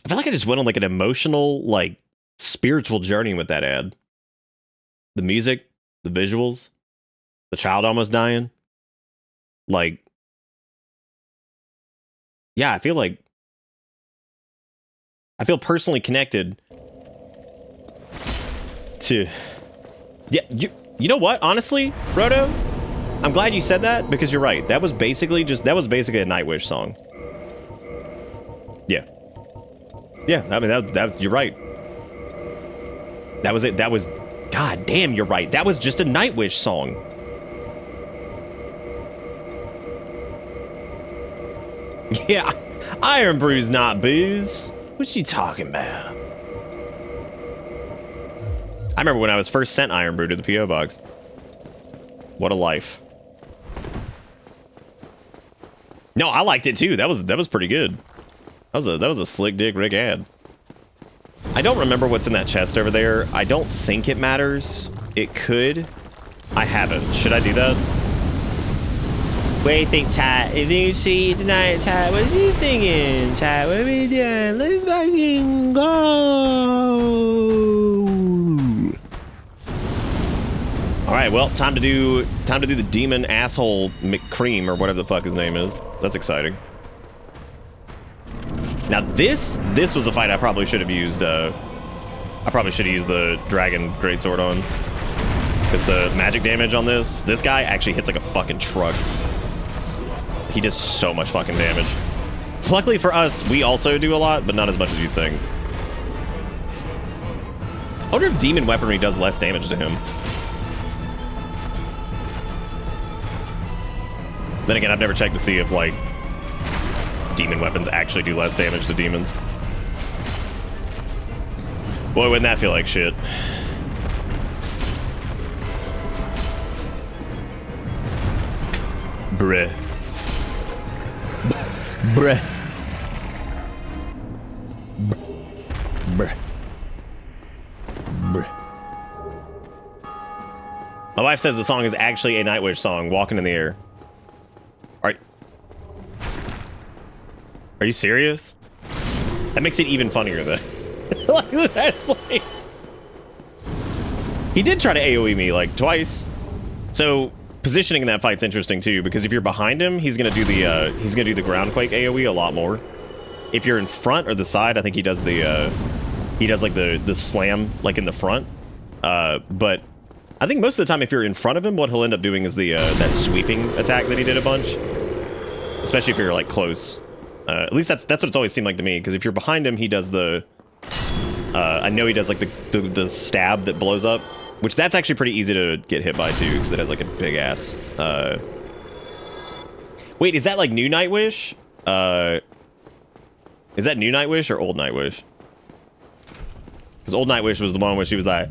[SPEAKER 1] I feel like I just went on like an emotional, like, spiritual journey with that ad. The music, the visuals, the child almost dying. Like, yeah, I feel personally connected to Yeah, you know what? Honestly, Roto, I'm glad you said that because you're right. That was basically a Nightwish song. Yeah. Yeah, I mean that you're right. That was it. That was, god damn, you're right. That was just a Nightwish song. Yeah, Iron Brew's not booze. What's she talking about? I remember when I was first sent Iron Brew to the P.O. box. What a life. No, I liked it too. That was pretty good. That was a slick dick Rick ad. I don't remember what's in that chest over there. I don't think it matters. It could. I haven't. Should I do that? What do you think, Ty? If you see tonight, Ty, what you thinking? Ty, what are we doing? Let's fucking go. All right, well, time to do the demon asshole McCream or whatever the fuck his name is. That's exciting. Now this was a fight I probably should have used. I probably should have used the dragon greatsword on, because the magic damage on this guy actually hits like a fucking truck. He does so much fucking damage. Luckily for us, we also do a lot, but not as much as you'd think. I wonder if demon weaponry does less damage to him. Then again, I've never checked to see if, like, demon weapons actually do less damage to demons. Boy, wouldn't that feel like shit. Bruh. Bruh. Bruh. Bruh. My wife says the song is actually a Nightwish song, Walking in the Air. Are you serious? That makes it even funnier though. Like, that's like... He did try to AoE me like twice. So positioning in that fight's interesting too, because if you're behind him, he's gonna do the groundquake AoE a lot more. If you're in front or the side, I think he does like the slam like in the front. But I think most of the time if you're in front of him, what he'll end up doing is the that sweeping attack that he did a bunch. Especially if you're like close. At least that's what it's always seemed like to me, because if you're behind him, he does the... I know he does like the stab that blows up, which that's actually pretty easy to get hit by too, because it has like a big ass... Wait, is that like new Nightwish? Is that new Nightwish or old Nightwish? Because old Nightwish was the one where she was like...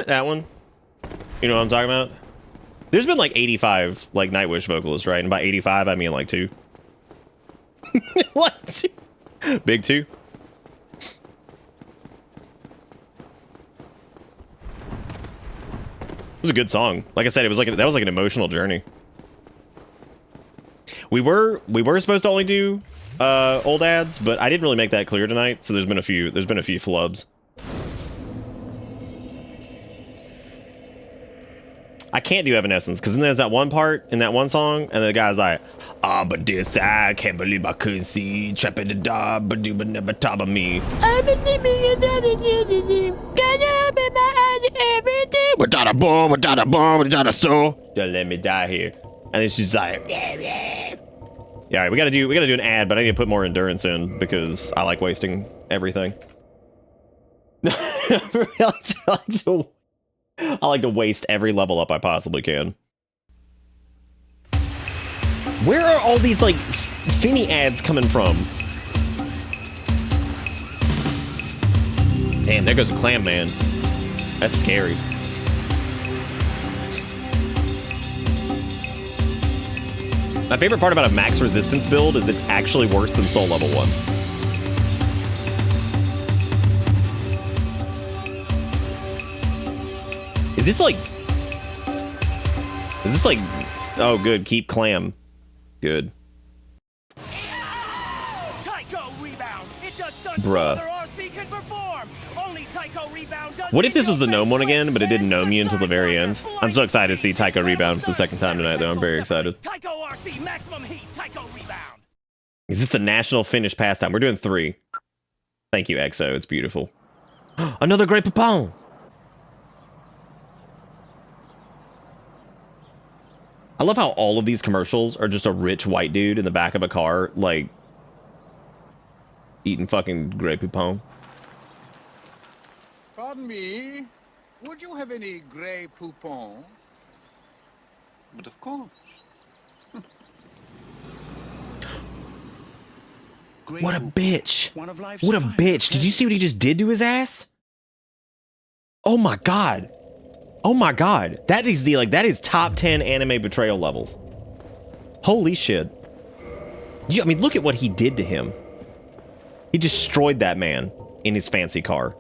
[SPEAKER 1] That one? You know what I'm talking about? There's been like 85 like Nightwish vocalists, right? And by 85 I mean like 2. What? Big 2? It was a good song. Like I said, it was like that was like an emotional journey. We were supposed to only do old ads, but I didn't really make that clear tonight, so there's been a few flubs. I can't do Evanescence, because then there's that one part in that one song, and the guy's like, ah, but this I can't believe I couldn't see, trapping the dog, but you would never top of me. Without a bomb, without a soul, don't let me die here. And then she's like, yeah, all right, we gotta do an ad, but I need to put more endurance in because I like wasting everything. I like to waste every level up I possibly can. Where are all these like Finny ads coming from? Damn, there goes a clam man. That's scary. My favorite part about a max resistance build is it's actually worse than Soul Level 1. Is this like, oh good, keep clam. Good.
[SPEAKER 21] Tycho rebound. It does
[SPEAKER 1] Bruh.
[SPEAKER 2] RC can perform. Only Tycho Rebound does.
[SPEAKER 1] What if this was the gnome one again, but it didn't gnome you until the very end? I'm so excited to see Tycho Rebound for the second time tonight, though. I'm very excited.
[SPEAKER 2] Tycho RC maximum heat. Tycho Rebound.
[SPEAKER 1] Is this a national Finnish pastime? We're doing 3. Thank you, EXO. It's beautiful. Another great Poupon. I love how all of these commercials are just a rich white dude in the back of a car, like, eating fucking Grey Poupon.
[SPEAKER 9] Pardon me, would you have any Grey Poupon? But of course.
[SPEAKER 1] What a bitch. What a bitch. Did you see what he just did to his ass? Oh my god. Oh my god. That is the, like, that is top 10 anime betrayal levels. Holy shit. I mean, look at what he did to him. He destroyed that man in his fancy car.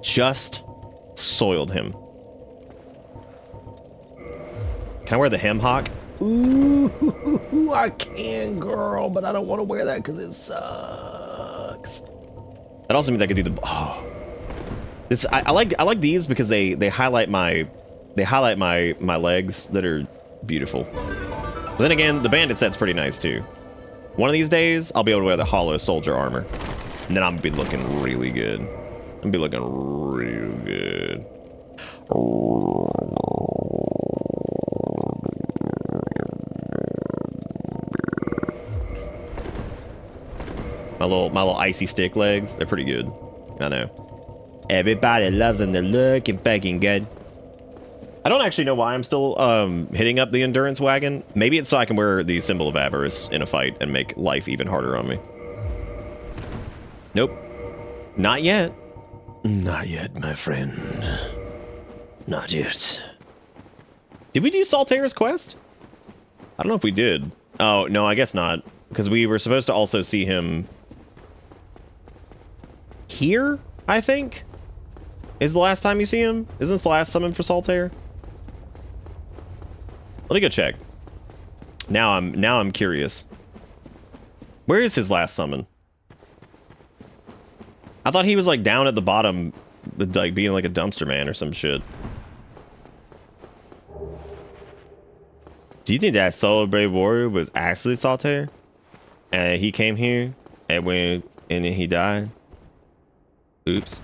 [SPEAKER 1] Just soiled him. Can I wear the hem hock? Ooh, I can, girl, but I don't want to wear that because it sucks. That also means I could do the... Oh. This, I like these because they highlight my legs that are beautiful. But then again, the bandit set's pretty nice too. One of these days, I'll be able to wear the hollow soldier armor, and then I'm gonna be looking really good. I'm gonna be looking real good. My little icy stick legs, they're pretty good. I know. Everybody loves them, they're looking fucking good. I don't actually know why I'm still hitting up the endurance wagon. Maybe it's so I can wear the symbol of avarice in a fight and make life even harder on me. Nope. Not yet. Not yet, my friend. Not yet. Did we do Saltaire's quest? I don't know if we did. Oh, no, I guess not. Because we were supposed to also see him here, I think? Is the last time you see him? Isn't this the last summon for Saltaire? Let me go check. Now I'm curious. Where is his last summon? I thought he was like down at the bottom, like being like a dumpster man or some shit. Do you think that Solar Brave Warrior was actually Saltaire? And he came here and then he died? Oops.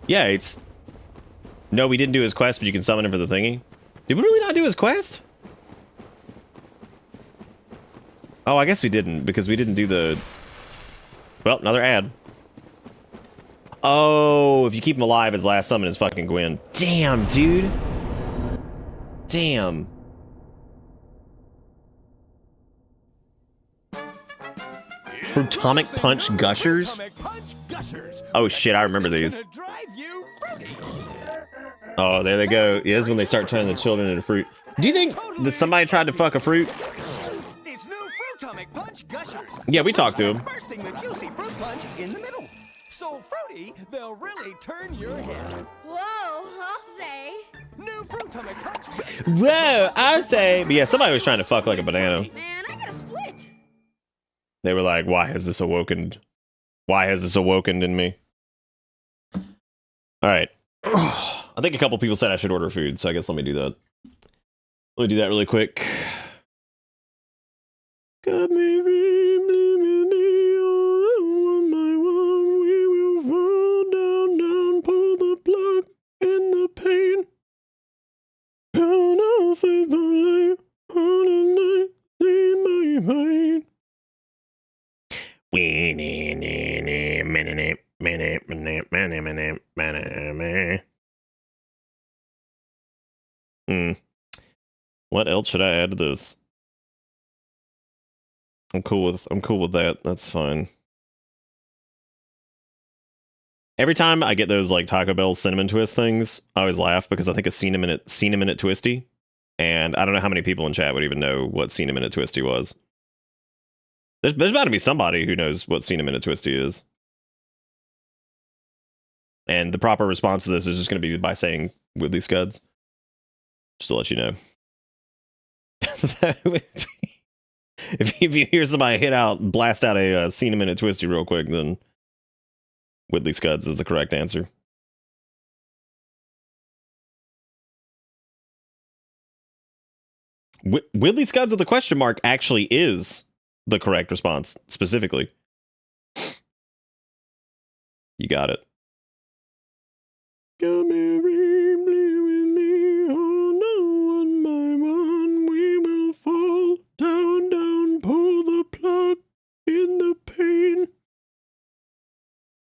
[SPEAKER 1] Yeah, it's... No, we didn't do his quest, but you can summon him for the thingy. Did we really not do his quest? Oh, I guess we didn't, because we didn't do the... Well, another ad. Oh, if you keep him alive, his last summon is fucking Gwen. Damn, dude. Damn. Fruitomic Punch Gushers? Oh shit, I remember these. Oh, there they go. It is when they start turning the children into fruit. Do you think that somebody tried to fuck a fruit?
[SPEAKER 21] It's new Fruitomic Punch Gushers.
[SPEAKER 1] Yeah, we talked to him.
[SPEAKER 21] Bursting the juicy fruit punch in the middle. So fruity, they'll really turn your head.
[SPEAKER 26] Whoa, I'll say.
[SPEAKER 21] New Fruitomic Punch Gushers.
[SPEAKER 1] Whoa, I'll say. But yeah, somebody was trying to fuck like a banana.
[SPEAKER 26] Man, I got a split.
[SPEAKER 1] They were like, why has this awokened? Why has this awokened in me? Alright. I think a couple people said I should order food, so I guess let me do that. Let me do that really quick. Got me, leave me on my one. We will fall down, pull the plug in the pain. Gonna save the life on a night, see my pain. What else should I add to this? I'm cool with that. That's fine. Every time I get those like Taco Bell cinnamon twist things, I always laugh because I think of Cinnamon Twisty, and I don't know how many people in chat would even know what Cinnamon Twisty was. There's about to be somebody who knows what Cinnamon Twisty is. And the proper response to this is just going to be by saying Woodley Scuds. Just to let you know. If you hear somebody blast out a scene a minute twisty real quick, then Whitley Scuds is the correct answer. Whitley Scuds with a question mark actually is the correct response, specifically. You got it. Come every with me, oh no, one by one we will fall down, down, pull the plug in the pain.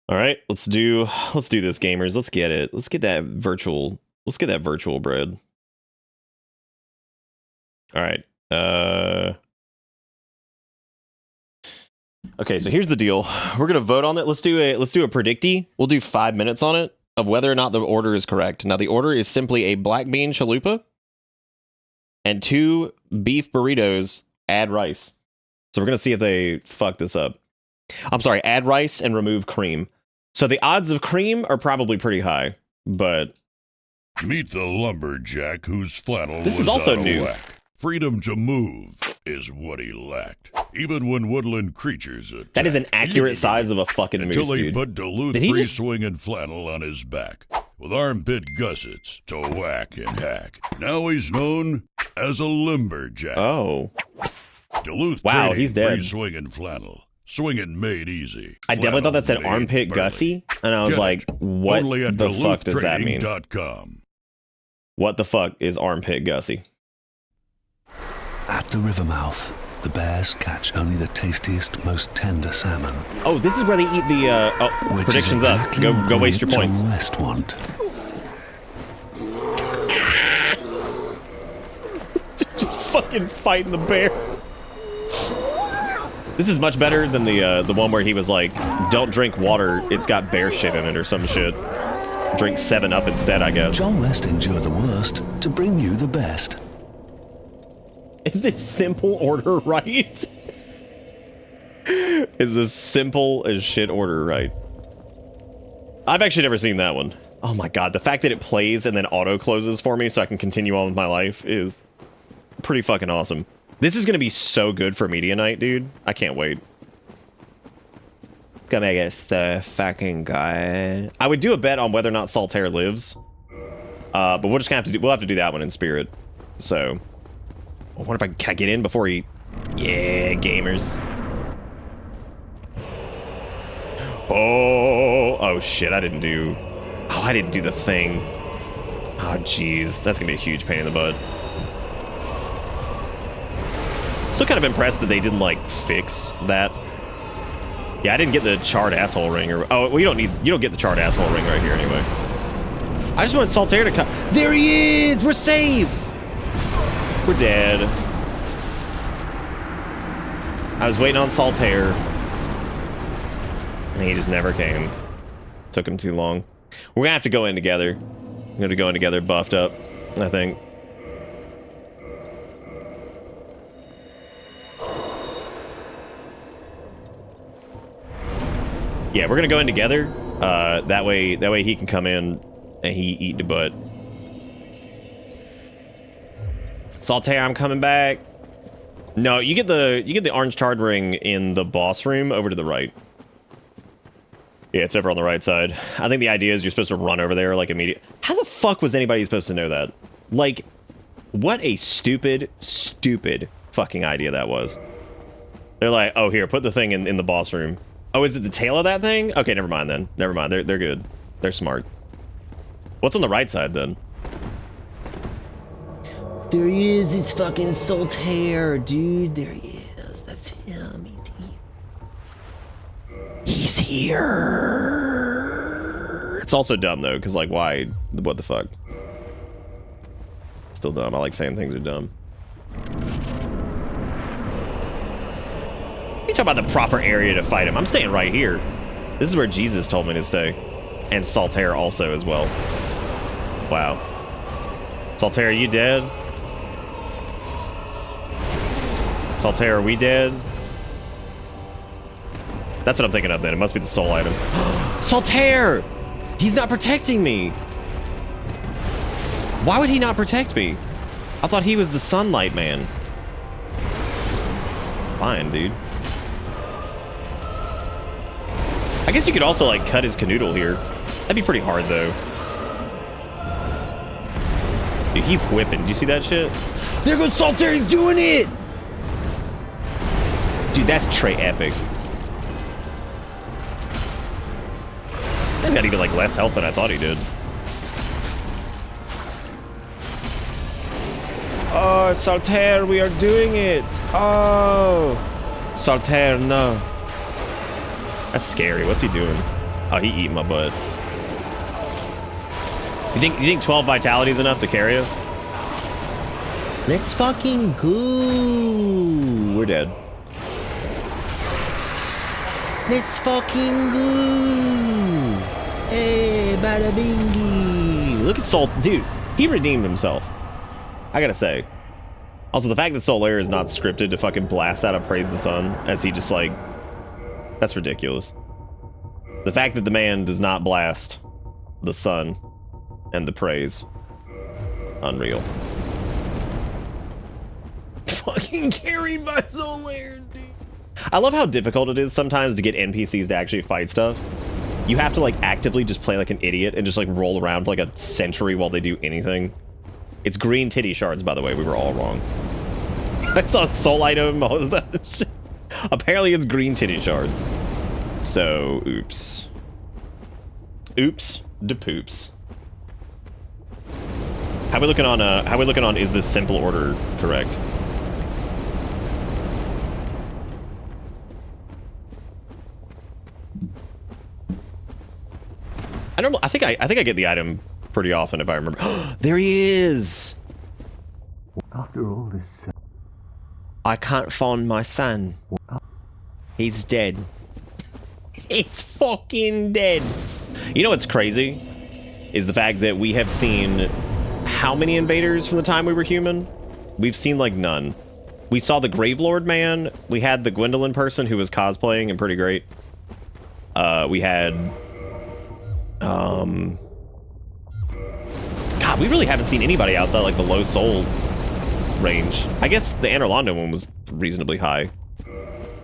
[SPEAKER 1] All right, let's do this, gamers. Let's get it. Let's get that virtual bread. All right. Okay, so here's the deal. We're gonna vote on it. Let's do a predictee. We'll do 5 minutes on it of whether or not the order is correct. Now the order is simply a black bean chalupa and 2 beef burritos, add rice. So we're gonna see if they fuck this up. I'm sorry, add rice and remove cream. So the odds of cream are probably pretty high, but
[SPEAKER 13] meet the lumberjack whose flannel
[SPEAKER 1] this
[SPEAKER 13] was
[SPEAKER 1] is also
[SPEAKER 13] out of
[SPEAKER 1] new.
[SPEAKER 13] whack. Freedom to move is what he lacked. Even when woodland creatures attacked.
[SPEAKER 1] That is an accurate size of a fucking moose,
[SPEAKER 13] Until he
[SPEAKER 1] dude.
[SPEAKER 13] put Duluth
[SPEAKER 1] Did he
[SPEAKER 13] free
[SPEAKER 1] just...
[SPEAKER 13] swinging flannel on his back. With armpit gussets to whack and hack. Now he's known as a lumberjack.
[SPEAKER 1] Oh.
[SPEAKER 13] Duluth
[SPEAKER 1] wow,
[SPEAKER 13] trading
[SPEAKER 1] he's dead.
[SPEAKER 13] free swinging flannel. Swinging made easy.
[SPEAKER 1] I definitely thought that said armpit Gussie, and I was like, what the fuck does that mean? What the fuck is armpit Gussie?
[SPEAKER 5] At the river mouth, the bears catch only the tastiest, most tender salmon.
[SPEAKER 1] Oh, this is where they eat the, predictions exactly up. Go waste your points.
[SPEAKER 5] West want.
[SPEAKER 1] Just fucking fighting the bear. This is much better than the one where he was like, don't drink water, it's got bear shit in it or some shit. Drink 7-Up instead, I guess.
[SPEAKER 5] John West endured the worst to bring you the best.
[SPEAKER 1] Is this simple order right? Is this simple as shit order right? I've actually never seen that one. Oh my god, the fact that it plays and then auto closes for me so I can continue on with my life is pretty fucking awesome. This is gonna be so good for media night, dude. I can't wait. It's gonna make it so fucking good. I would do a bet on whether or not Saltaire lives. But we're just gonna have to we'll have to do that one in spirit. So I wonder if can I get in before he... Yeah, gamers. Oh shit, I didn't do the thing. Oh jeez, that's gonna be a huge pain in the butt. Still kind of impressed that they didn't like fix that. Yeah, I didn't get the charred asshole ring or... Oh, well, you don't get the charred asshole ring right here anyway. I just wanted Saltaire to come... There he is! We're safe! We're dead. I was waiting on Saltaire. And he just never came. Took him too long. We're gonna have to go in together. We're gonna go in together buffed up, I think. Yeah, we're gonna go in together. That way he can come in and he eat the butt. Saltaire, I'm coming back. No, you get the orange charred ring in the boss room over to the right. Yeah, it's over on the right side. I think the idea is you're supposed to run over there like immediately. How the fuck was anybody supposed to know that? Like, what a stupid fucking idea that was. They're like, oh, here, put the thing in the boss room. Oh, is it the tail of that thing? Okay, never mind then. Never mind. They're good. They're smart. What's on the right side then? There he is. It's fucking Saltaire, dude. There he is. That's him. He's here. It's also dumb though, because like, why? What the fuck? Still dumb. I like saying things are dumb. You talk about the proper area to fight him. I'm staying right here. This is where Jesus told me to stay. And Saltaire also as well. Wow. Saltaire, are you dead? Saltaire, are we dead? That's what I'm thinking of then. It must be the soul item. Saltaire! He's not protecting me! Why would he not protect me? I thought he was the sunlight man. fine, dude. I guess you could also, like, cut his canoodle here. That'd be pretty hard, though. Dude, he whipping. Do you see that shit? There goes Saltaire, he's doing it! Dude, that's Trey epic. He's got even, like, less health than I thought he did. Oh, Saltaire, we are doing it! Oh! Saltaire, no. That's scary. What's he doing? Oh, he eating my butt. You think 12 vitality is enough to carry us? Let's fucking go. We're dead. Let's fucking go. Hey, bada bingy. Look at Salt. Dude, he redeemed himself. I gotta say. Also, the fact that Solaire is not scripted to fucking blast out of Praise the Sun as he just, like... That's ridiculous. The fact that the man does not blast the sun and the praise. Unreal. Fucking carried by Solaire, dude. I love how difficult it is sometimes to get NPCs to actually fight stuff. You have to, like, actively just play like an idiot and just, like, roll around for like a century while they do anything. It's green titty shards, by the way. We were all wrong. I saw a soul item. Apparently it's green titty shards. So, oops. Oops de poops. How we looking on is this simple order correct? I think I get the item pretty often if I remember. There he is.
[SPEAKER 8] After all this,
[SPEAKER 1] I can't find my son. He's dead. He's fucking dead. You know what's crazy? Is the fact that we have seen how many invaders from the time we were human? We've seen like none. We saw the Gravelord man. We had the Gwendolyn person who was cosplaying and pretty great. We had... God, we really haven't seen anybody outside like the low soul range. I guess the Anorlando one was reasonably high,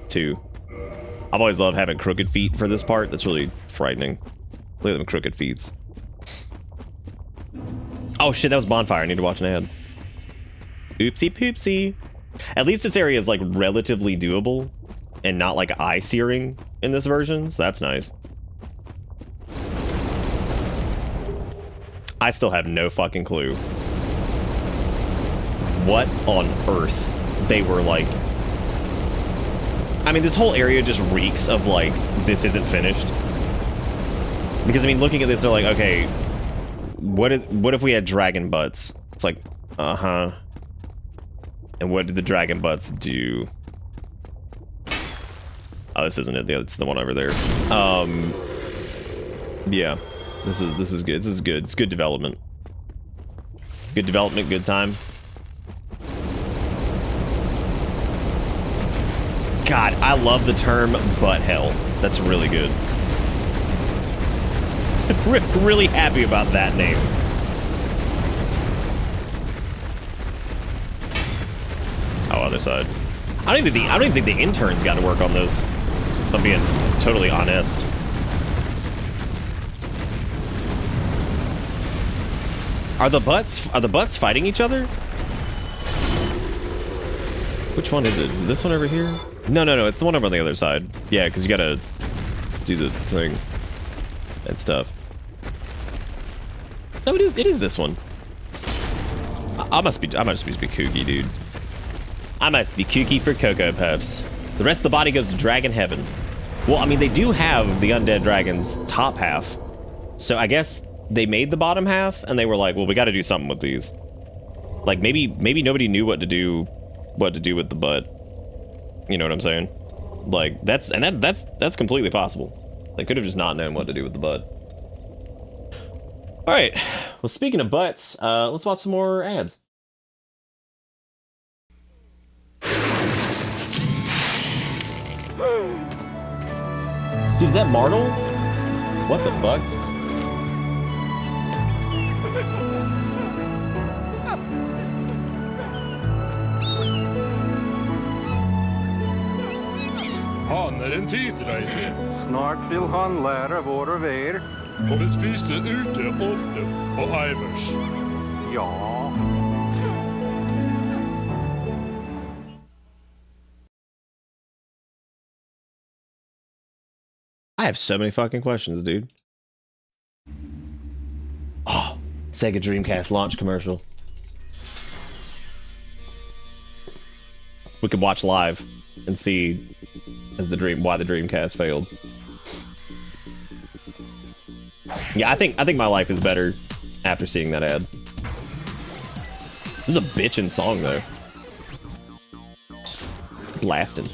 [SPEAKER 1] too. I've always loved having crooked feet for this part. That's really frightening. Look at them crooked feet. Oh shit, that was Bonfire. I need to watch an ad. Oopsie poopsie. At least this area is like relatively doable and not like eye searing in this version, so that's nice. I still have no fucking clue what on earth they were like. I mean, this whole area just reeks of like, this isn't finished. Because I mean, looking at this, they're like, okay, what if we had dragon butts? It's like, uh-huh. And what did the dragon butts do? Oh, this isn't it. It's the one over there. Yeah. This is good. This is good. It's good development. Good development, good time. God, I love the term butt hell. That's really good. Really happy about that name. Oh, other side. I don't even think the interns got to work on this. If I'm being totally honest. Are the butts fighting each other? Which one is it? Is this one over here? No, it's the one over on the other side. Yeah, because you gotta do the thing and stuff. No, it is this one. I must just be kooky, dude. I must be kooky for Cocoa Puffs. The rest of the body goes to Dragon Heaven. Well, I mean, they do have the Undead Dragon's top half. So I guess they made the bottom half, and they were like, well, we got to do something with these. Like, maybe nobody knew what to do with the butt. You know what I'm saying? Like, that's completely possible. They could have just not known what to do with the butt. All right. Well, speaking of butts, let's watch some more ads. Dude, is that Martle? What the fuck?
[SPEAKER 10] är en tidsreise.
[SPEAKER 18] Snart vill han lära våra vägar.
[SPEAKER 10] Och vi spiser ute ofta på Ivers.
[SPEAKER 18] Ja.
[SPEAKER 1] I have so many fucking questions, dude. Oh, Sega Dreamcast launch commercial. We could watch live and see why the Dreamcast failed. Yeah, I think my life is better after seeing that ad. This is a bitchin' song though. Blasting.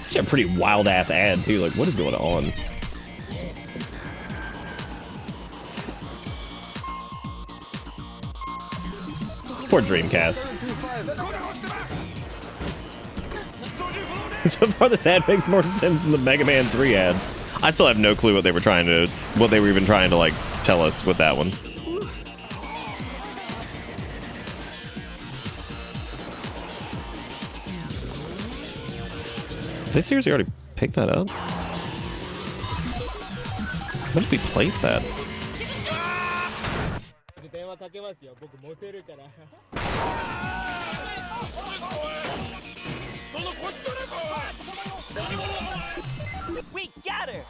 [SPEAKER 1] It's a pretty wild ass ad too. Like, what is going on? Poor Dreamcast. So far, this ad makes more sense than the Mega Man 3 ad. I still have no clue what they were even trying to like tell us with that one. They seriously already picked that up? When did we place that?
[SPEAKER 2] We got her!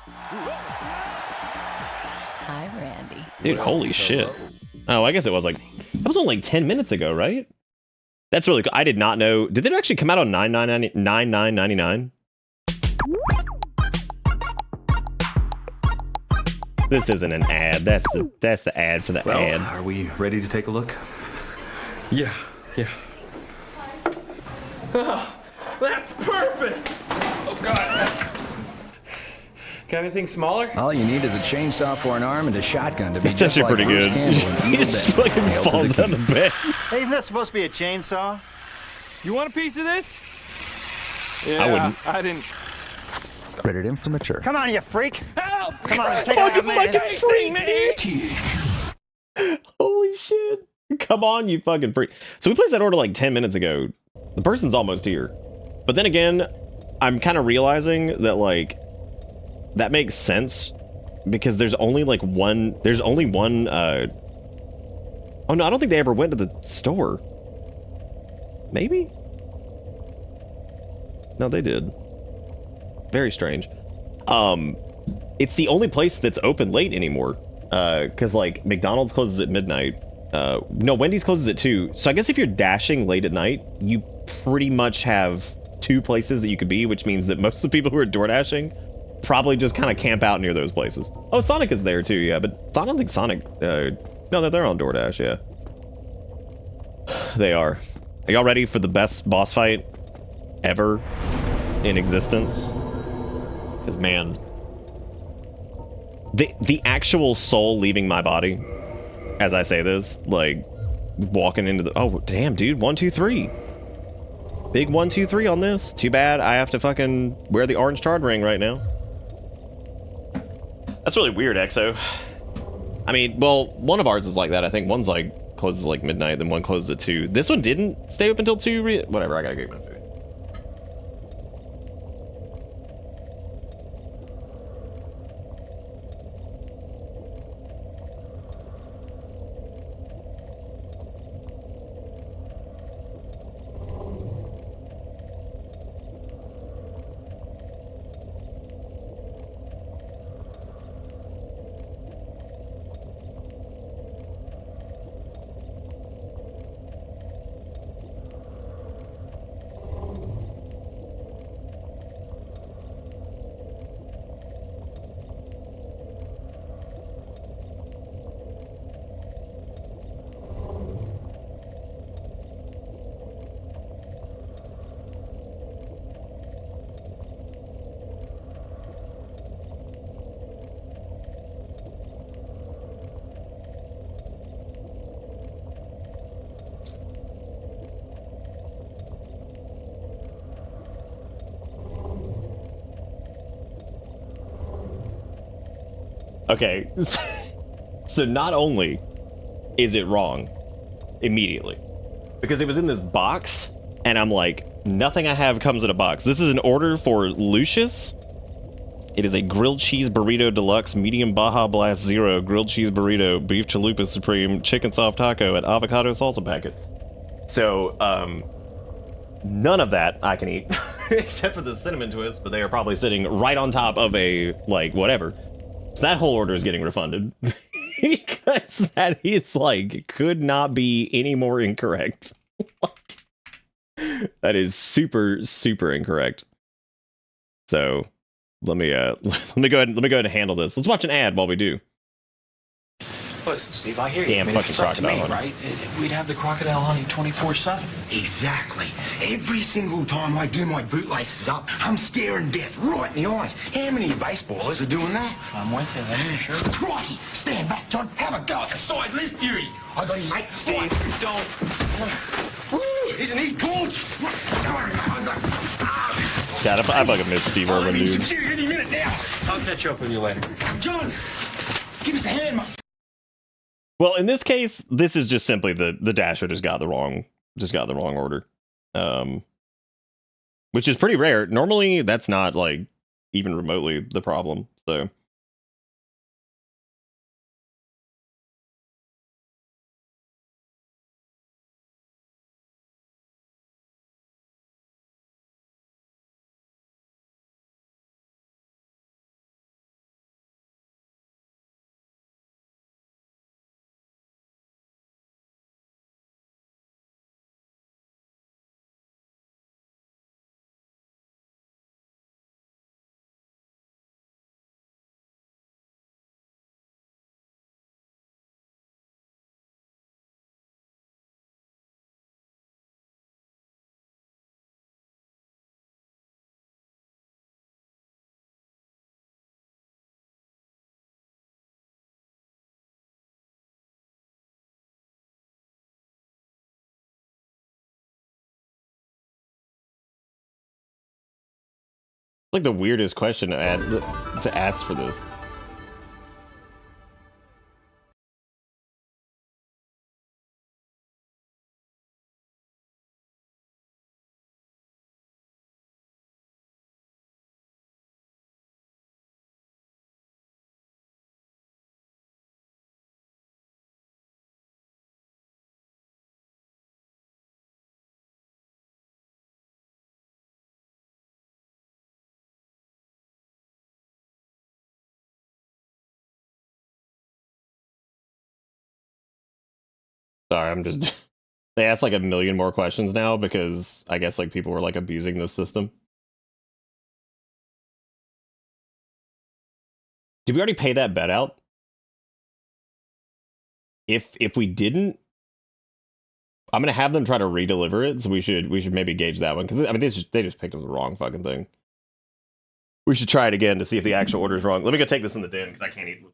[SPEAKER 19] Hi, Randy.
[SPEAKER 1] Dude, holy shit. Oh, I guess it was like... That was only like 10 minutes ago, right? That's really cool. I did not know... Did it actually come out on $99.99? This isn't an ad. That's the ad for the ad.
[SPEAKER 20] Are we ready to take a look? Yeah.
[SPEAKER 18] Oh, that's perfect! Oh, God. Got anything smaller?
[SPEAKER 25] All you need is a chainsaw for an arm and a shotgun to be
[SPEAKER 1] It's
[SPEAKER 25] just
[SPEAKER 1] actually
[SPEAKER 25] like
[SPEAKER 1] pretty
[SPEAKER 25] Bruce
[SPEAKER 1] good.
[SPEAKER 25] Campbell in
[SPEAKER 1] He
[SPEAKER 25] Evil
[SPEAKER 1] just
[SPEAKER 25] Dead.
[SPEAKER 1] fucking
[SPEAKER 25] Hail to
[SPEAKER 1] falls
[SPEAKER 25] the
[SPEAKER 1] down the bed.
[SPEAKER 22] Hey, isn't that supposed to be a chainsaw?
[SPEAKER 18] You want a piece of this?
[SPEAKER 1] I wouldn't.
[SPEAKER 18] I didn't.
[SPEAKER 25] Rated M for mature.
[SPEAKER 22] Come on, you freak!
[SPEAKER 18] Help!
[SPEAKER 22] Come on, take it out, man.
[SPEAKER 1] Holy shit. Come on, you fucking freak. So we placed that order like 10 minutes ago. The person's almost here. But then again, I'm kind of realizing that like that makes sense because there's only one oh no, I don't think they ever went to the store. Maybe? No, they did. Very strange. It's the only place that's open late anymore. Cause like McDonald's closes at midnight. No, Wendy's closes at 2. So I guess if you're dashing late at night, you pretty much have 2 places that you could be, which means that most of the people who are door dashing probably just kind of camp out near those places. Oh, Sonic is there too, yeah, but I don't think Sonic, no, they're on DoorDash, yeah. They are. Are y'all ready for the best boss fight ever in existence? Because man, the actual soul leaving my body as I say this, like walking into the, oh damn dude, 1 2 3, big 1 2 3 on this. Too bad I have to fucking wear the orange shard ring right now. That's really weird, Exo. I mean, well, one of ours is like that. I think one's like closes like midnight, then one closes at 2. This one didn't stay open until 2. Whatever, I gotta get my food. Okay. So not only is it wrong immediately, because it was in this box, and I'm like, nothing I have comes in a box. This is an order for Lucius. It is a grilled cheese burrito deluxe, medium Baja Blast Zero, grilled cheese burrito, beef chalupa supreme, chicken soft taco, and avocado salsa packet. So, none of that I can eat, except for the cinnamon twist, but they are probably sitting right on top of a, like, whatever. So that whole order is getting refunded. Because that is, like, could not be any more incorrect. That is super, super incorrect. So, let me go ahead and handle this. Let's watch an ad while we do.
[SPEAKER 3] Listen, Steve, I hear you.
[SPEAKER 1] Damn fucking
[SPEAKER 3] if it's up to me,
[SPEAKER 1] crocodile
[SPEAKER 3] right? We'd have the crocodile hunting 24/7.
[SPEAKER 21] Exactly. Every single time I do my bootlaces up, I'm staring death right in the eyes. How many baseballers are doing that?
[SPEAKER 3] I'm with you, then, sure.
[SPEAKER 21] Crikey! Stand back, John. Have a go at the size of this beauty. I got him, mate.
[SPEAKER 3] Steve, don't.
[SPEAKER 21] Woo! Isn't he gorgeous? Don't worry, mate.
[SPEAKER 1] God, I fucking miss Steve Irwin, dude.
[SPEAKER 21] Any minute now.
[SPEAKER 3] I'll catch up with you later.
[SPEAKER 21] John, give us a hand, mate.
[SPEAKER 1] Well, in this case, this is just simply the Dasher just got the wrong order, which is pretty rare. Normally, that's not like even remotely the problem. So. Like the weirdest question to ask for this. Sorry, I'm just... They asked like a million more questions now because I guess like people were like abusing this system. Did we already pay that bet out? If we didn't, I'm gonna have them try to redeliver it. So we should maybe gauge that one because I mean they just picked up the wrong fucking thing. We should try it again to see if the actual order is wrong. Let me go take this in the den because I can't even.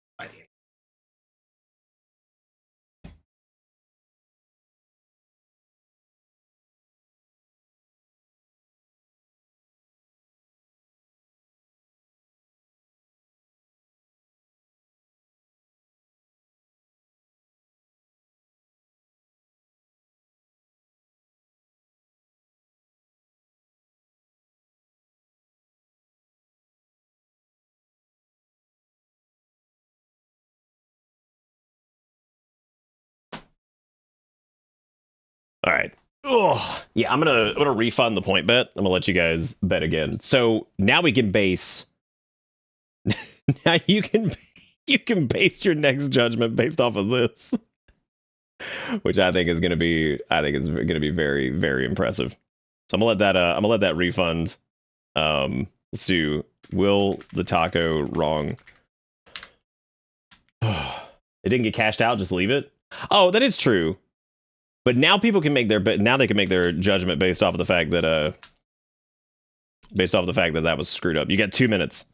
[SPEAKER 1] All right. Oh, yeah, I'm gonna refund the point bet. I'm gonna let you guys bet again. So now we can base. Now you can base your next judgment based off of this, which I think is gonna be very, very impressive. So I'm gonna let that refund. Let's do will the taco wrong. It didn't get cashed out. Just leave it. Oh, that is true. But now people can make their judgment based off of the fact that that was screwed up. You got 2 minutes.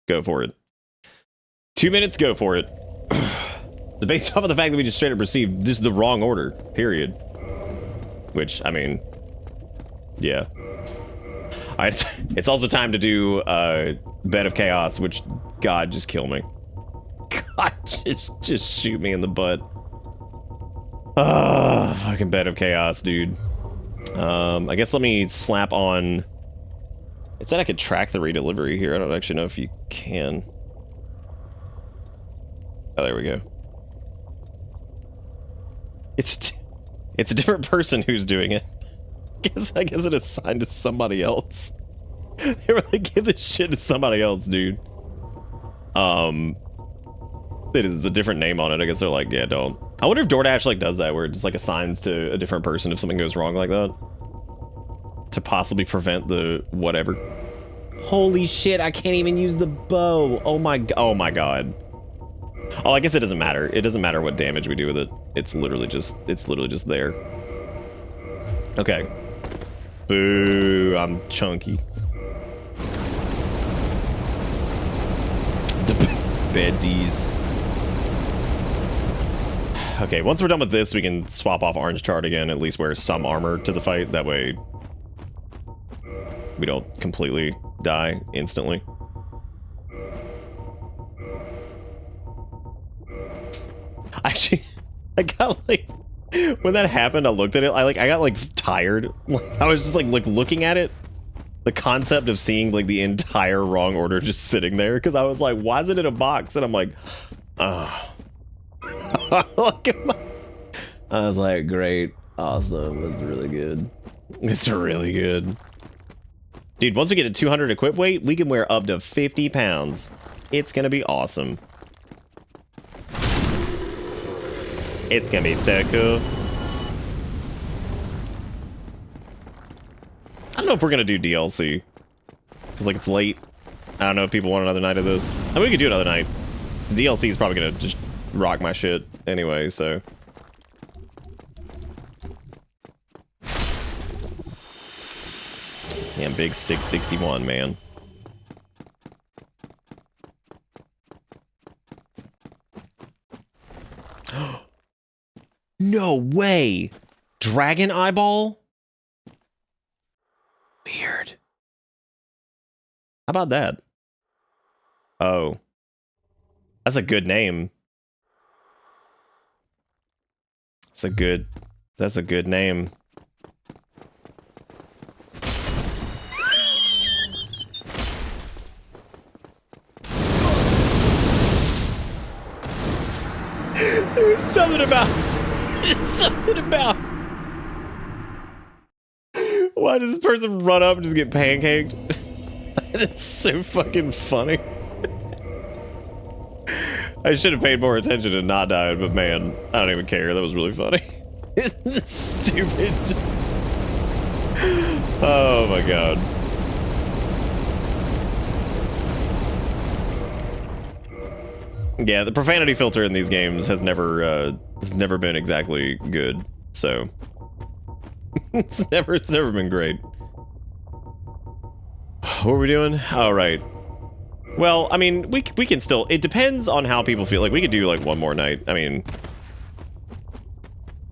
[SPEAKER 1] Go for it. 2 minutes, go for it. Based off of the fact that we just straight up received this is the wrong order, period. Which, I mean, yeah. Alright, it's also time to do Bet of Chaos, which, God, just kill me. just shoot me in the butt. Ah, fucking bed of chaos, dude. I guess let me slap on... It said I could track the redelivery here. I don't actually know if you can. Oh, there we go. It's a different person who's doing it. I guess it assigned to somebody else. They were like, give this shit to somebody else, dude. It is a different name on it. I guess they're like, yeah, don't. I wonder if DoorDash like does that, where it just like assigns to a different person if something goes wrong like that, to possibly prevent the whatever. Holy shit! I can't even use the bow. Oh my god. Oh, I guess it doesn't matter. It doesn't matter what damage we do with it. It's literally just there. Okay. Boo! I'm chunky. The beddies. Okay, once we're done with this, we can swap off Orange Chart again, at least wear some armor to the fight. That way, we don't completely die instantly. Actually, I got like, when that happened, I looked at it, I got like tired. I was just like looking at it. The concept of seeing like the entire wrong order just sitting there, because I was like, why is it in a box? And I'm like, oh. I was like, great, awesome, that's really good. It's really good. Dude, once we get to 200 equip weight, we can wear up to 50 pounds. It's gonna be awesome. It's gonna be so cool. I don't know if we're gonna do DLC. Cause like it's late. I don't know if people want another night of this. I mean, we could do another night. The DLC is probably gonna just rock my shit anyway, so. Damn, big 661, man. No way! Dragon Eyeball? Weird. How about that? Oh. That's a good name. That's a good name. There's something about... Why does this person run up and just get pancaked? It's so fucking funny. I should have paid more attention and not died, but man, I don't even care. That was really funny. It's stupid. Oh my god. Yeah, the profanity filter in these games has never been exactly good. So it's never been great. What are we doing? All right. Well, I mean, we can still. It depends on how people feel. Like we could do like one more night. I mean,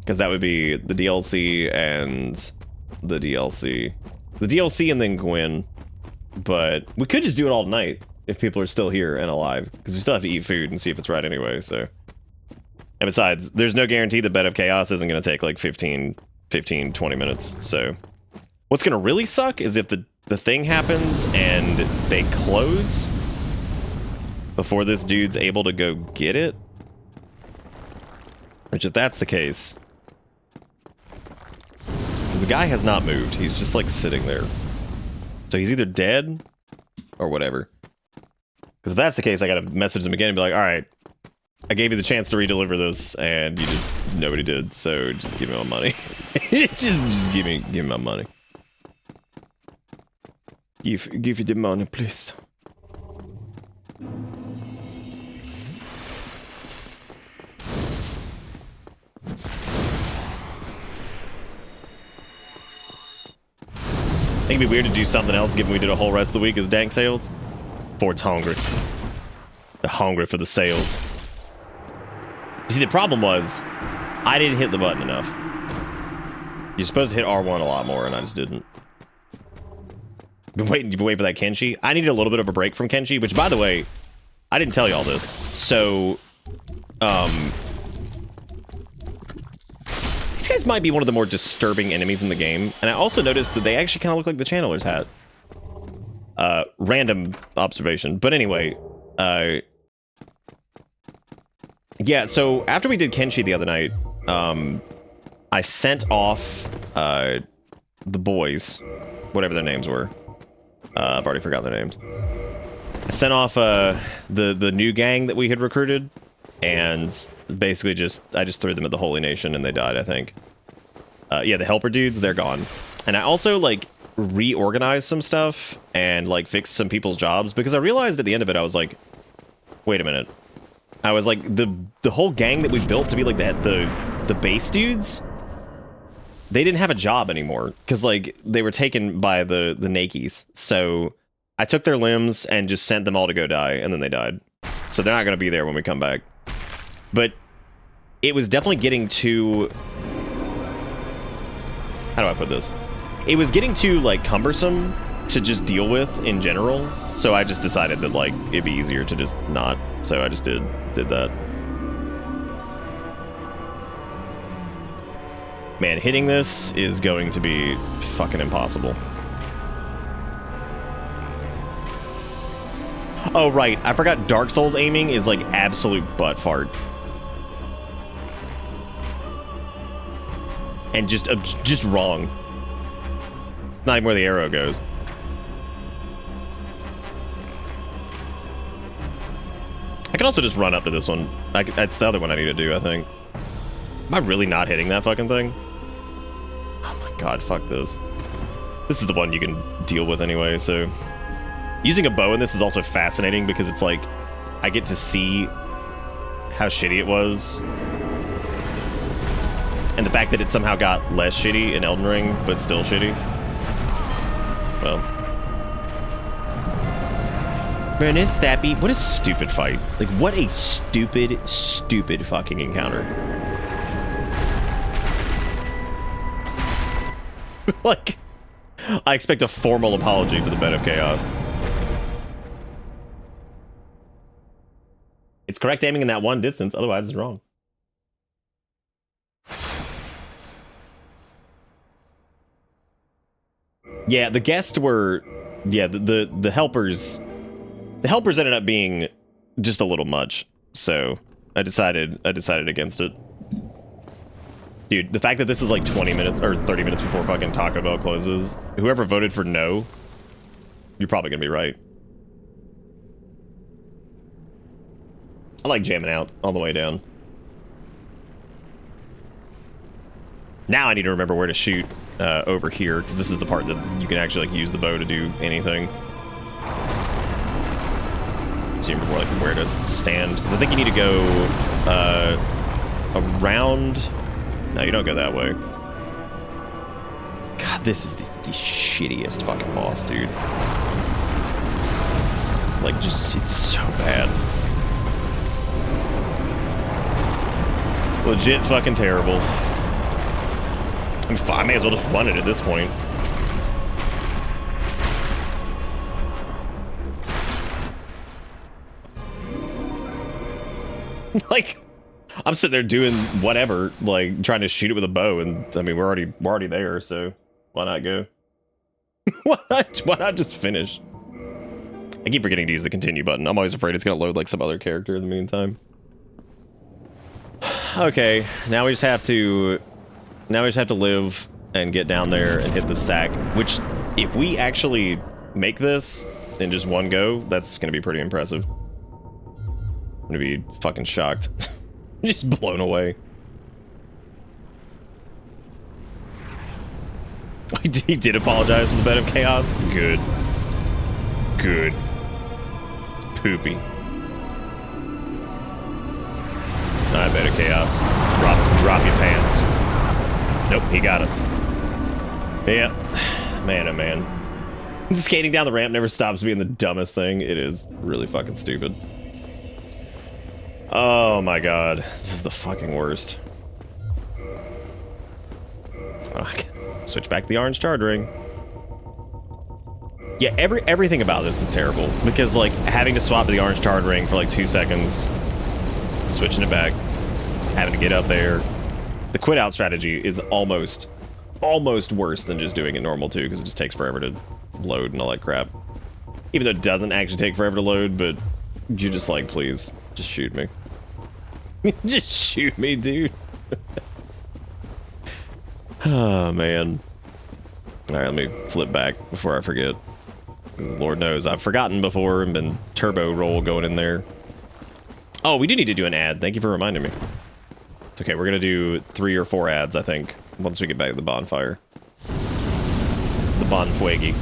[SPEAKER 1] because that would be the DLC and the DLC and then Gwen. But we could just do it all night if people are still here and alive, because we still have to eat food and see if it's right anyway. So, and besides, there's no guarantee the Bed of Chaos isn't going to take like 20 minutes. So, what's going to really suck is if the thing happens and they close before this dude's able to go get it. Which, if that's the case, because the guy has not moved, he's just like sitting there. So he's either dead or whatever. Because if that's the case, I gotta message him again and be like, all right, I gave you the chance to redeliver this, and you just, nobody did, so just give me my money. just give me my money. Give you the money, please. I think it'd be weird to do something else given we did a whole rest of the week as dank sales. Fort's hungry. They're hungry for the sales. You see, the problem was, I didn't hit the button enough. You're supposed to hit R1 a lot more, and I just didn't. You've been waiting for that Kenshi. I needed a little bit of a break from Kenshi, which, by the way, I didn't tell you all this. So, These guys might be one of the more disturbing enemies in the game, and I also noticed that they actually kind of look like the Channeler's hat. Random observation, but anyway, yeah, so after we did Kenshi the other night, I sent off the boys, whatever their names were. I've already forgotten their names. I sent off the new gang that we had recruited, and basically I just threw them at the Holy Nation and they died, I think. Yeah, the helper dudes, they're gone. And I also like reorganized some stuff and like fixed some people's jobs, because I realized at the end of it, I was like, wait a minute. I was like, the whole gang that we built to be like the base dudes, they didn't have a job anymore, because like they were taken by the Nakies. So I took their limbs and just sent them all to go die, and then they died. So they're not going to be there when we come back. But it was definitely getting too... How do I put this? It was getting too like cumbersome to just deal with in general. So I just decided that like it'd be easier to just not. So I just did that. Man, hitting this is going to be fucking impossible. Oh, right. I forgot Dark Souls aiming is like absolute butt fart. And just wrong. Not even where the arrow goes. I can also just run up to this one. That's the other one I need to do, I think. Am I really not hitting that fucking thing? Oh my god, fuck this. This is the one you can deal with anyway, so... Using a bow in this is also fascinating, because it's like, I get to see how shitty it was. And the fact that it somehow got less shitty in Elden Ring, but still shitty. Well. Man, it's Thappy. What a stupid fight. Like, what a stupid, stupid fucking encounter. Like, I expect a formal apology for the Bed of Chaos. It's correct aiming in that one distance, otherwise it's wrong. Yeah, the guests were... Yeah, the helpers... The helpers ended up being just a little much, so I decided against it. Dude, the fact that this is like 20 minutes or 30 minutes before fucking Taco Bell closes, whoever voted for no, you're probably gonna be right. I like jamming out all the way down. Now I need to remember where to shoot over here, because this is the part that you can actually like use the bow to do anything. So you remember like where to stand, because I think you need to go around. No, you don't go that way. God, this is the shittiest fucking boss, dude. Like, just, it's so bad. Legit fucking terrible. I mean, I may as well just run it at this point. Like, I'm sitting there doing whatever, like trying to shoot it with a bow, and I mean we're already there, so why not go? why not just finish? I keep forgetting to use the continue button. I'm always afraid it's gonna load like some other character in the meantime. Okay, now we just have to live and get down there and hit the sack. Which, if we actually make this in just one go, that's gonna be pretty impressive. I'm gonna be fucking shocked. Just blown away. He did apologize for the Bed of Chaos? Good. Good. Poopy. Alright, Bed of Chaos. Drop your pants. Nope, he got us. Yeah. Man, oh man. Skating down the ramp never stops being the dumbest thing. It is really fucking stupid. Oh my god, this is the fucking worst. Oh, I can switch back to the orange charge ring. Yeah, everything about this is terrible, because like having to swap to the orange charge ring for like 2 seconds switching it back, having to get up there. The quit out strategy is almost worse than just doing it normal too, because it just takes forever to load and all that crap. Even though it doesn't actually take forever to load, but you're just like, please, just shoot me. Just shoot me, dude. Oh, man. All right, let me flip back before I forget. Lord knows, I've forgotten before and been turbo roll going in there. Oh, we do need to do an ad. Thank you for reminding me. It's okay, we're going to do 3 or 4 ads, I think, once we get back to the bonfire. The bonfuegi.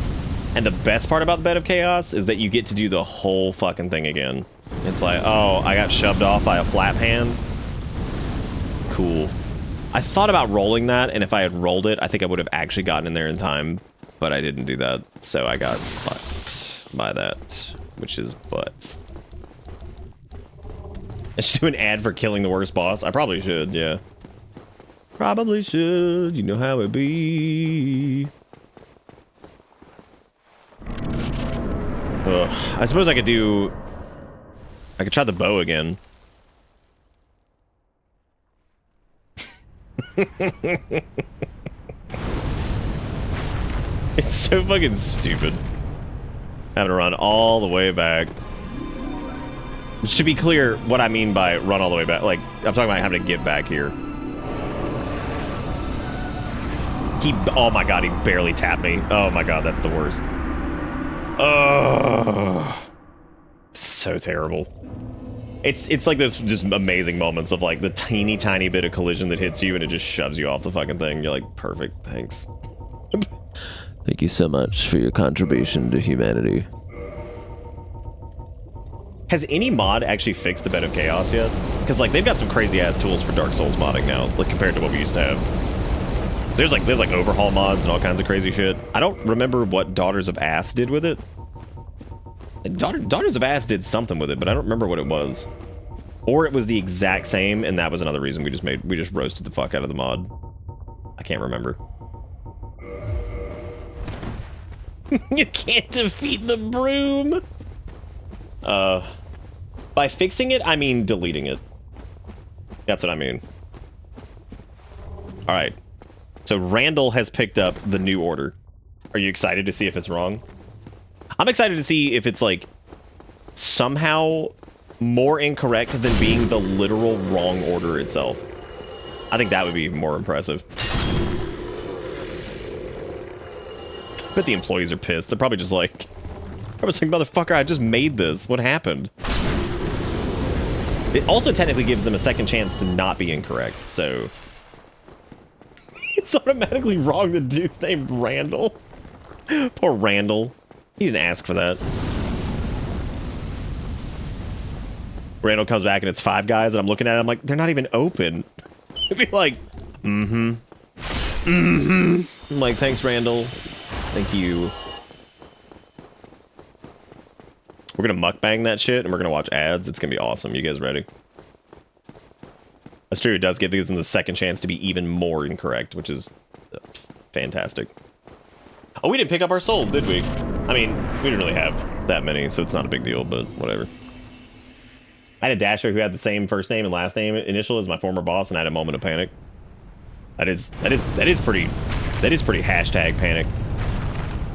[SPEAKER 1] And the best part about the Bed of Chaos is that you get to do the whole fucking thing again. It's like, oh, I got shoved off by a flap hand. Cool. I thought about rolling that, and if I had rolled it, I think I would have actually gotten in there in time, but I didn't do that, so I got fucked by that, which is butt. I should do an ad for killing the worst boss. I probably should, yeah. Probably should. You know how it be. Ugh. I suppose I could do... I could try the bow again. It's so fucking stupid. Having to run all the way back. Which, to be clear, what I mean by run all the way back, like, I'm talking about having to get back here. Oh my god, he barely tapped me. Oh my god, that's the worst. Oh, so terrible. It's like those just amazing moments of like the tiny bit of collision that hits you and it just shoves you off the fucking thing. You're like, perfect, thanks.
[SPEAKER 6] Thank you so much for your contribution to humanity.
[SPEAKER 1] Has any mod actually fixed the Bed of Chaos yet? Because like they've got some crazy ass tools for Dark Souls modding now, like compared to what we used to have. There's like overhaul mods and all kinds of crazy shit. I don't remember what Daughters of Ass did with it. Daughters of Ass did something with it, but I don't remember what it was. Or it was the exact same, and that was another reason we just roasted the fuck out of the mod. I can't remember. You can't defeat the broom. By fixing it, I mean deleting it. That's what I mean. All right. So Randall has picked up the new order. Are you excited to see if it's wrong? I'm excited to see if it's like somehow more incorrect than being the literal wrong order itself. I think that would be more impressive. Bet the employees are pissed. They're probably just like, motherfucker, I just made this. What happened? It also technically gives them a second chance to not be incorrect, so... It's automatically wrong. The dude's named Randall. Poor Randall. He didn't ask for that. Randall comes back and it's 5 guys, and I'm looking at it, I'm like, they're not even open. It'd be like, I'm like, thanks, Randall. Thank you. We're gonna mukbang that shit, and we're gonna watch ads. It's gonna be awesome. You guys ready? That's true. It does give them the second chance to be even more incorrect, which is fantastic. Oh, we didn't pick up our souls, did we? I mean, we didn't really have that many, so it's not a big deal, but whatever. I had a Dasher who had the same first name and last name initial as my former boss, and I had a moment of panic. That is pretty hashtag panic.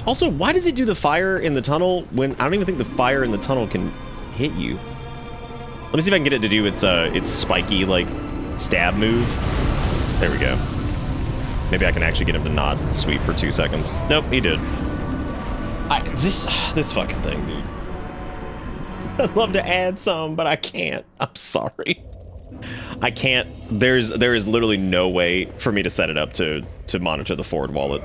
[SPEAKER 1] Also, why does it do the fire in the tunnel when I don't even think the fire in the tunnel can hit you? Let me see if I can get it to do its spiky, like, stab move. There we go. Maybe I can actually get him to not sweep for 2 seconds. Nope, he did. This fucking thing, dude. I'd love to add some, but I can't. I'm sorry. I can't. There is literally no way for me to set it up to monitor the Ford wallet.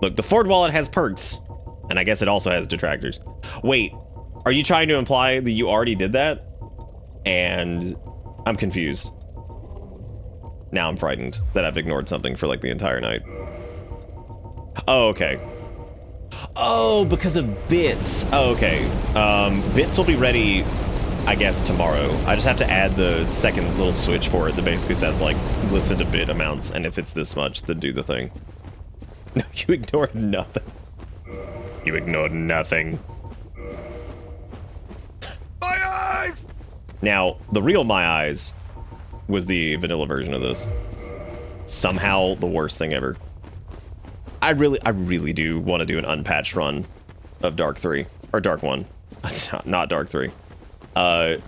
[SPEAKER 1] Look, the Ford wallet has perks, and I guess it also has detractors. Wait, are you trying to imply that you already did that? And I'm confused. Now I'm frightened that I've ignored something for like the entire night. Oh, okay. Oh, because of bits. Oh, okay. Bits will be ready, I guess, tomorrow. I just have to add the second little switch for it that basically says, like, listen to bit amounts, and if it's this much, then do the thing. No, you ignored nothing. You ignored nothing. My eyes! Now, the real My Eyes was the vanilla version of this. Somehow the worst thing ever. I really do want to do an unpatched run of Dark 3. Or Dark 1. Not Dark 3. And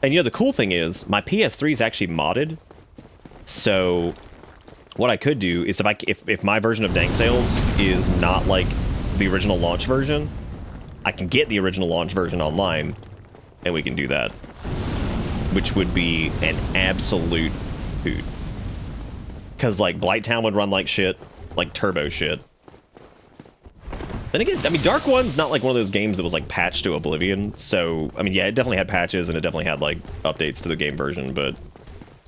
[SPEAKER 1] you know, the cool thing is, my PS3 is actually modded. So, what I could do is if my version of Dank Sales is not like the original launch version, I can get the original launch version online, and we can do that. Which would be an absolute hoot. Because, like, Blighttown would run like shit. Like, turbo shit. Then again, I mean, Dark 1's not like one of those games that was, like, patched to oblivion. So, I mean, yeah, it definitely had patches, and it definitely had, like, updates to the game version, but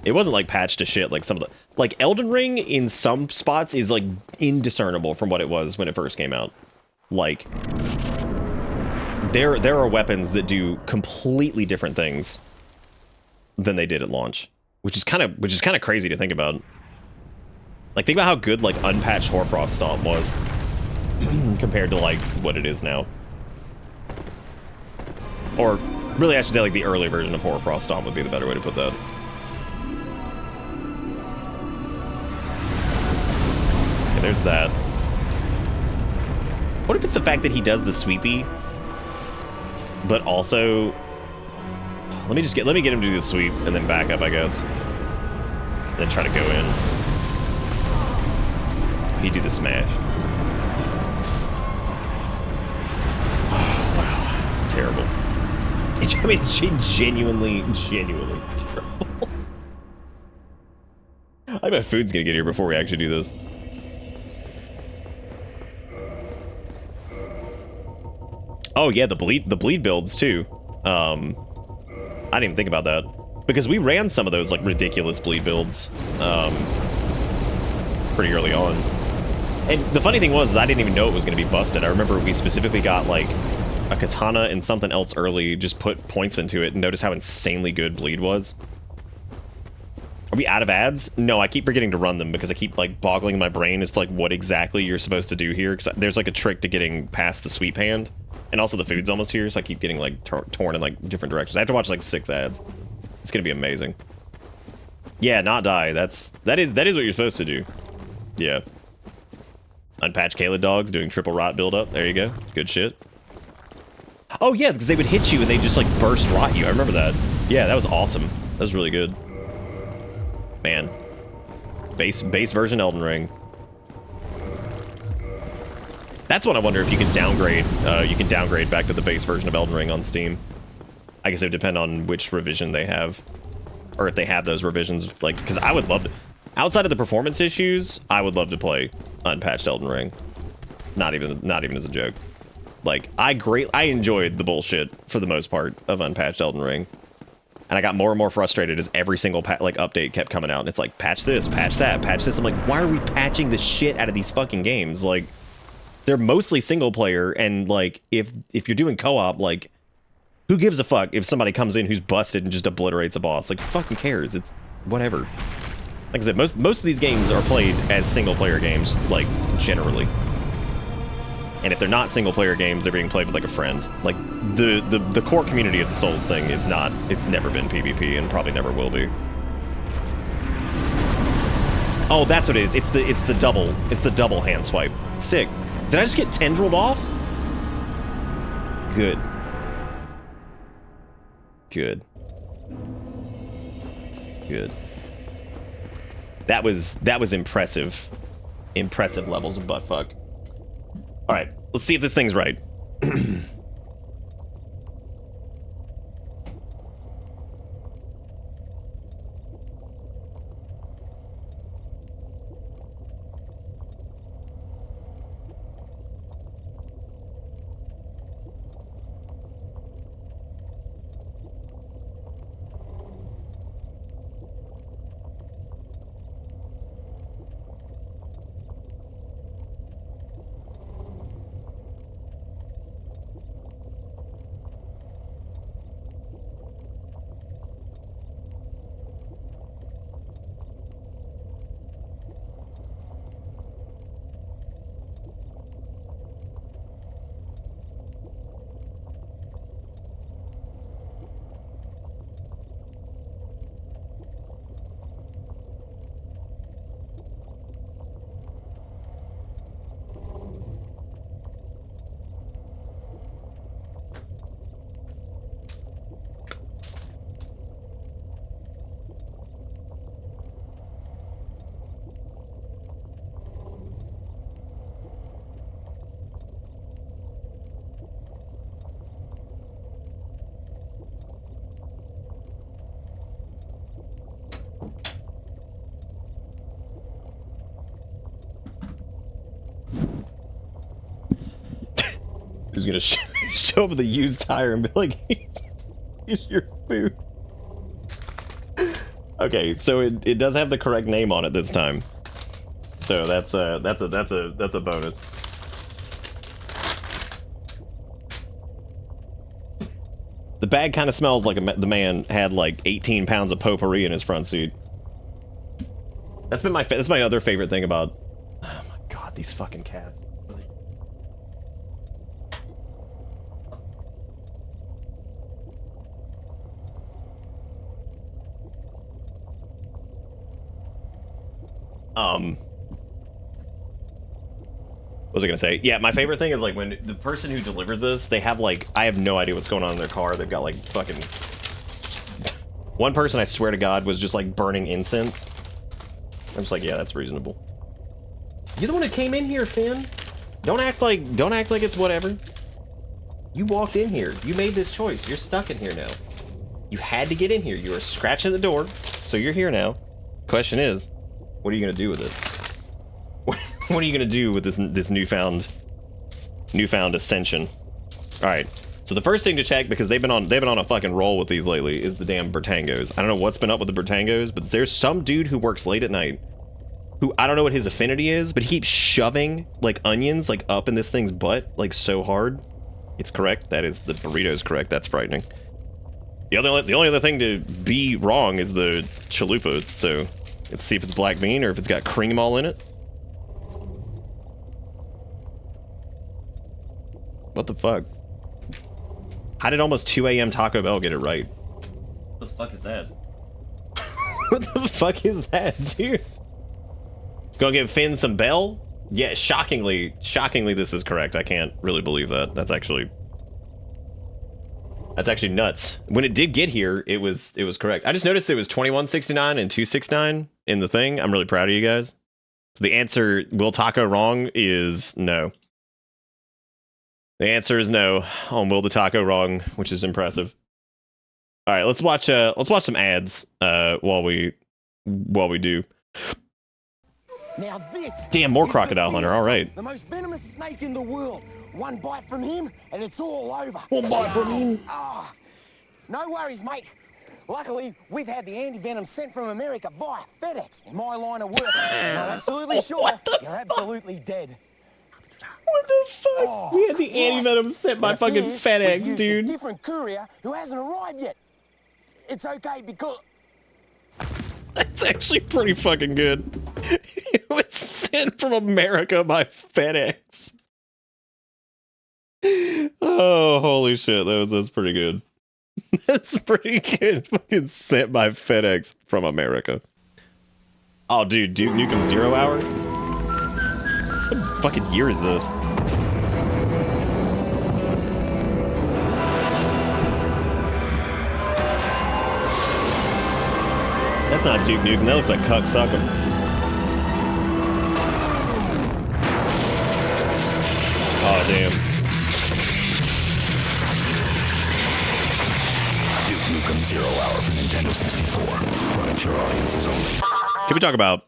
[SPEAKER 1] it wasn't, like, patched to shit like some of the... Like, Elden Ring, in some spots, is, like, indiscernible from what it was when it first came out. Like, there are weapons that do completely different things than they did at launch, which is kind of crazy to think about. Like, think about how good, like, unpatched Hoarfrost Stomp was compared to, like, what it is now. Or, really, I should say, like, the early version of Hoarfrost Stomp would be the better way to put that. Okay, there's that. What if it's the fact that he does the sweepy, but also... Let me get him to do the sweep, and then back up, I guess. And then try to go in. He do the smash. Oh, wow. It's terrible. I mean, genuinely it's terrible. I bet food's gonna get here before we actually do this. Oh yeah, the bleed builds too. I didn't even think about that. Because we ran some of those like ridiculous bleed builds pretty early on. And the funny thing was, I didn't even know it was going to be busted. I remember we specifically got, like, a katana and something else early, just put points into it, and notice how insanely good bleed was. Are we out of ads? No, I keep forgetting to run them, because I keep, like, boggling my brain as to, like, what exactly you're supposed to do here, because there's, like, a trick to getting past the sweep hand, and also the food's almost here, so I keep getting, like, torn in, like, different directions. I have to watch, like, 6 ads. It's going to be amazing. Yeah, not die. That is what you're supposed to do. Yeah. Unpatched Kaled dogs doing triple rot build-up. There you go. Good shit. Oh, yeah, because they would hit you and they just, like, burst rot you. I remember that. Yeah, that was awesome. That was really good. Man. Base version Elden Ring. That's what I wonder if you can downgrade. You can downgrade back to the base version of Elden Ring on Steam. I guess it would depend on which revision they have. Or if they have those revisions, like, because I would love to... Outside of the performance issues, I would love to play unpatched Elden Ring. Not even as a joke. Like, I enjoyed the bullshit for the most part of unpatched Elden Ring. And I got more and more frustrated as every single update kept coming out. And it's like, patch this, patch that, patch this. I'm like, why are we patching the shit out of these fucking games? Like, they're mostly single player, and like, if you're doing co-op, like, who gives a fuck if somebody comes in who's busted and just obliterates a boss? Like, who fucking cares? It's whatever. Like I said, most of these games are played as single-player games, like, generally. And if they're not single-player games, they're being played with, like, a friend. Like, the core community of the Souls thing is not... It's never been PvP, and probably never will be. Oh, that's what it is. It's the double hand swipe. Sick. Did I just get tendrilled off? Good. Good. Good. That was impressive. Impressive levels of buttfuck. Alright, let's see if this thing's right. Who's gonna show up with a used tire and be like, here's your food. Okay, so it does have the correct name on it this time. So that's a bonus. The bag kind of smells like the man had like 18 pounds of potpourri in his front seat. That's my other favorite thing about. Oh my god, these fucking cats. What was I gonna say? Yeah, my favorite thing is like when the person who delivers this, they have like, I have no idea what's going on in their car. They've got like fucking... One person, I swear to God, was just like burning incense. I'm just like, yeah, that's reasonable. You're the one that came in here, Finn. Don't act like it's whatever. You walked in here. You made this choice. You're stuck in here now. You had to get in here. You were scratching the door, so you're here now. Question is, what are you gonna do with it? What are you gonna do with this newfound ascension? All right. So the first thing to check, because they've been on a fucking roll with these lately, is the damn Bertangos. I don't know what's been up with the Bertangos, but there's some dude who works late at night, who I don't know what his affinity is, but he keeps shoving like onions like up in this thing's butt like so hard. It's correct. That is, the burrito's correct. That's frightening. The only other thing to be wrong is the chalupa. So let's see if it's black bean or if it's got cream all in it. What the fuck? How did almost 2 a.m. Taco Bell get it right? What the fuck is that? What the fuck is that, dude? Gonna give Finn some bell? Yeah, shockingly, this is correct. I can't really believe that. That's actually nuts. When it did get here, it was correct. I just noticed it was 2169 and 269 in the thing. I'm really proud of you guys. So the answer, will Taco wrong, is no. The answer is no on Will the Taco wrong, which is impressive. All right, let's watch some ads while we do.
[SPEAKER 4] Now this
[SPEAKER 1] Damn, more Crocodile Hunter. All right.
[SPEAKER 4] The most venomous snake in the world. One bite from him and it's all over.
[SPEAKER 1] One bite from him.
[SPEAKER 4] Ah, no worries, mate. Luckily, we've had the anti-venom sent from America via FedEx in my line of work. And I'm absolutely sure you're absolutely dead.
[SPEAKER 1] What the fuck? Oh, we had the anti-venom sent by fucking FedEx, dude.
[SPEAKER 4] A different courier who hasn't arrived yet. It's okay because...
[SPEAKER 1] That's actually pretty fucking good. It was sent from America by FedEx. Oh, holy shit. That's pretty good. That's pretty good. Fucking sent by FedEx from America. Oh, dude, Duke Nukem 0 Hour? What fucking year is this? That's not Duke Nukem, that looks like Cucksucker. Oh, damn.
[SPEAKER 11] Duke Nukem 0 Hour for Nintendo 64. For mature audiences only.
[SPEAKER 1] Can we talk about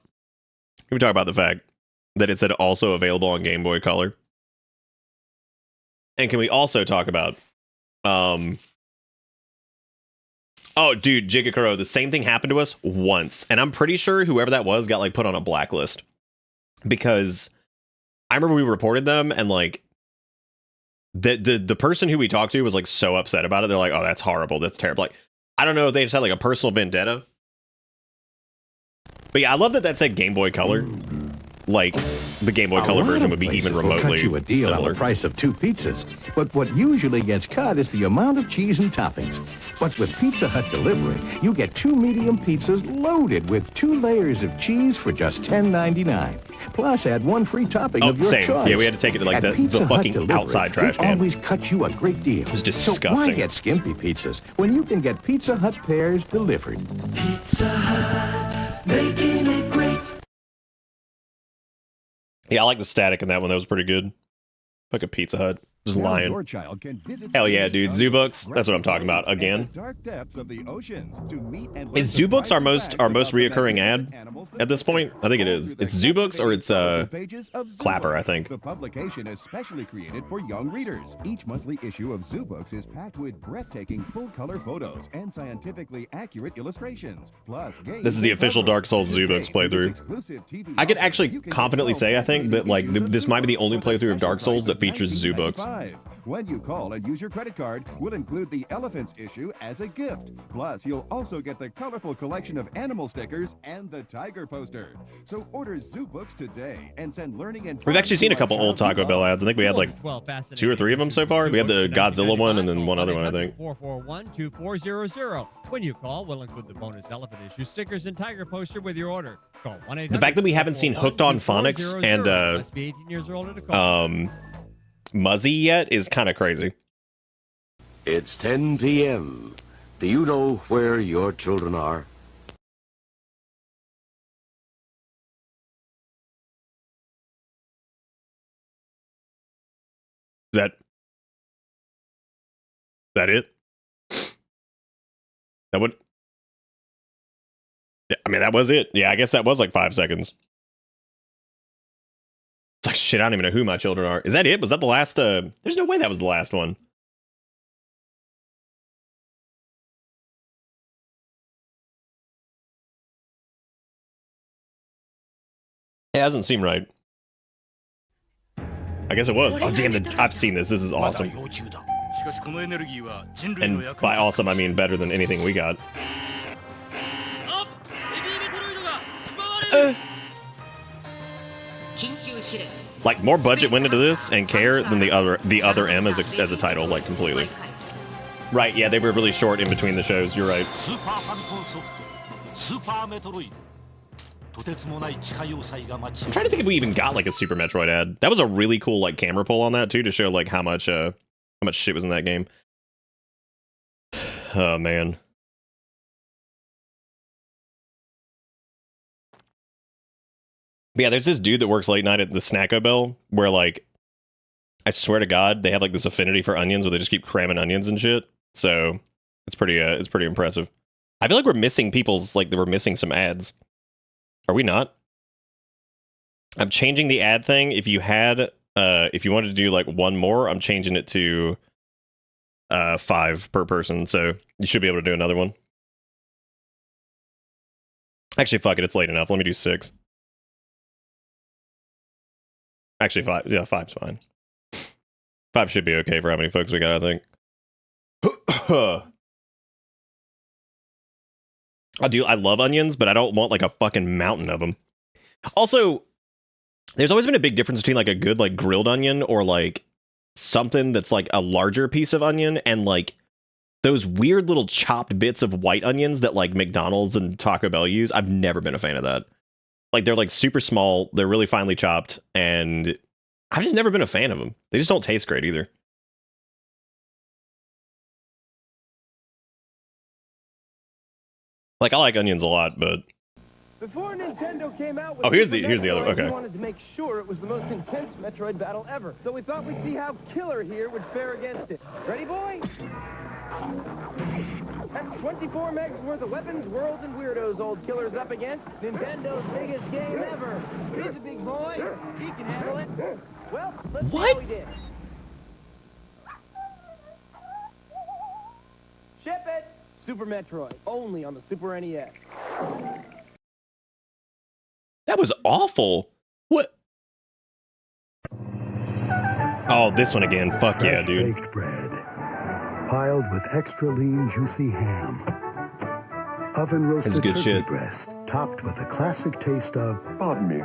[SPEAKER 1] the fact that it said also available on Game Boy Color? And can we also talk about oh, dude, Jigakuro, the same thing happened to us once. And I'm pretty sure whoever that was got, like, put on a blacklist. Because I remember we reported them, and, like, the person who we talked to was, like, so upset about it. They're like, oh, that's horrible. That's terrible. Like, I don't know if they just had, like, a personal vendetta. But, yeah, I love that said Game Boy Color. Like, the Game Boy Color version would be even remotely
[SPEAKER 16] cut you a deal
[SPEAKER 1] similar.
[SPEAKER 16] On the price of 2 pizzas, but what usually gets cut is the amount of cheese and toppings. But with Pizza Hut delivery, you get 2 medium pizzas loaded with 2 layers of cheese for just $10.99. Plus, add 1 free topping of your
[SPEAKER 1] same.
[SPEAKER 16] choice.
[SPEAKER 1] Yeah, we had to take it to like the fucking
[SPEAKER 16] delivery,
[SPEAKER 1] outside trash
[SPEAKER 16] we
[SPEAKER 1] can.
[SPEAKER 16] Always cut you a great deal.
[SPEAKER 1] It was
[SPEAKER 16] So
[SPEAKER 1] disgusting.
[SPEAKER 16] why get skimpy pizzas when you can get Pizza Hut pairs delivered?
[SPEAKER 2] Pizza Hut, making it great.
[SPEAKER 1] Yeah, I like the static in that one. That was pretty good. Like a Pizza Hut. Just
[SPEAKER 7] Now
[SPEAKER 1] lying.
[SPEAKER 7] your child can visit
[SPEAKER 1] Hell yeah,
[SPEAKER 7] scary
[SPEAKER 1] dude.
[SPEAKER 7] tons
[SPEAKER 1] Zoo
[SPEAKER 7] of
[SPEAKER 1] books. That's what I'm talking about.
[SPEAKER 7] expressive
[SPEAKER 1] Again.
[SPEAKER 7] waves and the dark depths of the oceans to meet and
[SPEAKER 1] Is Zoo books our most reoccurring ad at this point? I think it is. It's Zoo books or it's Clapper, I think.
[SPEAKER 7] The publication is specially created for young readers. Each monthly issue of Zoo Books is packed with breathtaking full-color photos and scientifically accurate illustrations. Plus, games.
[SPEAKER 1] This is the official Dark Souls Zoo books playthrough. I could actually confidently say, I think, that like this might be the only playthrough of Dark Souls that features Zoo books.
[SPEAKER 7] When you call and use your credit card, we'll include the Elephants issue as a gift. Plus, you'll also get the colorful collection of animal stickers and the tiger poster. So order Zoo Books today and send learning and
[SPEAKER 1] We've actually seen a couple old Taco Bell ads. I think we had like 2 or 3 of them so far. We had the Godzilla one and then one other one, I think.
[SPEAKER 12] 441-2400. When you call, we'll include the bonus elephant issue, stickers, and tiger poster with your order. Call 1-800.
[SPEAKER 1] The fact that we haven't seen Hooked on Phonics and
[SPEAKER 12] Must be 18 years or older to call.
[SPEAKER 1] Muzzy yet is kind of crazy.
[SPEAKER 15] It's 10 p.m. Do you know where your children are?
[SPEAKER 1] Is that it? That would... Yeah, I mean, that was it. Yeah, I guess that was like 5 seconds. It's like, shit, I don't even know who my children are. Is that it? Was that the last, There's no way that was the last one. It doesn't seem right. I guess it was. Oh, damn, I've seen this. This is awesome. And by awesome, I mean better than anything we got. Like, more budget went into this and care than the other M as a title, like, completely. Right, yeah, they were really short in between the shows. You're right. I'm trying to think if we even got like a Super Metroid ad. That was a really cool like camera pull on that too, to show like how much shit was in that game. Oh man. But yeah, there's this dude that works late night at the Snacko Bell where like I swear to God they have like this affinity for onions where they just keep cramming onions and shit. So it's pretty impressive. I feel like we're missing we're missing some ads. Are we not? I'm changing the ad thing. If you wanted to do like one more, I'm changing it to 5 per person. So you should be able to do another one. Actually, fuck it. It's late enough. Let me do 6. Actually, 5. Yeah, 5's fine. 5 should be okay for how many folks we got, I think. I love onions, but I don't want like a fucking mountain of them. Also, there's always been a big difference between like a good like grilled onion or like something that's like a larger piece of onion and like those weird little chopped bits of white onions that like McDonald's and Taco Bell use. I've never been a fan of that. Like they're like super small, they're really finely chopped, and I've just never been a fan of them. They just don't taste great either. Like I like onions a lot, but
[SPEAKER 19] before Nintendo came out with
[SPEAKER 1] here's the other. Okay.
[SPEAKER 19] We wanted to make sure it was the most intense Metroid battle ever, so we thought we'd see how Killer here would fare against it. Ready, boys? That's 24 megs worth of weapons, worlds, and weirdos old Killer's up against. Nintendo's biggest game ever. He's a big boy. He can handle it. Well, let's see how he did. Ship it! Super Metroid, only on the Super NES.
[SPEAKER 1] That was awful. What? Oh, this one again. Fuck yeah, dude.
[SPEAKER 8] Baked bread, piled with extra lean, juicy ham. Oven roasted
[SPEAKER 1] good
[SPEAKER 8] turkey
[SPEAKER 1] shit.
[SPEAKER 8] breast, topped with a classic taste of.
[SPEAKER 23] Pardon me.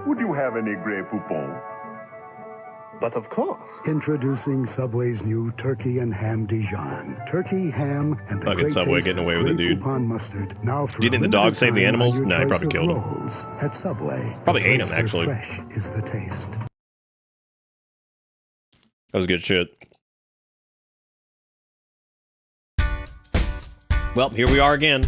[SPEAKER 23] Would you have any Grey Poupon? But of course.
[SPEAKER 8] Introducing Subway's new turkey and ham Dijon. Turkey, ham, and the
[SPEAKER 1] Fucking
[SPEAKER 8] great
[SPEAKER 1] Subway
[SPEAKER 8] taste
[SPEAKER 1] getting
[SPEAKER 8] of
[SPEAKER 1] away with it,
[SPEAKER 8] Grey
[SPEAKER 1] dude.
[SPEAKER 8] Poupon mustard. Now for
[SPEAKER 1] Do you think the dog saved the animals? No, he probably killed him.
[SPEAKER 8] At Subway.
[SPEAKER 1] Probably ate him,
[SPEAKER 8] the place
[SPEAKER 1] actually.
[SPEAKER 8] where fresh is the taste.
[SPEAKER 1] That was good shit. Well, here we are again.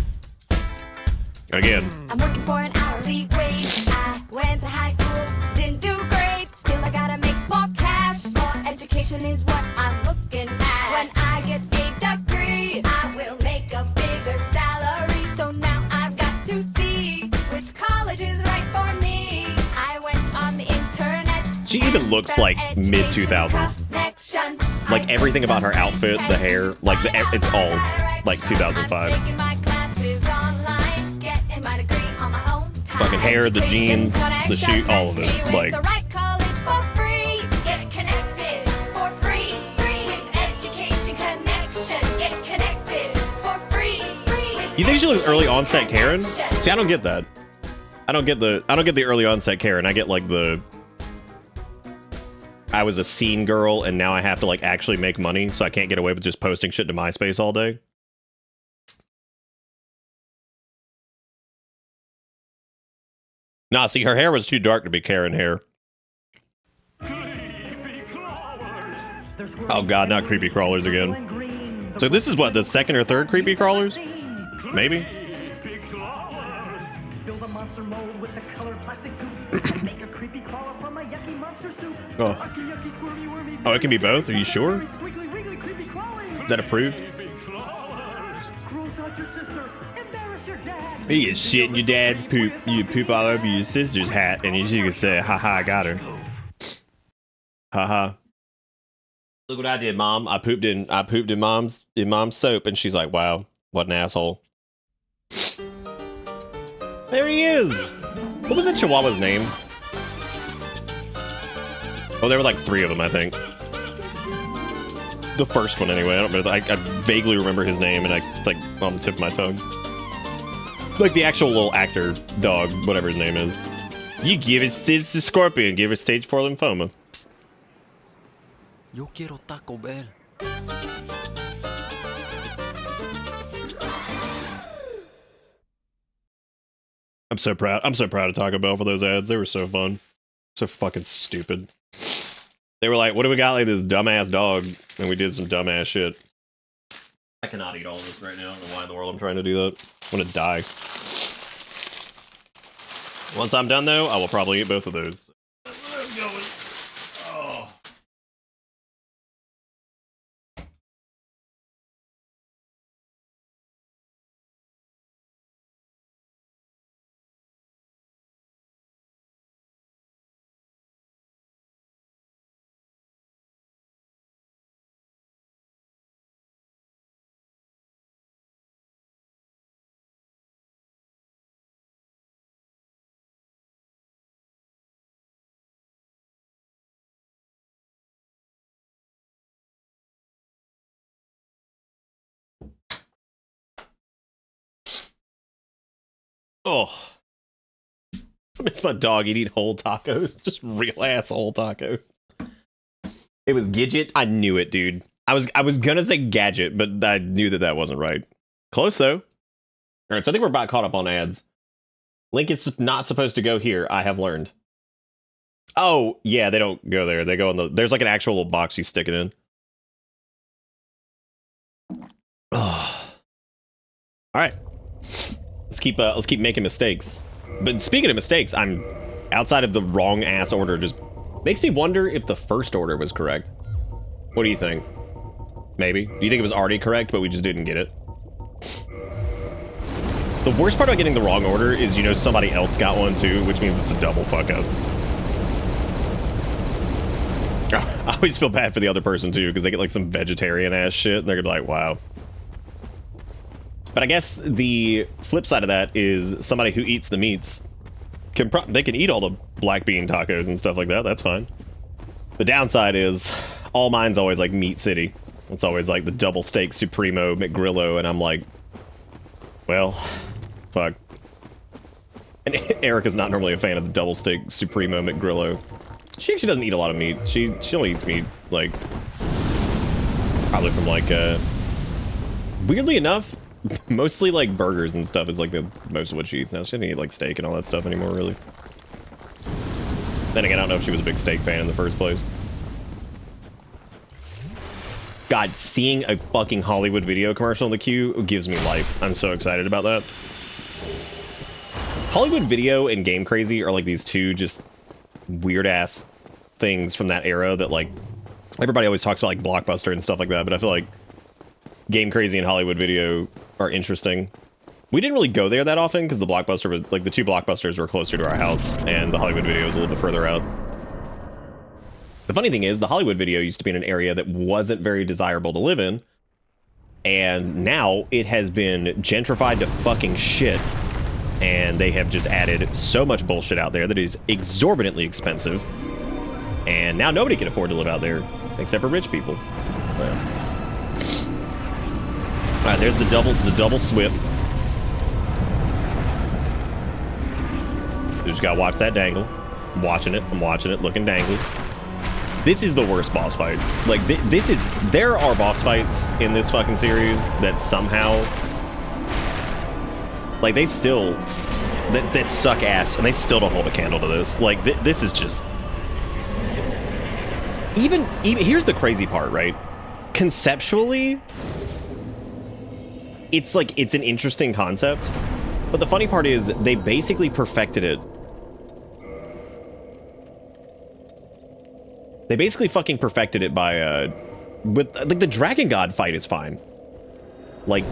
[SPEAKER 1] Again.
[SPEAKER 26] I'm working for an hourly wage. I went to high school, didn't do great. Still, I gotta make more cash. More education education is what I'm looking at. When I get a degree, I will make a bigger salary. So now I've got to see which college is right for me. I went on the internet.
[SPEAKER 1] She even looks like mid 2000s. Like everything about her outfit, the hair, like it's all like 2005.
[SPEAKER 26] Taking my classes online, getting my degree on my own time.
[SPEAKER 1] Fucking hair, the jeans, the shoe, all of it. Like,
[SPEAKER 26] The right college for free. Get connected for free. Free with education connection. Get connected for free. Free with
[SPEAKER 1] you think she looks early onset Karen? See, I don't get that. I don't get the early onset Karen. I get like the I was a scene girl and now I have to like actually make money, so I can't get away with just posting shit to MySpace all day. Nah, see, her hair was too dark to be Karen hair. Oh god, not creepy crawlers again. So this is what, the second or third creepy crawlers? Maybe?
[SPEAKER 19] Build a monster mold with the colored plastic goop. Make a creepy crawler from a yucky monster soup.
[SPEAKER 1] Oh. Oh, it can be both? Are you sure? Is that approved?
[SPEAKER 19] Gross out your sister. Embarrass your dad.
[SPEAKER 1] You get shit in your dad's poop. You poop all over your sister's hat, and you can say, haha, I got her. Haha. Look what I did, Mom. I pooped in mom's soap, and she's like, wow, what an asshole. There he is! What was that Chihuahua's name? Oh, there were like 3 of them, I think. The first one, anyway. I don't know. I vaguely remember his name, and it's like on the tip of my tongue. Like the actual little actor dog, whatever his name is. You give it to Scorpion, give her stage 4 lymphoma.
[SPEAKER 25] Yo quiero Taco Bell.
[SPEAKER 1] I'm so proud of Taco Bell for those ads. They were so fun. So fucking stupid. They were like, what do we got, like this dumbass dog? And we did some dumbass shit. I cannot eat all of this right now. I don't know why in the world I'm trying to do that. I'm gonna die. Once I'm done though, I will probably eat both of those. Oh. Oh. I miss my dog eating whole tacos. Just real ass whole tacos. It was Gidget. I knew it, dude. I was gonna say Gadget, but I knew that wasn't right. Close though. Alright, so I think we're about caught up on ads. Link is not supposed to go here, I have learned. Oh, yeah, they don't go there. They go in the... There's like an actual little box you stick it in. Oh. Alright. Let's keep making mistakes. But speaking of mistakes, I'm outside of the wrong ass order. Just makes me wonder if the first order was correct. What do you think? Maybe. Do you think it was already correct, but we just didn't get it? The worst part about getting the wrong order is, you know, somebody else got one too, which means it's a double fuck up. I always feel bad for the other person too, because they get like some vegetarian ass shit, and they're gonna be like, wow. But I guess the flip side of that is somebody who eats the meats they can eat all the black bean tacos and stuff like that. That's fine. The downside is all mine's always like Meat City. It's always like the double steak Supremo McGrillo, and I'm like, well, fuck. And Erica's not normally a fan of the double steak Supremo McGrillo. She actually doesn't eat a lot of meat. She only eats meat like probably from like weirdly enough, mostly like burgers and stuff is like the most of what she eats now. She doesn't eat like steak and all that stuff anymore, really. Then again, I don't know if she was a big steak fan in the first place. God, seeing a fucking Hollywood video commercial in the queue gives me life. I'm so excited about that. Hollywood Video and Game Crazy are like these two just weird ass things from that era that like Everybody always talks about like Blockbuster and stuff like that, but I feel like Game Crazy and Hollywood Video are interesting. We didn't really go there that often because the Blockbuster was like the two Blockbusters were closer to our house, and the Hollywood Video was a little bit further out. The funny thing is, the Hollywood Video used to be in an area that wasn't very desirable to live in, and now it has been gentrified to fucking shit, and they have just added so much bullshit out there that is exorbitantly expensive, and now nobody can afford to live out there except for rich people. All right, there's the double swip. You just gotta watch that dangle. I'm watching it, looking dangly. This is the worst boss fight. Like, there are boss fights in this fucking series that somehow, like, they still, that suck ass, and they still don't hold a candle to this. Like, this is just, even, here's the crazy part, right? Conceptually, it's like, it's an interesting concept, but the funny part is, they basically perfected it. They basically fucking perfected it by, with, like, the Dragon God fight is fine. Like,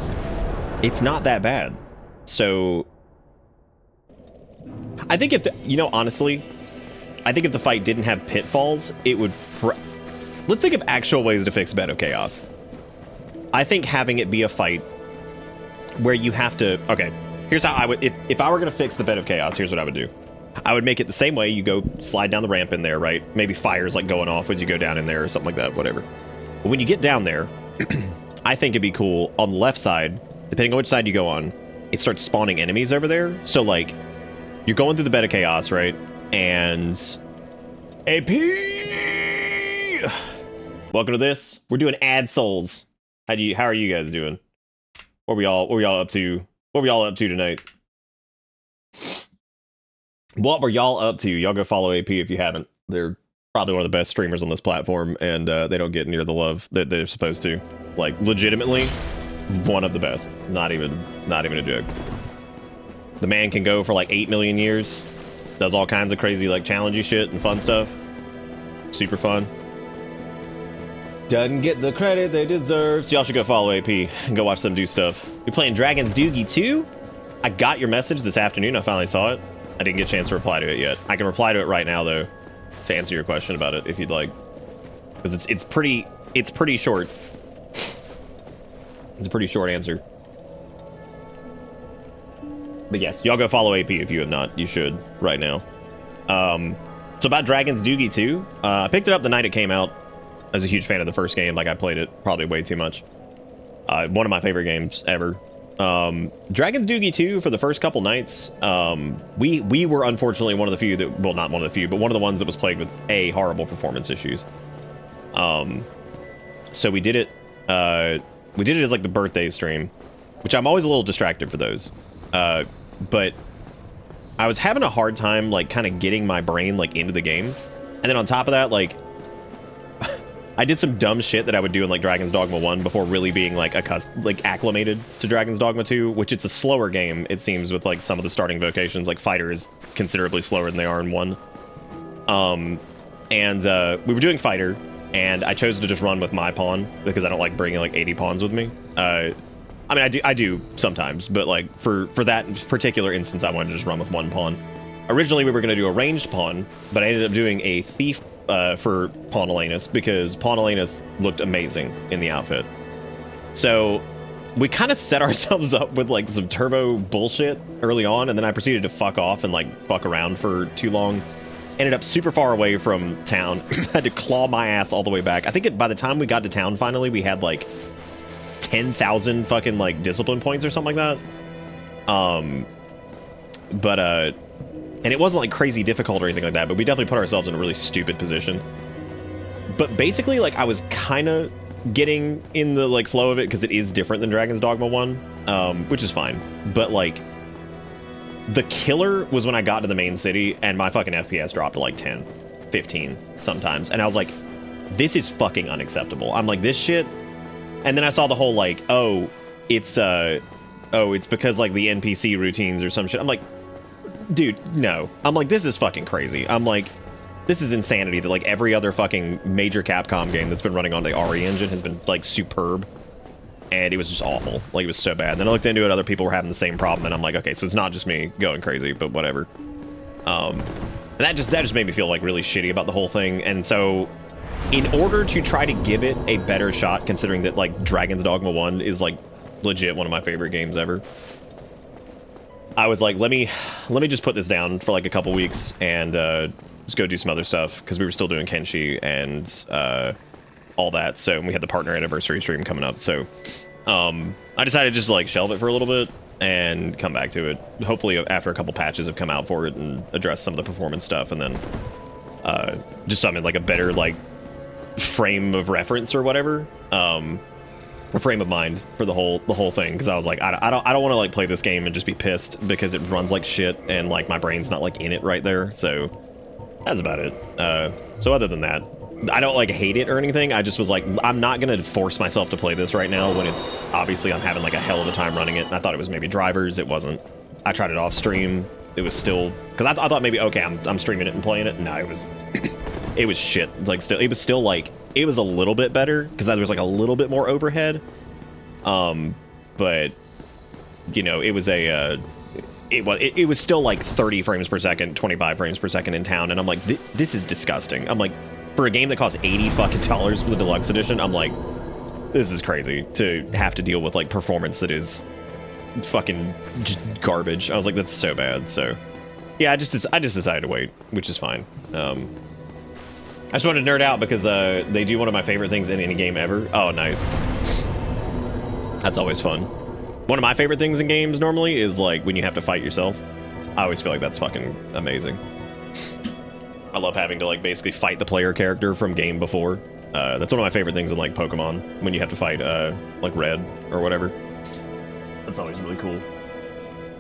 [SPEAKER 1] it's not that bad. So, I think if, honestly, I think if the fight didn't have pitfalls, it would, let's think of actual ways to fix Bed of Chaos. I think having it be a fight where you have to, okay, here's how I would, if I were going to fix the Bed of Chaos, here's what I would do. I would make it the same way. You go slide down the ramp in there, right? Maybe fire's like going off as you go down in there or something like that, whatever. But when you get down there, I think it'd be cool on the left side, depending on which side you go on, it starts spawning enemies over there. So like, you're going through the Bed of Chaos, right? And AP! Welcome to this. We're doing Ad Souls. How are you guys doing? What were y'all up to? What were y'all up to tonight? What were y'all up to? Y'all go follow AP if you haven't. They're probably one of the best streamers on this platform, and they don't get near the love that they're supposed to. Like, legitimately, one of the best. Not even a joke. The man can go for like 8 million years. Does all kinds of crazy, like, challengey shit and fun stuff. Super fun. Doesn't get the credit they deserve. So y'all should go follow AP and go watch them do stuff. You playing Dragon's Doogie 2? I got your message this afternoon. I finally saw it. I didn't get a chance to reply to it yet. I can reply to it right now, though, to answer your question about it, if you'd like. Because it's pretty short. It's a pretty short answer. But yes, y'all go follow AP if you have not. You should, right now. So about Dragon's Doogie 2, I picked it up the night it came out. I was a huge fan of the first game. Like, I played it probably way too much. One of my favorite games ever. Dragon's Doogie 2, for the first couple nights, we were unfortunately one of the few that, well, not one of the few, but one of the ones that was plagued with horrible performance issues. So we did it as like the birthday stream, which I'm always a little distracted for those. But I was having a hard time, like, kind of getting my brain, like, into the game. And then on top of that, like, I did some dumb shit that I would do in, like, Dragon's Dogma 1 before really being, like, acclimated to Dragon's Dogma 2, which it's a slower game, it seems, with, like, some of the starting vocations. Like, Fighter is considerably slower than they are in 1. We were doing Fighter, and I chose to just run with my pawn, because I don't like bringing, like, 80 pawns with me. I mean, I do sometimes, but, like, for that particular instance, I wanted to just run with one pawn. Originally, we were going to do a ranged pawn, but I ended up doing a thief for Pawn Elenus, because Pawn Elenus looked amazing in the outfit. So we kind of set ourselves up with, like, some turbo bullshit early on, and then I proceeded to fuck off and, like, fuck around for too long. Ended up super far away from town. Had to claw my ass all the way back. I think by the time we got to town finally, we had, like, 10,000 fucking, like, discipline points or something like that. And it wasn't, like, crazy difficult or anything like that, but we definitely put ourselves in a really stupid position. But basically, like, I was kind of getting in the, like, flow of it, because it is different than Dragon's Dogma 1, which is fine. But, like, the killer was when I got to the main city, and my fucking FPS dropped to, like, 10, 15 sometimes. And I was like, this is fucking unacceptable. I'm like, this shit... And then I saw the whole, like, it's because, like, the NPC routines or some shit. I'm like... Dude, no. I'm like, this is fucking crazy. I'm like, this is insanity that like every other fucking major Capcom game that's been running on the RE engine has been like superb. And it was just awful. Like, it was so bad. Then I looked into it, other people were having the same problem, and I'm like, okay, so it's not just me going crazy, but whatever. And that just made me feel like really shitty about the whole thing. And so in order to try to give it a better shot, considering that like Dragon's Dogma 1 is like legit one of my favorite games ever, I was like, let me just put this down for like a couple weeks and just go do some other stuff, because we were still doing Kenshi and all that. So we had the partner anniversary stream coming up. So I decided to just like shelve it for a little bit and come back to it. Hopefully after a couple patches have come out for it and address some of the performance stuff, and then just something like a better like frame of reference or whatever, or frame of mind for the whole thing. Because I was like, I don't want to like play this game and just be pissed because it runs like shit and like my brain's not like in it right there. So that's about it. So other than that, I don't like hate it or anything. I just was like, I'm not gonna force myself to play this right now when it's obviously I'm having like a hell of a time running it. And I thought it was maybe drivers. It wasn't. I tried it off stream. It was still, because I thought maybe, okay, I'm streaming it and playing it. No, it was it was shit. Like still, it was still like, it was a little bit better because there was like a little bit more overhead. But you know, it was a it was still like 30 frames per second, 25 frames per second in town, and I'm like, this is disgusting. I'm like, for a game that costs $80 fucking for the deluxe edition, I'm like, this is crazy to have to deal with like performance that is fucking just garbage. I was like, that's so bad. So yeah, I just decided to wait, which is fine. I just wanted to nerd out because they do one of my favorite things in any game ever. Oh, nice. That's always fun. One of my favorite things in games normally is like when you have to fight yourself. I always feel like that's fucking amazing. I love having to like basically fight the player character from game before. That's one of my favorite things in like Pokemon, when you have to fight like Red or whatever. That's always really cool.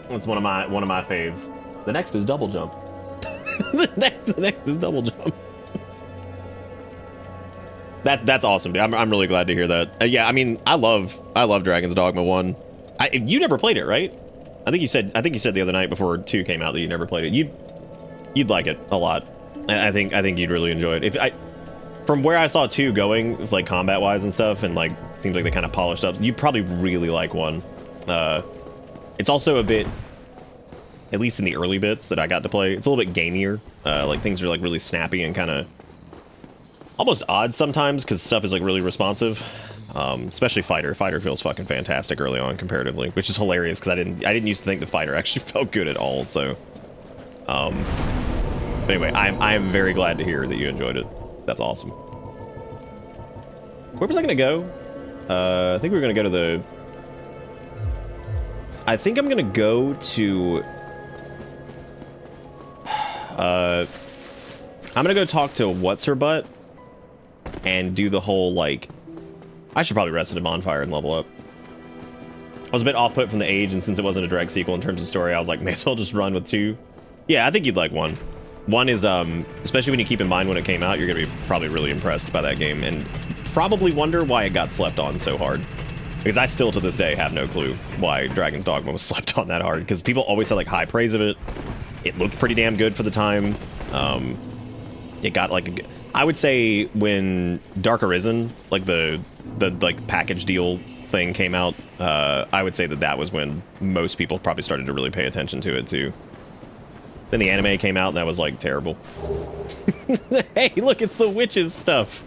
[SPEAKER 1] That's one of my faves. The next is double jump. the next is double jump. That's awesome, dude. I'm really glad to hear that. Yeah, I mean, I love Dragon's Dogma 1. You never played it, right? I think you said the other night before 2 came out that you never played it. You'd like it a lot. I think you'd really enjoy it. From where I saw 2 going, like combat wise and stuff, and like seems like they kind of polished up, you'd probably really like 1. It's also a bit, at least in the early bits that I got to play, it's a little bit gamier. Like things are like really snappy and kind of almost odd sometimes because stuff is like really responsive. Especially Fighter. Fighter feels fucking fantastic early on comparatively, which is hilarious because I didn't used to think the Fighter actually felt good at all. So, but anyway, I am very glad to hear that you enjoyed it. That's awesome. Where was I gonna go? I think we were gonna go to the. I think I'm gonna go to. I'm gonna go talk to what's her butt and do the whole like. I should probably rest at a bonfire and level up. I was a bit off-put from the age, and since it wasn't a direct sequel in terms of story, I was like, may as well just run with 2. Yeah, I think you'd like 1. 1 is, especially when you keep in mind when it came out, you're gonna be probably really impressed by that game, and probably wonder why it got slept on so hard. Because I still, to this day, have no clue why Dragon's Dogma was slept on that hard, because people always had, like, high praise of it. It looked pretty damn good for the time. It got, like, I would say when Dark Arisen, like the like package deal thing came out, I would say that was when most people probably started to really pay attention to it too. Then the anime came out and that was like terrible. Hey, look, it's the witches stuff.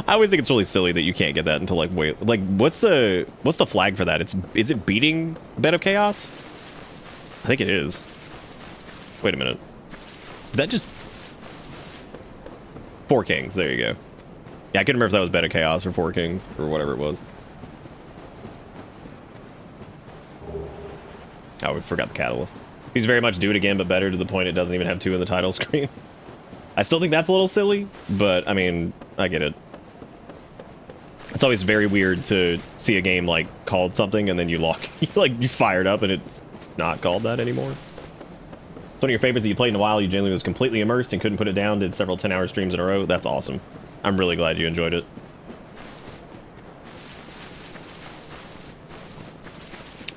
[SPEAKER 1] I always think it's really silly that you can't get that until like wait, like what's the flag for that? Is it beating Bed of Chaos? I think it is. Wait a minute. That just 4 Kings, there you go. Yeah, I couldn't remember if that was Bed of Chaos or 4 Kings or whatever it was. Oh, we forgot the catalyst. He's very much do it again, but better, to the point it doesn't even have 2 in the title screen. I still think that's a little silly, but I mean, I get it. It's always very weird to see a game like called something and then you fire it up and it's not called that anymore. It's one of your favorites that you played in a while. You genuinely was completely immersed and couldn't put it down. Did several 10-hour streams in a row. That's awesome. I'm really glad you enjoyed it.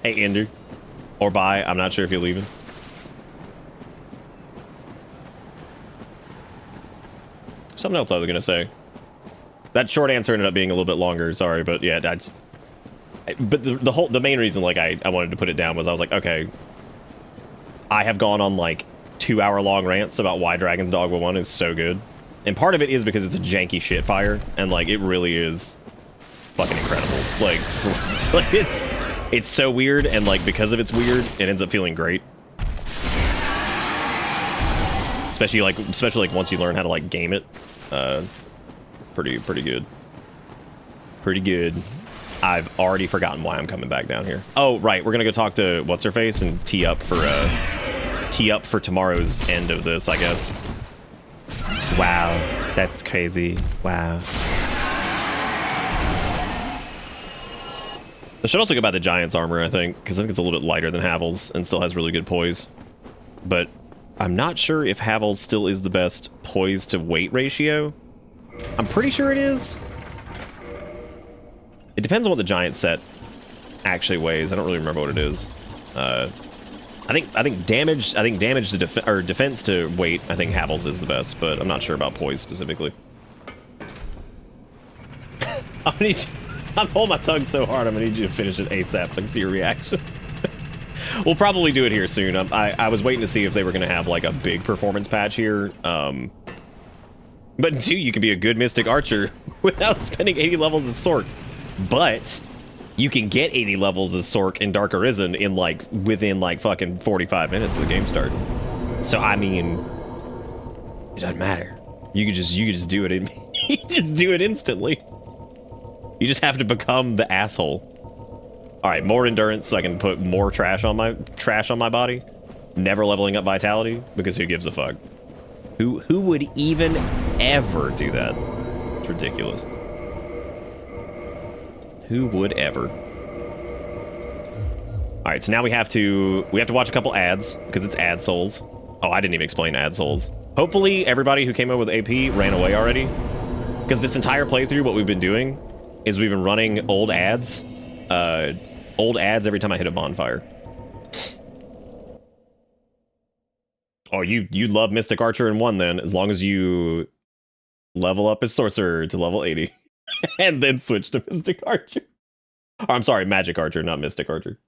[SPEAKER 1] Hey, Andrew. Or bye. I'm not sure if you're leaving. something else I was gonna say. That short answer ended up being a little bit longer. Sorry, but yeah, that's. But the main reason like I wanted to put it down was I was like, okay, I have gone on like 2-hour-long rants about why Dragon's Dogma 1 is so good, and part of it is because it's a janky shit fire, and like it really is fucking incredible. Like it's so weird, and like because of it's weird, it ends up feeling great. Especially like once you learn how to like game it, pretty good. Pretty good. I've already forgotten why I'm coming back down here. Oh right, we're gonna go talk to what's her face and tee up for tomorrow's end of this, I guess. Wow, that's crazy. Wow. I should also go buy the Giant's armor, I think, because I think it's a little bit lighter than Havel's and still has really good poise. But I'm not sure if Havel's still is the best poise to weight ratio. I'm pretty sure it is. It depends on what the Giant set actually weighs. I don't really remember what it is. I think damage to defense to weight. I think Havel's is the best, but I'm not sure about poise specifically. I'm holding my tongue so hard. I'm gonna need you to finish it ASAP. Let's see your reaction. We'll probably do it here soon. I was waiting to see if they were gonna have like a big performance patch here. But 2, you can be a good Mystic Archer without spending 80 levels as Sork. But you can get 80 levels as Sork in Dark Arisen in like within like fucking 45 minutes of the game start. So I mean, it doesn't matter. You could just do it. You just do it instantly. You just have to become the asshole. All right, more endurance so I can put more trash on my body. Never leveling up vitality because who gives a fuck? Who would even ever do that? It's ridiculous. Who would ever? All right, so now we have to watch a couple ads because it's ad souls. Oh, I didn't even explain ad souls. Hopefully everybody who came up with AP ran away already, because this entire playthrough what we've been doing is we've been running old ads every time I hit a bonfire. Oh, you love Mystic Archer in 1 then, as long as you level up as Sorcerer to level 80. And then switch to Mystic Archer. Or, I'm sorry, Magic Archer, not Mystic Archer.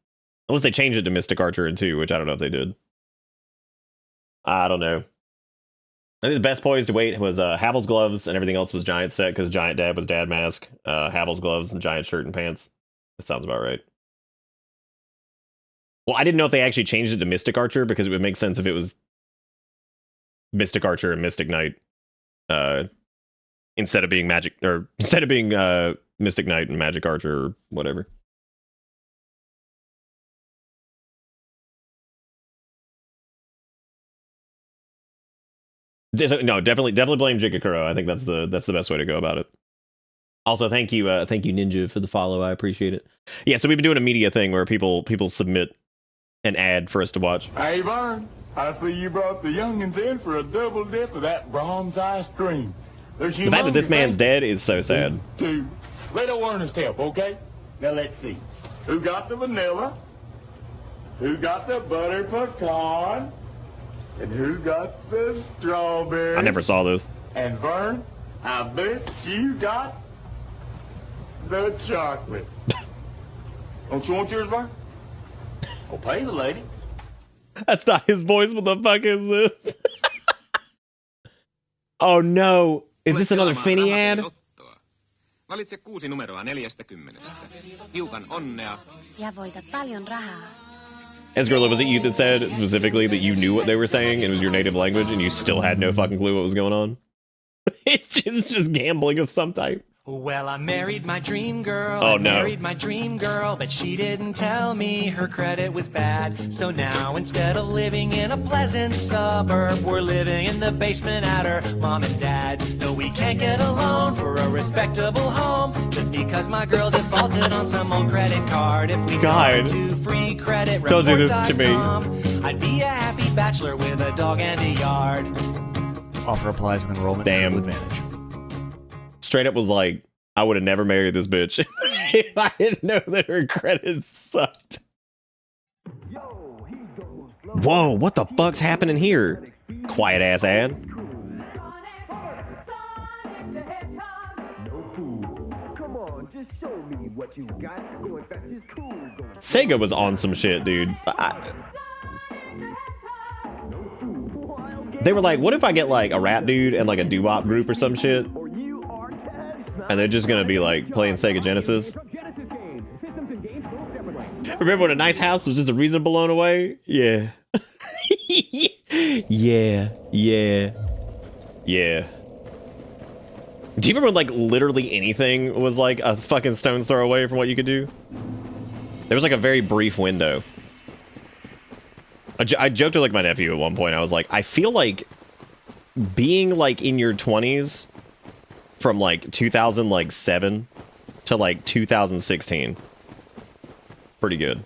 [SPEAKER 1] Unless they changed it to Mystic Archer in 2, which I don't know if they did. I don't know. I think the best poise to weight was Havel's gloves, and everything else was Giant set, because Giant Dad was Dad mask, Havel's gloves, and Giant shirt and pants. That sounds about right. Well, I didn't know if they actually changed it to Mystic Archer, because it would make sense if it was Mystic Archer and Mystic Knight. Instead of being Mystic Knight and Magic Archer or whatever. No, definitely blame Jigakuro. I think that's the best way to go about it. Also, thank you Ninja for the follow. I appreciate it. Yeah, so we've been doing a media thing where people submit an ad for us to watch.
[SPEAKER 5] Hey, Vern, I see you brought the youngins in for a double dip of that Brahms ice cream. The
[SPEAKER 1] fact that this man's dead is so sad.
[SPEAKER 5] 2. Little Ernest help, okay? Now let's see. Who got the vanilla? Who got the butter pecan? And who got the strawberry?
[SPEAKER 1] I never saw those.
[SPEAKER 5] And Vern, I bet you got the chocolate. Don't you want yours, Vern? I'll pay the lady.
[SPEAKER 1] That's not his voice. What the fuck is this? Oh no. Is this another Finny ad?
[SPEAKER 9] Valitse 6 numeroa 40. Hiukan onnea.
[SPEAKER 26] Ja voitat paljon rahaa.
[SPEAKER 1] Esgarla, was it you that said specifically that you knew what they were saying and it was your native language and you still had no fucking clue what was going on? It's just gambling of some type.
[SPEAKER 2] Well, I married my dream girl.
[SPEAKER 1] Oh, no.
[SPEAKER 2] Married my dream girl, but she didn't tell me her credit was bad. So now instead of living in a pleasant suburb, we're living in the basement at her mom and dad's. No, we can't get a loan for a respectable home just because my girl defaulted on some old credit card. If we go to freecreditreport.com,
[SPEAKER 1] don't do this to me.
[SPEAKER 2] I'd be a happy bachelor with a dog and a yard.
[SPEAKER 13] Offer applies with enrollment.
[SPEAKER 1] Damn.
[SPEAKER 13] Advantage.
[SPEAKER 1] Straight up was like, I would have never married this bitch if I didn't know that her credits sucked. Whoa, what the fuck's happening here? Quiet ass ad.
[SPEAKER 19] No fool. Come on, just show me what you got. Going fast is cool.
[SPEAKER 1] Sega was on some shit, dude. They were like, what if I get like a rap dude and like a doo-wop group or some shit? And they're just gonna be like playing Sega Genesis. Remember when a nice house was just a reason blown away? Yeah. Yeah. Do you remember when, like, literally anything was like a fucking stone's throw away from what you could do? There was like a very brief window. I joked with like my nephew at one point. I was like, I feel like being like in your 20s from like 2007 to like 2016, pretty good.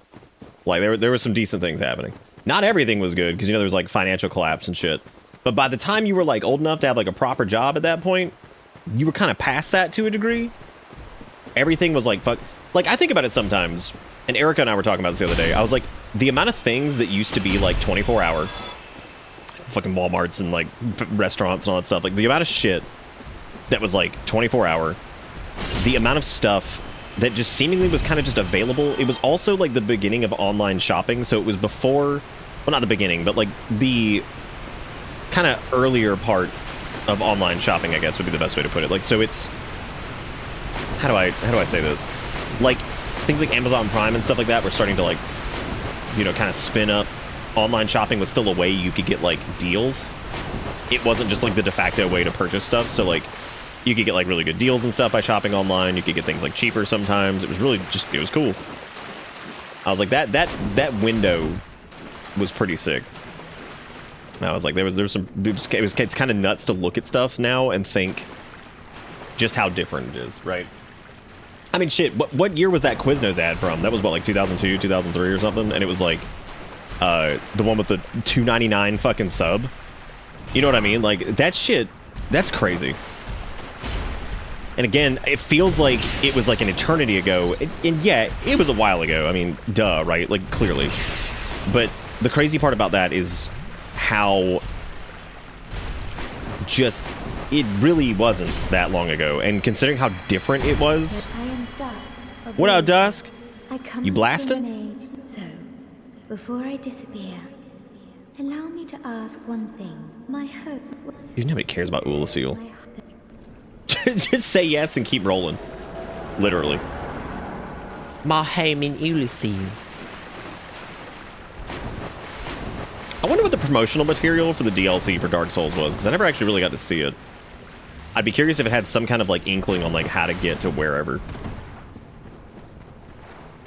[SPEAKER 1] Like there were some decent things happening. Not everything was good because, you know, there was like financial collapse and shit. But by the time you were like old enough to have like a proper job at that point, you were kind of past that to a degree. Everything was like fuck. Like I think about it sometimes. And Erica and I were talking about this the other day. I was like, the amount of things that used to be like 24-hour, fucking Walmarts and like restaurants and all that stuff, like the amount of shit that was like 24-hour, the amount of stuff that just seemingly was kind of just available. It was also like the beginning of online shopping. So it was before, well, not the beginning, but like the kind of earlier part of online shopping, I guess would be the best way to put it. Like, so it's, how do I say this? Like, things like Amazon Prime and stuff like that were starting to like, you know, kind of spin up. Online shopping was still a way you could get like deals. It wasn't just like the de facto way to purchase stuff. So like you could get like really good deals and stuff by shopping online. You could get things like cheaper sometimes. It was really just, it was cool. I was like, that window was pretty sick. I was like, there was some, it's kind of nuts to look at stuff now and think just how different it is, right? I mean, shit, what year was that Quiznos ad from? That was, what, like 2002, 2003 or something? And it was like, the one with the $2.99 fucking sub. You know what I mean? Like, that shit, that's crazy. And again, it feels like it was like an eternity ago. And yeah, it was a while ago. I mean, duh, right? Like, clearly. But the crazy part about that is how just, it really wasn't that long ago. And considering how different it was... What up, Dusk? You blasting?
[SPEAKER 10] So, before I disappear, allow me to ask one thing. My hope...
[SPEAKER 1] Nobody cares about Ulasil. Just say yes and keep rolling. Literally. My home in Ulasil. I wonder what the promotional material for the DLC for Dark Souls was, because I never actually really got to see it. I'd be curious if it had some kind of like inkling on like how to get to wherever.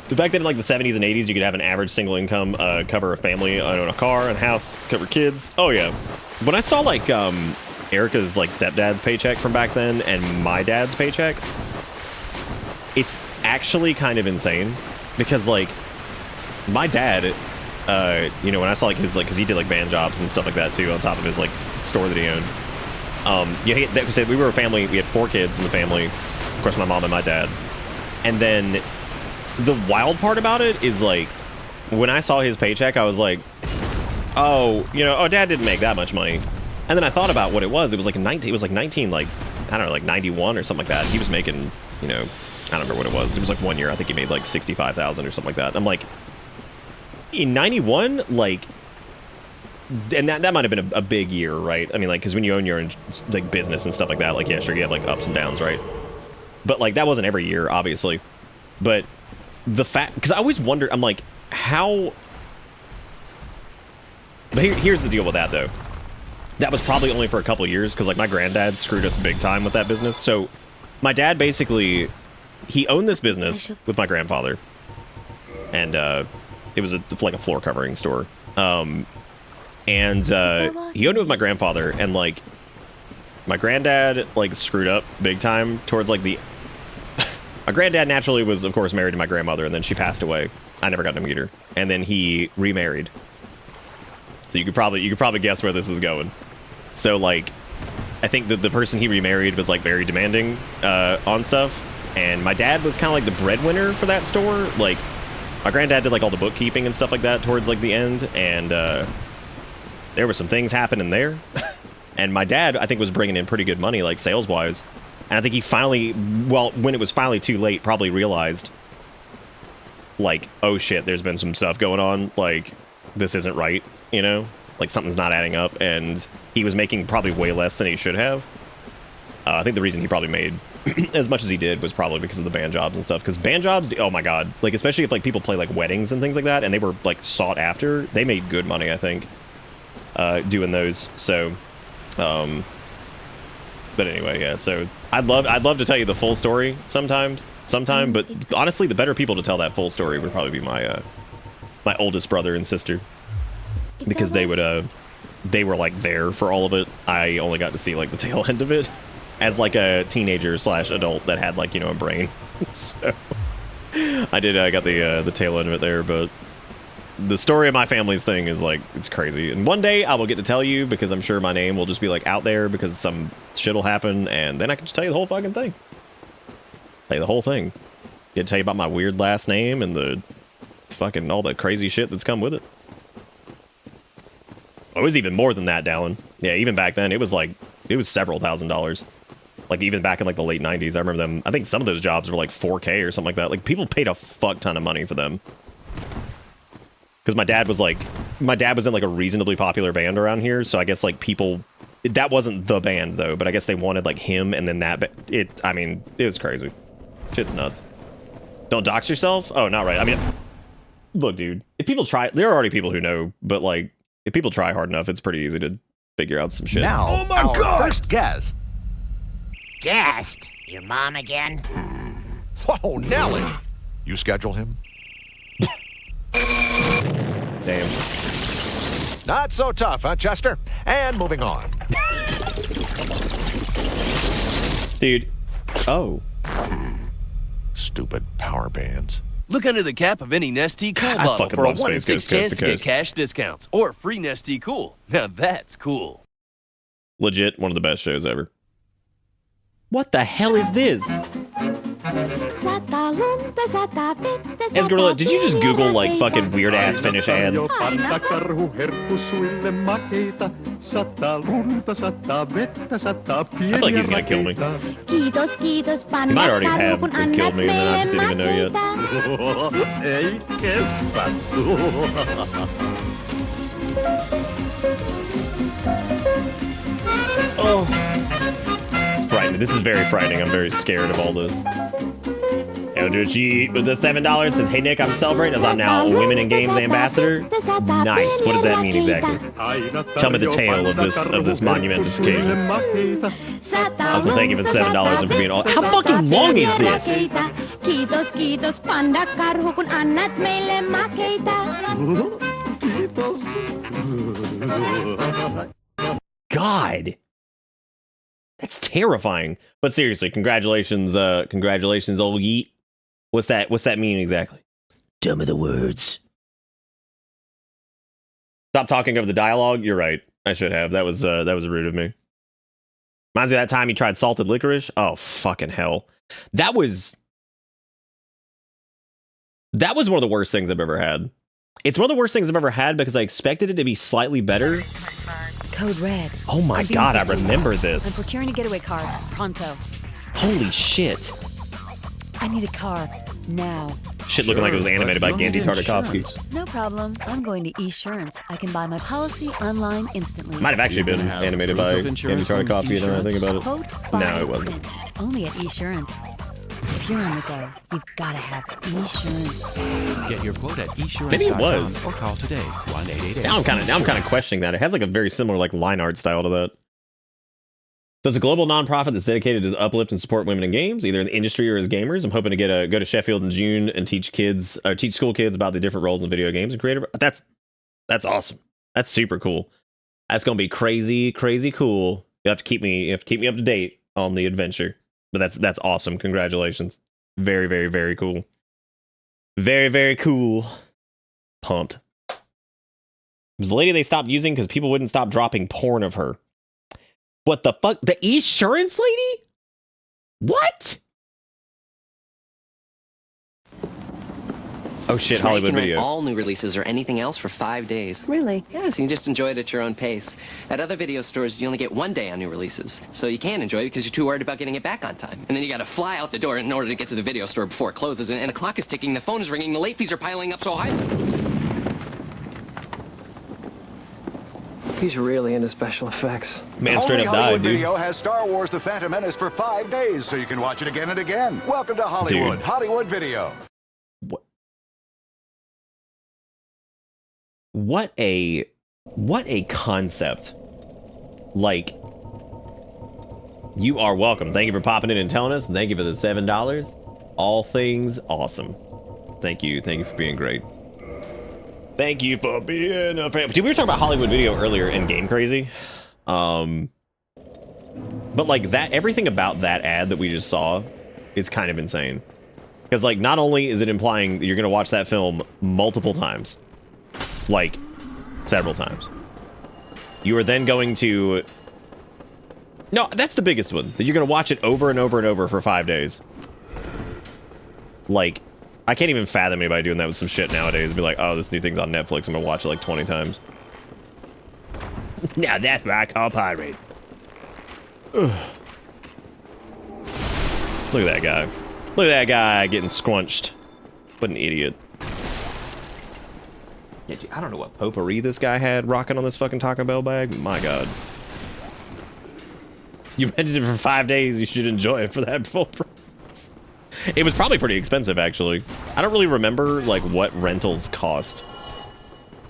[SPEAKER 1] The fact that in like the 70s and 80s you could have an average single income cover a family, own a car and a house, cover kids. Oh yeah. When I saw like Erica's like stepdad's paycheck from back then and my dad's paycheck, it's actually kind of insane because like my dad, you know, when I saw like his like, because he did like band jobs and stuff like that too on top of his like store that he owned. Yeah, that said, we were a family. We had 4 kids in the family. Of course, my mom and my dad. And then the wild part about it is like, when I saw his paycheck, I was like, oh, you know, oh, dad didn't make that much money. And then I thought about what it was. It was like 19, like, I don't know, like 91 or something like that. He was making, you know, I don't remember what it was. It was like 1 year. I think he made like 65,000 or something like that. I'm like, in 91, like, and that might have been a big year, right? I mean, like, because when you own your own, like, business and stuff like that, like, yeah, sure, you have, like, ups and downs, right? But, like, that wasn't every year, obviously. But the fact... Because I always wonder, I'm like, how... But here's the deal with that, though. That was probably only for a couple of years, because, like, my granddad screwed us big time with that business. So, my dad basically... He owned this business with my grandfather. And, it was like a floor covering store. And he owned it with my grandfather, and like my granddad like screwed up big time towards like the my granddad naturally was of course married to my grandmother, and then she passed away. I never got to meet her, and then he remarried. So you could probably guess where this is going. So like I think that the person he remarried was like very demanding on stuff, and my dad was kind of like the breadwinner for that store. Like my granddad did like all the bookkeeping and stuff like that towards like the end, and there were some things happening there. And my dad, I think, was bringing in pretty good money, like sales-wise. And I think he finally, well, when it was finally too late, probably realized, like, oh shit, there's been some stuff going on. Like, this isn't right, you know? Like, something's not adding up. And he was making probably way less than he should have. I think the reason he probably made as much as he did was probably because of the band jobs and stuff. Because band jobs, oh my god. Like, especially if, like, people play, like, weddings and things like that, and they were, like, sought after, they made good money, I think, doing those. So, but anyway, yeah, so I'd love to tell you the full story sometime, but honestly, the better people to tell that full story would probably be my my oldest brother and sister, because they would they were like there for all of it. I only got to see like the tail end of it as like a teenager / adult that had like, you know, a brain. So I got the tail end of it there, but the story of my family's thing is like, it's crazy. And one day I will get to tell you, because I'm sure my name will just be like out there because some shit will happen, and then I can just tell you the whole fucking thing. Tell you the whole thing. Get to tell you about my weird last name and the fucking all the crazy shit that's come with it. Oh, it was even more than that, Dallin. Yeah, even back then it was several $1,000s. Like even back in like the late 90s, I remember them. I think some of those jobs were like 4K or something like that. Like people paid a fuck ton of money for them. Because my dad was in like a reasonably popular band around here, so I guess like people, that wasn't the band though, but I guess they wanted like him, and then I mean, it was crazy. Shit's nuts. Don't dox yourself? Oh, not right. I mean, look, dude, if people try, there are already people who know, but like, if people try hard enough, it's pretty easy to figure out some shit.
[SPEAKER 14] Now,
[SPEAKER 1] oh my
[SPEAKER 14] our
[SPEAKER 1] god!
[SPEAKER 14] First guest.
[SPEAKER 17] Guest? Your mom again?
[SPEAKER 14] Oh, Nelly. You schedule him?
[SPEAKER 1] Damn.
[SPEAKER 14] Not so tough, huh, Chester? And moving on.
[SPEAKER 1] Dude. Oh.
[SPEAKER 14] Stupid power bands.
[SPEAKER 18] Look under the cap of any Nestea Cool
[SPEAKER 1] I
[SPEAKER 18] bottle
[SPEAKER 1] fucking
[SPEAKER 18] for a
[SPEAKER 1] love
[SPEAKER 18] 1 in
[SPEAKER 1] Space
[SPEAKER 18] 6
[SPEAKER 1] Ghost
[SPEAKER 18] chance to get
[SPEAKER 1] Coast.
[SPEAKER 18] cash discounts or free Nestea Cool. Now that's cool.
[SPEAKER 1] Legit, one of the best shows ever. What the hell is this? Escarilla, did you just Google like fucking weird ass Finnish ad? I feel like he's gonna kill me. He might already have killed me and then I just didn't even know yet. Oh. Frightening. This is very frightening. I'm very scared of all this. Eldritch with the $7 says, "Hey Nick, I'm celebrating as I'm now a Women in Games ambassador." Nice. What does that mean exactly? Tell me the tale of this monumentous occasion. Also, thank you for the $7 and for being all. How fucking long is this? God. That's terrifying. But seriously, congratulations, old Yeet. What's that mean exactly? Tell me the words. Stop talking over the dialogue. You're right. I should have. That was rude of me. Reminds me of that time you tried salted licorice. Oh, fucking hell. That was one of the worst things I've ever had. It's one of the worst things I've ever had because I expected it to be slightly better.
[SPEAKER 20] Code red.
[SPEAKER 1] Oh my god, I remember
[SPEAKER 20] I'm
[SPEAKER 1] this.
[SPEAKER 20] procuring a getaway car. Pronto.
[SPEAKER 1] Holy shit.
[SPEAKER 20] I need a car. Now.
[SPEAKER 1] Shit looking like it was animated by Gandhi Tartakovsky.
[SPEAKER 20] No problem. I'm going to Esurance. I can buy my policy online instantly.
[SPEAKER 1] Might have actually been animated by Gandhi Tartakovsky, now that I think about it.
[SPEAKER 20] Quote
[SPEAKER 1] No, it wasn't.
[SPEAKER 20] Only at Esurance. If you're on the go, you've got to have Esurance.
[SPEAKER 11] Get your quote at esurance.com.
[SPEAKER 1] Maybe it was.
[SPEAKER 11] Or call today, 1-888.
[SPEAKER 1] Now I'm kind of questioning that. It has like a very similar like line art style to that. So it's a global nonprofit that's dedicated to uplift and support women in games, either in the industry or as gamers. I'm hoping to go to Sheffield in June and teach school kids about the different roles in video games and creative. That's awesome. That's super cool. That's gonna be crazy cool. You have to keep me up to date on the adventure. But that's awesome. Congratulations. Very, very, very cool. Very, very cool. Pumped. It was the lady they stopped using because people wouldn't stop dropping porn of her. What the fuck? The Esurance lady? What? Oh shit,
[SPEAKER 3] Now you
[SPEAKER 1] Hollywood
[SPEAKER 3] can rent
[SPEAKER 1] Video.
[SPEAKER 3] all new releases or anything else for 5 days.
[SPEAKER 10] Really?
[SPEAKER 3] Yes, you can just enjoy it at your own pace. At other video stores, you only get 1 day on new releases. So you can't enjoy it because you're too worried about getting it back on time. And then you gotta fly out the door in order to get to the video store before it closes. And the clock is ticking, the phone is ringing, the late fees are piling up so high.
[SPEAKER 4] He's really into special effects.
[SPEAKER 1] Man straight up died,
[SPEAKER 6] Hollywood
[SPEAKER 1] dude.
[SPEAKER 6] Video has Star Wars The Phantom Menace for 5 days, so you can watch it again and again. Welcome to Hollywood.
[SPEAKER 1] Dude.
[SPEAKER 6] Hollywood Video.
[SPEAKER 1] What a concept. Like, you are welcome. Thank you for popping in and telling us. Thank you for the $7. All things awesome. Thank you for being great. Thank you for being a fan. Dude, we were talking about Hollywood Video earlier in Game Crazy. But like that, everything about that ad that we just saw is kind of insane. Because like, not only is it implying that you're going to watch that film multiple times, like several times, you are then going to... No, that's the biggest one. That you're going to watch it over and over and over for 5 days. Like, I can't even fathom anybody doing that with some shit nowadays. Be like, oh, this new thing's on Netflix. I'm going to watch it like 20 times. Now that's what I call pirate. Ugh. Look at that guy. Look at that guy getting squunched. What an idiot. Yeah, dude, I don't know what potpourri this guy had rocking on this fucking Taco Bell bag. My god. You rented it for 5 days. You should enjoy it for that full price. It was probably pretty expensive, actually. I don't really remember, like, what rentals cost.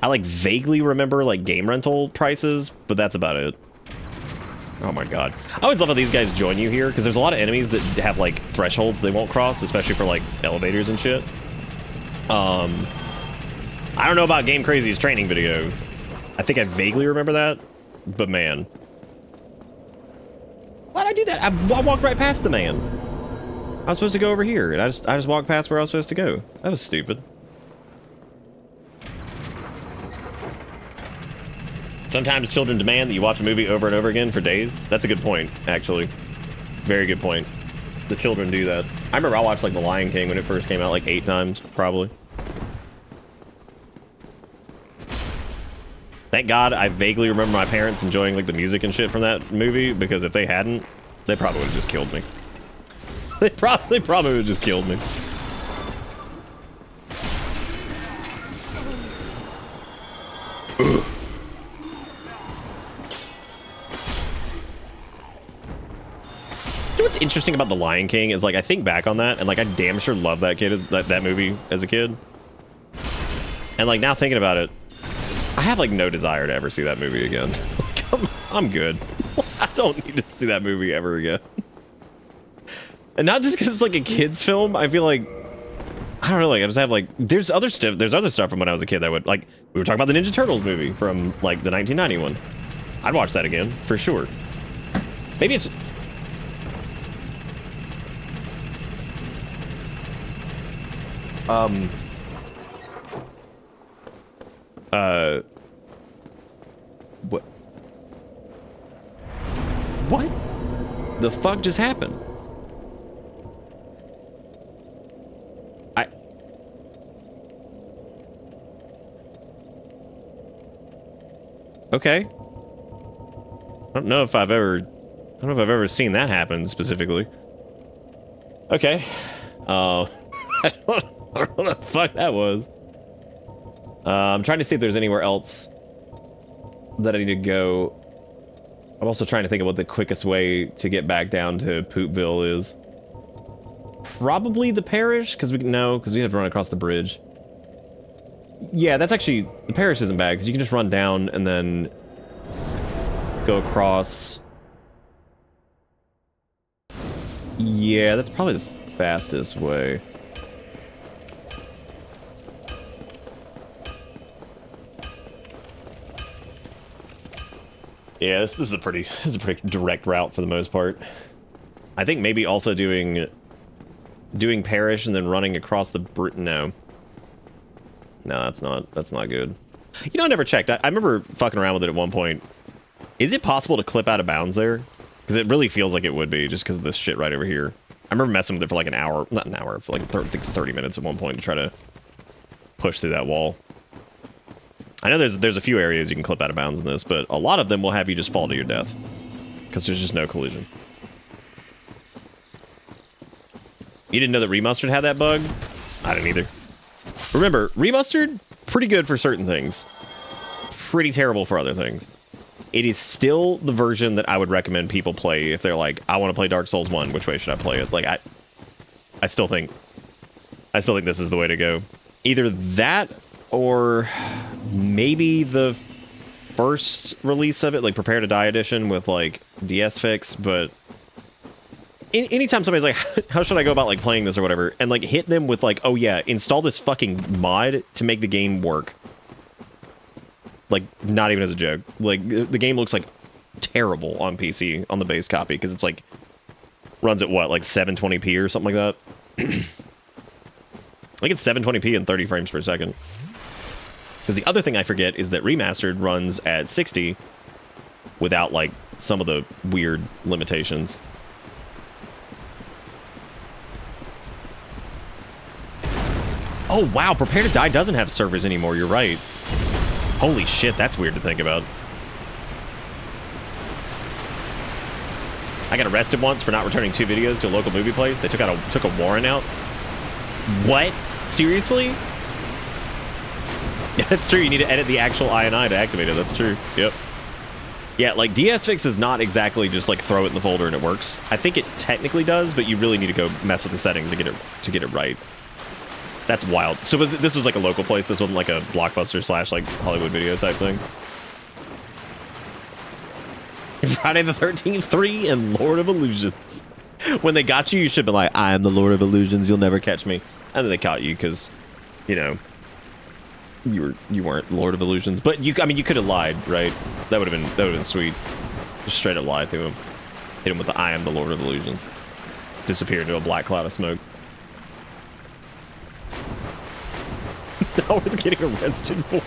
[SPEAKER 1] I, like, vaguely remember, like, game rental prices, but that's about it. Oh my god. I always love how these guys join you here, because there's a lot of enemies that have, like, thresholds they won't cross, especially for, like, elevators and shit. I don't know about Game Crazy's training video. I think I vaguely remember that, but man. Why'd I do that? I walked right past the man. I was supposed to go over here, and I just walked past where I was supposed to go. That was stupid. Sometimes children demand that you watch a movie over and over again for days. That's a good point, actually. Very good point. The children do that. I remember I watched, like, The Lion King when it first came out, like, 8 times, probably. Thank God I vaguely remember my parents enjoying, like, the music and shit from that movie, because if they hadn't, they probably would have just killed me. They probably would have just killed me. Ugh. You know what's interesting about The Lion King is, like, I think back on that, and, like, I damn sure loved that that movie as a kid. And, like, now thinking about it, I have, like, no desire to ever see that movie again. I'm good. I don't need to see that movie ever again. And not just because it's, like, a kid's film. I feel like, I don't know, like, I just have, like, there's other stuff from when I was a kid that would, like, we were talking about the Ninja Turtles movie from, like, the 1991. I'd watch that again, for sure. Maybe it's... What? What the fuck just happened? Okay. I don't know if I've ever seen that happen specifically. Okay. I don't know what the fuck that was. I'm trying to see if there's anywhere else that I need to go. I'm also trying to think of what the quickest way to get back down to Poopville is. Probably the parish, because we have to run across the bridge. Yeah, that's actually, the parish isn't bad, because you can just run down and then go across. Yeah, that's probably the fastest way. Yeah, this is a pretty direct route for the most part. I think maybe also doing parish and then running across the no, that's not good. You know, I never checked. I remember fucking around with it at one point. Is it possible to clip out of bounds there? Because it really feels like it would be, just because of this shit right over here. I remember messing with it for like an hour, not an hour, for like 30 minutes at one point to try to push through that wall. I know there's a few areas you can clip out of bounds in this, but a lot of them will have you just fall to your death because there's just no collision. You didn't know that Remastered had that bug? I didn't either. Remember, Remastered, pretty good for certain things. Pretty terrible for other things. It is still the version that I would recommend people play if they're like, I want to play Dark Souls 1, which way should I play it? Like, I still think this is the way to go. Either that or maybe the first release of it, like Prepare to Die edition with like DS fix, but anytime somebody's like, how should I go about like playing this or whatever, and like hit them with like, oh yeah, install this fucking mod to make the game work. Like, not even as a joke. Like, the game looks like terrible on PC on the base copy because it's like runs at what, like 720p or something like that. I think it's 720p and 30 frames per second. Because the other thing I forget is that Remastered runs at 60 without like some of the weird limitations. Oh wow, Prepare to Die doesn't have servers anymore, you're right. Holy shit, that's weird to think about. I got arrested once for not returning 2 videos to a local movie place. They took a warrant out. What? Seriously? Yeah, that's true. You need to edit the actual INI to activate it. That's true. Yep. Yeah, like DSFix is not exactly just like throw it in the folder and it works. I think it technically does, but you really need to go mess with the settings to get it right. That's wild. So this was like a local place. This wasn't like a Blockbuster / like Hollywood Video type thing. Friday the 13th 3 and Lord of Illusions. When they got you, you should have been like, I am the Lord of Illusions. You'll never catch me. And then they caught you because, you know, you weren't Lord of Illusions. But you could have lied, right? That would have been sweet. Just straight up lie to him. Hit him with the I am the Lord of Illusions. Disappear into a black cloud of smoke. Now we're getting arrested for.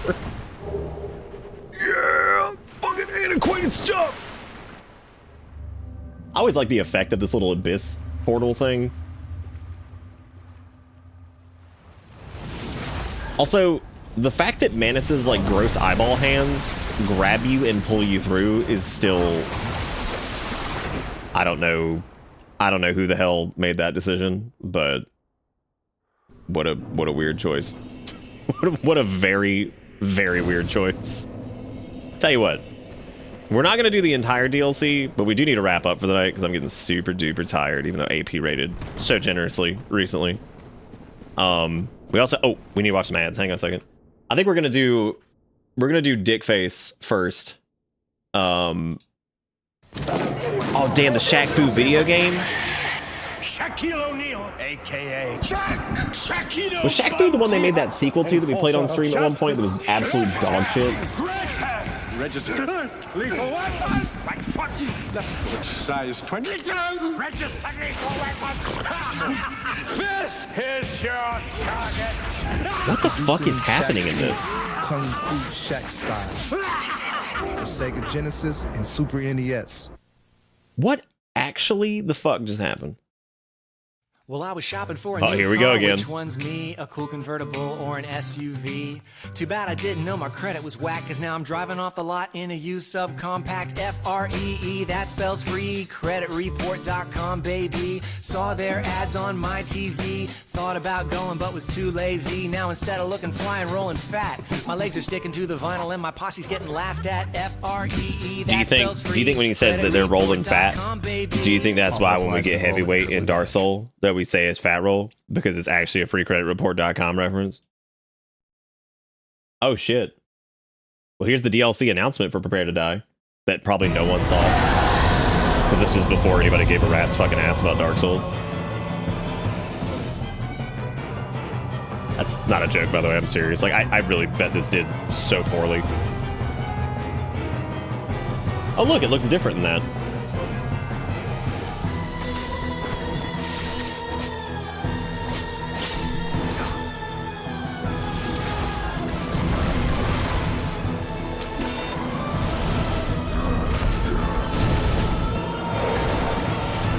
[SPEAKER 1] Yeah, fucking antiquated stuff. I always like the effect of this little abyss portal thing. Also, the fact that Manus's like gross eyeball hands grab you and pull you through is still, I don't know who the hell made that decision, but what a weird choice. What a very, very weird choice. Tell you what, we're not going to do the entire DLC, but we do need to wrap up for the night because I'm getting super duper tired, even though AP rated so generously recently. We also, we need to watch some ads. Hang on a second. I think we're going to do Dick Face first. Oh, damn, the Shaq Fu video game.
[SPEAKER 2] Shaquille O'Neal, a.k.a. Shaquille.
[SPEAKER 1] Was Shaq Fu the one they made that sequel to that we played on stream at one point that was absolute dog shit?
[SPEAKER 2] Registered lethal weapons. Like fuck. Which size 20? Registered lethal weapons. This is your target.
[SPEAKER 1] What the fuck is happening in this?
[SPEAKER 7] Kung Fu Shaq style. For Sega Genesis and Super NES.
[SPEAKER 1] What actually the fuck just happened?
[SPEAKER 12] Well, I was shopping for a
[SPEAKER 1] new
[SPEAKER 12] new
[SPEAKER 1] here we
[SPEAKER 12] car.
[SPEAKER 1] go again.
[SPEAKER 12] Which one's me, a cool convertible or an SUV? Too bad I didn't know my credit was whack, cause now I'm driving off the lot in a used subcompact. F-R-E-E, that spells free. Creditreport.com, baby. Saw their ads on my TV. Thought about going but was too lazy. Now instead of looking fly and rolling fat, my legs are sticking to the vinyl and my posse's getting laughed at. F-R-E-E, that spells free.
[SPEAKER 1] Do you think when he says that they're rolling fat, do you think that's why when we get heavyweight in Dark Soul that we say it's fat roll because it's actually a free creditreport.com reference? Oh shit. Well, here's the DLC announcement for Prepare to Die that probably no one saw because this was before anybody gave a rat's fucking ass about Dark Souls. That's not a joke, by the way. I'm serious. Like, I really bet this did so poorly. Oh look, it looks different than that.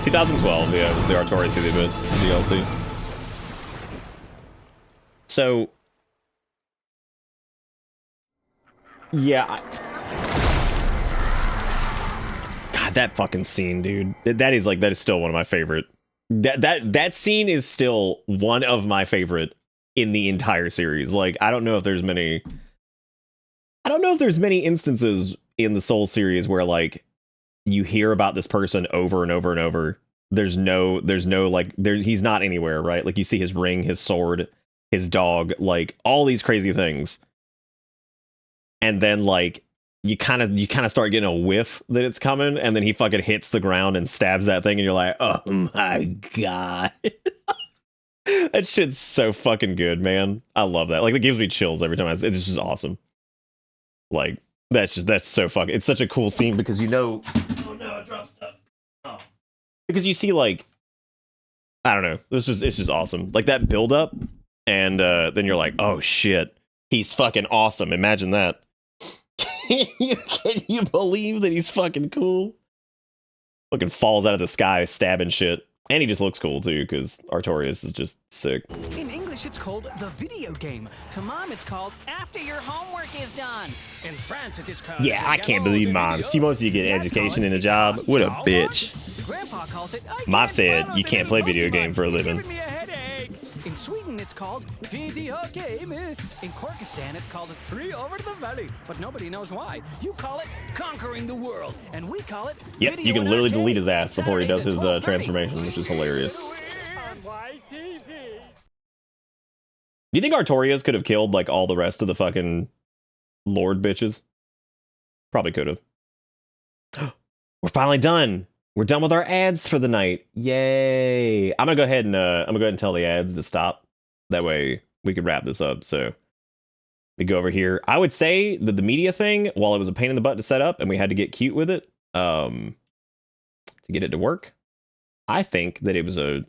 [SPEAKER 1] $2012, yeah, it was the Artorias of the Abyss DLC. So, Yeah. God, that fucking scene, dude. That is still one of my favorite. That scene is still one of my favorite in the entire series. Like, I don't know if there's many instances in the Soul series where like you hear about this person over and over and over. There's no like he's not anywhere, right? Like you see his ring, his sword, his dog, like all these crazy things. And then like you kind of start getting a whiff that it's coming, and then he fucking hits the ground and stabs that thing, and you're like, oh my god. That shit's so fucking good, man. I love that. Like, it gives me chills every time. It's just awesome. Like, that's so fucking... It's such a cool scene because you know... Oh no, I dropped stuff. Oh. Because you see, like... I don't know. It's just awesome. Like, that build-up, and then you're like, oh shit, he's fucking awesome. Imagine that. Can you believe that he's fucking cool? Fucking falls out of the sky stabbing shit. And he just looks cool too, because Artorias is just sick.
[SPEAKER 15] In English, it's called the video game. To Mom, it's called After Your Homework Is Done. In France, it is called...
[SPEAKER 1] Yeah, I can't believe Mom. She wants you to get an education and a job. What a bitch.
[SPEAKER 15] Grandpa calls it...
[SPEAKER 1] Mom said you can't play video game for a living.
[SPEAKER 15] In Sweden, it's called video game. In Kyrgyzstan, it's called 3 over the valley. But nobody knows why. You call it conquering the world, and we call it...
[SPEAKER 1] Yep, you can literally delete his ass before he does his transformation, which is hilarious. Do you think Artorias could have killed, like, all the rest of the fucking Lord bitches? Probably could have. We're finally done. We're done with our ads for the night. Yay. I'm gonna go ahead and tell the ads to stop. That way we can wrap this up. So we go over here. I would say that the media thing, while it was a pain in the butt to set up and we had to get cute with it, to get it to work, I think it was a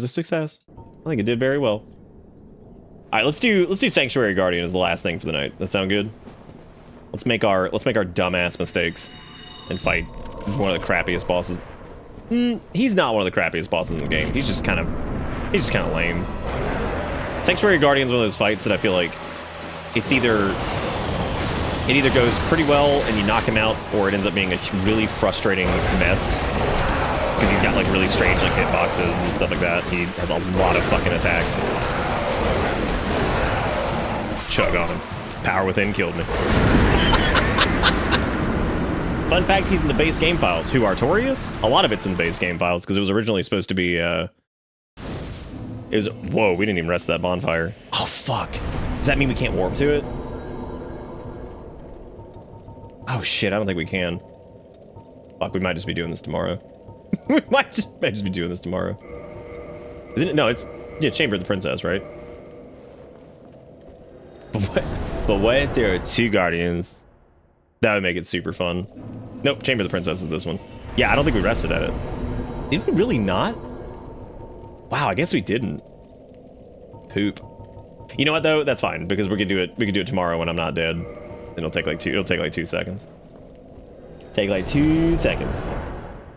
[SPEAKER 1] success. I think it did very well. All right, let's do Sanctuary Guardian as the last thing for the night. That sound good? Let's make our dumbass mistakes and fight one of the crappiest bosses. He's not one of the crappiest bosses in the game. He's just kind of lame. Sanctuary Guardian is one of those fights that I feel like it either goes pretty well and you knock him out, or it ends up being a really frustrating mess because he's got like really strange like hitboxes and stuff like that. He has a lot of fucking attacks. Chug on him. Power Within killed me. Fun fact, he's in the base game files. Who, Artorias? A lot of it's in the base game files, because it was originally supposed to be, whoa, we didn't even rest that bonfire. Oh, fuck. Does that mean we can't warp to it? Oh, shit, I don't think we can. Fuck, we might just be doing this tomorrow. We might just be doing this tomorrow. Isn't it? No, it's, yeah, Chamber of the Princess, right? But what if there are 2 Guardians? That would make it super fun. Nope, Chamber of the Princess is this one. Yeah, I don't think we rested at it. Did we really not? Wow, I guess we didn't. Poop. You know what though? That's fine, because we can do it tomorrow when I'm not dead. It'll take like 2 seconds. Take like 2 seconds.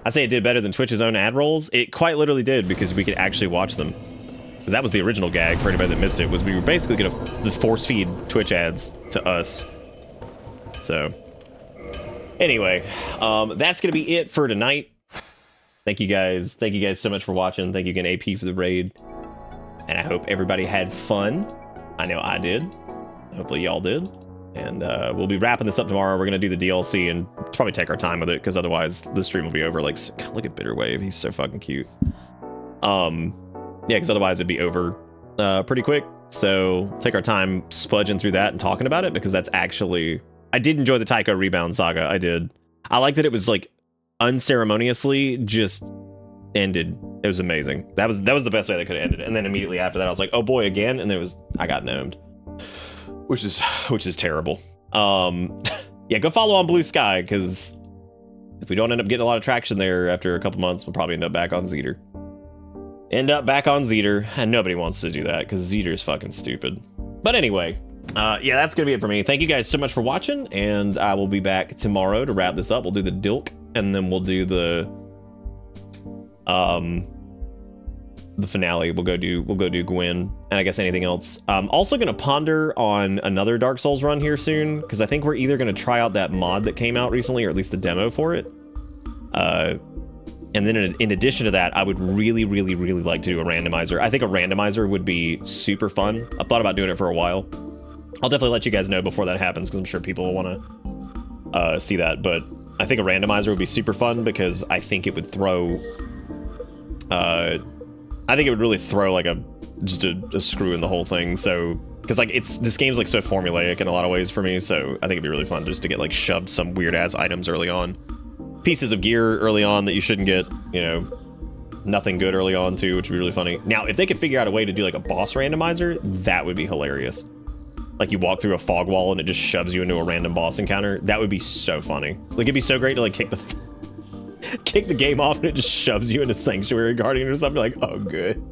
[SPEAKER 1] I'd say it did better than Twitch's own ad rolls. It quite literally did, because we could actually watch them. Because that was the original gag for anybody that missed it, was we were basically gonna force feed Twitch ads to us. So anyway, that's gonna be it for tonight. Thank you guys so much for watching. Thank you again, AP, for the raid, and I hope everybody had fun. I know I did. Hopefully y'all did. And we'll be wrapping this up tomorrow. We're gonna do the DLC and probably take our time with it, because otherwise the stream will be over. Like, God, look at Bitterwave, he's so fucking cute. Yeah, because otherwise it'd be over pretty quick. So take our time spudging through that and talking about it, because that's actually... I did enjoy the Taiko Rebound saga. I did. I like that it was like unceremoniously just ended. It was amazing. That was the best way they could have ended it. And then immediately after that, I was like, oh boy, again. And I got gnomed, which is terrible. Yeah, go follow on Blue Sky, because if we don't end up getting a lot of traction there after a couple months, we'll probably end up back on Zeter. And nobody wants to do that because Zeter's fucking stupid. But anyway. Yeah, that's gonna be it for me. Thank you guys so much for watching, and I will be back tomorrow to wrap this up. We'll do the Dilk, and then we'll do the the finale, we'll go do Gwen, and I guess anything else. Also gonna ponder on another Dark Souls run here soon, because I think we're either gonna try out that mod that came out recently, or at least the demo for it. And then in addition to that, I would really like to do a randomizer. I think a randomizer would be super fun. I've thought about doing it for a while. I'll definitely let you guys know before that happens, because I'm sure people will want to see that. But I think a randomizer would be super fun, because I think it would throw... I think it would really throw like just a screw in the whole thing. So, because like this game's like so formulaic in a lot of ways for me. So I think it'd be really fun just to get like shoved some weird ass items early on, pieces of gear early on that you shouldn't get. You know, nothing good early on too, which would be really funny. Now, if they could figure out a way to do like a boss randomizer, that would be hilarious. Like you walk through a fog wall and it just shoves you into a random boss encounter. That would be so funny. Like it'd be so great to like kick the game off and it just shoves you into Sanctuary Guardian or something. Like, oh good.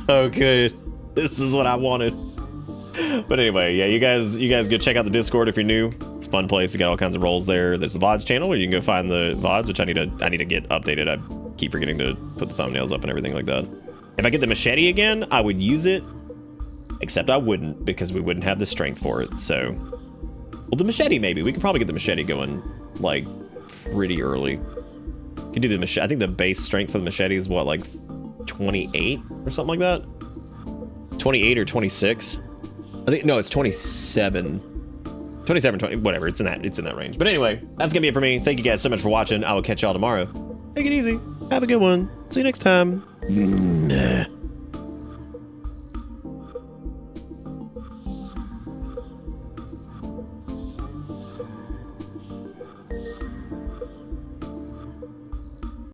[SPEAKER 1] Oh good. This is what I wanted. But anyway, yeah, you guys go check out the Discord if you're new. It's a fun place. You got all kinds of roles there. There's the VoDs channel where you can go find the VoDs, which I need to get updated. I keep forgetting to put the thumbnails up and everything like that. If I get the machete again, I would use it. Except I wouldn't, because we wouldn't have the strength for it. So, well, the machete maybe. We could probably get the machete going like pretty early. You can do the machete. I think the base strength for the machete is what, like 28 or something like that. 28 or 26. I think no, it's 27. 27, 20, whatever. It's in that range. But anyway, that's gonna be it for me. Thank you guys so much for watching. I will catch y'all tomorrow. Take it easy. Have a good one. See you next time.